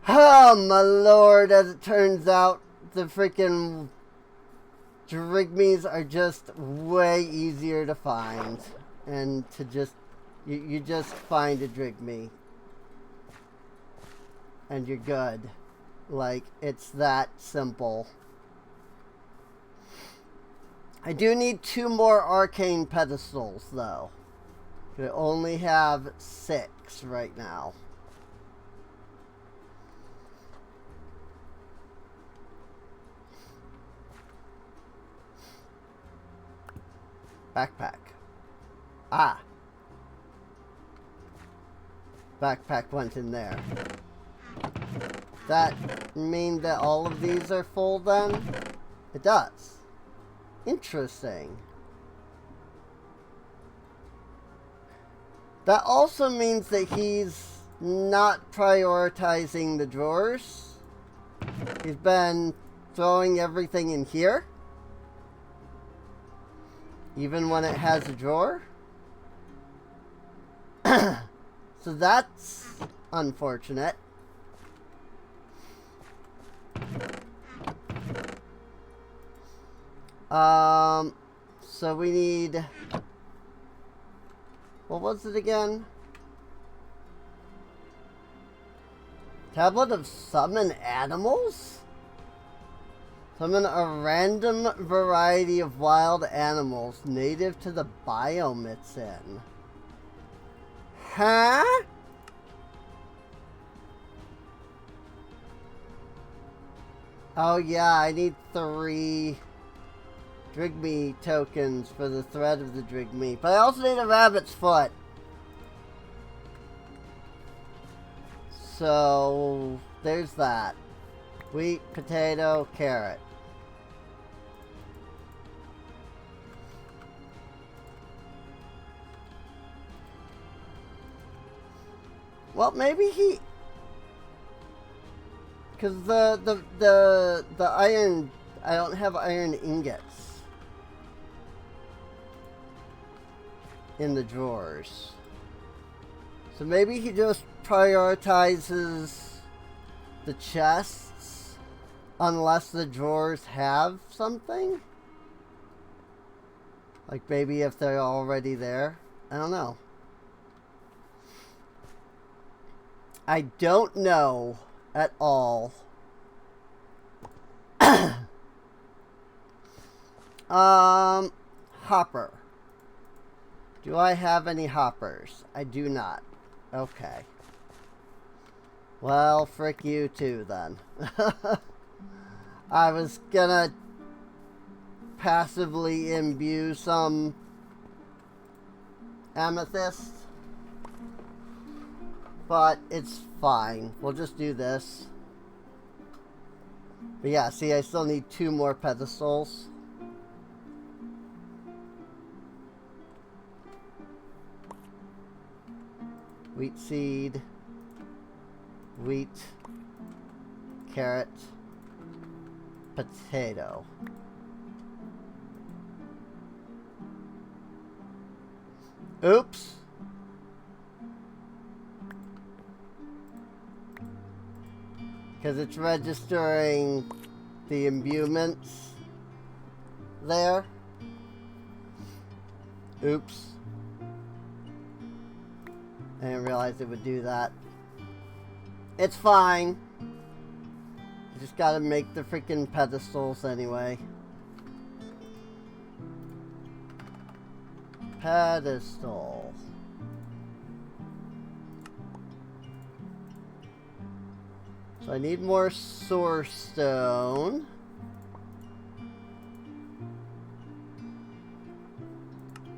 Speaker 1: Oh my lord, as it turns out, the freaking Drigmes are just way easier to find. And to just, you just find a Drigme. And you're good. Like, it's that simple. I do need 2 more arcane pedestals, though. I only have 6 right now. Backpack. Ah. Backpack went in there. That mean that all of these are full then? It does. Interesting. That also means that he's not prioritizing the drawers. He's been throwing everything in here. Even when it has a drawer. So that's unfortunate. So we need... What was it again? Tablet of Summon Animals? Summon a random variety of wild animals native to the biome it's in. Huh? Oh yeah, I need 3 Drigme tokens for the thread of the Drigme. But I also need a rabbit's foot. So, there's that. Wheat, potato, carrot. Well, maybe he... Because the iron... I don't have iron ingots in the drawers. So maybe he just prioritizes the chests unless the drawers have something? Like maybe if they're already there? I don't know. I don't know at all. Hopper. Do I have any hoppers? I do not. Okay. Well, frick you too then. I was gonna passively imbue some amethyst, but it's fine. We'll just do this. But yeah, see, I still need 2 more pedestals. Wheat seed, wheat, carrot, potato. Oops. Because it's registering the imbuements there. Oops. I didn't realize it would do that. It's fine. You just gotta make the freaking pedestals anyway. pedestal. So I need more source stone.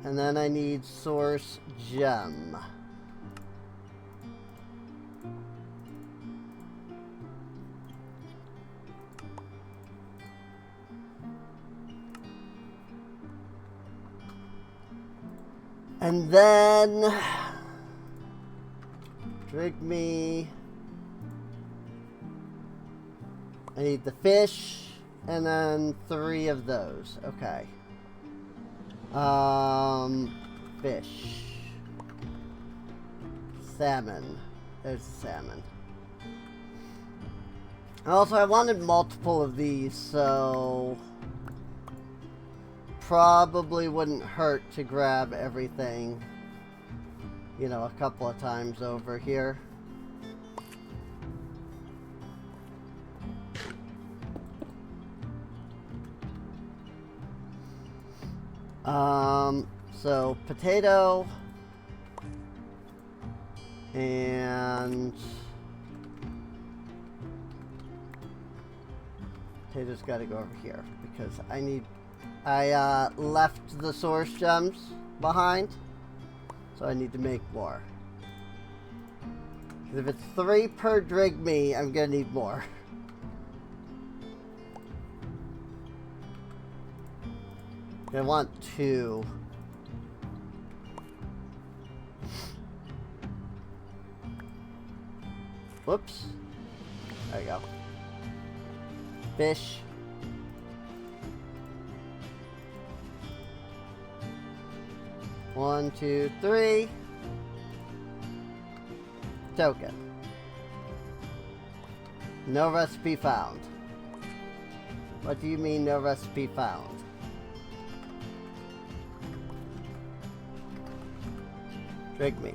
Speaker 1: And then I need source gem. And then drink me. I need the fish and then 3 of those. Okay. Fish. Salmon. There's the salmon. Also, I wanted multiple of these, so probably wouldn't hurt to grab everything, you know, a couple of times over here. So potato and potato's got to go over here because I left the source gems behind, so I need to make more. 'Cause if it's 3 per drigme, I'm gonna need more. I want 2. Whoops. There you go. Fish. One, 2, 3. Token. No recipe found. What do you mean no recipe found? Drink me.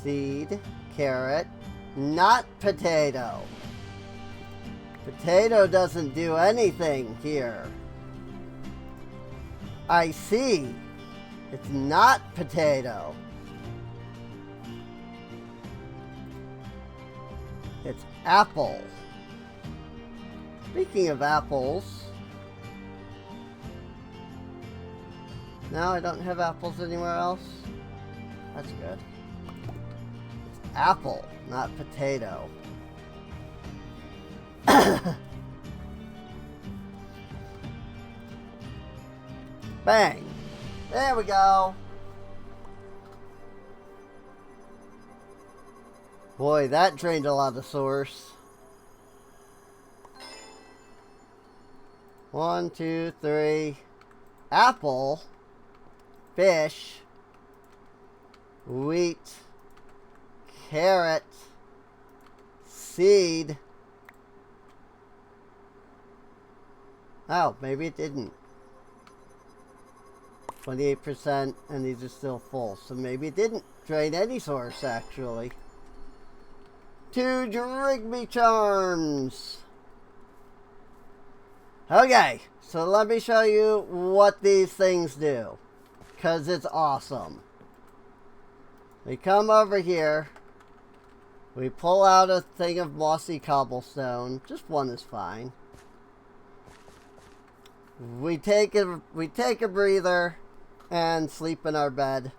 Speaker 1: Seed, carrot, not potato. Potato doesn't do anything here. I see. It's not potato. It's apple. Speaking of apples, no, I don't have apples anywhere else. That's good. It's apple, not potato. Bang. There we go. Boy, that drained a lot of source. 1, 2, 3. Apple. Fish. Wheat. Carrot. Seed. Oh, maybe it didn't. 28%, and these are still full. So maybe it didn't drain any source, actually. 2 drigme charms. Okay, so let me show you what these things do, because it's awesome. We come over here. We pull out a thing of mossy cobblestone. Just one is fine. We take a breather and sleep in our bed.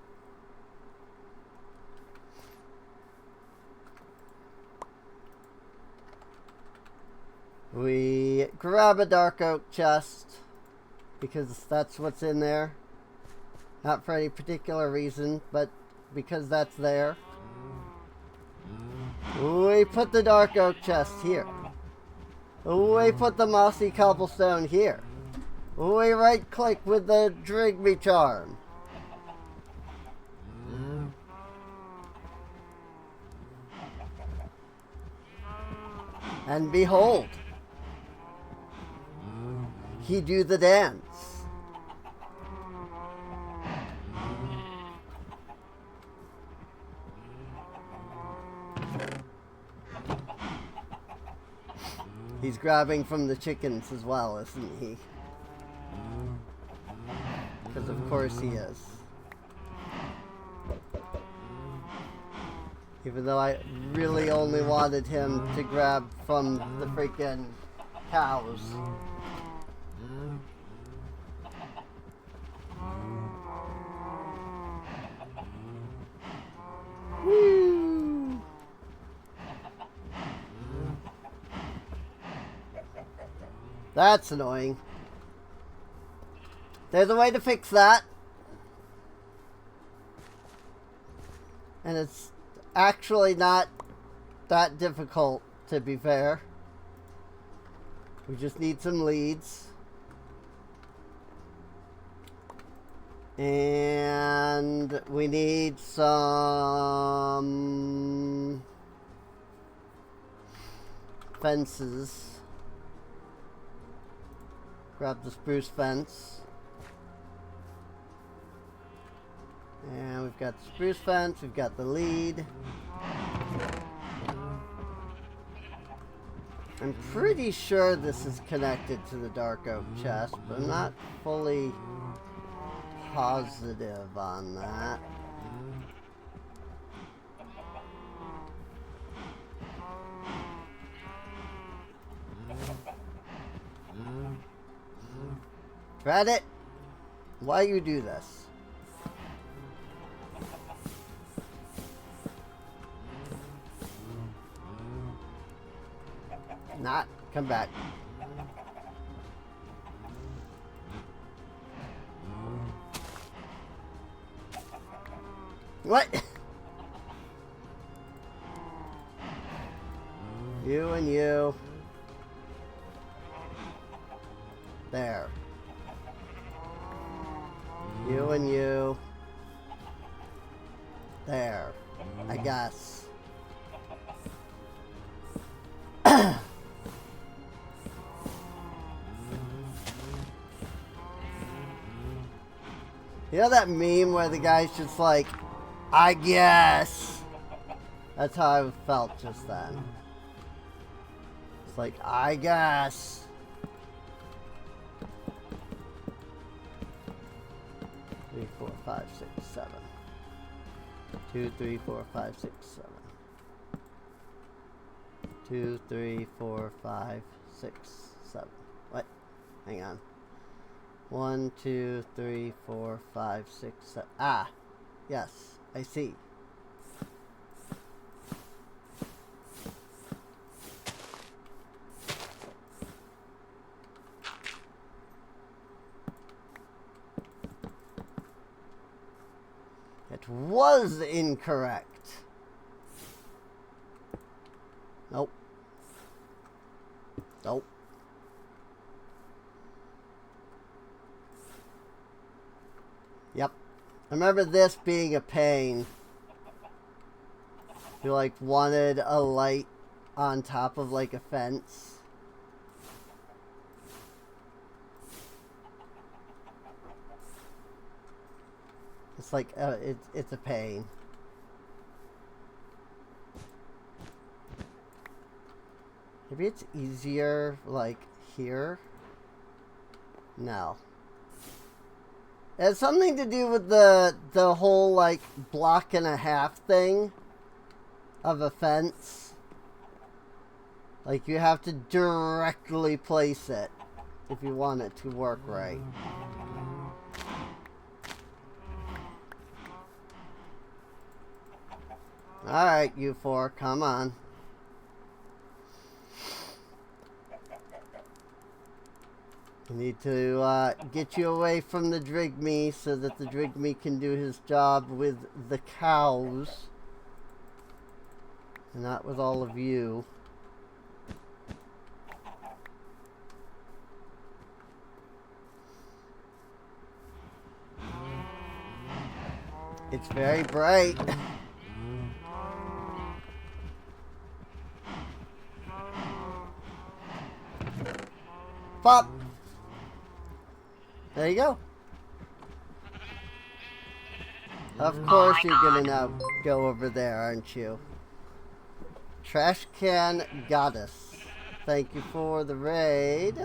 Speaker 1: We grab a dark oak chest because that's what's in there. Not for any particular reason, but because that's there. We put the dark oak chest here. We put the mossy cobblestone here. We right click with the drigme charm. And behold, he do the dance. He's grabbing from the chickens as well, isn't he? Because of course he is. Even though I really only wanted him to grab from the freaking cows. Woo! That's annoying. There's a way to fix that. And it's actually not that difficult, to be fair. We just need some leads. And we need some fences. Grab the spruce fence. And we've got the spruce fence, we've got the lead. I'm pretty sure this is connected to the dark oak chest, but I'm not fully positive on that. Reddit, why you do this? Not come back. What? You and you. There. You and you. There. I guess. You know that meme where the guy's just like, I guess? That's how I felt just then. It's like, I guess. Three, 4, 5, 6, 7. 2, 3, 4, 5, 6, 7. 2, 3, 4, 5, 6, 7. What? Hang on. 1, 2, 3, 4, 5, 6, 7. Ah, yes, I see. It was incorrect. Nope. Nope. Yep. I remember this being a pain. You like wanted a light on top of like a fence. It's like it's a pain. Maybe it's easier like here. No. It has something to do with the whole like block and a half thing of a fence. Like you have to directly place it if you want it to work right. Alright, you four, come on. We need to get you away from the Drigme so that the Drigme can do his job with the cows. And not with all of you. It's very bright. Pop! There you go. Of course you're gonna now go over there, aren't you? Trash Can Goddess. Thank you for the raid.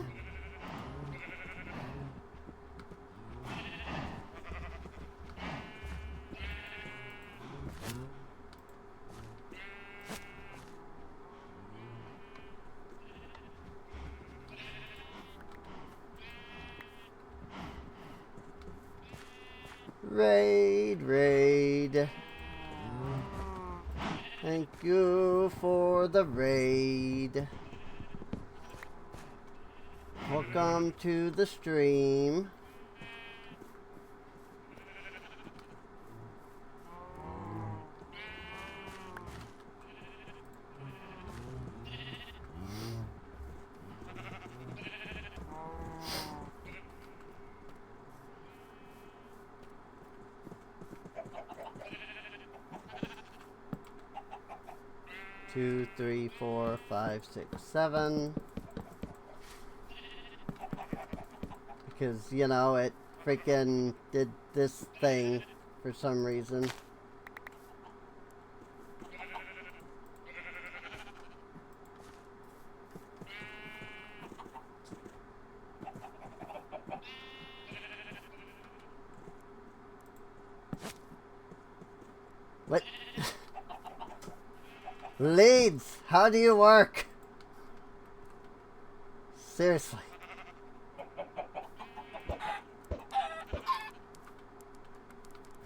Speaker 1: Raid, raid. Thank you for the raid. Welcome to the stream. Two, three, four, five, six, seven. Because, you know, it freaking did this thing for some reason. What? Leads, how do you work? Seriously.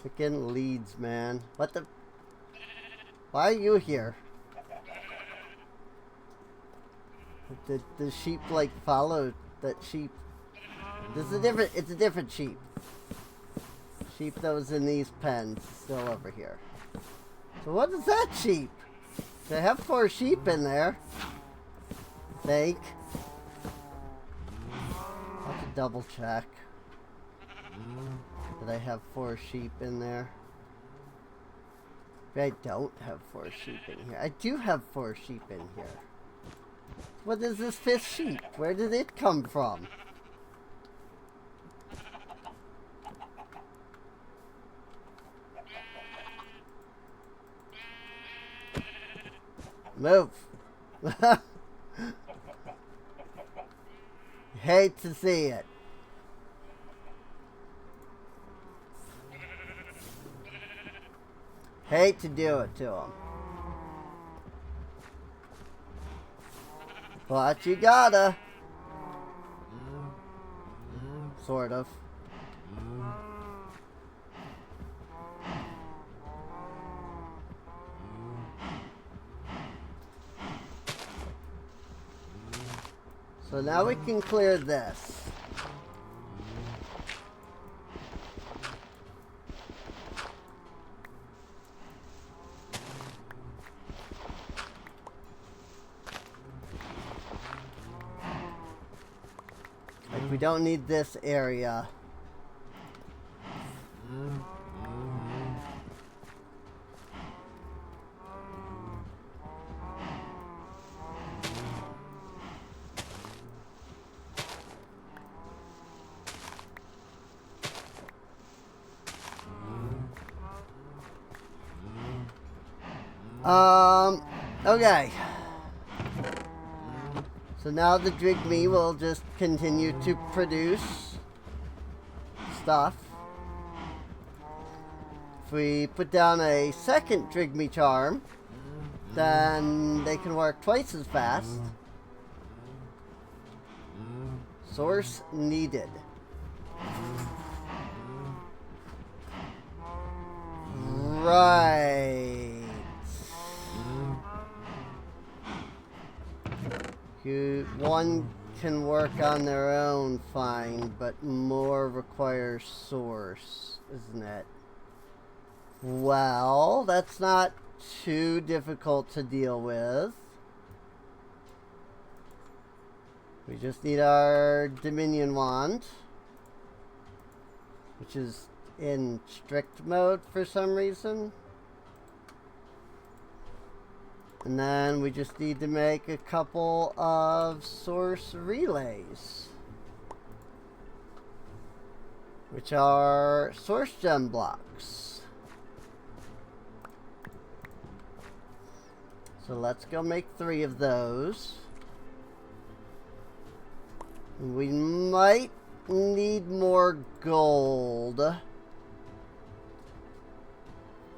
Speaker 1: Freaking leads, man. What the? Why are you here? Did the sheep like follow that sheep? This is a different. It's a different sheep. Sheep that was in these pens still over here. So what is that sheep? They have 4 sheep in there. Think. I'll have to double check. That I have 4 sheep in there. But I don't have 4 sheep in here. I do have 4 sheep in here. What is this 5th sheep? Where did it come from? Move. Hate to see it. Hate to do it to him. But you gotta. Sort of. So now we can clear this. Like, we don't need this area. Okay. So now the Drigme will just continue to produce stuff. If we put down a second Drigme charm, then they can work twice as fast. Source needed. Right. One can work on their own fine, but more requires source, isn't it? Well, that's not too difficult to deal with. We just need our Dominion wand, which is in strict mode for some reason. And then we just need to make a couple of source relays, which are source gem blocks. So let's go make 3 of those. We might need more gold.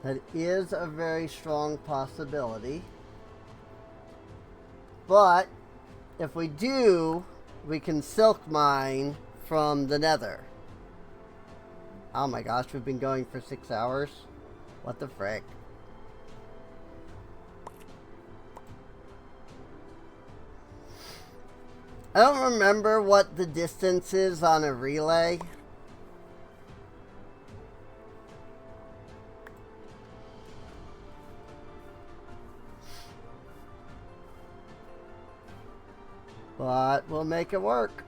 Speaker 1: That is a very strong possibility. But if we do, we can silk mine from the nether. Oh my gosh, we've been going for 6 hours. What the frick? I don't remember what the distance is on a relay. But we'll make it work.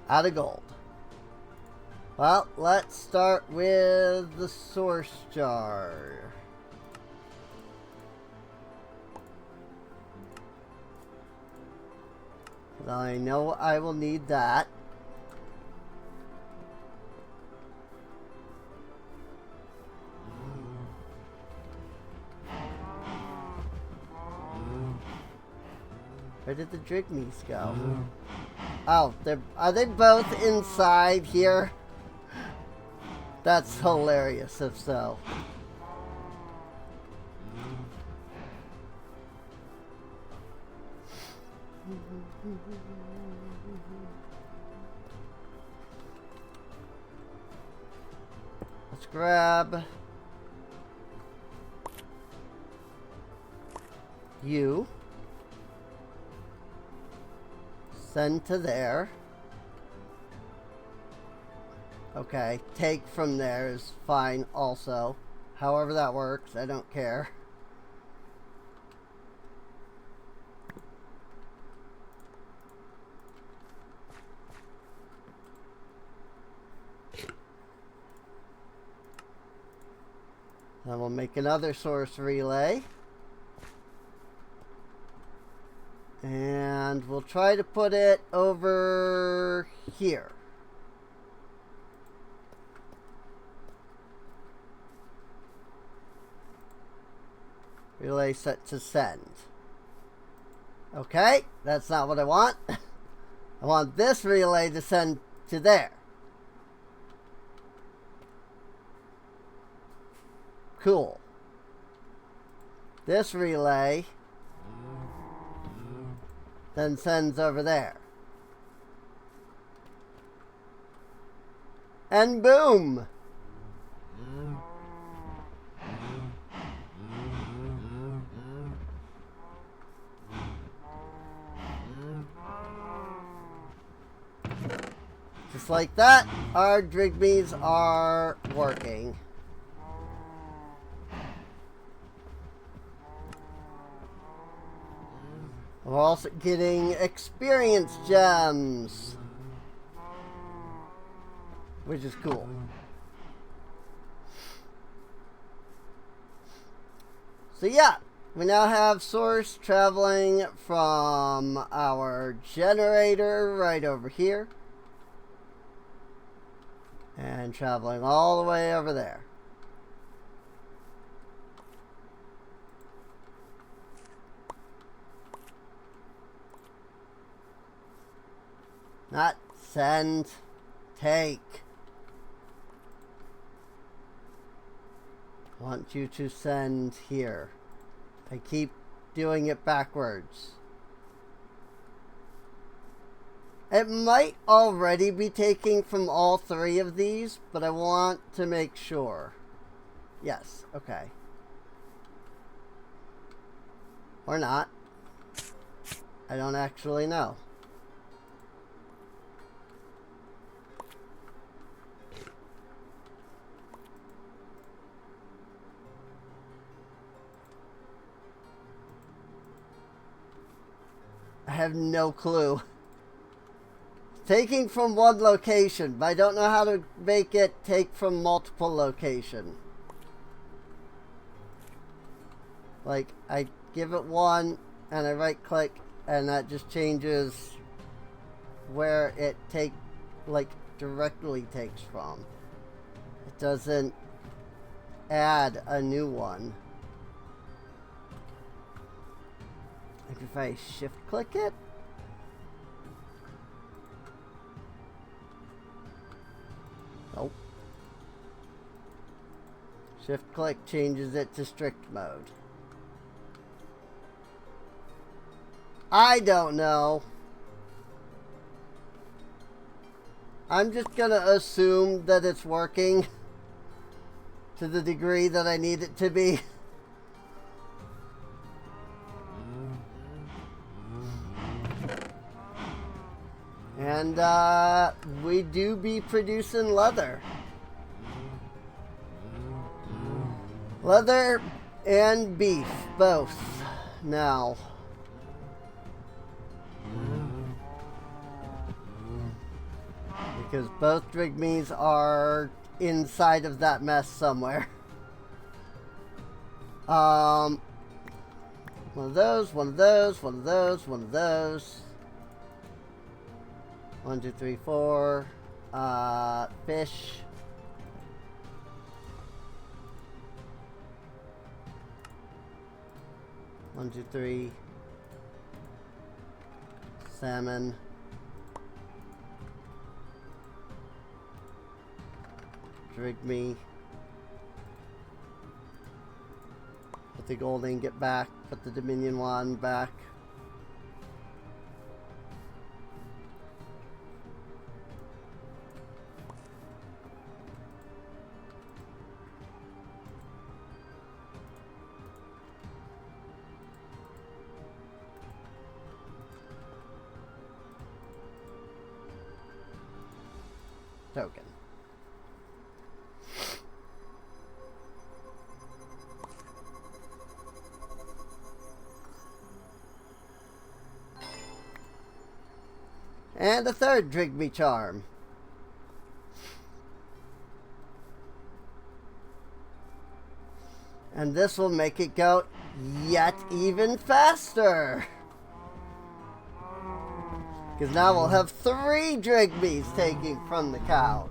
Speaker 1: Out of gold. Well, let's start with the source jar. I know I will need that. Where did the Drigmees go? Oh, are they both inside here? That's hilarious if so. Let's grab you. Send to there. Okay, take from there is fine also. However that works, I don't care. Then we'll make another source relay. And we'll try to put it over here. Relay set to send. Okay, that's not what I want. I want this relay to send to there. Cool. This relay then sends over there. And boom! Just like that, our Drigmees are working. We're also getting experience gems, which is cool. So yeah, we now have source traveling from our generator right over here and traveling all the way over there. Not send, take. I want you to send here. I keep doing it backwards. It might already be taking from all three of these, but I want to make sure. Yes, okay. Or not. I don't actually know. I have no clue. Taking from one location, but I don't know how to make it take from multiple locations. Like, I give it one, and I right click, and that just changes where it directly takes from. It doesn't add a new one. Like if I shift click it. Nope. Shift click changes it to strict mode. I don't know. I'm just gonna assume that it's working to the degree that I need it to be. And we do be producing leather. Leather and beef, both, now. Because both drigmees are inside of that mess somewhere. One of those, one of those, one of those, one of those. 1, 2, 3, 4. Fish. One, two, three. Salmon. Drigme. Put the gold ingot back. Put the Dominion wand back. Token. And a third Drigme charm. And this will make it go yet even faster. Because now we'll have 3 Drigmes taking from the cows.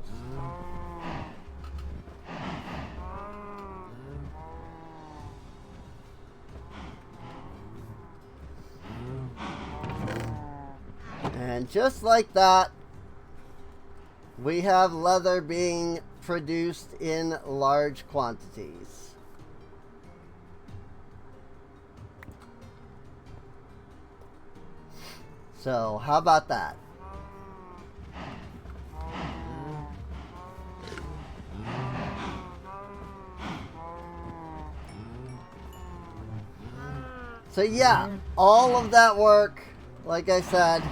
Speaker 1: And just like that, we have leather being produced in large quantities. So, how about that? So yeah, all of that work, like I said,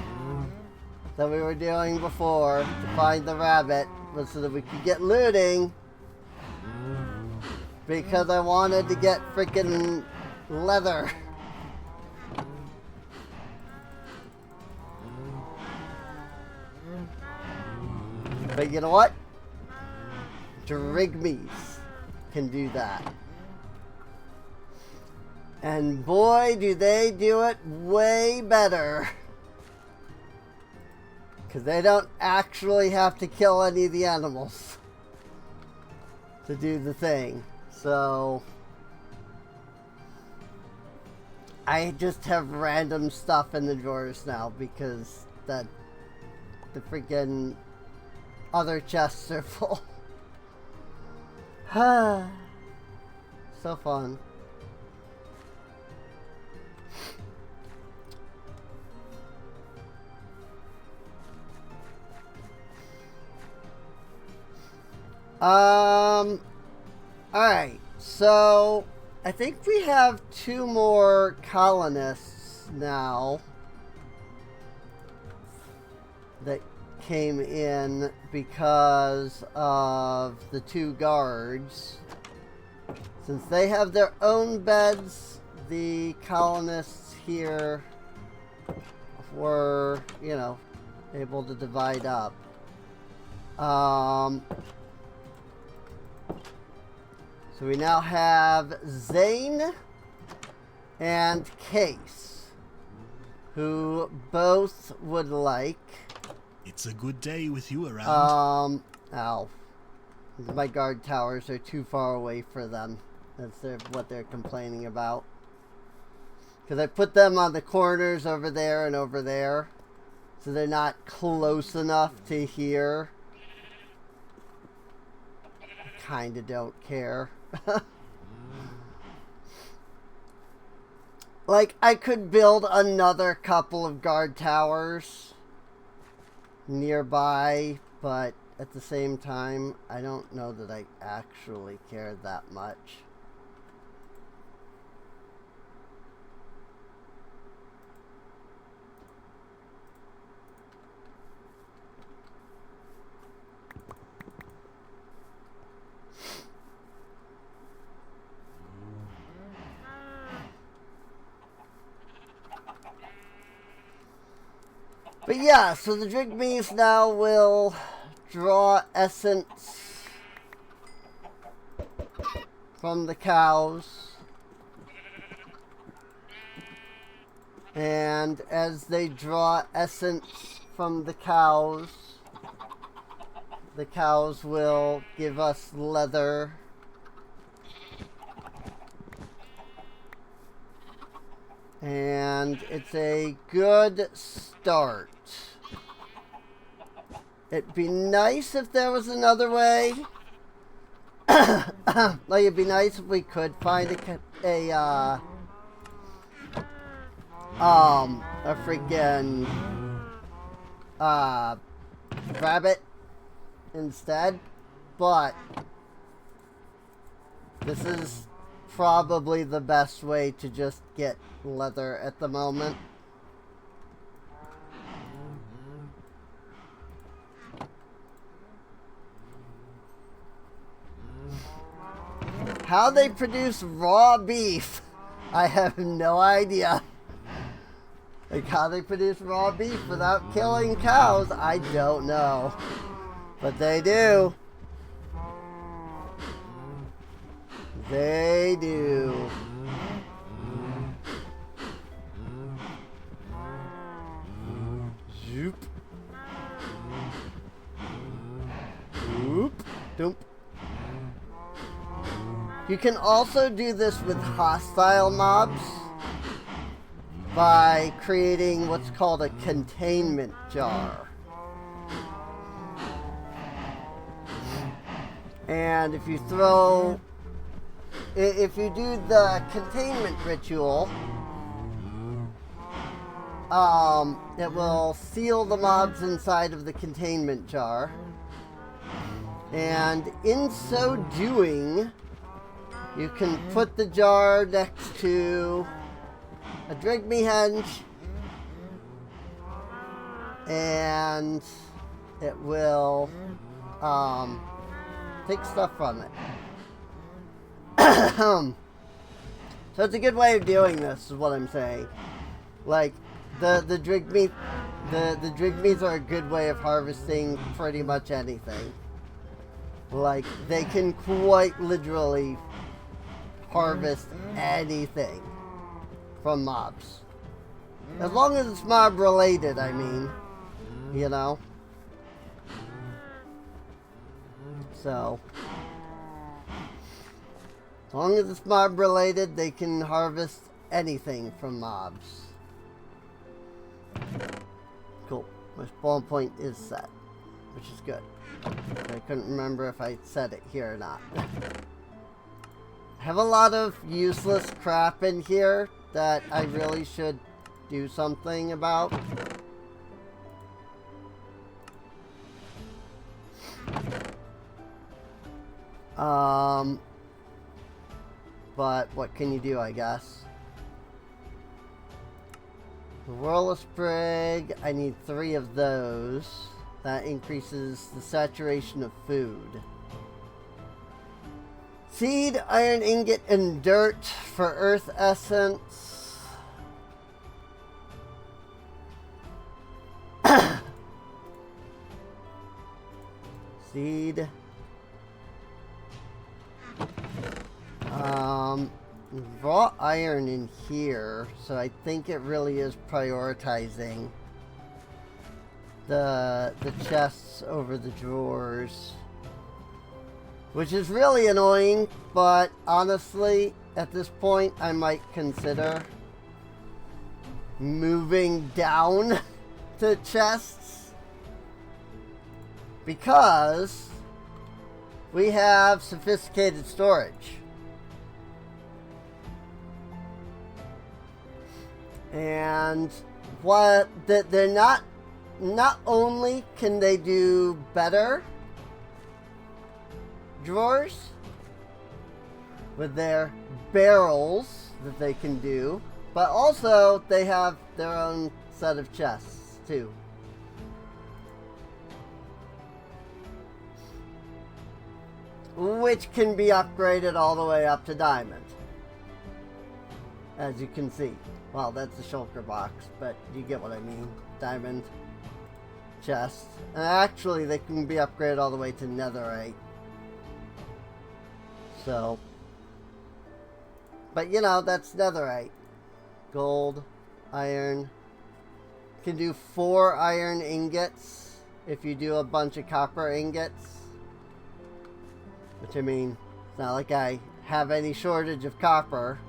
Speaker 1: that we were doing before to find the rabbit was so that we could get looting, because I wanted to get freaking leather. But you know what? Drigmes can do that. And boy, do they do it way better. Because they don't actually have to kill any of the animals to do the thing. So I just have random stuff in the drawers now because the freaking other chests are full. So fun. Alright, so I think we have 2 more colonists now that came in because of the 2 guards. Since they have their own beds, the colonists here were, you know, able to divide up. So we now have Zane and Case, who both would like...
Speaker 5: It's a good day with you around.
Speaker 1: Ow. My guard towers are too far away for them. That's what they're complaining about. Because I put them on the corners over there and over there. So they're not close enough to hear kind of don't care. Like, I could build another couple of guard towers nearby, but at the same time, I don't know that I actually care that much. But yeah, so the Drigmees now will draw essence from the cows. And as they draw essence from the cows will give us leather. And it's a good start. It'd be nice if there was another way. Like, it'd be nice if we could find a freaking rabbit instead, but this is probably the best way to just get leather at the moment. How they produce raw beef, I have no idea. Like, how they produce raw beef without killing cows, I don't know. But they do. They do. Zoop. Zoop. Doop. You can also do this with hostile mobs by creating what's called a containment jar. And if you do the containment ritual, it will seal the mobs inside of the containment jar. And in so doing, you can put the jar next to a Drigme henge, and it will take stuff from it. So it's a good way of doing this, is what I'm saying. Like, the Drigmes are a good way of harvesting pretty much anything. Like, they can quite literally harvest anything from mobs. As long as it's mob related, I mean. You know? So, as long as it's mob related, they can harvest anything from mobs. Cool. My spawn point is set, which is good. I couldn't remember if I said it here or not. I have a lot of useless crap in here that I really should do something about. But what can you do, I guess? The Whirl Sprig, I need 3 of those. That increases the saturation of food. Seed, iron ingot, and dirt for earth essence. Seed. Raw iron in here, so I think it really is prioritizing the chests over the drawers. Which is really annoying, but honestly, at this point, I might consider moving down to chests. Because we have sophisticated storage. And what they're not only can they do better drawers with their barrels that they can do, but also they have their own set of chests too. Which can be upgraded all the way up to diamond. As you can see. Well, that's the shulker box, but you get what I mean. Diamond chests. And actually, they can be upgraded all the way to netherite. So. But, you know, that's netherite. Gold, iron. Can do 4 iron ingots if you do a bunch of copper ingots. Which, I mean, it's not like I have any shortage of copper.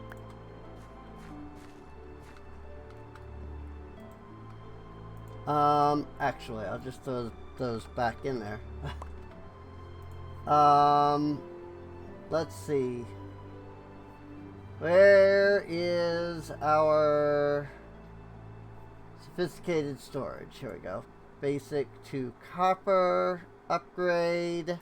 Speaker 1: Actually, I'll just throw those back in there. Let's see. Where is our sophisticated storage? Here we go. Basic to copper upgrade.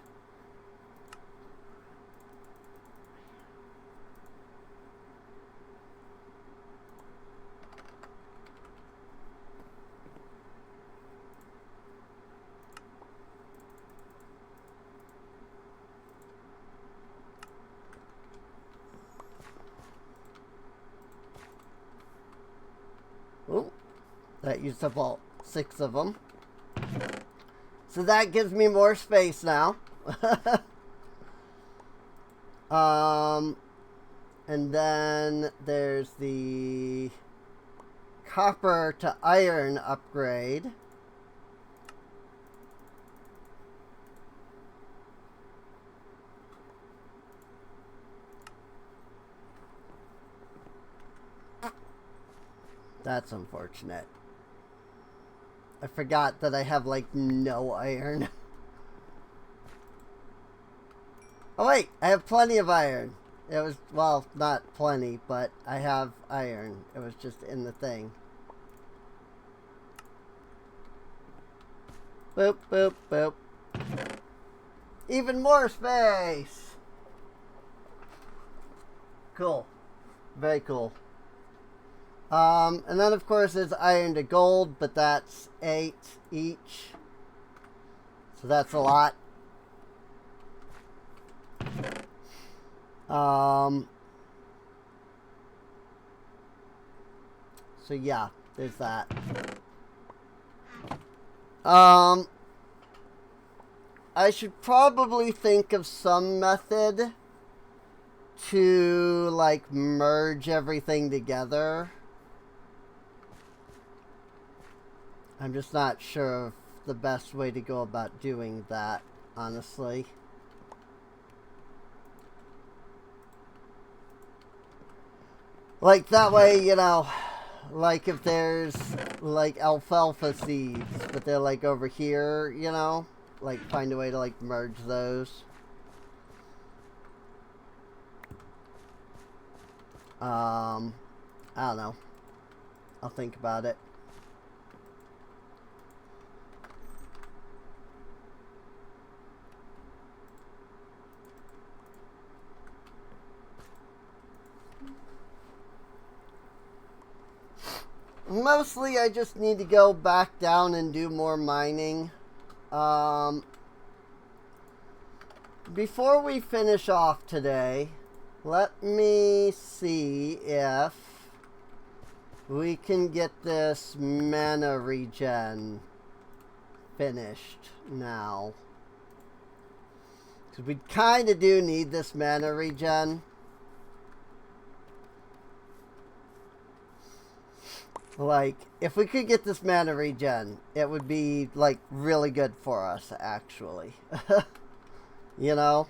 Speaker 1: Oh, that used up all 6 of them. So that gives me more space now. And then there's the copper to iron upgrade. That's unfortunate. I forgot that I have, like, no iron. Oh, wait! I have plenty of iron. It was, well, not plenty, but I have iron. It was just in the thing. Boop, boop, boop. Even more space! Cool. Very cool. And then, of course, there's iron to gold, but that's 8 each. So that's a lot. So yeah, there's that. I should probably think of some method to, like, merge everything together. I'm just not sure of the best way to go about doing that, honestly. Like, that way, you know, like if there's, like, alfalfa seeds, but they're, like, over here, you know? Like, find a way to, like, merge those. I don't know. I'll think about it. Mostly, I just need to go back down and do more mining. Before we finish off today, let me see if we can get this mana regen finished now. Because we kind of do need this mana regen. Like, if we could get this mana regen, it would be, like, really good for us, actually. You know?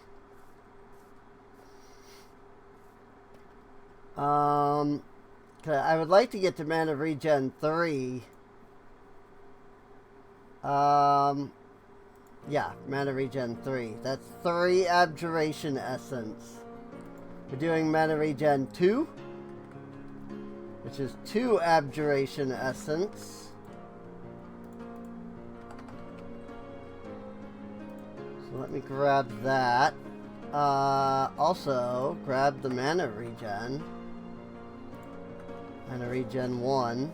Speaker 1: I would like to get to mana regen 3. Yeah, mana regen 3. That's 3 abjuration essence. We're doing mana regen 2, which is 2 abjuration essence. So let me grab that. Also, grab the mana regen. Mana regen 1.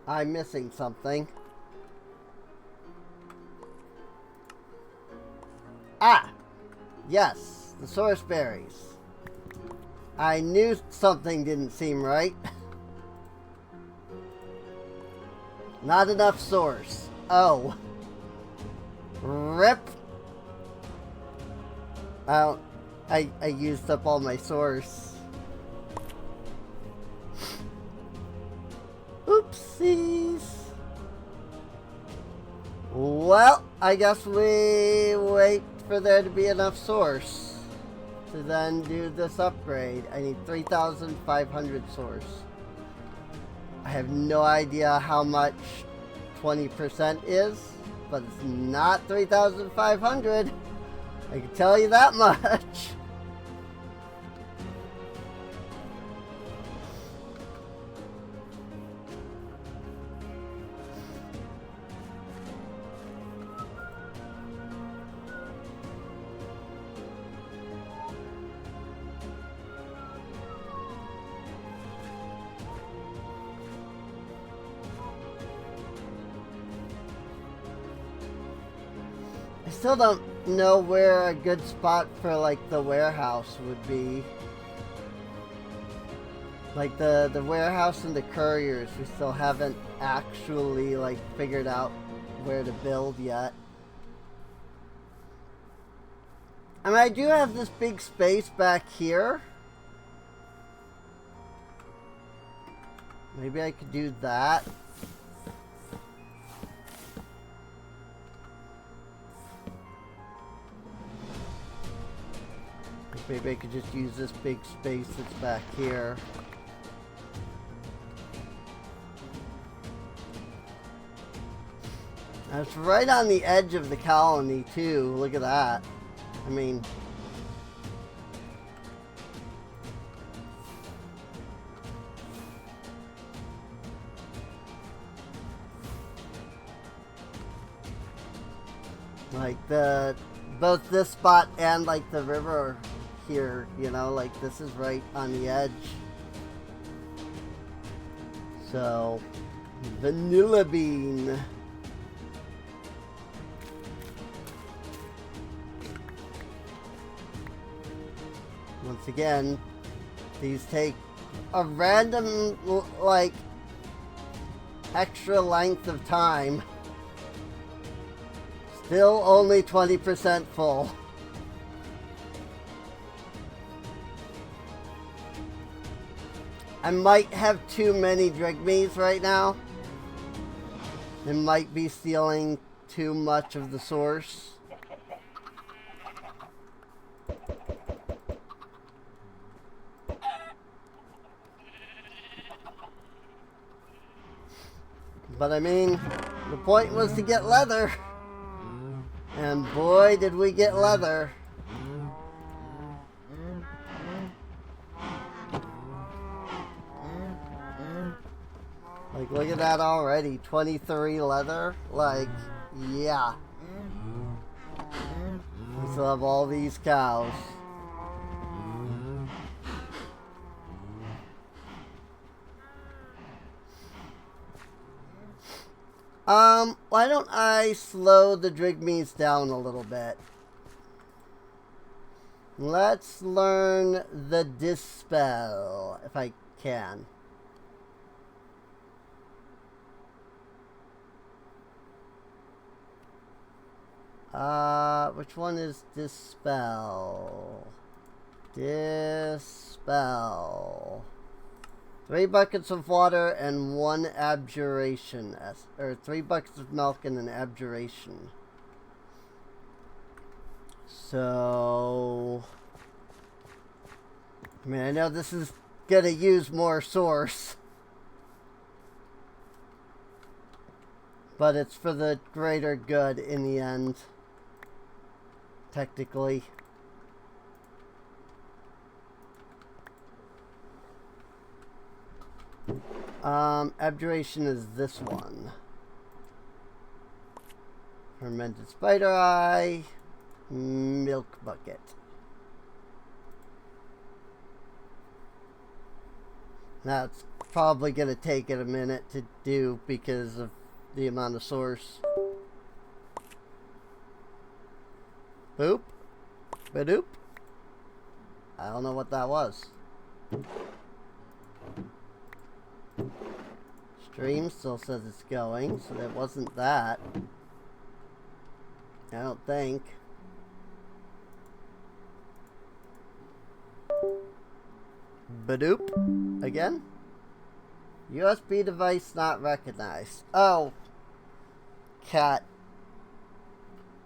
Speaker 1: I'm missing something. Ah! Yes, the source berries. I knew something didn't seem right. Not enough source. Oh. Rip. I used up all my source. Oopsies. Well, I guess we wait for there to be enough source to then do this upgrade. I need 3,500 source. I have no idea how much 20% is, but it's not 3,500. I can tell you that much. I still don't know where a good spot for like the warehouse would be. Like the warehouse and the couriers, we still haven't actually like figured out where to build yet. I mean, I do have this big space back here. Maybe I could do that. Maybe I could just use this big space that's back here. And it's right on the edge of the colony too. Look at that. I mean, like both this spot and like the river here, you know, like this is right on the edge. So, vanilla bean. Once again, these take a random, like, extra length of time. Still only 20% full. I might have too many drigmees right now. It might be stealing too much of the source. But I mean, the point was to get leather. And boy, did we get leather. Like, look at that already. 23 leather. Like, yeah. We still have all these cows. Why don't I slow the drigmees down a little bit? Let's learn the Dispel, if I can. Which one is Dispel? Dispel. 3 buckets of water and 1 abjuration. Or 3 buckets of milk and an abjuration. So... I mean, I know this is gonna use more source. But it's for the greater good in the end. Technically. Abjuration is this one. Fermented spider eye. Milk bucket. Now it's probably going to take it a minute to do because of the amount of source. Boop. Badoop. I don't know what that was. Stream still says it's going, so that wasn't that. I don't think. Badoop. Again? USB device not recognized. Oh. Cat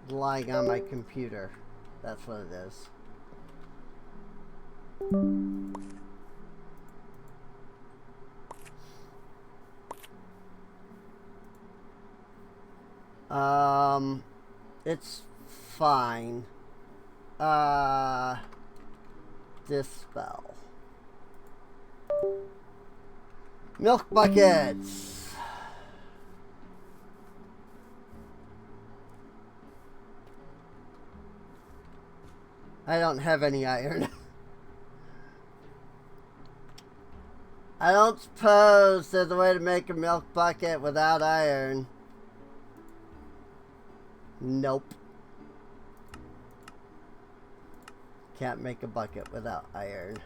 Speaker 1: lying on my computer. That's what it is. It's fine. Dispel. Milk buckets. I don't have any iron. I don't suppose there's a way to make a milk bucket without iron. Nope. Can't make a bucket without iron.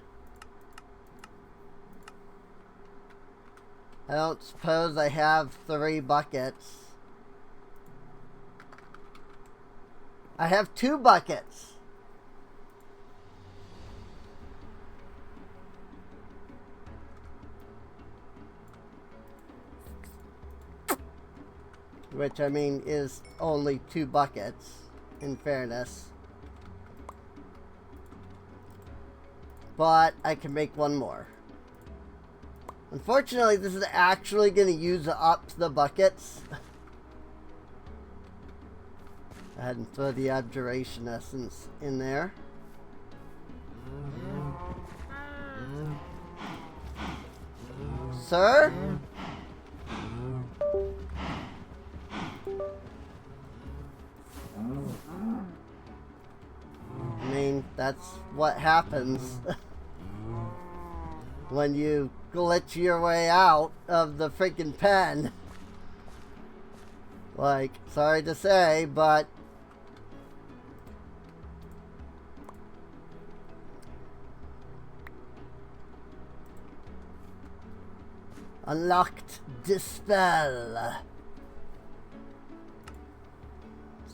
Speaker 1: I don't suppose I have 3 buckets. I have 2 buckets. Which, I mean, is only 2 buckets, in fairness. But I can make 1 more. Unfortunately, this is actually going to use up the buckets. I had to throw the abjuration essence in there. Sir? I mean, that's what happens when you glitch your way out of the freaking pen. Like, sorry to say, but unlocked dispel.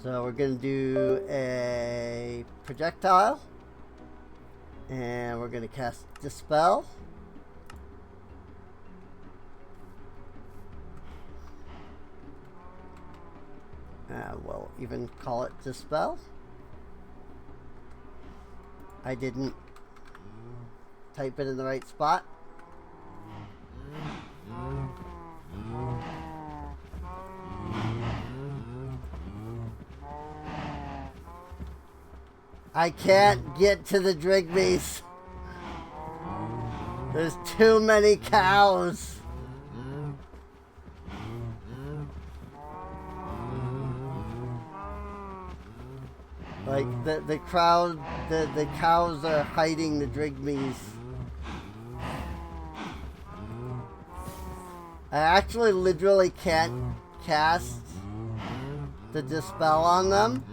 Speaker 1: So we're going to do a projectile, and we're going to cast Dispel. We'll even call it Dispel. I didn't type it in the right spot. I can't get to the Drigmies. There's too many cows. Like the crowd, the cows are hiding the Drigmies. I actually literally can't cast the Dispel on them.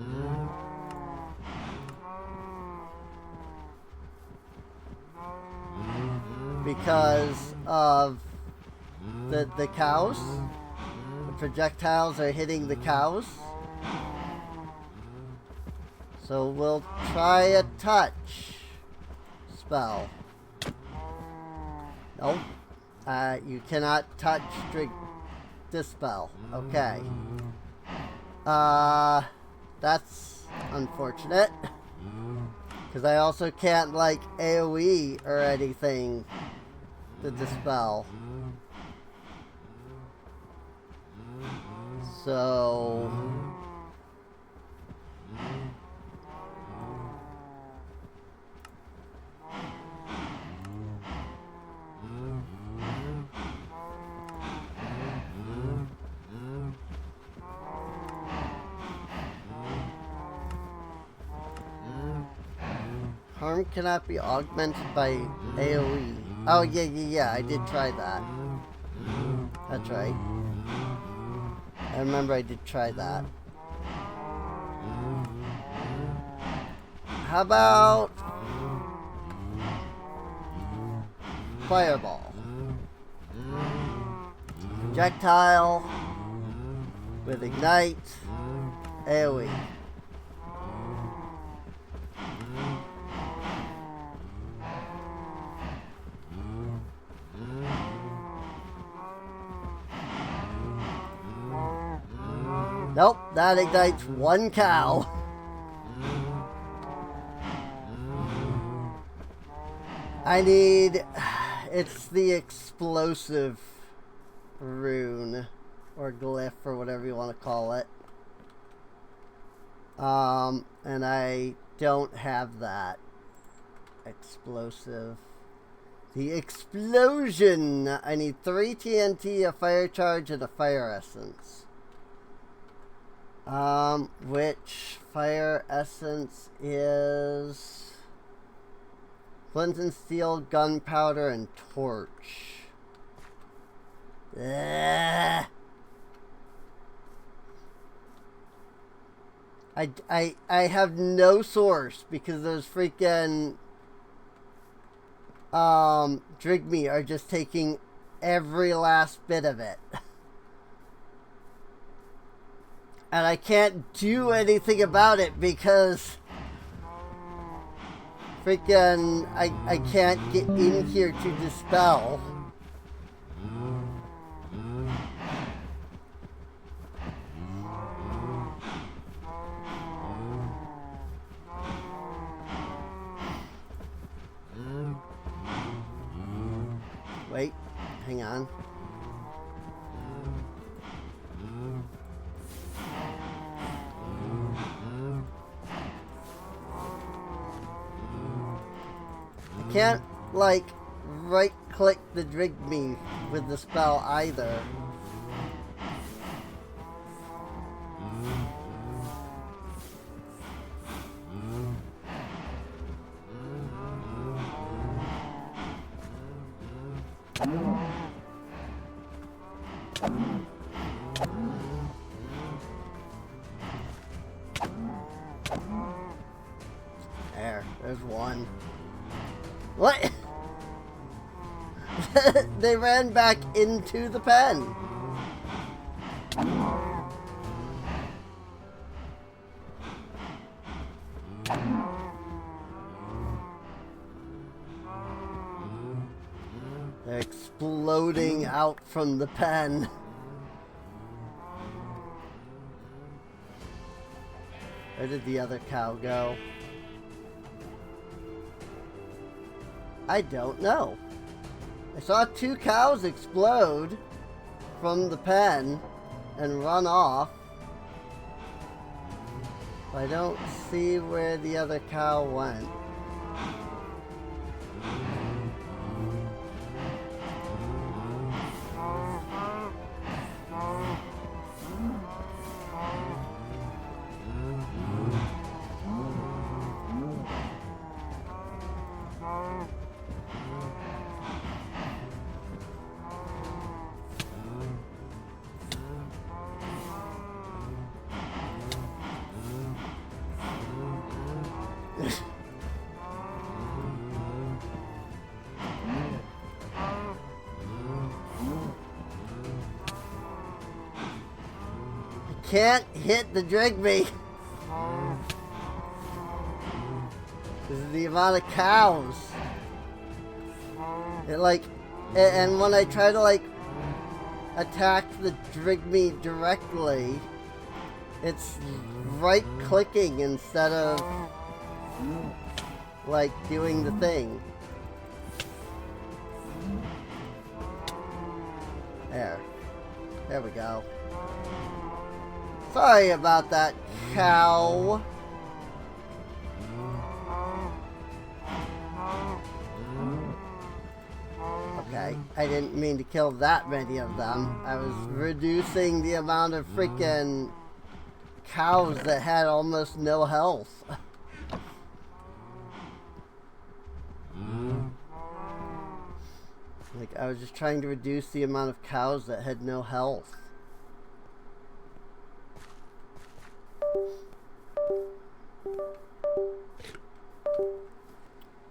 Speaker 1: Because of the cows. The projectiles are hitting the cows. So we'll try a touch spell. Nope. You cannot touch Dispel. Okay. That's unfortunate. Because I also can't, like, AoE or anything to Dispel. So... Harm cannot be augmented by AoE. Oh, yeah, I did try that. That's right. I remember I did try that. How about... Fireball. Projectile. With Ignite. AoE. Nope, that ignites one cow. I need... It's the explosive rune. Or glyph, or whatever you want to call it. And I don't have that. Explosive. The explosion! I need 3 TNT, a fire charge, and a fire essence. Which fire essence is flint and steel, gunpowder, and torch. Ugh. I have no source because those freaking Drigme are just taking every last bit of it. And I can't do anything about it because freaking I can't get in here to dispel. Wait, hang on. I can't, like, right-click the Drigme with the spell either. There's one. What? They ran back into the pen. They're exploding out from the pen. Where did the other cow go? I don't know. I saw 2 cows explode from the pen and run off. I don't see where the other cow went. Can't hit the Drigme. This is the amount of cows. It like And when I try to, like, attack the Drigme directly, it's right-clicking instead of, like, doing the thing. There. There we go. Sorry about that, cow. Okay, I didn't mean to kill that many of them. I was reducing the amount of freaking cows that had almost no health. Like, I was just trying to reduce the amount of cows that had no health.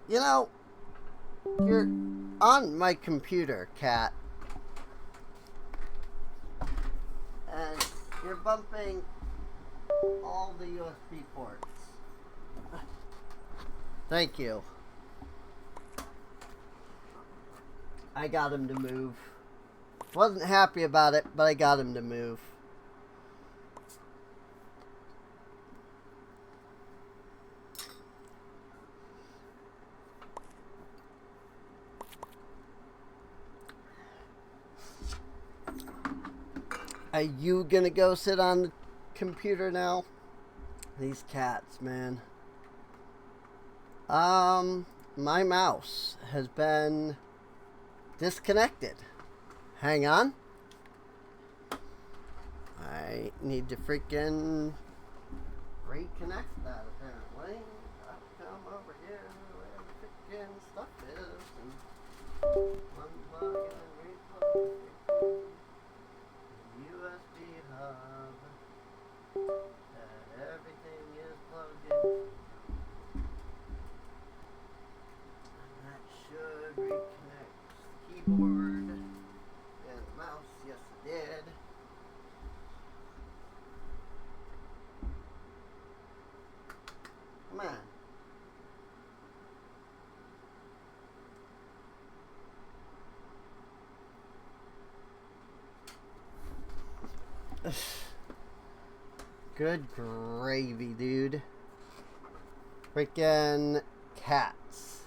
Speaker 1: You know, you're on my computer, cat. And you're bumping all the USB ports. Thank you. I got him to move. Wasn't happy about it, but I got him to move. Are you gonna go sit on the computer now? These cats, man. My mouse has been disconnected. Hang on. I need to freaking reconnect that, apparently. I'll come over here where the freaking stuff is and unplug and replug. USB hub. That everything is plugged in. And that should reconnect the keyboard and the mouse. Yes, it did. Come on. Good gravy, dude. Freaking cats.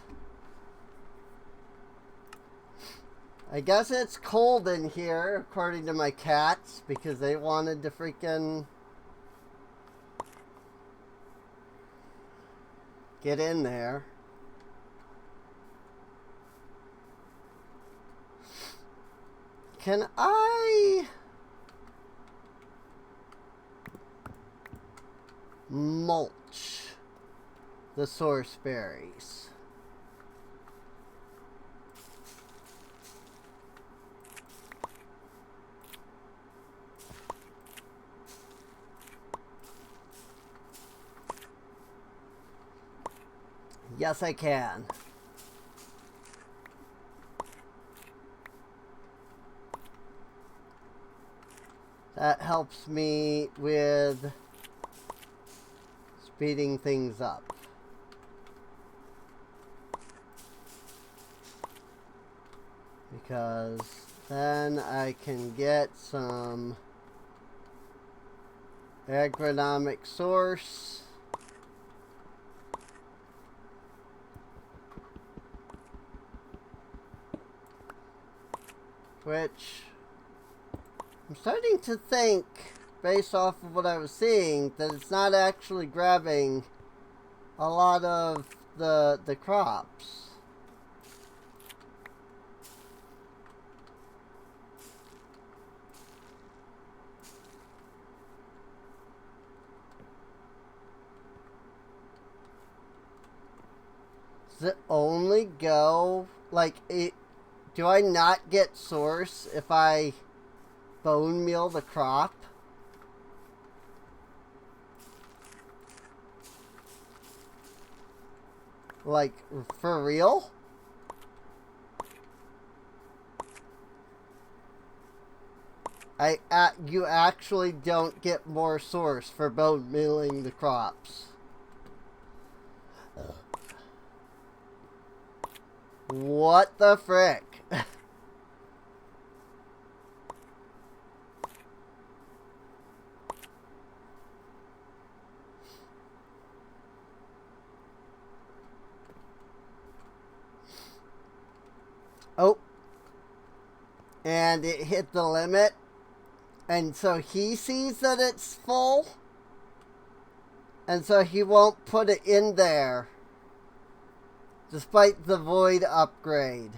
Speaker 1: I guess it's cold in here, according to my cats, because they wanted to freaking get in there. Can I mulch the source berries? Yes, I can. That helps me with speeding things up. Because then I can get some agronomic source. Which I'm starting to think, based off of what I was seeing, that it's not actually grabbing a lot of the crops. Does it only go, like, it? Do I not get source if I bone meal the crop? Like, for real? You actually don't get more source for bone mealing the crops. What the frick? Oh. And it hit the limit. And so he sees that it's full. And so he won't put it in there. Despite the void upgrade.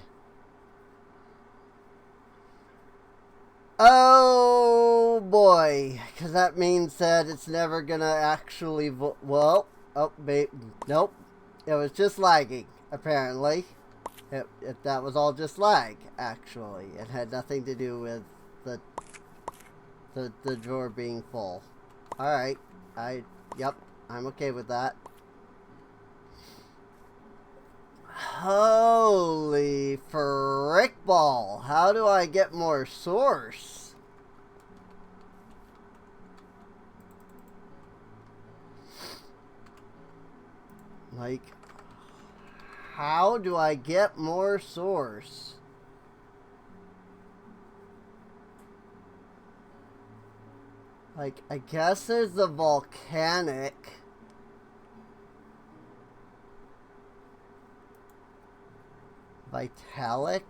Speaker 1: Oh boy. Because that means that it's never going to actually... well, oh, nope. It was just lagging, apparently. That was all just lag, actually. It had nothing to do with the drawer being full. Alright. Yep, I'm okay with that. Holy frick ball. How do I get more source? Like, how do I get more source? Like, I guess there's the volcanic. Vitalic?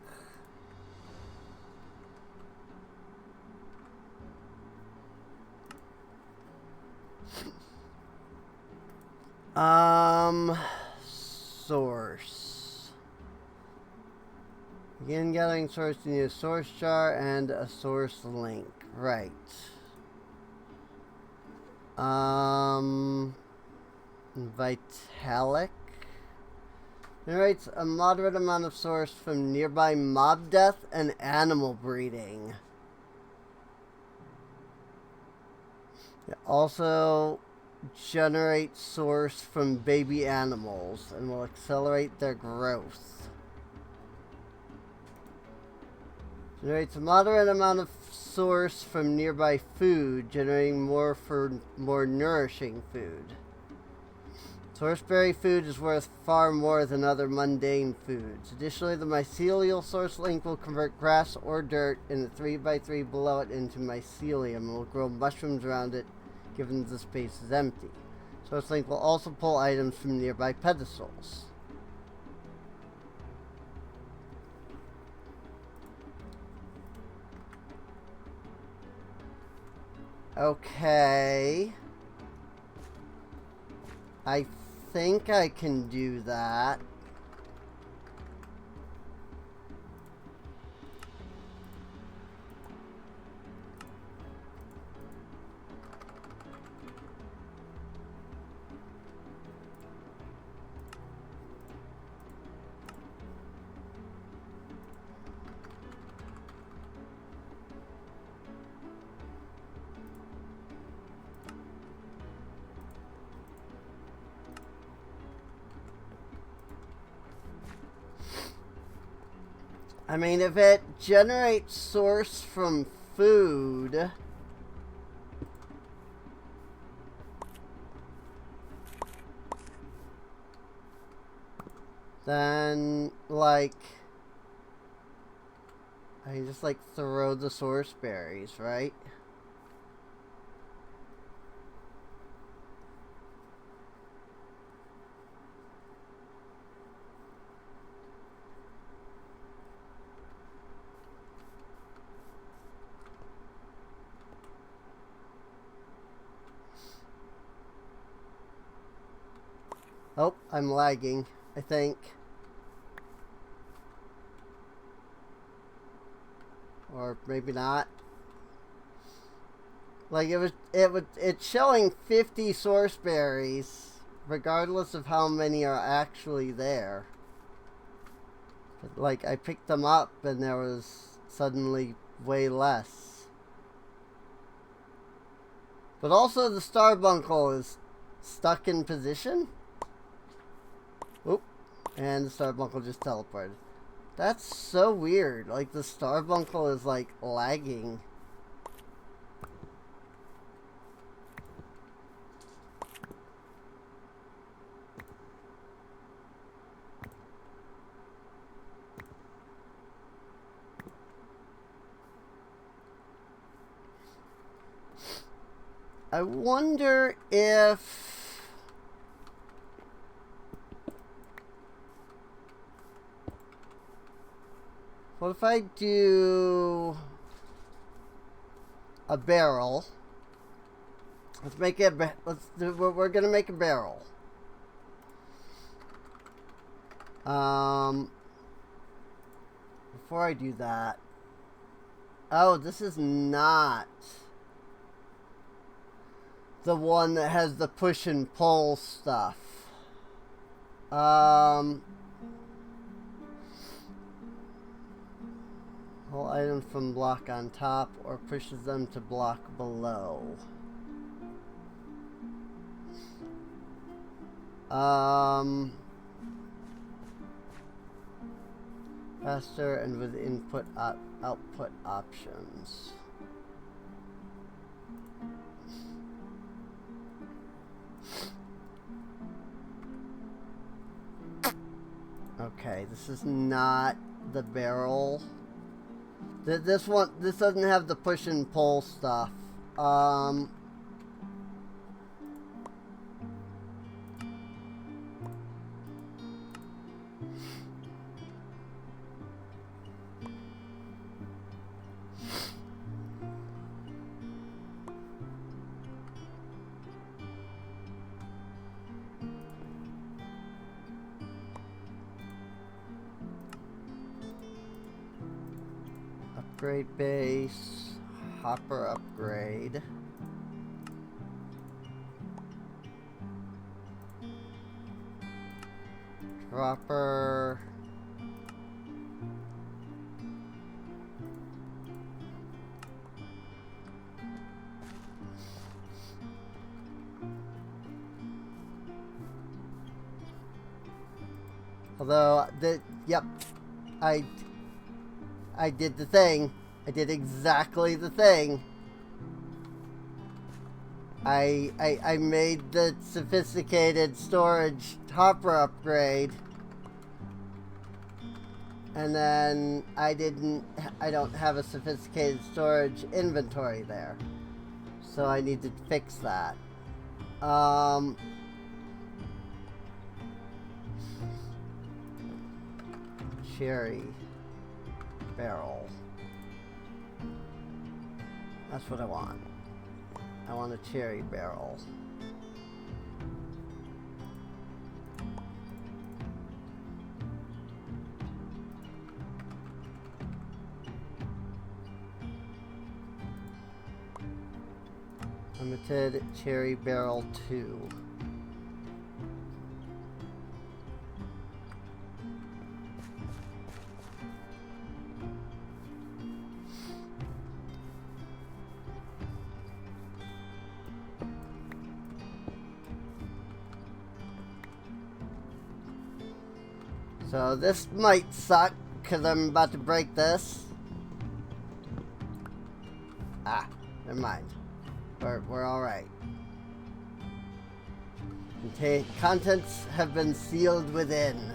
Speaker 1: Source. Begin gathering source, you need a source jar and a source link. Right. Vitalic. Generates a moderate amount of source from nearby mob death and animal breeding. It also generates source from baby animals and will accelerate their growth. Generates a moderate amount of source from nearby food, generating more for more nourishing food. Sourceberry food is worth far more than other mundane foods. Additionally, the mycelial source link will convert grass or dirt in the 3x3 below it into mycelium and will grow mushrooms around it, given the space is empty. Source link will also pull items from nearby pedestals. Okay. I think I can do that. I mean, if it generates source from food, then, like, I can just, like, throw the source berries, right? Oh, I'm lagging, I think. Or maybe not. Like it's showing 50 source berries, regardless of how many are actually there. But, like, I picked them up and there was suddenly way less. But also the Starbuncle is stuck in position. Oop. And the Starbuncle just teleported. That's so weird. Like, the Starbuncle is, like, lagging. I wonder if... What if I do a barrel? Let's make it. We're gonna make a barrel. Before I do that, oh, this is not the one that has the push and pull stuff. Whole item from block on top or pushes them to block below. Faster and with output options. Okay, this is not the barrel. This doesn't have the push and pull stuff. Upgrade base, hopper upgrade. Dropper. Although, yep, I did the thing. I did exactly the thing. I made the sophisticated storage hopper upgrade. And then I don't have a sophisticated storage inventory there. So I need to fix that. Cherry barrel. That's what I want. I want a cherry barrel. Limited cherry barrel 2. So this might suck because I'm about to break this. Ah, never mind. We're all right. Contents have been sealed within.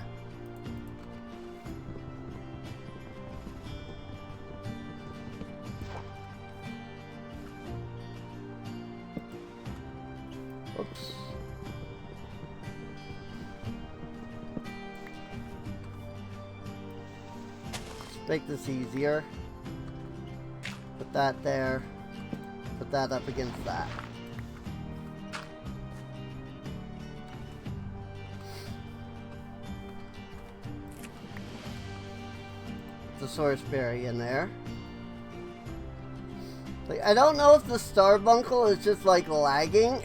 Speaker 1: Oops. Let's make this easier. Put that there. Put that up against that. The source berry in there. Like, I don't know if the Starbuncle is just like lagging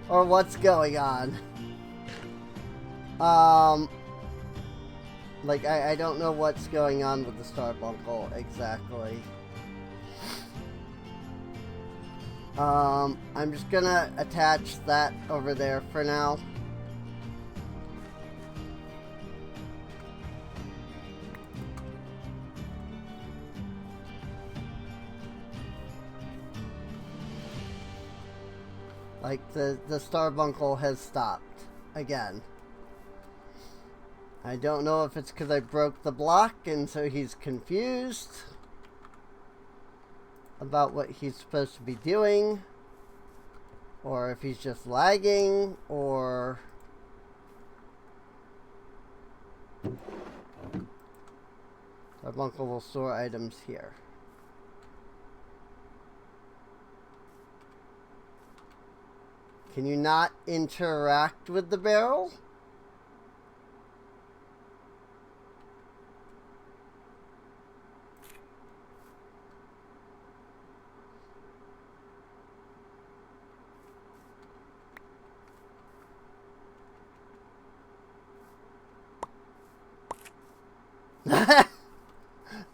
Speaker 1: or what's going on. Like I don't know what's going on with the Starbuncle exactly. I'm just gonna attach that over there for now. Like the Starbuncle has stopped again. I don't know if it's because I broke the block and so he's confused about what he's supposed to be doing, or if he's just lagging, or Carbuncle will store items here. Can you not interact with the barrel?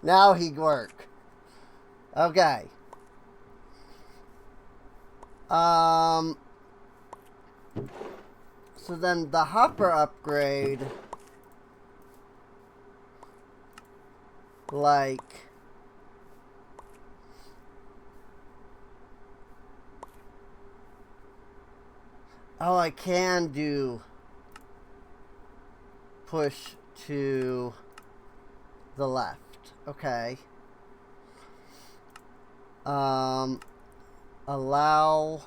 Speaker 1: Now he'd work. Okay. So then the hopper upgrade, like, oh, I can do push to the left. Okay. Allow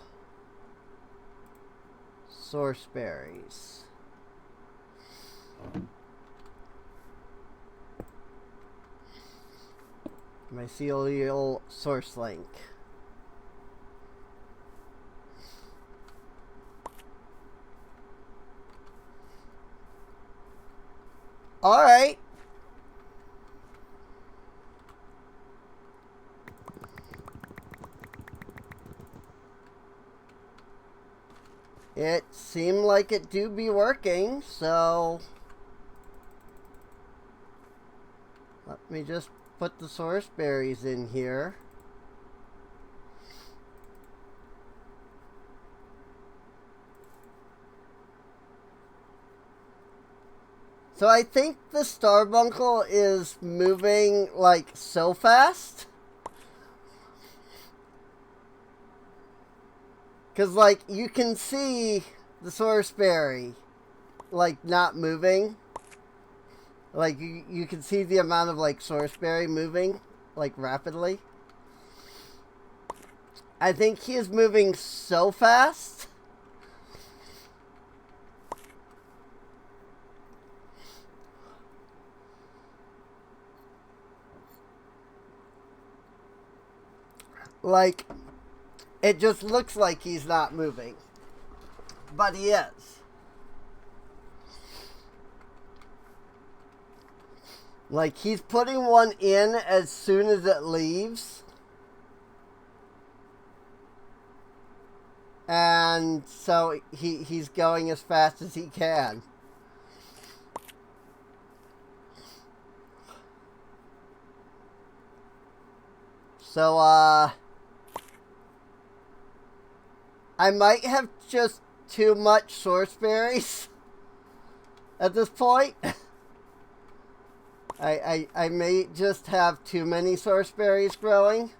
Speaker 1: source berries. Mycelial source link. All right. It seemed like it do be working, so let me just put the source berries in here. So I think the Starbuncle is moving like so fast. Because, like, you can see the source berry, like, not moving. Like, you can see the amount of, like, source berry moving, like, rapidly. I think he is moving so fast. Like, it just looks like he's not moving. But he is. Like, he's putting one in as soon as it leaves. And so he's going as fast as he can. So, I might have just too much source berries at this point. I may just have too many source berries growing.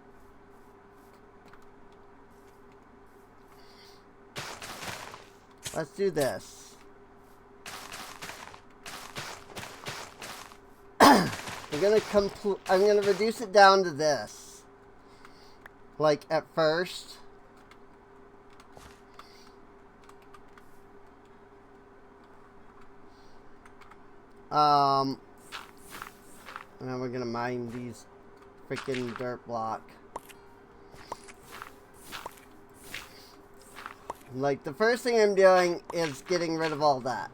Speaker 1: Let's do this. I'm gonna reduce it down to this. Like at first. And then we're gonna mine these freaking dirt block. Like, the first thing I'm doing is getting rid of all that.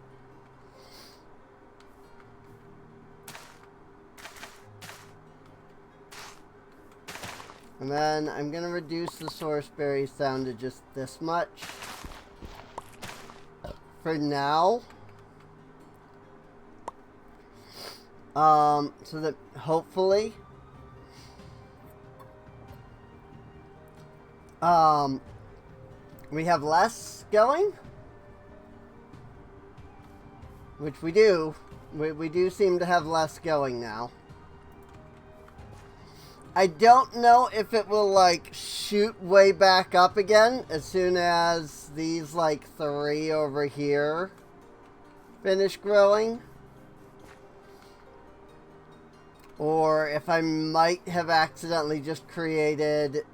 Speaker 1: And then I'm gonna reduce the source berries down to just this much. For now. So that hopefully, we have less going, which we do. We do seem to have less going now. I don't know if it will, like, shoot way back up again as soon as these, like, 3 over here finish growing. Or if I might have accidentally just created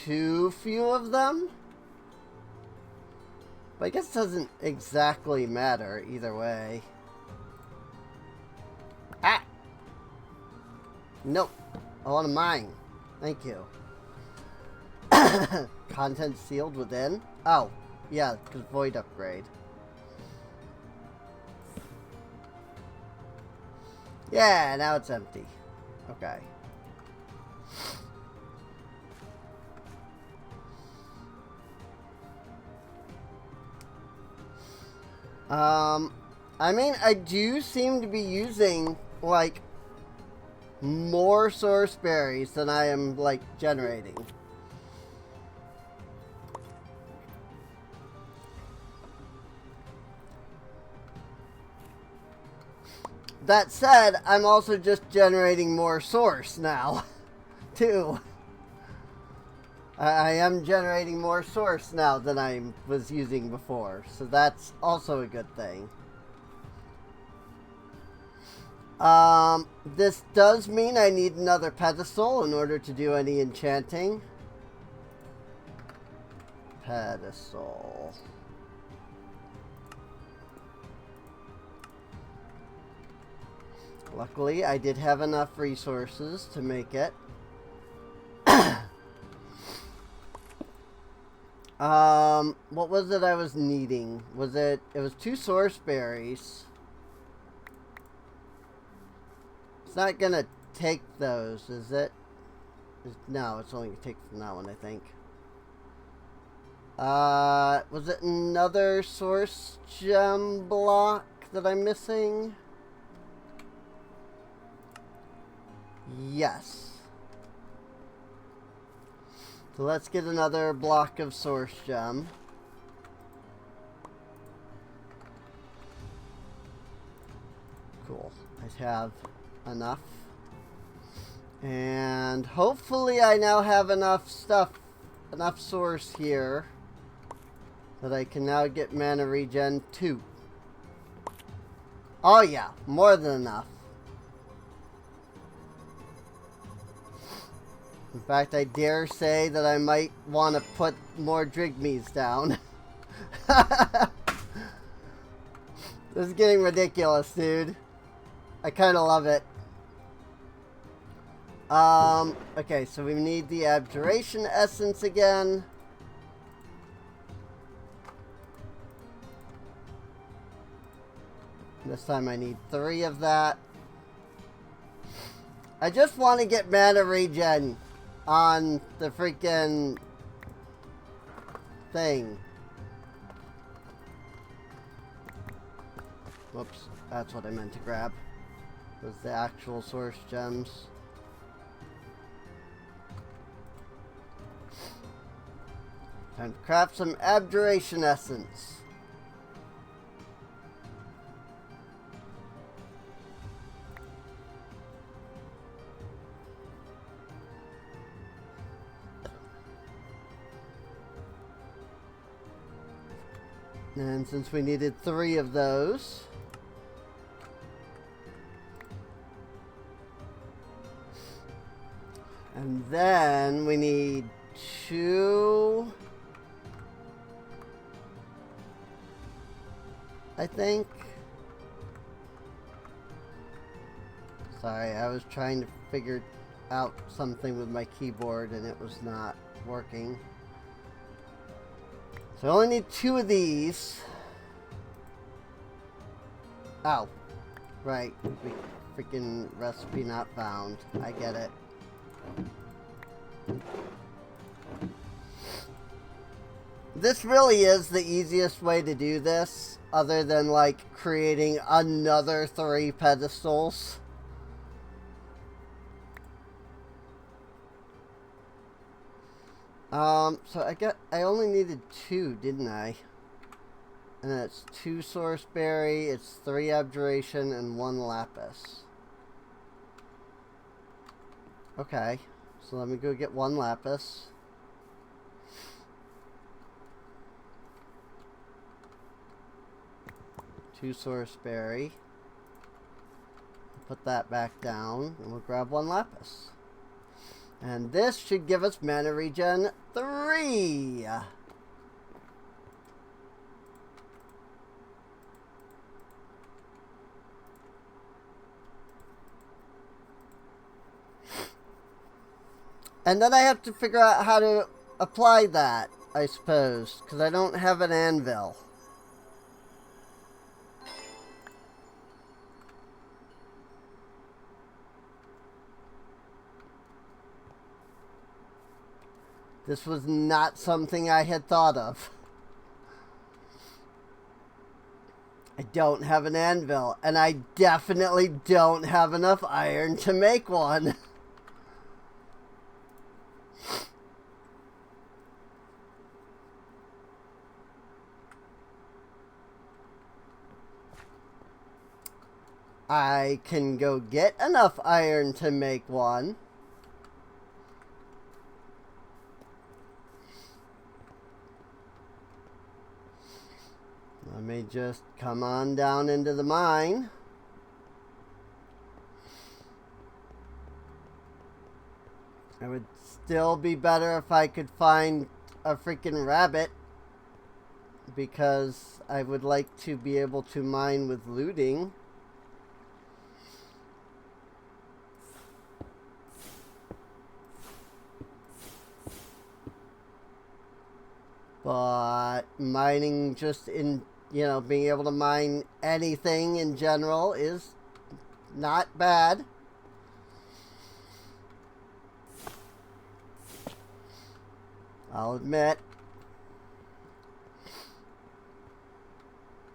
Speaker 1: too few of them. But I guess it doesn't exactly matter either way. Ah! Nope. I want to mine. Thank you. Content sealed within? Oh, yeah, because void upgrade. Yeah, now it's empty. Okay. I mean, I do seem to be using, like, more source berries than I am, like, generating. That said, I'm also just generating more source now, too. I am generating more source now than I was using before, so that's also a good thing. This does mean I need another pedestal in order to do any enchanting. Pedestal. Luckily, I did have enough resources to make it. What was it I was needing? It was 2 source berries. It's not gonna take those, is it? No, it's only gonna take from that one, I think. Was it another source gem block that I'm missing? Yes. So let's get another block of source gem. Cool. I have enough. And hopefully I now have enough source here that I can now get mana regen 2. Oh yeah, more than enough. In fact, I dare say that I might want to put more Drigmees down. This is getting ridiculous, dude. I kind of love it. Okay, so we need the Abjuration Essence again. This time I need 3 of that. I just want to get mana regen on the freaking thing. Whoops, that's what I meant to grab. Was the actual source gems. Time to craft some Abjuration Essence. And since we needed 3 of those, and then we need 2, I think. Sorry, I was trying to figure out something with my keyboard and it was not working. So I only need 2 of these. Oh. Right. Freaking recipe not found. I get it. This really is the easiest way to do this, other than, like, creating another 3 pedestals. So I only needed 2, didn't I? And then it's 2 source berry, it's 3 abjuration, and 1 lapis. Okay, so let me go get 1 lapis. Two source berry. Put that back down, and we'll grab 1 lapis. And this should give us mana regen 3. And then I have to figure out how to apply that, I suppose, because I don't have an anvil. This was not something I had thought of. I don't have an anvil, and I definitely don't have enough iron to make one. I can go get enough iron to make one. Let me just come on down into the mine. It would still be better if I could find a freaking rabbit, because I would like to be able to mine with looting. But mining just in, being able to mine anything in general is not bad. I'll admit.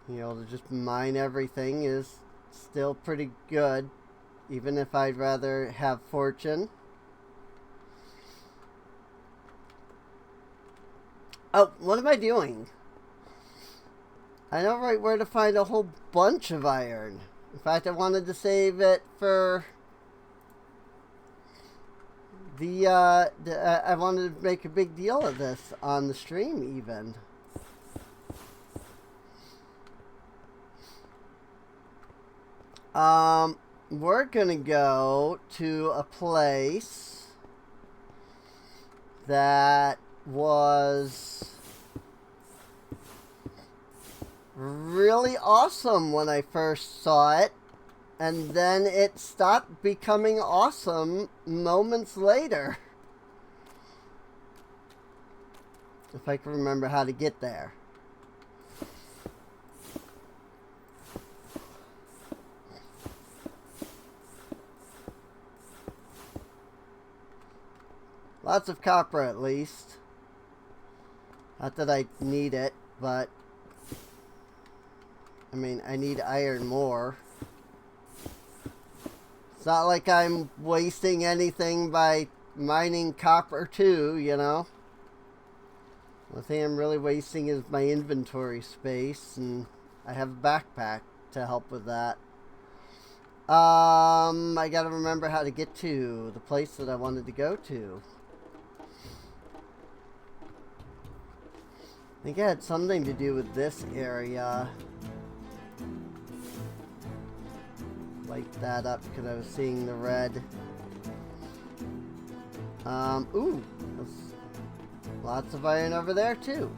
Speaker 1: To just mine everything is still pretty good, even if I'd rather have fortune. Oh, what am I doing? I know right where to find a whole bunch of iron. In fact, I wanted to save it for I wanted to make a big deal of this on the stream even. We're gonna go to a place that was really awesome when I first saw it, and then it stopped becoming awesome moments later. If I can remember how to get there. Lots of copper, at least. Not that I need it, but I mean, I need iron more. It's not like I'm wasting anything by mining copper too, The thing I'm really wasting is my inventory space, and I have a backpack to help with that. I gotta remember how to get to the place that I wanted to go to. I think it had something to do with this area. Light that up because I was seeing the red. Ooh, there's lots of iron over there too.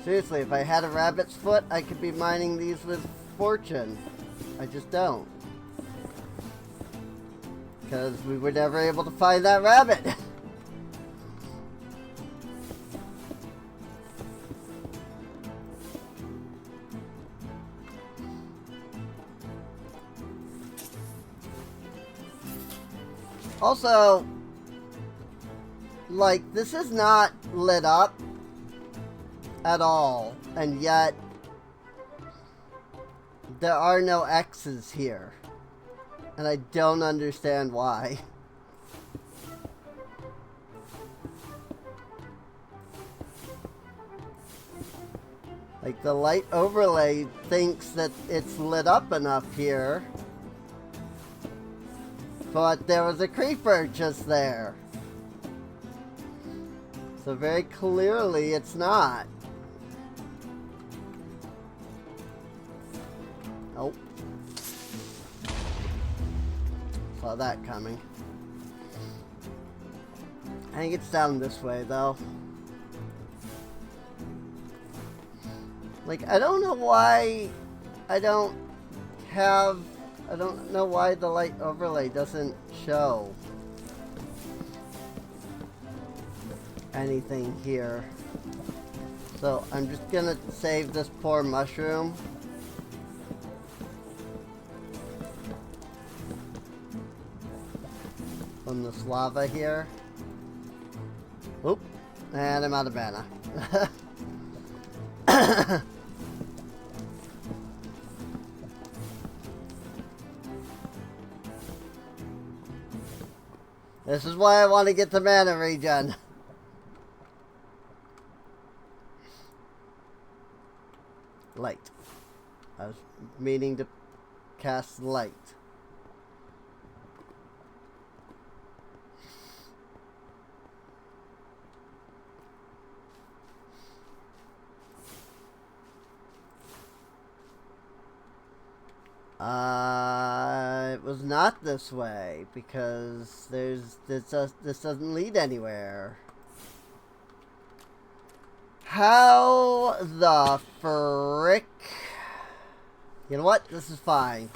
Speaker 1: Seriously, if I had a rabbit's foot, I could be mining these with fortune. I just don't. Because we were never able to find that rabbit. Also, like, this is not lit up at all, and yet there are no X's here, and I don't understand why. Like, the light overlay thinks that it's lit up enough here, but there was a creeper just there. So very clearly it's not. Nope. Saw that coming. I think it's down this way though. Like, I don't know why I don't have I don't know why the light overlay doesn't show anything here. So I'm just gonna save this poor mushroom. From this lava here. Oop. And I'm out of mana. This is why I want to get the mana regen. Light. I was meaning to cast light. It was not this way because this doesn't lead anywhere. How the frick? You know what? This is fine.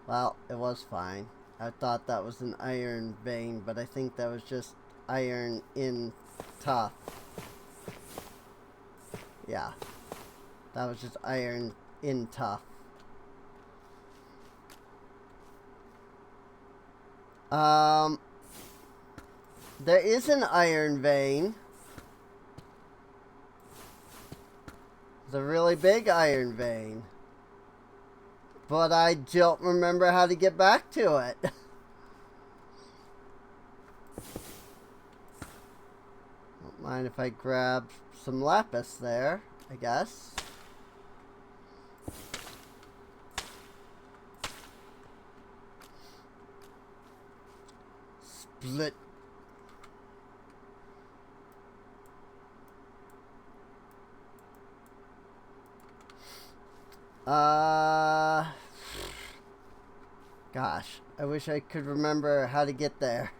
Speaker 1: Well, it was fine. I thought that was an iron vein, but I think that was just iron in tough. Yeah. That was just iron in tough. There is an iron vein. It's a really big iron vein. But I don't remember how to get back to it. Don't mind if I grab some lapis there, I guess. Split. Gosh, I wish I could remember how to get there.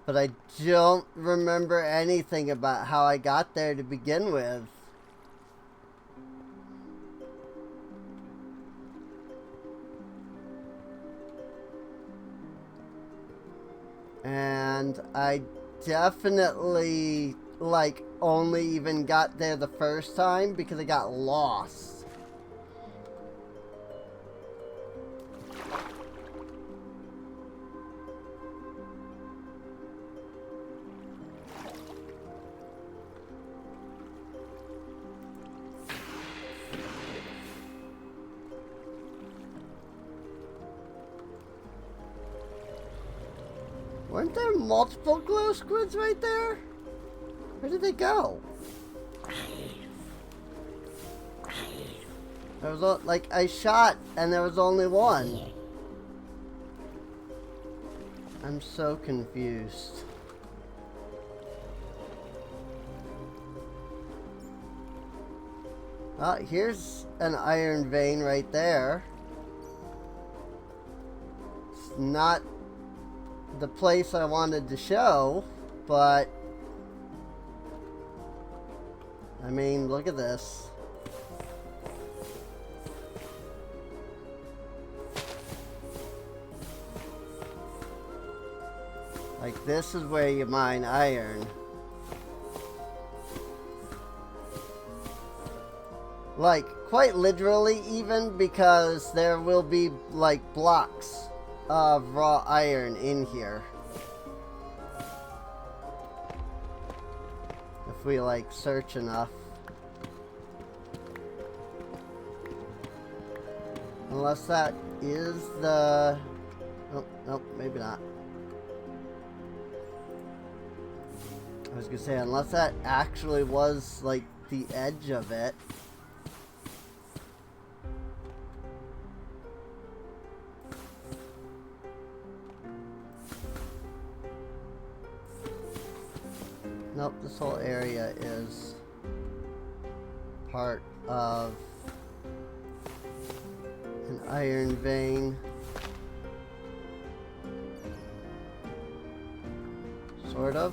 Speaker 1: But I don't remember anything about how I got there to begin with. And I definitely, like, only even got there the first time because I got lost. Weren't there multiple glow squids right there? Where did they go? There was like I shot and there was only one. I'm so confused. Here's an iron vein right there. It's not the place I wanted to show, but I mean, look at this. Like, this is where you mine iron. Like, quite literally even, because there will be, like, blocks of raw iron in here. If we, like, search enough. Unless that is the... Oh, nope, maybe not. I was gonna say, unless that actually was, like, the edge of it. Nope, this whole area is part of an iron vein. Sort of.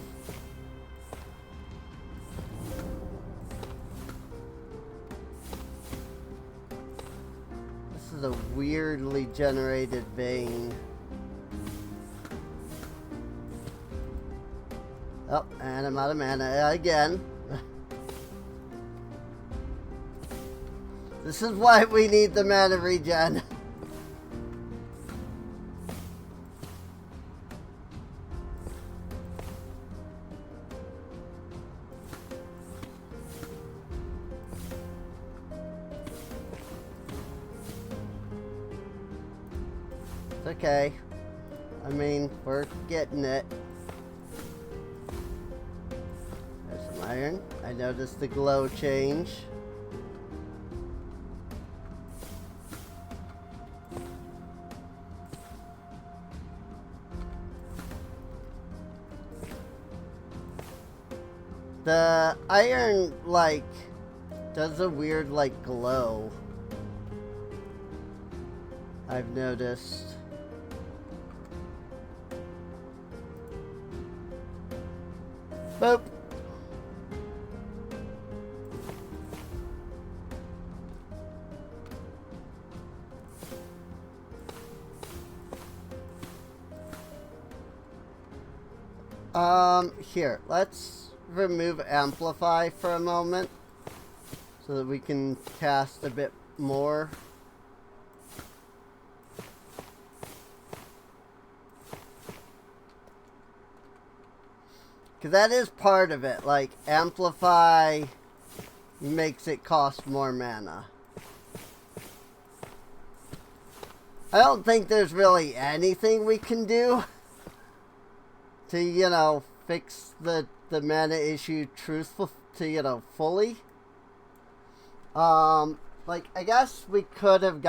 Speaker 1: This is a weirdly generated vein. Oh, and I'm out of mana again. This is why we need the mana regen. It's okay. I mean, we're getting it. There's some iron. I noticed the glow change. The iron, like, does a weird, like, glow. I've noticed. Boop. Here, let's remove Amplify for a moment so that we can cast a bit more. Because that is part of it. Like, Amplify makes it cost more mana. I don't think there's really anything we can do to, you know, fix the mana issue fully. Like, I guess we could have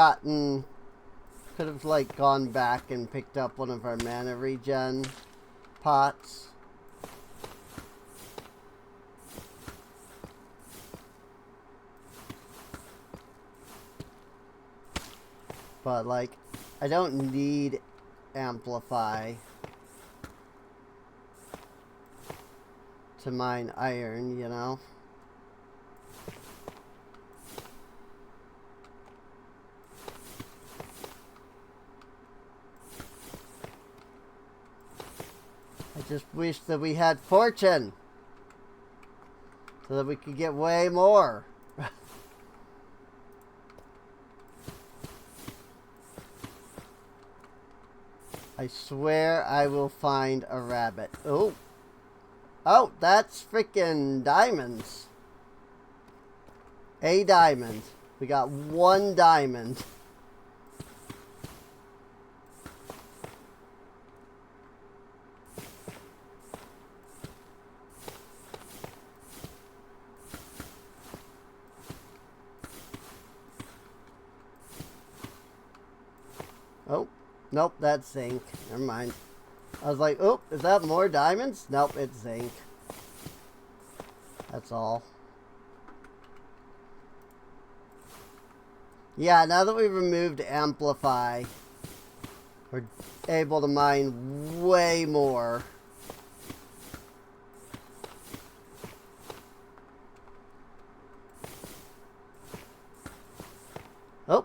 Speaker 1: like gone back and picked up one of our mana regen pots. But, like, I don't need Amplify to mine iron, you know? I just wish that we had fortune so that we could get way more. I swear I will find a rabbit. Oh. Oh, that's freaking diamonds. A diamond. We got 1 diamond. Oh. Nope, that's zinc. Never mind. I was like, oh, is that more diamonds? Nope, it's zinc. That's all. Yeah, now that we've removed Amplify, we're able to mine way more. Oh.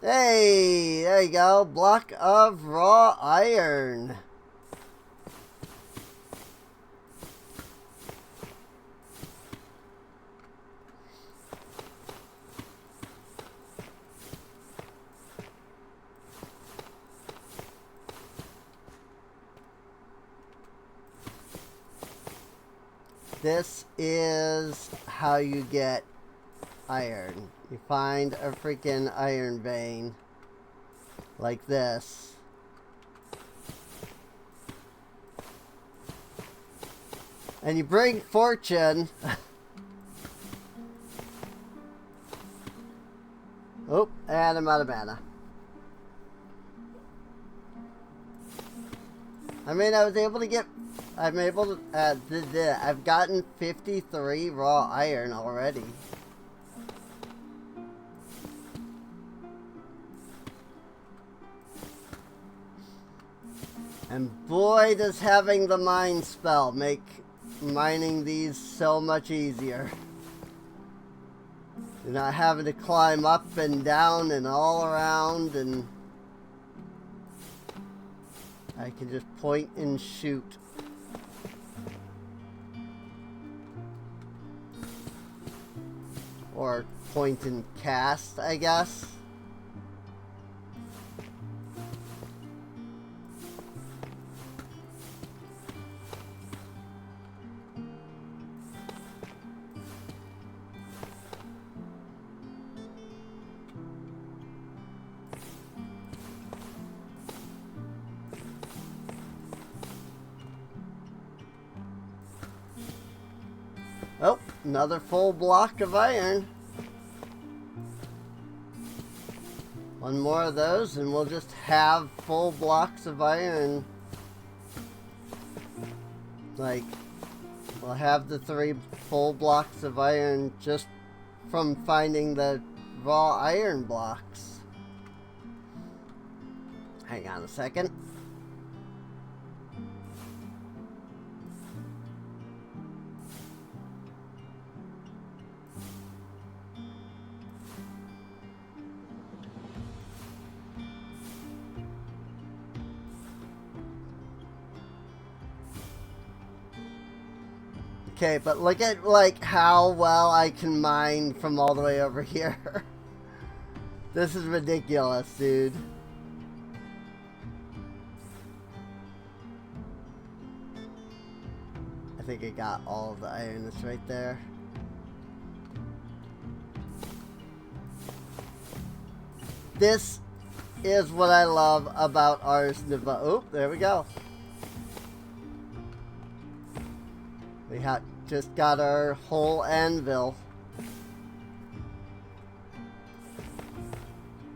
Speaker 1: Hey, there you go. Block of raw iron. This is how you get iron. You find a freaking iron vein like this. And you bring fortune. Oh, and I'm out of mana. I mean, I was able to get... I'm able to... I've gotten 53 raw iron already. And boy, does having the mine spell make mining these so much easier. You're not having to climb up and down and all around, and I can just point and shoot. Or point and cast, I guess. Oh, another full block of iron. One more of those and we'll just have full blocks of iron. Like, we'll have the 3 full blocks of iron just from finding the raw iron blocks. Hang on a second. Okay, but look at like how well I can mine from all the way over here. This is ridiculous, dude. I think I got all of the iron that's right there. This is what I love about Ars Nova. Oh, there we go. We just got our whole anvil.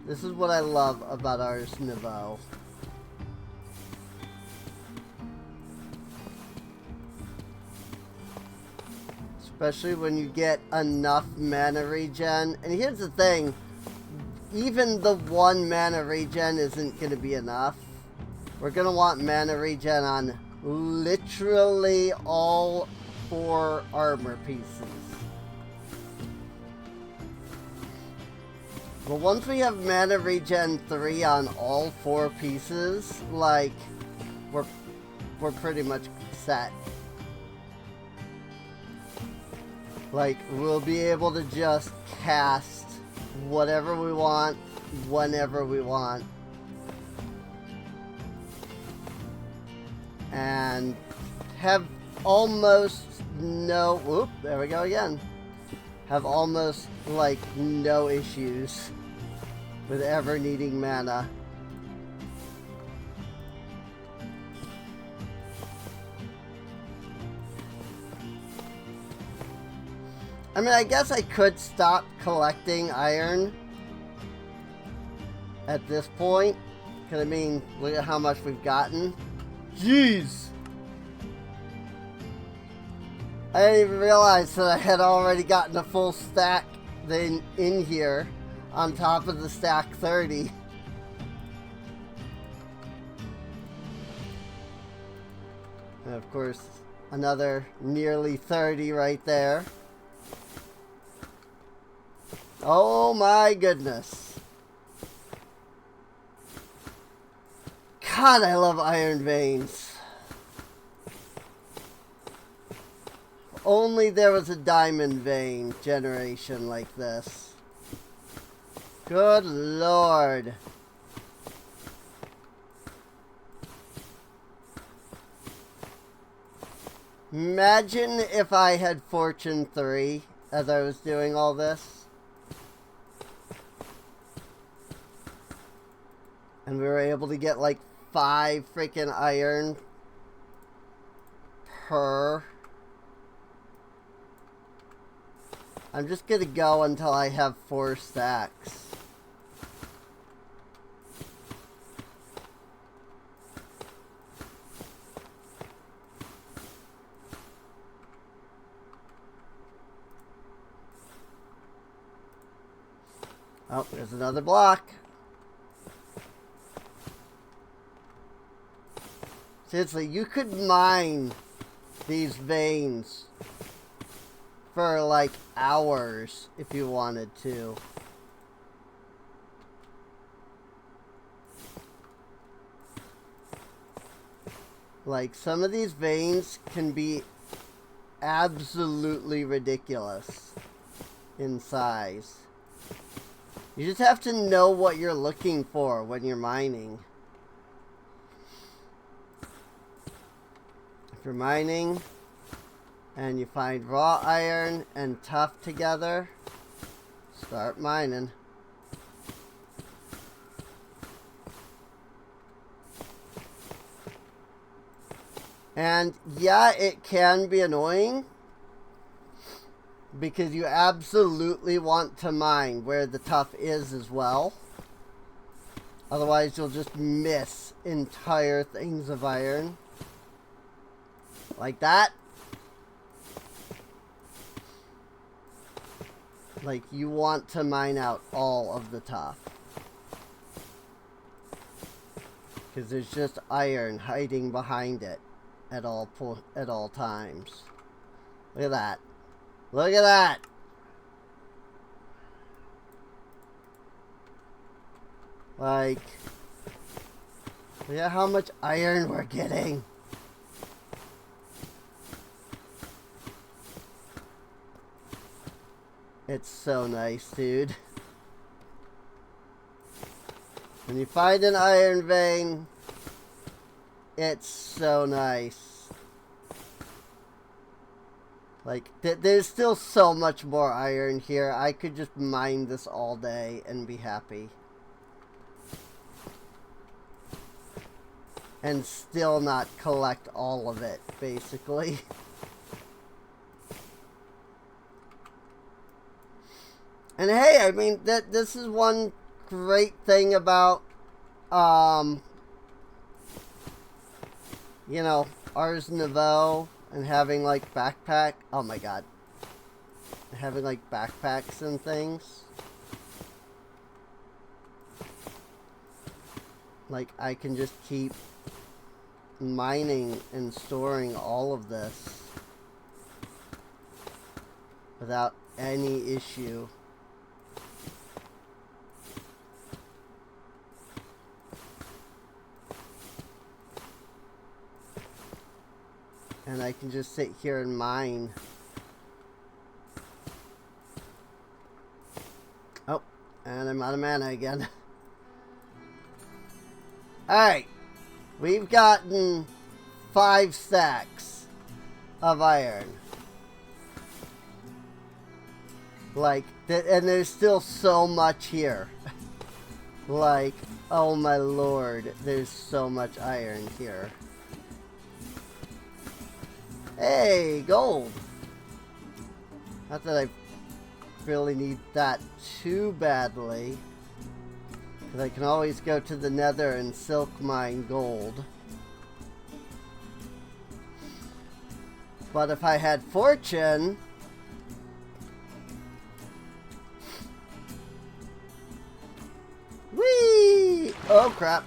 Speaker 1: This is what I love about Ars Nouveau. Especially when you get enough mana regen. And here's the thing. Even the 1 mana regen isn't going to be enough. We're going to want mana regen on literally all 4 armor pieces. But once we have mana regen 3 on all 4 pieces, like, we're pretty much set. Like, we'll be able to just cast whatever we want, whenever we want. And have almost no, whoop, there we go again. Have almost, like, no issues with ever needing mana. I mean, I guess I could stop collecting iron at this point. Because, I mean, look at how much we've gotten. Jeez! I didn't even realize that I had already gotten a full stack in here on top of the stack 30. And of course, another nearly 30 right there. Oh my goodness. God, I love iron veins. If only there was a diamond vein generation like this. Good Lord. Imagine if I had Fortune 3 as I was doing all this. And we were able to get like 5 freaking iron per. I'm just gonna go until I have 4 stacks. Oh, there's another block. Seriously, you could mine these veins for like hours if you wanted to. Like, some of these veins can be absolutely ridiculous in size. You just have to know what you're looking for when you're mining. If you're mining and you find raw iron and tough together, start mining. And yeah, it can be annoying because you absolutely want to mine where the tough is as well. Otherwise, you'll just miss entire things of iron. Like that. Like, you want to mine out all of the tough. Because there's just iron hiding behind it at all times. Look at that. Look at that. Like, look at how much iron we're getting. It's so nice, dude. When you find an iron vein, it's so nice. Like, there's still so much more iron here. I could just mine this all day and be happy. And still not collect all of it, basically. And hey, I mean, this is one great thing about, you know, Ars Nouveau and having, like, backpack. Oh my god. Having, like, backpacks and things. Like, I can just keep mining and storing all of this without any issue. And I can just sit here and mine. Oh, and I'm out of mana again. Alright. We've gotten 5 stacks of iron. Like, and there's still so much here. Like, oh my lord, there's so much iron here. Hey, gold! Not that I really need that too badly. Because I can always go to the nether and silk mine gold. But if I had fortune... Whee! Oh crap.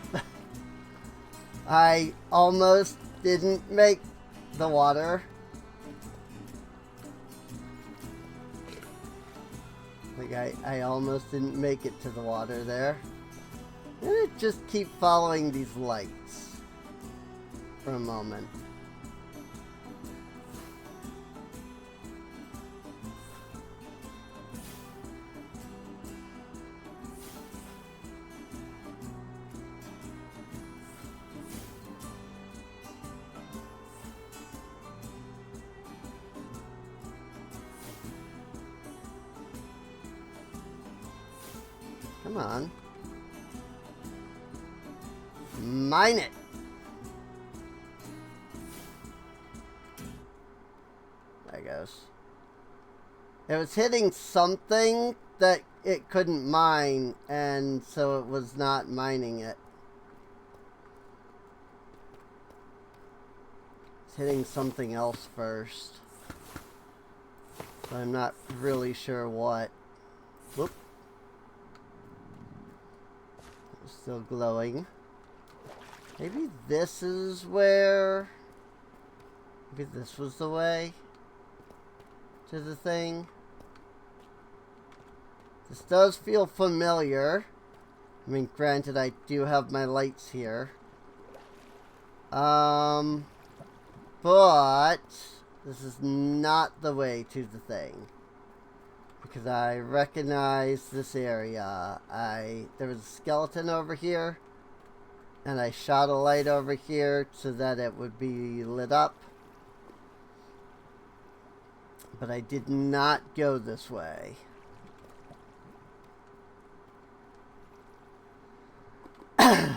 Speaker 1: I almost didn't make the water. Like, I almost didn't make it to the water there. I'm gonna just keep following these lights for a moment. Come on. Mine it. There it goes. It was hitting something that it couldn't mine, and so it was not mining it. It's hitting something else first. But I'm not really sure what. Whoop. Still glowing. Maybe this is where... Maybe this was the way to the thing. This does feel familiar. I mean, granted, I do have my lights here. But this is not the way to the thing. Because I recognize this area. There was a skeleton over here. And I shot a light over here so that it would be lit up. But I did not go this way.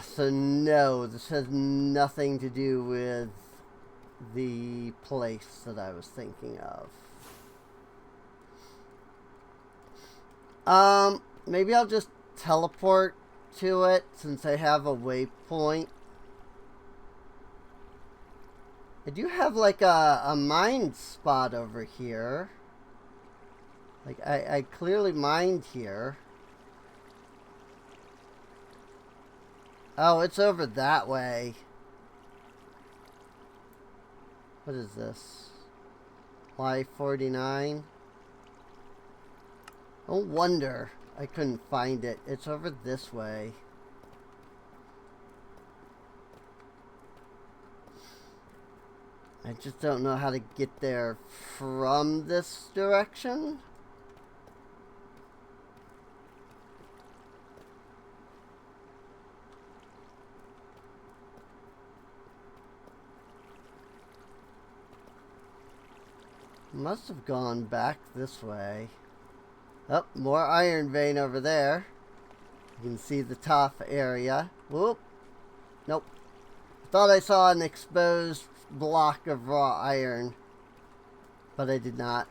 Speaker 1: So no, this has nothing to do with the place that I was thinking of. Maybe I'll just teleport to it since I have a waypoint. I do have like a mine spot over here. Like I clearly mined here. Oh, it's over that way. What is this? Y49? No wonder I couldn't find it. It's over this way. I just don't know how to get there from this direction. Must have gone back this way. Oh, more iron vein over there. You can see the top area. Whoop. Nope. Thought I saw an exposed block of raw iron, but I did not.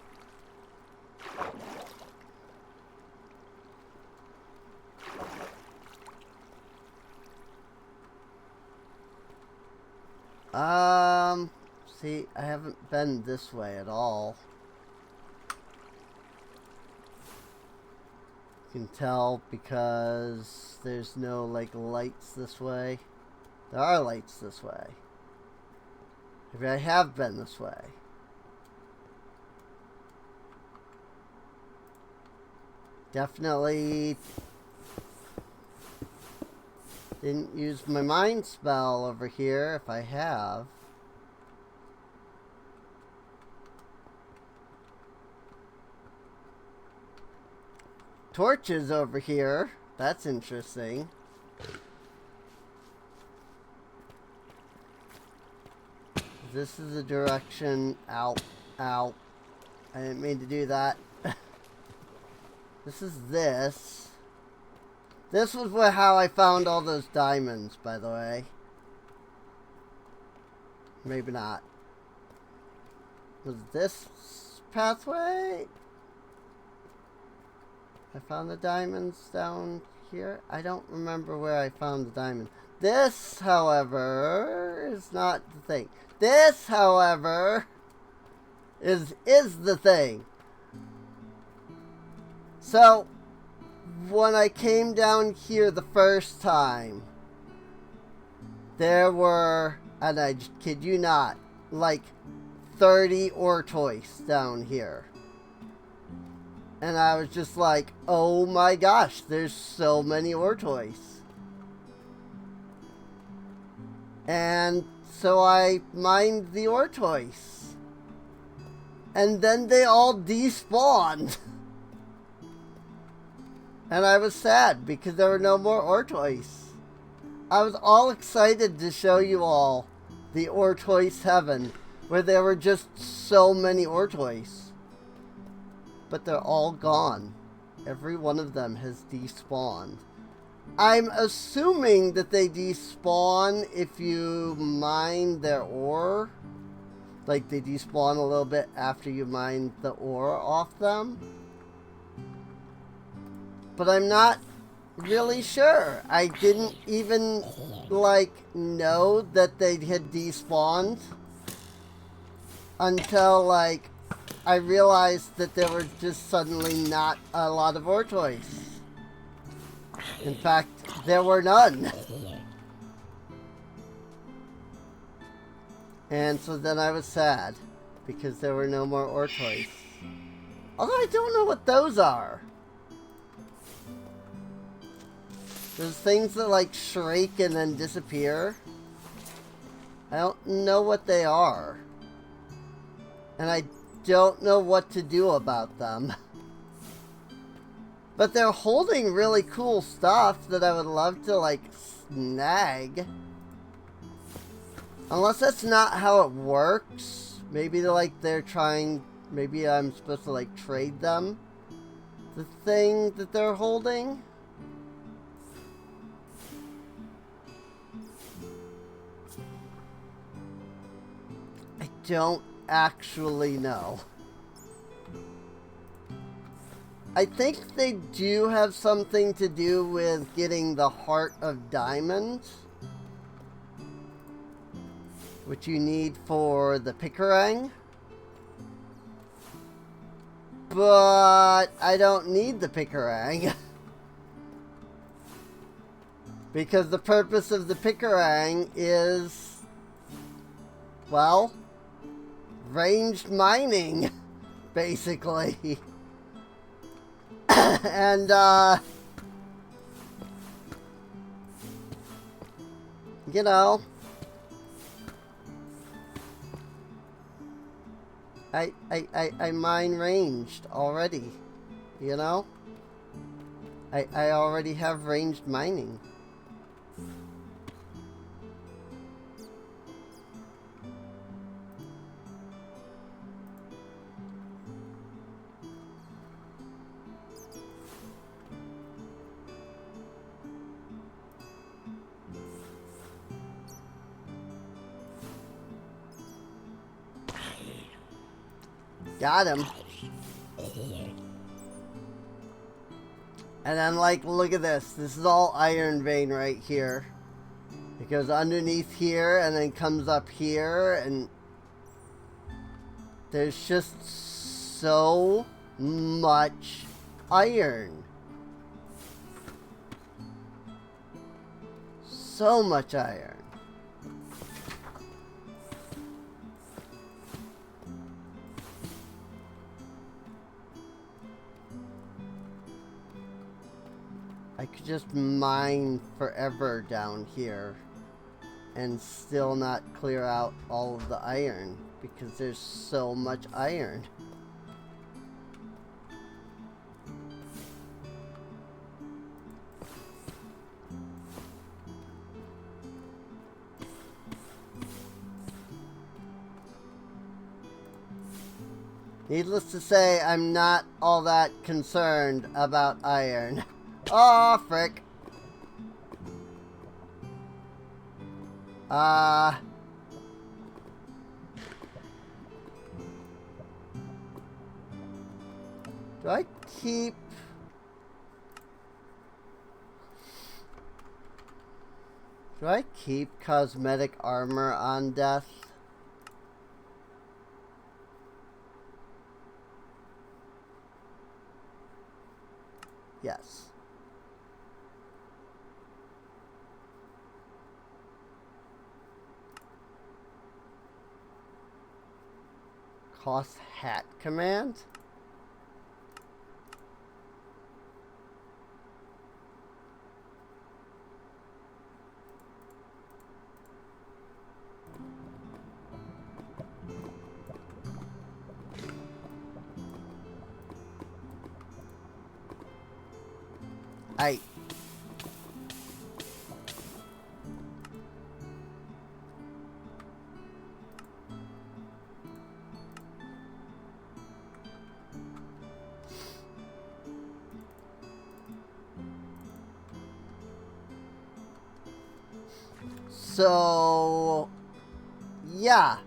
Speaker 1: See, I haven't been this way at all. You can tell because there's no, like, lights this way. There are lights this way. Maybe I have been this way. Definitely didn't use my mind spell over here if I have. Torches over here. That's interesting. This is the direction. Ow. Ow. I didn't mean to do that. This is this. This was how I found all those diamonds, by the way. Maybe not. Was this pathway? I found the diamonds down here. I don't remember where I found the diamond. This, however, is not the thing. This, however, is the thing. So, when I came down here the first time, there were, and I kid you not, like 30 ortoids down here. And I was just like, oh my gosh, there's so many ortoids. And so I mined the ortoids. And then they all despawned. And I was sad because there were no more ortoids. I was all excited to show you all the ortoids heaven, where there were just so many ortoids. But they're all gone. Every one of them has despawned. I'm assuming that they despawn if you mine their ore. Like they despawn a little bit after you mine the ore off them. But I'm not really sure. I didn't even, like, know that they had despawned until, like, I realized that there were just suddenly not a lot of ortoids. In fact, there were none. And so then I was sad because there were no more ore toys. Although I don't know what those are. There's things that like shriek and then disappear. I don't know what they are. And I don't know what to do about them. But they're holding really cool stuff that I would love to like snag. Unless that's not how it works. Maybe they're trying, maybe I'm supposed to like trade them the thing that they're holding. I don't actually know. I think they do have something to do with getting the Heart of Diamonds, which you need for the Picarang. But I don't need the Picarang. Because the purpose of the Picarang is, well, ranged mining, basically. And, you know, I mine ranged already, you know? I already have ranged mining. Got him. And then, like, look at this. This is all iron vein right here. It goes underneath here and then comes up here. And there's just so much iron. So much iron. I could just mine forever down here and still not clear out all of the iron because there's so much iron. Needless to say, I'm not all that concerned about iron. Oh, frick. Do I keep... Do I keep cosmetic armor on death? Yes. Cost hat command? I... So, yeah,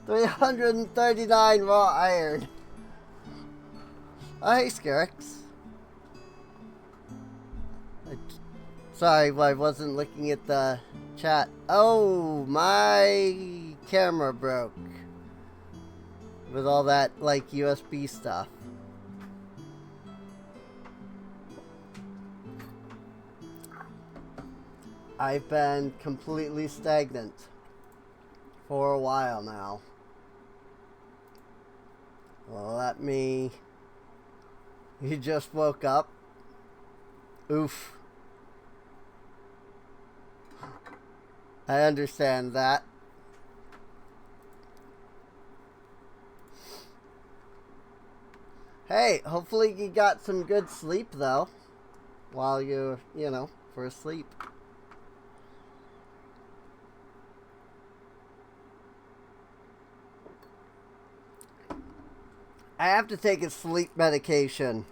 Speaker 1: 339 raw iron. Oh, hey, Scarix. Sorry, I wasn't looking at the chat. Oh, my camera broke with all that, like, USB stuff. I've been completely stagnant for a while now. Let me... You just woke up? Oof. I understand that. Hey, hopefully you got some good sleep, though. While you know, for asleep. I have to take a sleep medication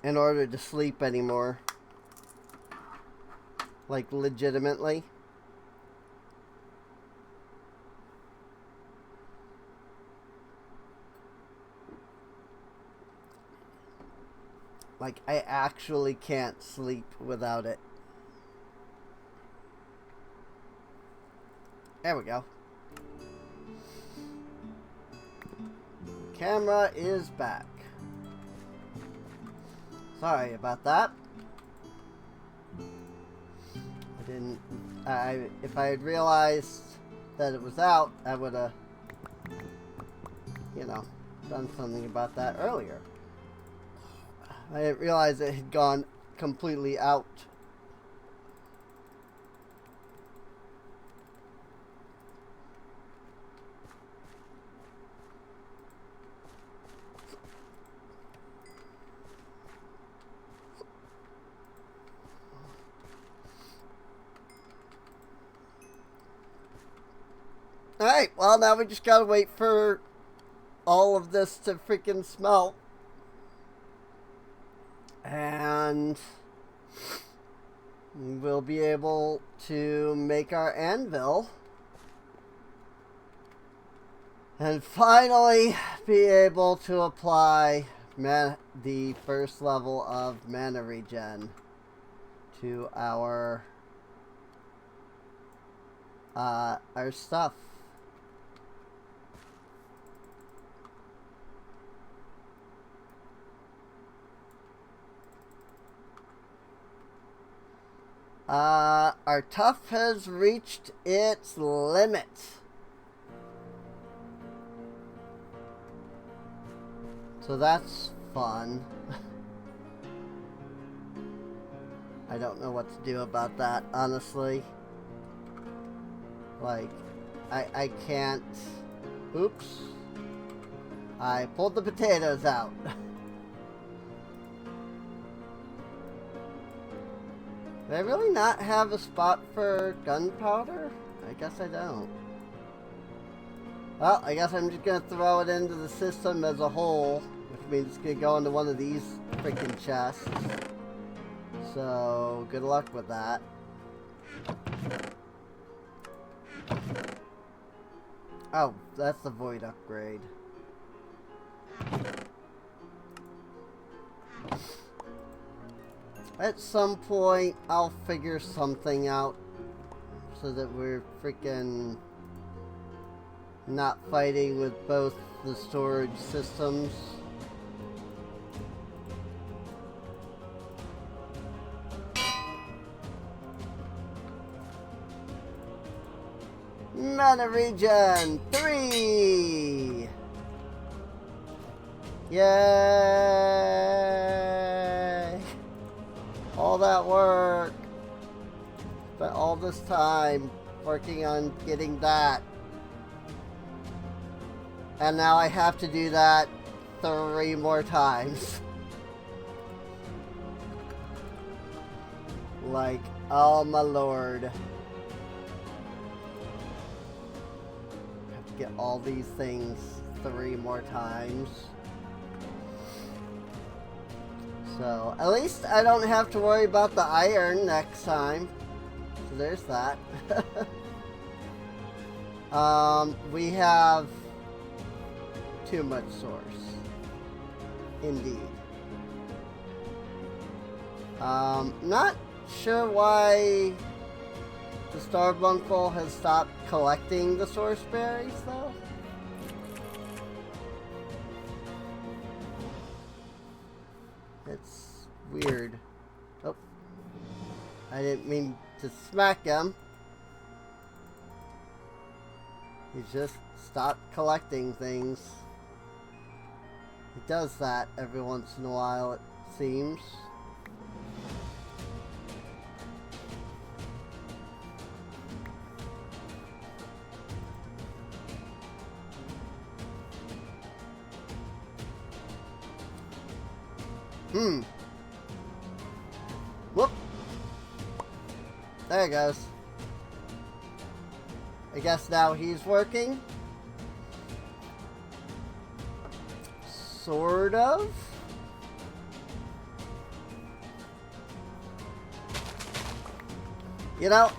Speaker 1: in order to sleep anymore. Like, legitimately. Like, I actually can't sleep without it. There we go. Camera is back. Sorry about that. If I had realized that it was out, I would have, you know, done something about that earlier. I didn't realize it had gone completely out. Alright, well now we just gotta wait for all of this to freaking smelt. And we'll be able to make our anvil. And finally be able to apply the first level of mana regen to our stuff. Our tough has reached its limit. So that's fun. I don't know what to do about that, honestly. Like, I can't... Oops. I pulled the potatoes out. Do I really not have a spot for gunpowder? I guess I don't. Well, I guess I'm just gonna throw it into the system as a whole, which means it's gonna go into one of these freaking chests. So, good luck with that. Oh, that's the void upgrade. At some point, I'll figure something out so that we're freaking not fighting with both the storage systems. Mana regen 3! Yay! All that work. Spent all this time working on getting that. And now I have to do that 3 more times. Like, oh my lord. I have to get all these things 3 more times. So, at least I don't have to worry about the iron next time. So there's that. We have too much source. Indeed. Not sure why the Starbuncle has stopped collecting the source berries, though. It's weird. Oh. I didn't mean to smack him. He just stopped collecting things. He does that every once in a while, it seems. Whoop. There it goes. I guess now he's working. Sort of. You know,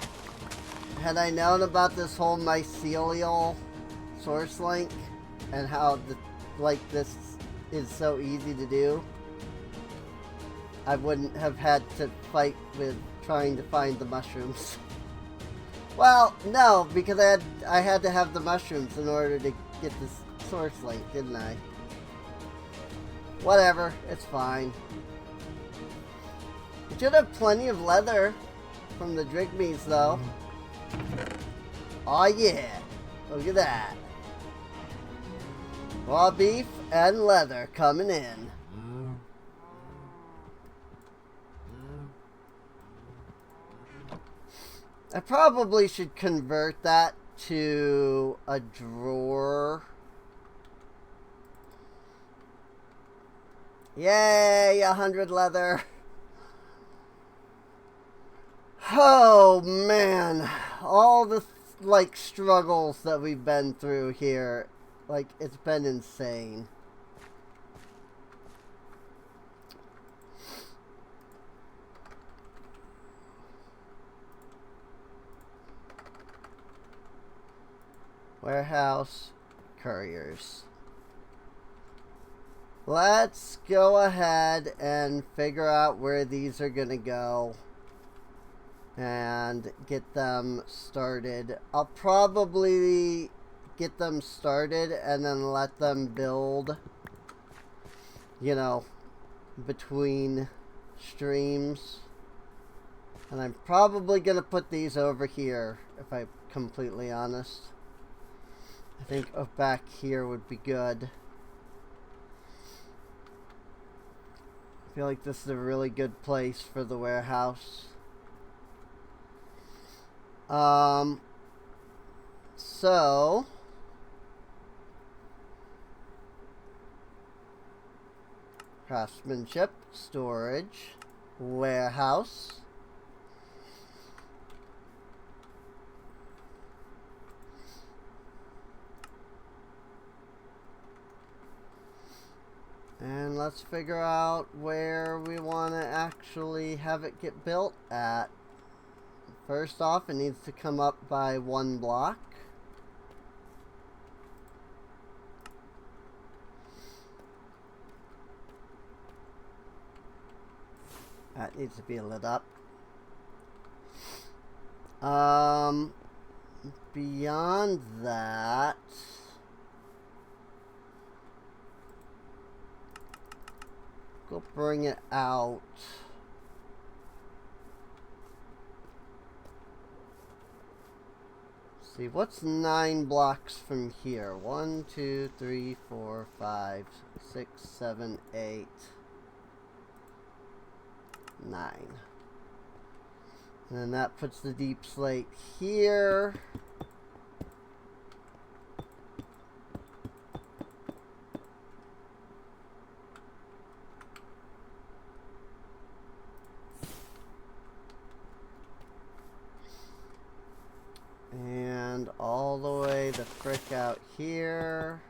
Speaker 1: had I known about this whole mycelial source link and how this is so easy to do, I wouldn't have had to fight with trying to find the mushrooms. Well, no, because I had to have the mushrooms in order to get this source link, didn't I? Whatever, it's fine. We should have plenty of leather from the Drigmies, though. Oh yeah, look at that. Raw beef and leather coming in. I probably should convert that to a drawer. Yay, 100 leather. Oh man, all the struggles that we've been through here, it's been insane. Warehouse, couriers. Let's go ahead and figure out where these are gonna go and get them started. I'll probably get them started and then let them build, you know, between streams. And I'm probably gonna put these over here, if I'm completely honest. I think back here would be good. I feel like this is a really good place for the warehouse. So craftsmanship, storage, warehouse. And let's figure out where we want to actually have it get built at. First off, it needs to come up by 1 block. That needs to be lit up. Beyond that, go bring it out. See, what's 9 blocks from here? 1, 2, 3, 4, 5, 6, 7, 8, 9. And then that puts the deep slate here. And all the way the frick out here.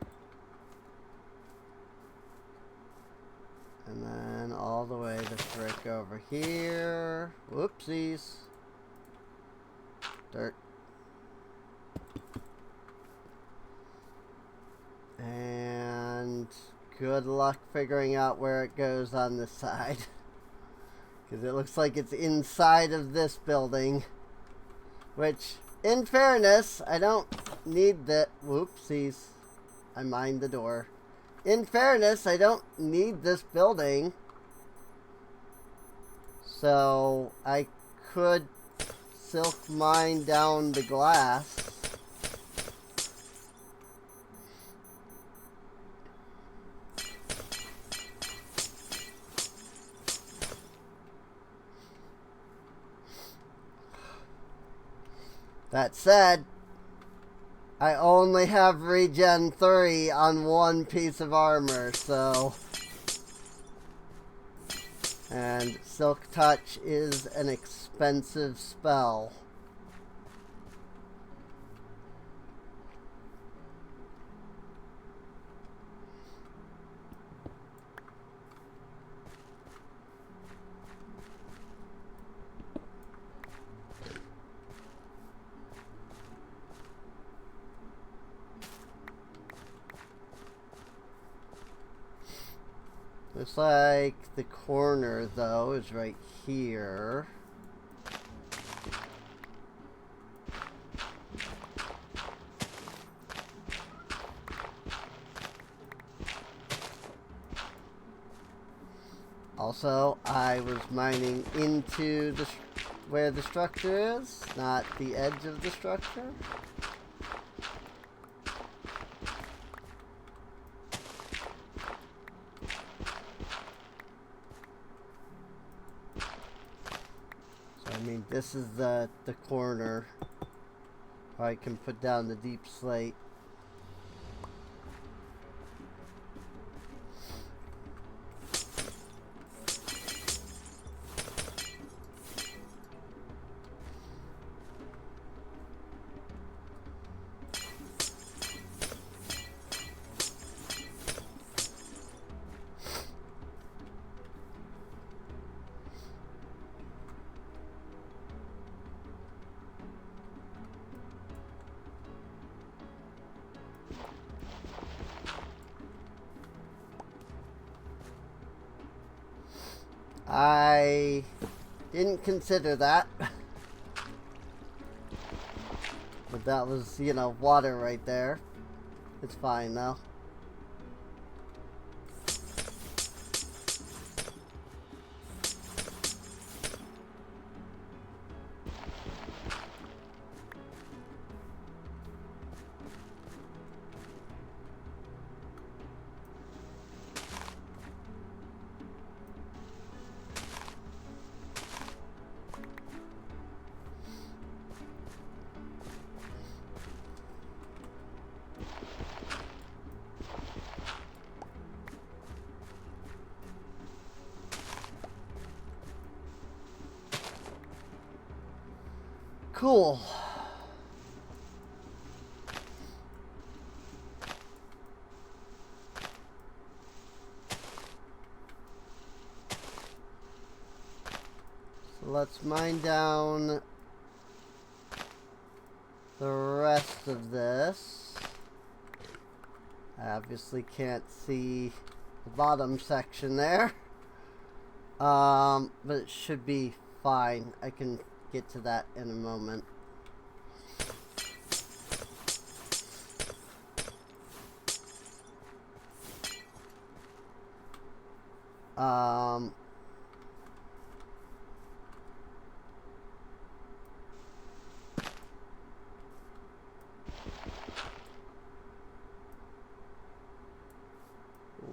Speaker 1: And then all the way the frick over here. Whoopsies. Dirt. And good luck figuring out where it goes on this side. Because it looks like it's inside of this building. Which, in fairness, I don't need that. Whoopsies. I mined the door. In fairness, I don't need this building. So, I could silk mine down the glass. That said, I only have regen 3 on one piece of armor, so... And Silk Touch is an expensive spell. Looks like the corner, though, is right here. Also, I was mining into the where the structure is, not the edge of the structure. So, I mean, this is the corner where I can put down the deep slate. I didn't consider that. But that was, you know, water right there. It's fine though. Cool. So let's mine down the rest of this. I obviously can't see the bottom section there. But it should be fine. I can get to that in a moment.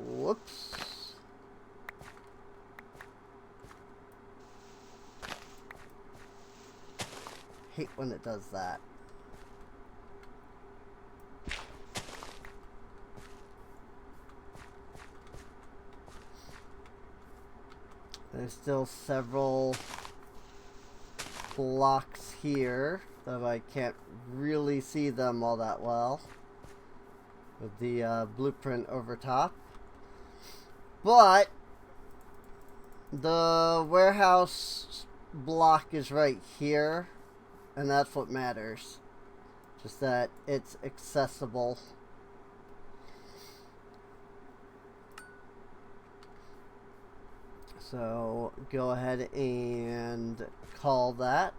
Speaker 1: Whoops. Hate when it does that. There's still several blocks here, though I can't really see them all that well with the blueprint over top. But the warehouse block is right here, and that's what matters. Just that it's accessible. So go ahead and call that.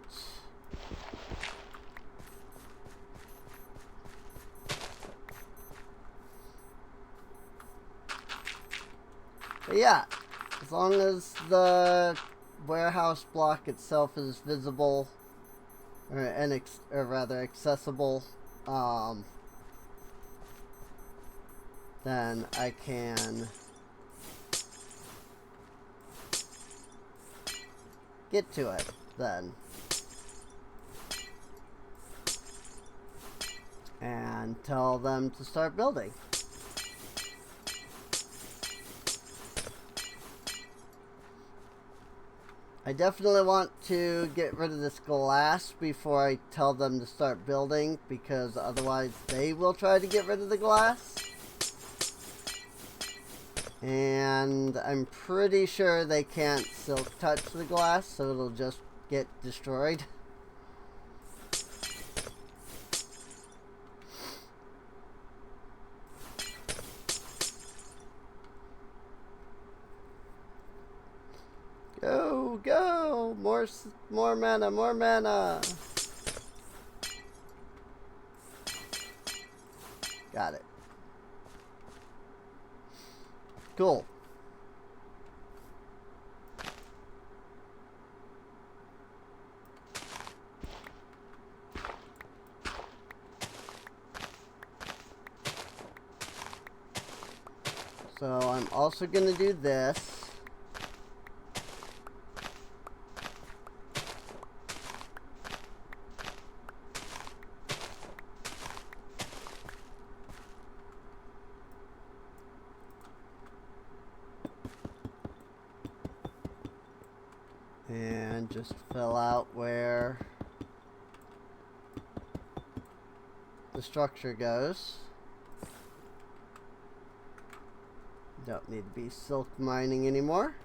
Speaker 1: But yeah, as long as the warehouse block itself is visible, or rather accessible, then I can get to it then. and tell them to start building. I definitely want to get rid of this glass before I tell them to start building, because otherwise they will try to get rid of the glass. And I'm pretty sure they can't silk touch the glass, so it'll just get destroyed. Go, go! More mana, more mana! Got it. Cool. So I'm also going to do this. And just fill out where the structure goes. Don't need to be silk mining anymore.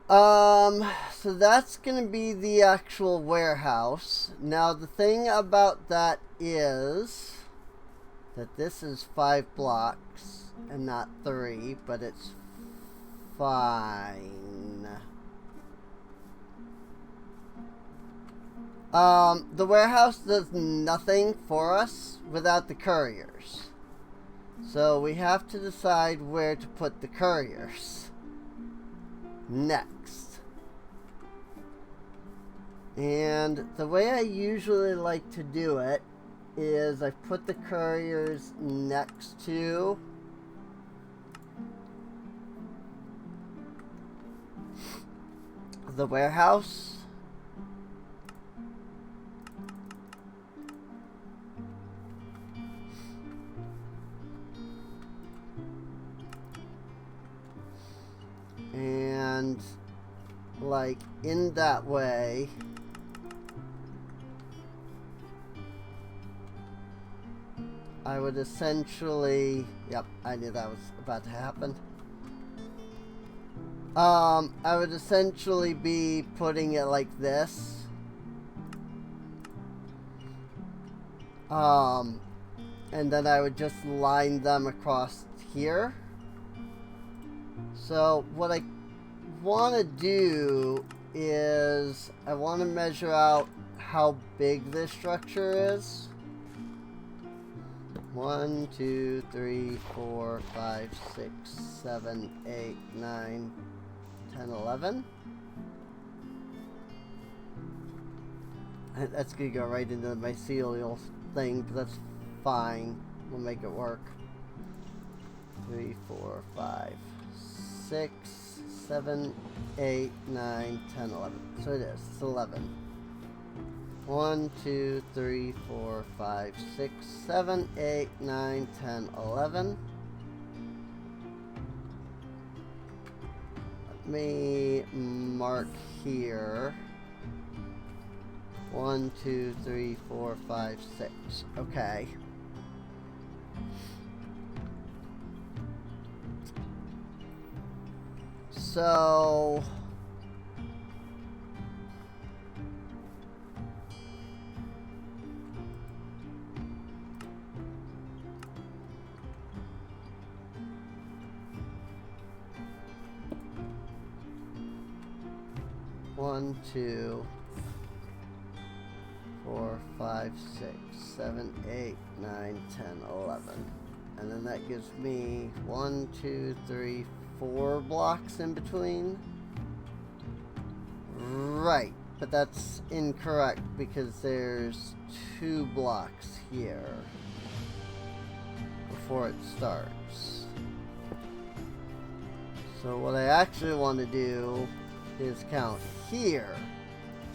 Speaker 1: So that's gonna be the actual warehouse. Now the thing about that is that this is 5 blocks and not 3, but it's fine. The warehouse does nothing for us without the couriers. So we have to decide where to put the couriers next. And the way I usually like to do it is I put the couriers next to the warehouse. And like in that way, I would essentially, yep, I knew that was about to happen. I would essentially be putting it like this. And then I would just line them across here. So what I want to do is I want to measure out how big this structure is. 1, 2, 3, 4, 5, 6, 7, 8, 9, 10, 11. That's going to go right into my mycelial thing, but that's fine. We'll make it work. 3, 4, 5, 6, 7, 8, 9, 10, 11. So it is. It's 11. 1, 2, 3, 4, 5, 6, 7, 8, 9, 10, 11. Let me mark here. 1, 2, 3, 4, 5, 6. Okay. So 1, 2, 4, 5, 6, 7, 8, 9, 10, 11. And then that gives me 1, 2, 3, 4 blocks in between. Right, but that's incorrect because there's 2 blocks here before it starts. So what I actually want to do is count here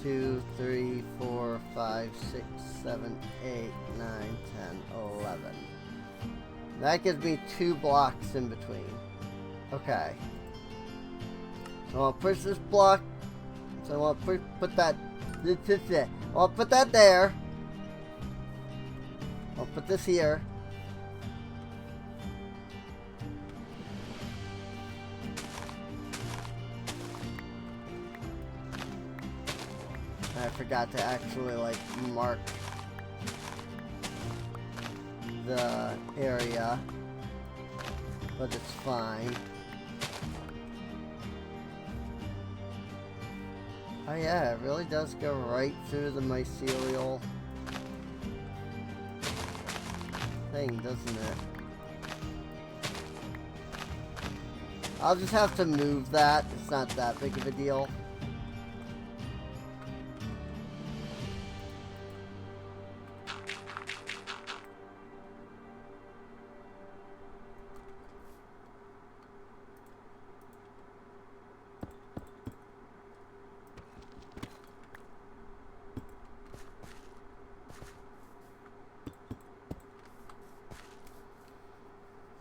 Speaker 1: 2, 3, 4, 5, 6, 7, 8, 9, 10, 11. That gives me 2 blocks in between. Okay. So I'll push this block. So I'll put that. I'll put that there. I'll put this here. I forgot to actually like mark the area, but it's fine. Oh yeah, it really does go right through the mycelial thing, doesn't it? I'll just have to move that. It's not that big of a deal.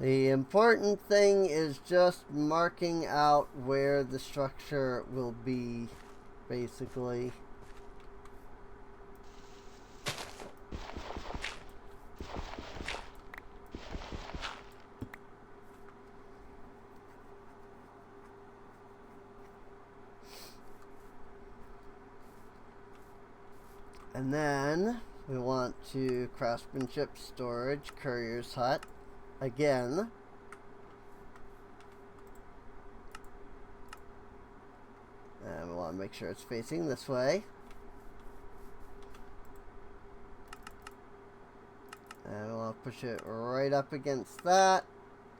Speaker 1: The important thing is just marking out where the structure will be, basically. And then we want to craftsmanship, storage, courier's hut. Again, and we want to make sure it's facing this way, and we want to push it right up against that,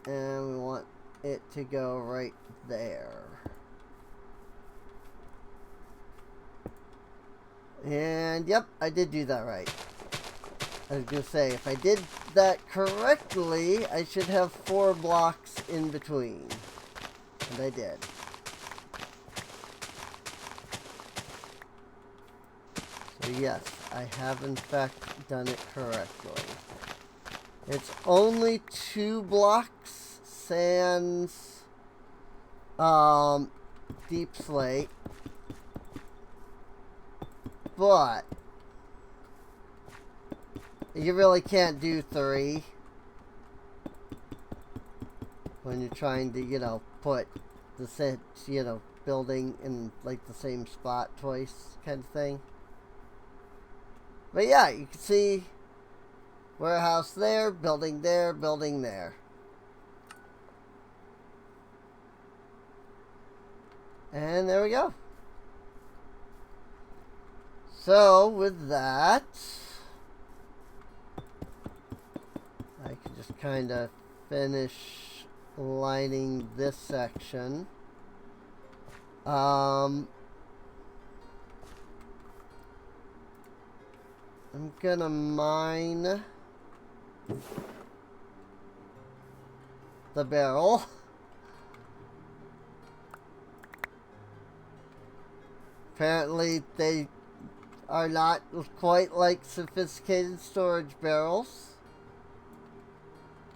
Speaker 1: and we want it to go right there. And yep, I did do that right. I was going to say, if I did that correctly, I should have 4 blocks in between. And I did. So yes, I have in fact done it correctly. It's only 2 blocks sans deep slate. But you really can't do 3 when you're trying to, you know, put the set, you know, building in like the same spot twice kind of thing. But yeah, you can see warehouse there, building there, building there. And there we go. So with that, I can just kind of finish lining this section. I'm gonna mine the barrel. Apparently they are not quite like sophisticated storage barrels.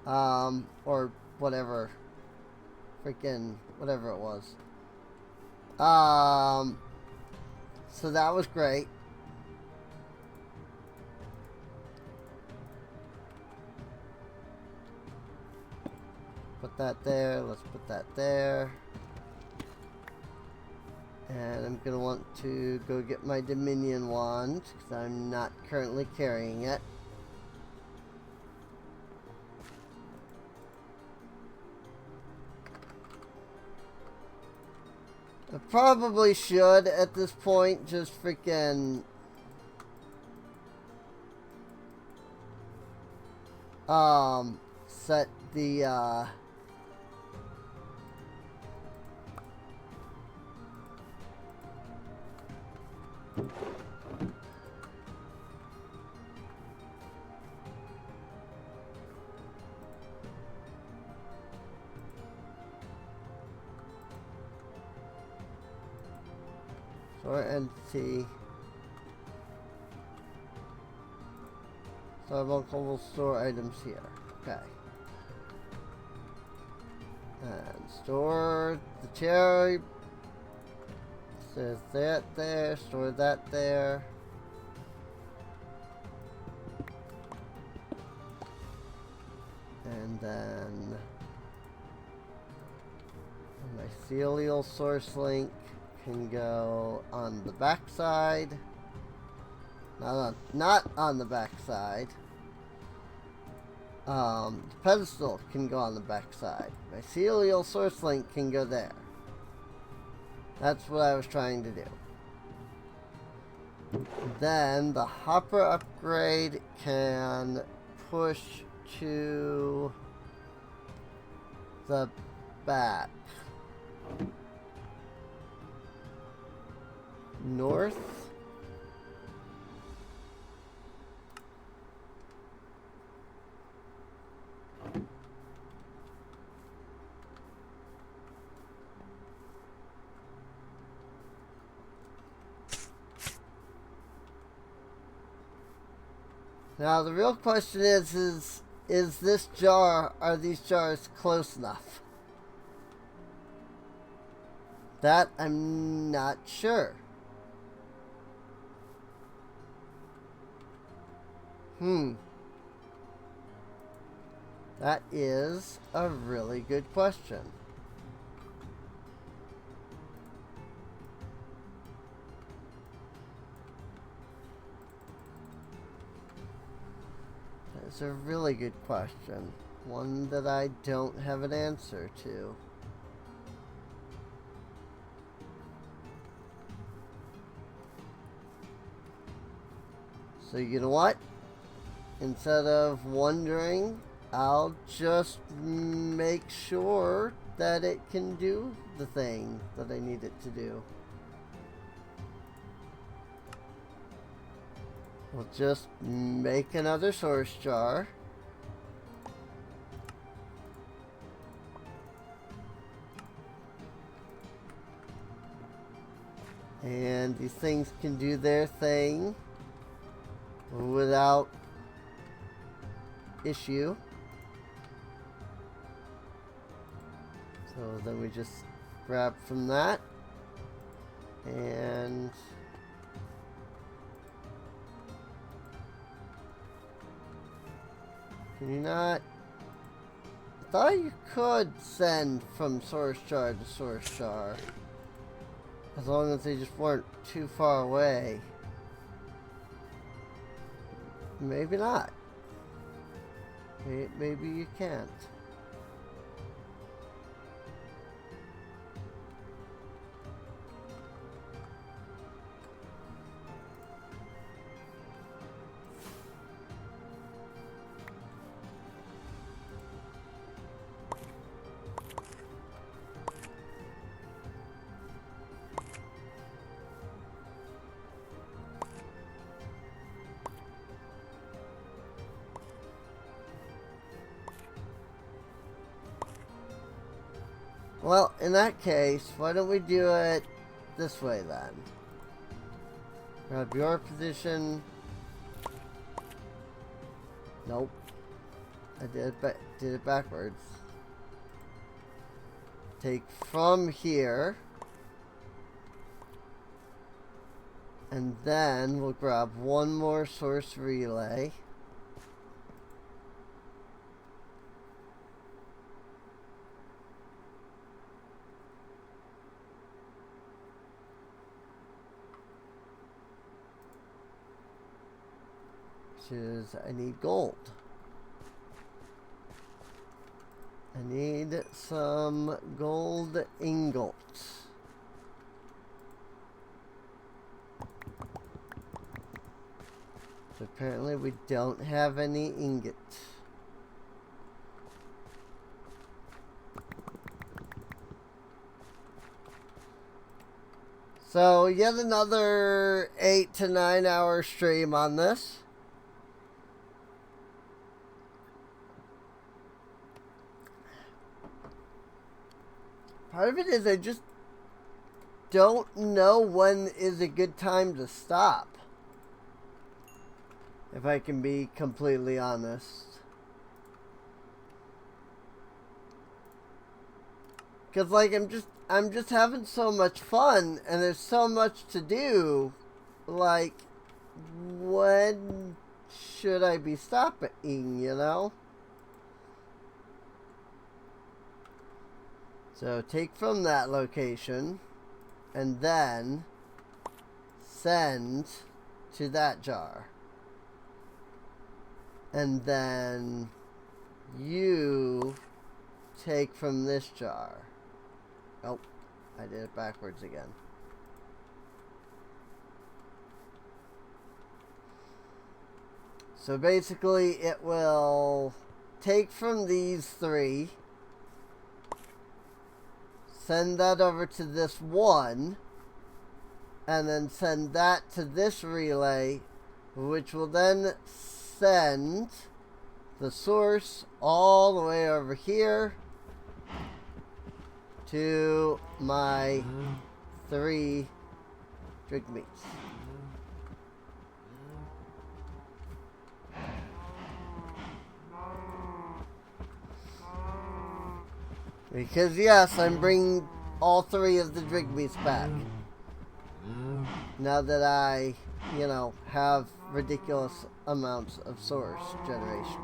Speaker 1: Or whatever. Freaking whatever it was. So that was great. Put that there. Let's put that there. And I'm going to want to go get my Dominion wand, because I'm not currently carrying it. I probably should, at this point, just freaking set the store entity So our uncle will store items here. Okay. And store the cherry. Says that there. Store that there. And then my mycelial source link can go on the back side. Not on the back side. The pedestal can go on the back side. Mycelial source link can go there. That's what I was trying to do. Then the hopper upgrade can push to the back. North. Now the real question is this jar, are these jars close enough? That I'm not sure. That is a really good question. That's a really good question. One that I don't have an answer to. So you know what? Instead of wondering, I'll just make sure that it can do the thing that I need it to do. We'll just make another source jar. And these things can do their thing without issue. So then we just grab from that and can you not? I thought you could send from source jar to source jar as long as they just weren't too far away. Maybe not. Maybe you can't. Well, in that case, why don't we do it this way then? Grab your position. Nope. I did it backwards. Take from here. And then we'll grab one more source relay. Is I need gold. I need some gold ingots. So apparently we don't have any ingots. So yet another 8 to 9 hour stream on this. Part of it is I just don't know when is a good time to stop. If I can be completely honest. Cause like I'm just having so much fun and there's so much to do. Like, when should I be stopping, you know? So take from that location and then send to that jar. And then you take from this jar. Oh, I did it backwards again. So basically it will take from these three, send that over to this one, and then send that to this relay, which will then send the source all the way over here to my 3 drink meats. Because yes, I'm bringing all 3 of the drink meats back. Now that I, you know, have ridiculous amounts of source generation.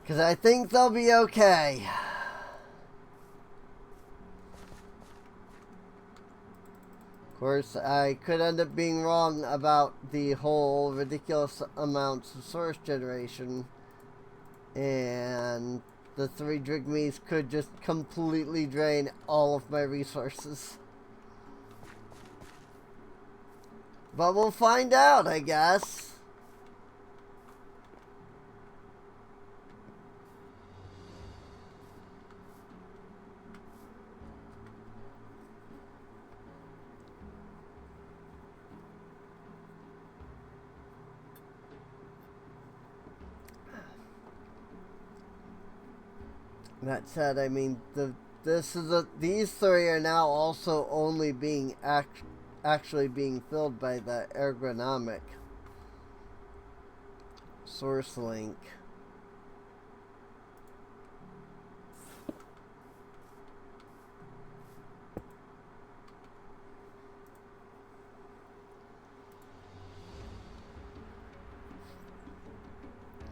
Speaker 1: Because I think they'll be okay. Of course, I could end up being wrong about the whole ridiculous amounts of source generation. And the 3 drink meats could just completely drain all of my resources. But we'll find out, I guess. That said, I mean, these 3 are now also only being actually being filled by the ergonomic source link.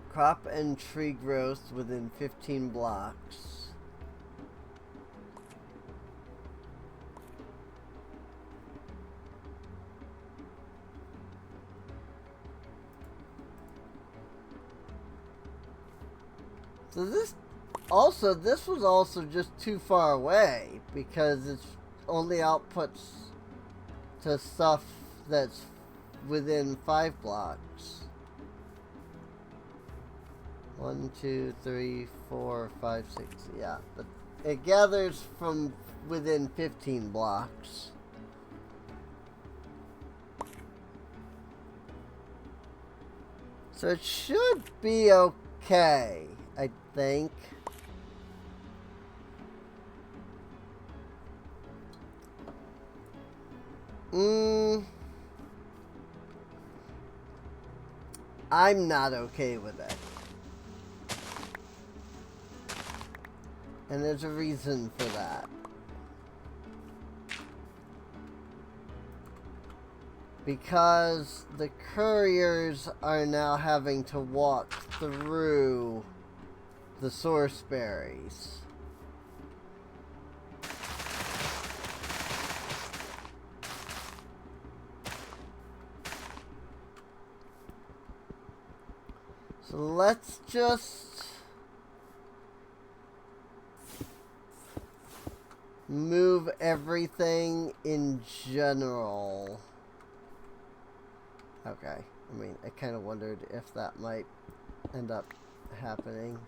Speaker 1: Crop and tree growth within 15 blocks. So this was also just too far away because it's only outputs to stuff that's within 5 blocks. 1, 2, 3, 4, 5, 6. Yeah, but it gathers from within 15 blocks. So it should be okay, I think. I'm not okay with it. And there's a reason for that. Because the couriers are now having to walk through the source berries. So let's just move everything in general. Okay, I mean, I kind of wondered if that might end up happening.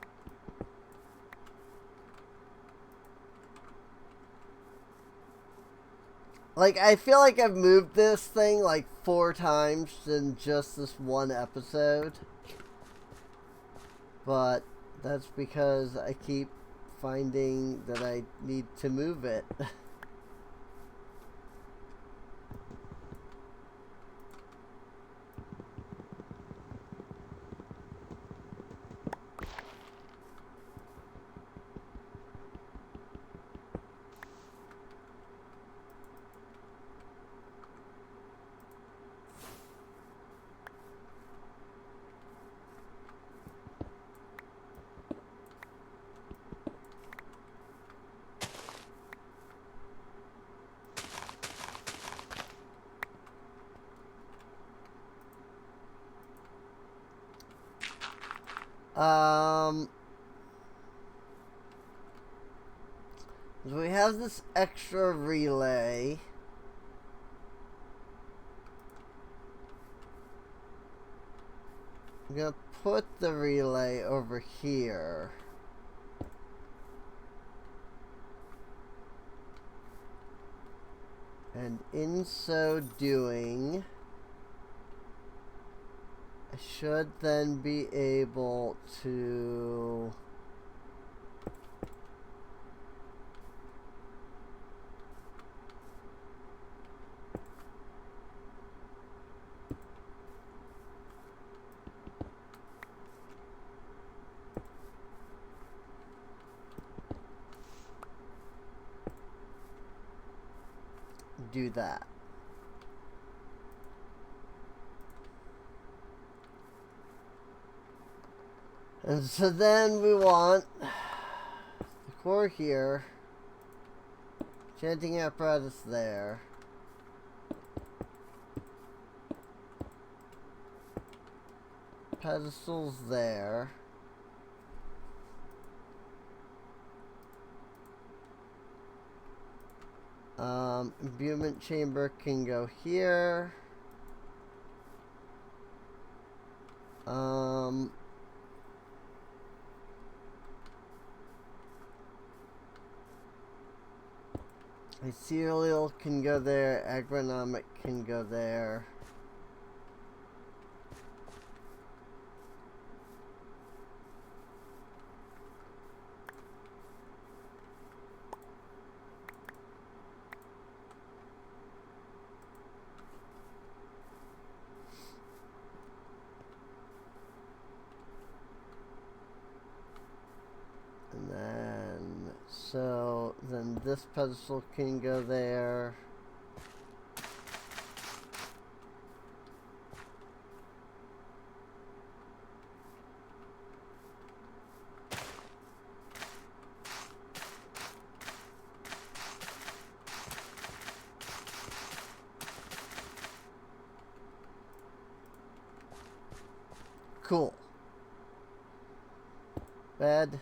Speaker 1: Like, I feel like I've moved this thing like 4 times in just this one episode. But that's because I keep finding that I need to move it. So we have this extra relay. I'm gonna put the relay over here. And in so doing, I should then be able to do that. And so then we want the core here, chanting apparatus there, pedestals there, imbuement chamber can go here. Ethereal can go there, agronomic can go there. And then, so then this pedestal can go there. Cool. Bed.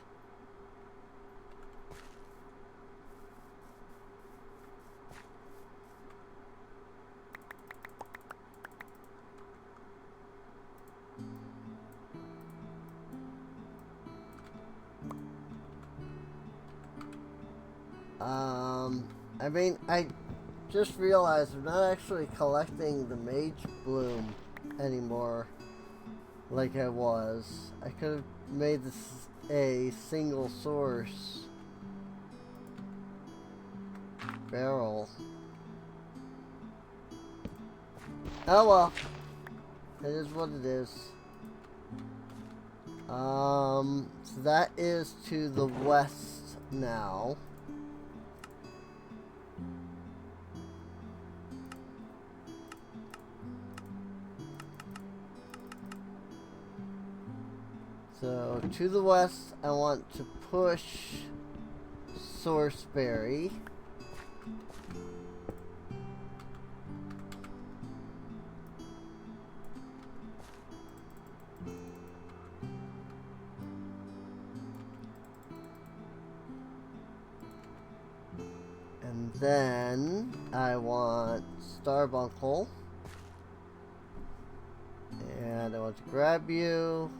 Speaker 1: I mean, I just realized I'm not actually collecting the Mage Bloom anymore like I was. I could have made this a single source barrel. Oh well. It is what it is. So that is to the west now. So to the west, I want to push Sourceberry. And then I want Starbuncle. And I want to grab you.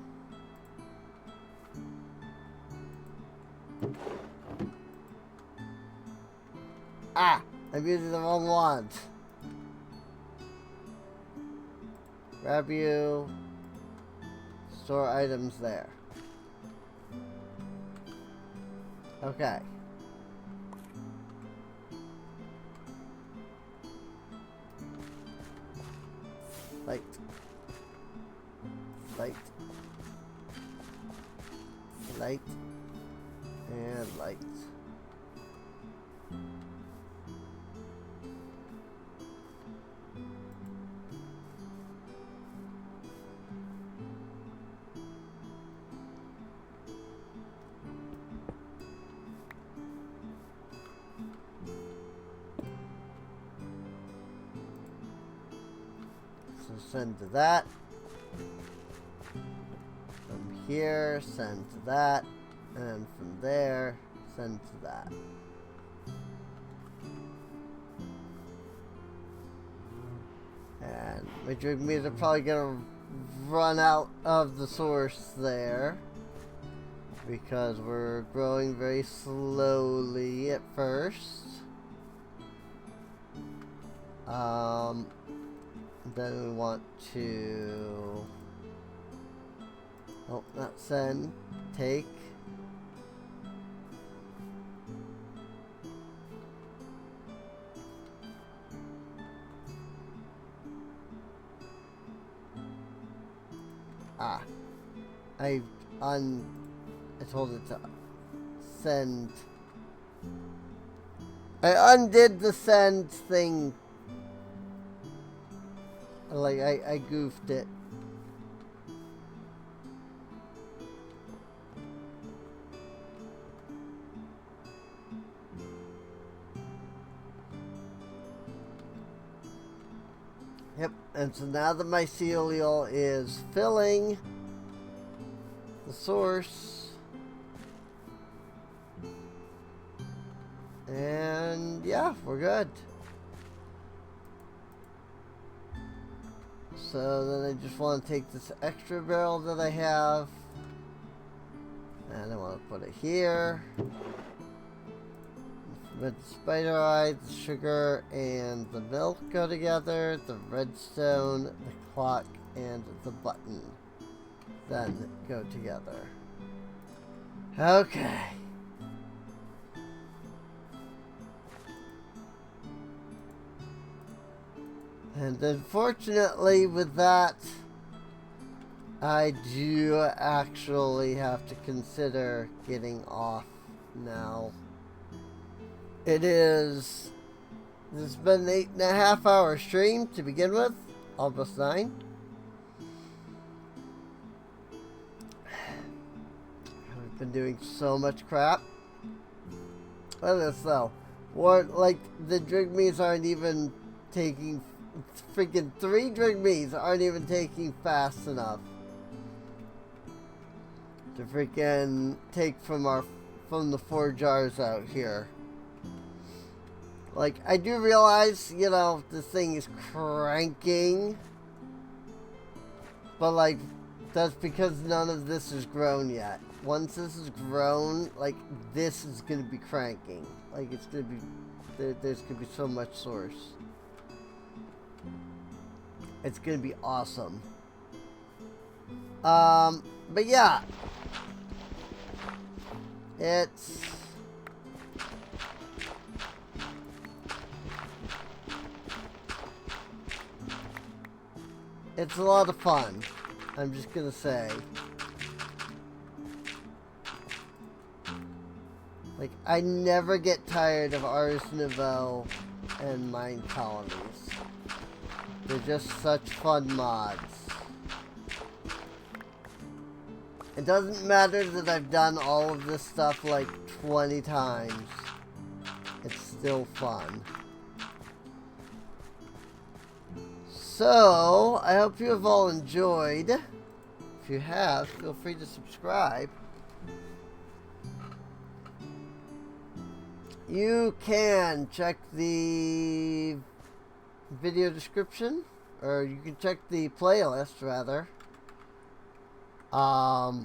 Speaker 1: Ah! I'm using the wrong one. Grab you. Store items there. Okay. Light. Light. Light. And light. So send to that. From here, send to that, and from there, send to that. And my drink meters are probably gonna run out of the source there because we're growing very slowly at first. Then we want to, oh, not send, take. I told it to send. I undid the send thing. Like, I goofed it. Yep, and so now the mycelial is filling the source. And yeah, we're good. So then I just want to take this extra barrel that I have, and I want to put it here. The spider eye, the sugar, and the milk go together. The redstone, the clock, and the button then go together. Okay. And unfortunately with that, I do actually have to consider getting off now. It's been an 8.5 hour stream to begin with, almost 9. I've been doing so much crap. Look at this though. Like, the drink me's aren't even taking, freaking 3 drink me's aren't even taking fast enough to freaking take from the 4 jars out here. Like, I do realize, you know, this thing is cranking, but like, that's because none of this is grown yet. Once this is grown, like, this is gonna be cranking. Like, it's gonna be, there's gonna be so much source. It's gonna be awesome. But yeah, it's a lot of fun, I'm just gonna say. Like, I never get tired of Ars Nouveau and Mine Colonies. They're just such fun mods. It doesn't matter that I've done all of this stuff like 20 times. It's still fun. So, I hope you have all enjoyed. If you have, feel free to subscribe. You can check the video description, or you can check the playlist rather, so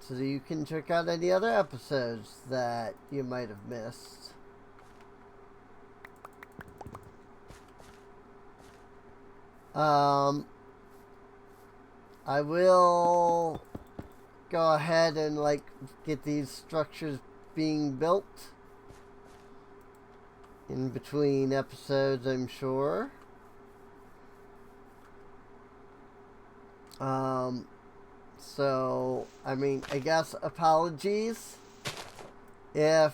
Speaker 1: that you can check out any other episodes that you might have missed. I will go ahead and like get these structures being built in between episodes, I'm sure. So, I mean, I guess apologies if,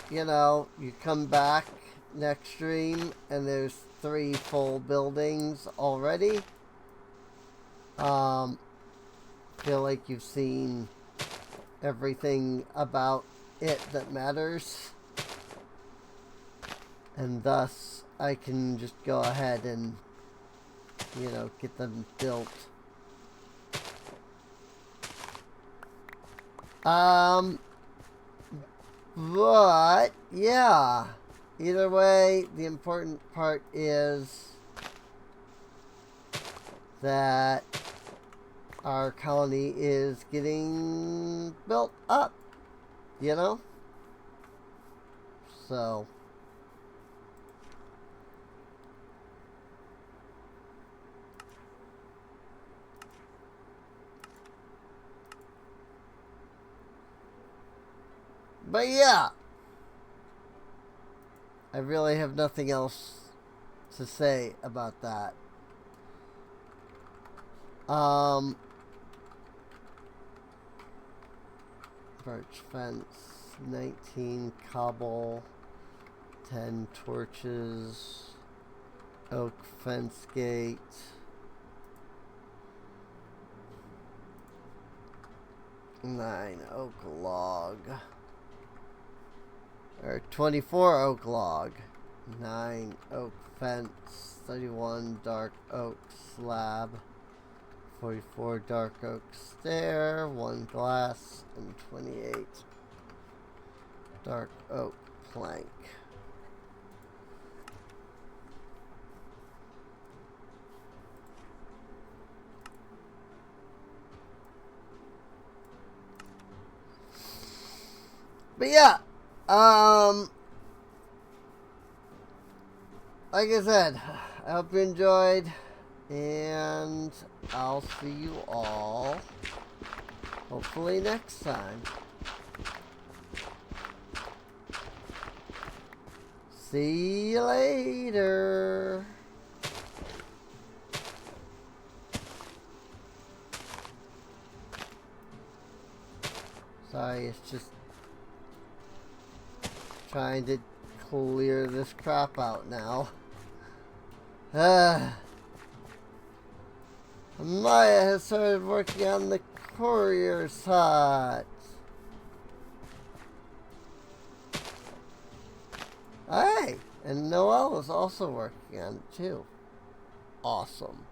Speaker 1: you know, you come back next stream and there's 3 full buildings already. Feel like you've seen everything about it that matters, and thus I can just go ahead and, you know, get them built. But yeah, either way, the important part is that our colony is getting built up, you know? So but yeah, I really have nothing else to say about that. Birch fence, 19 cobble, 10 torches, oak fence gate, 9 oak log, or 24 oak log, 9 oak fence, 31 dark oak slab, 44 dark oak stair, 1 glass, and 28 dark oak plank. But yeah, like I said, I hope you enjoyed, and I'll see you all hopefully next time. See you later. Sorry, it's just trying to clear this crap out now. Maya has started working on the courier's hut. Hey, and Noelle is also working on it too. Awesome.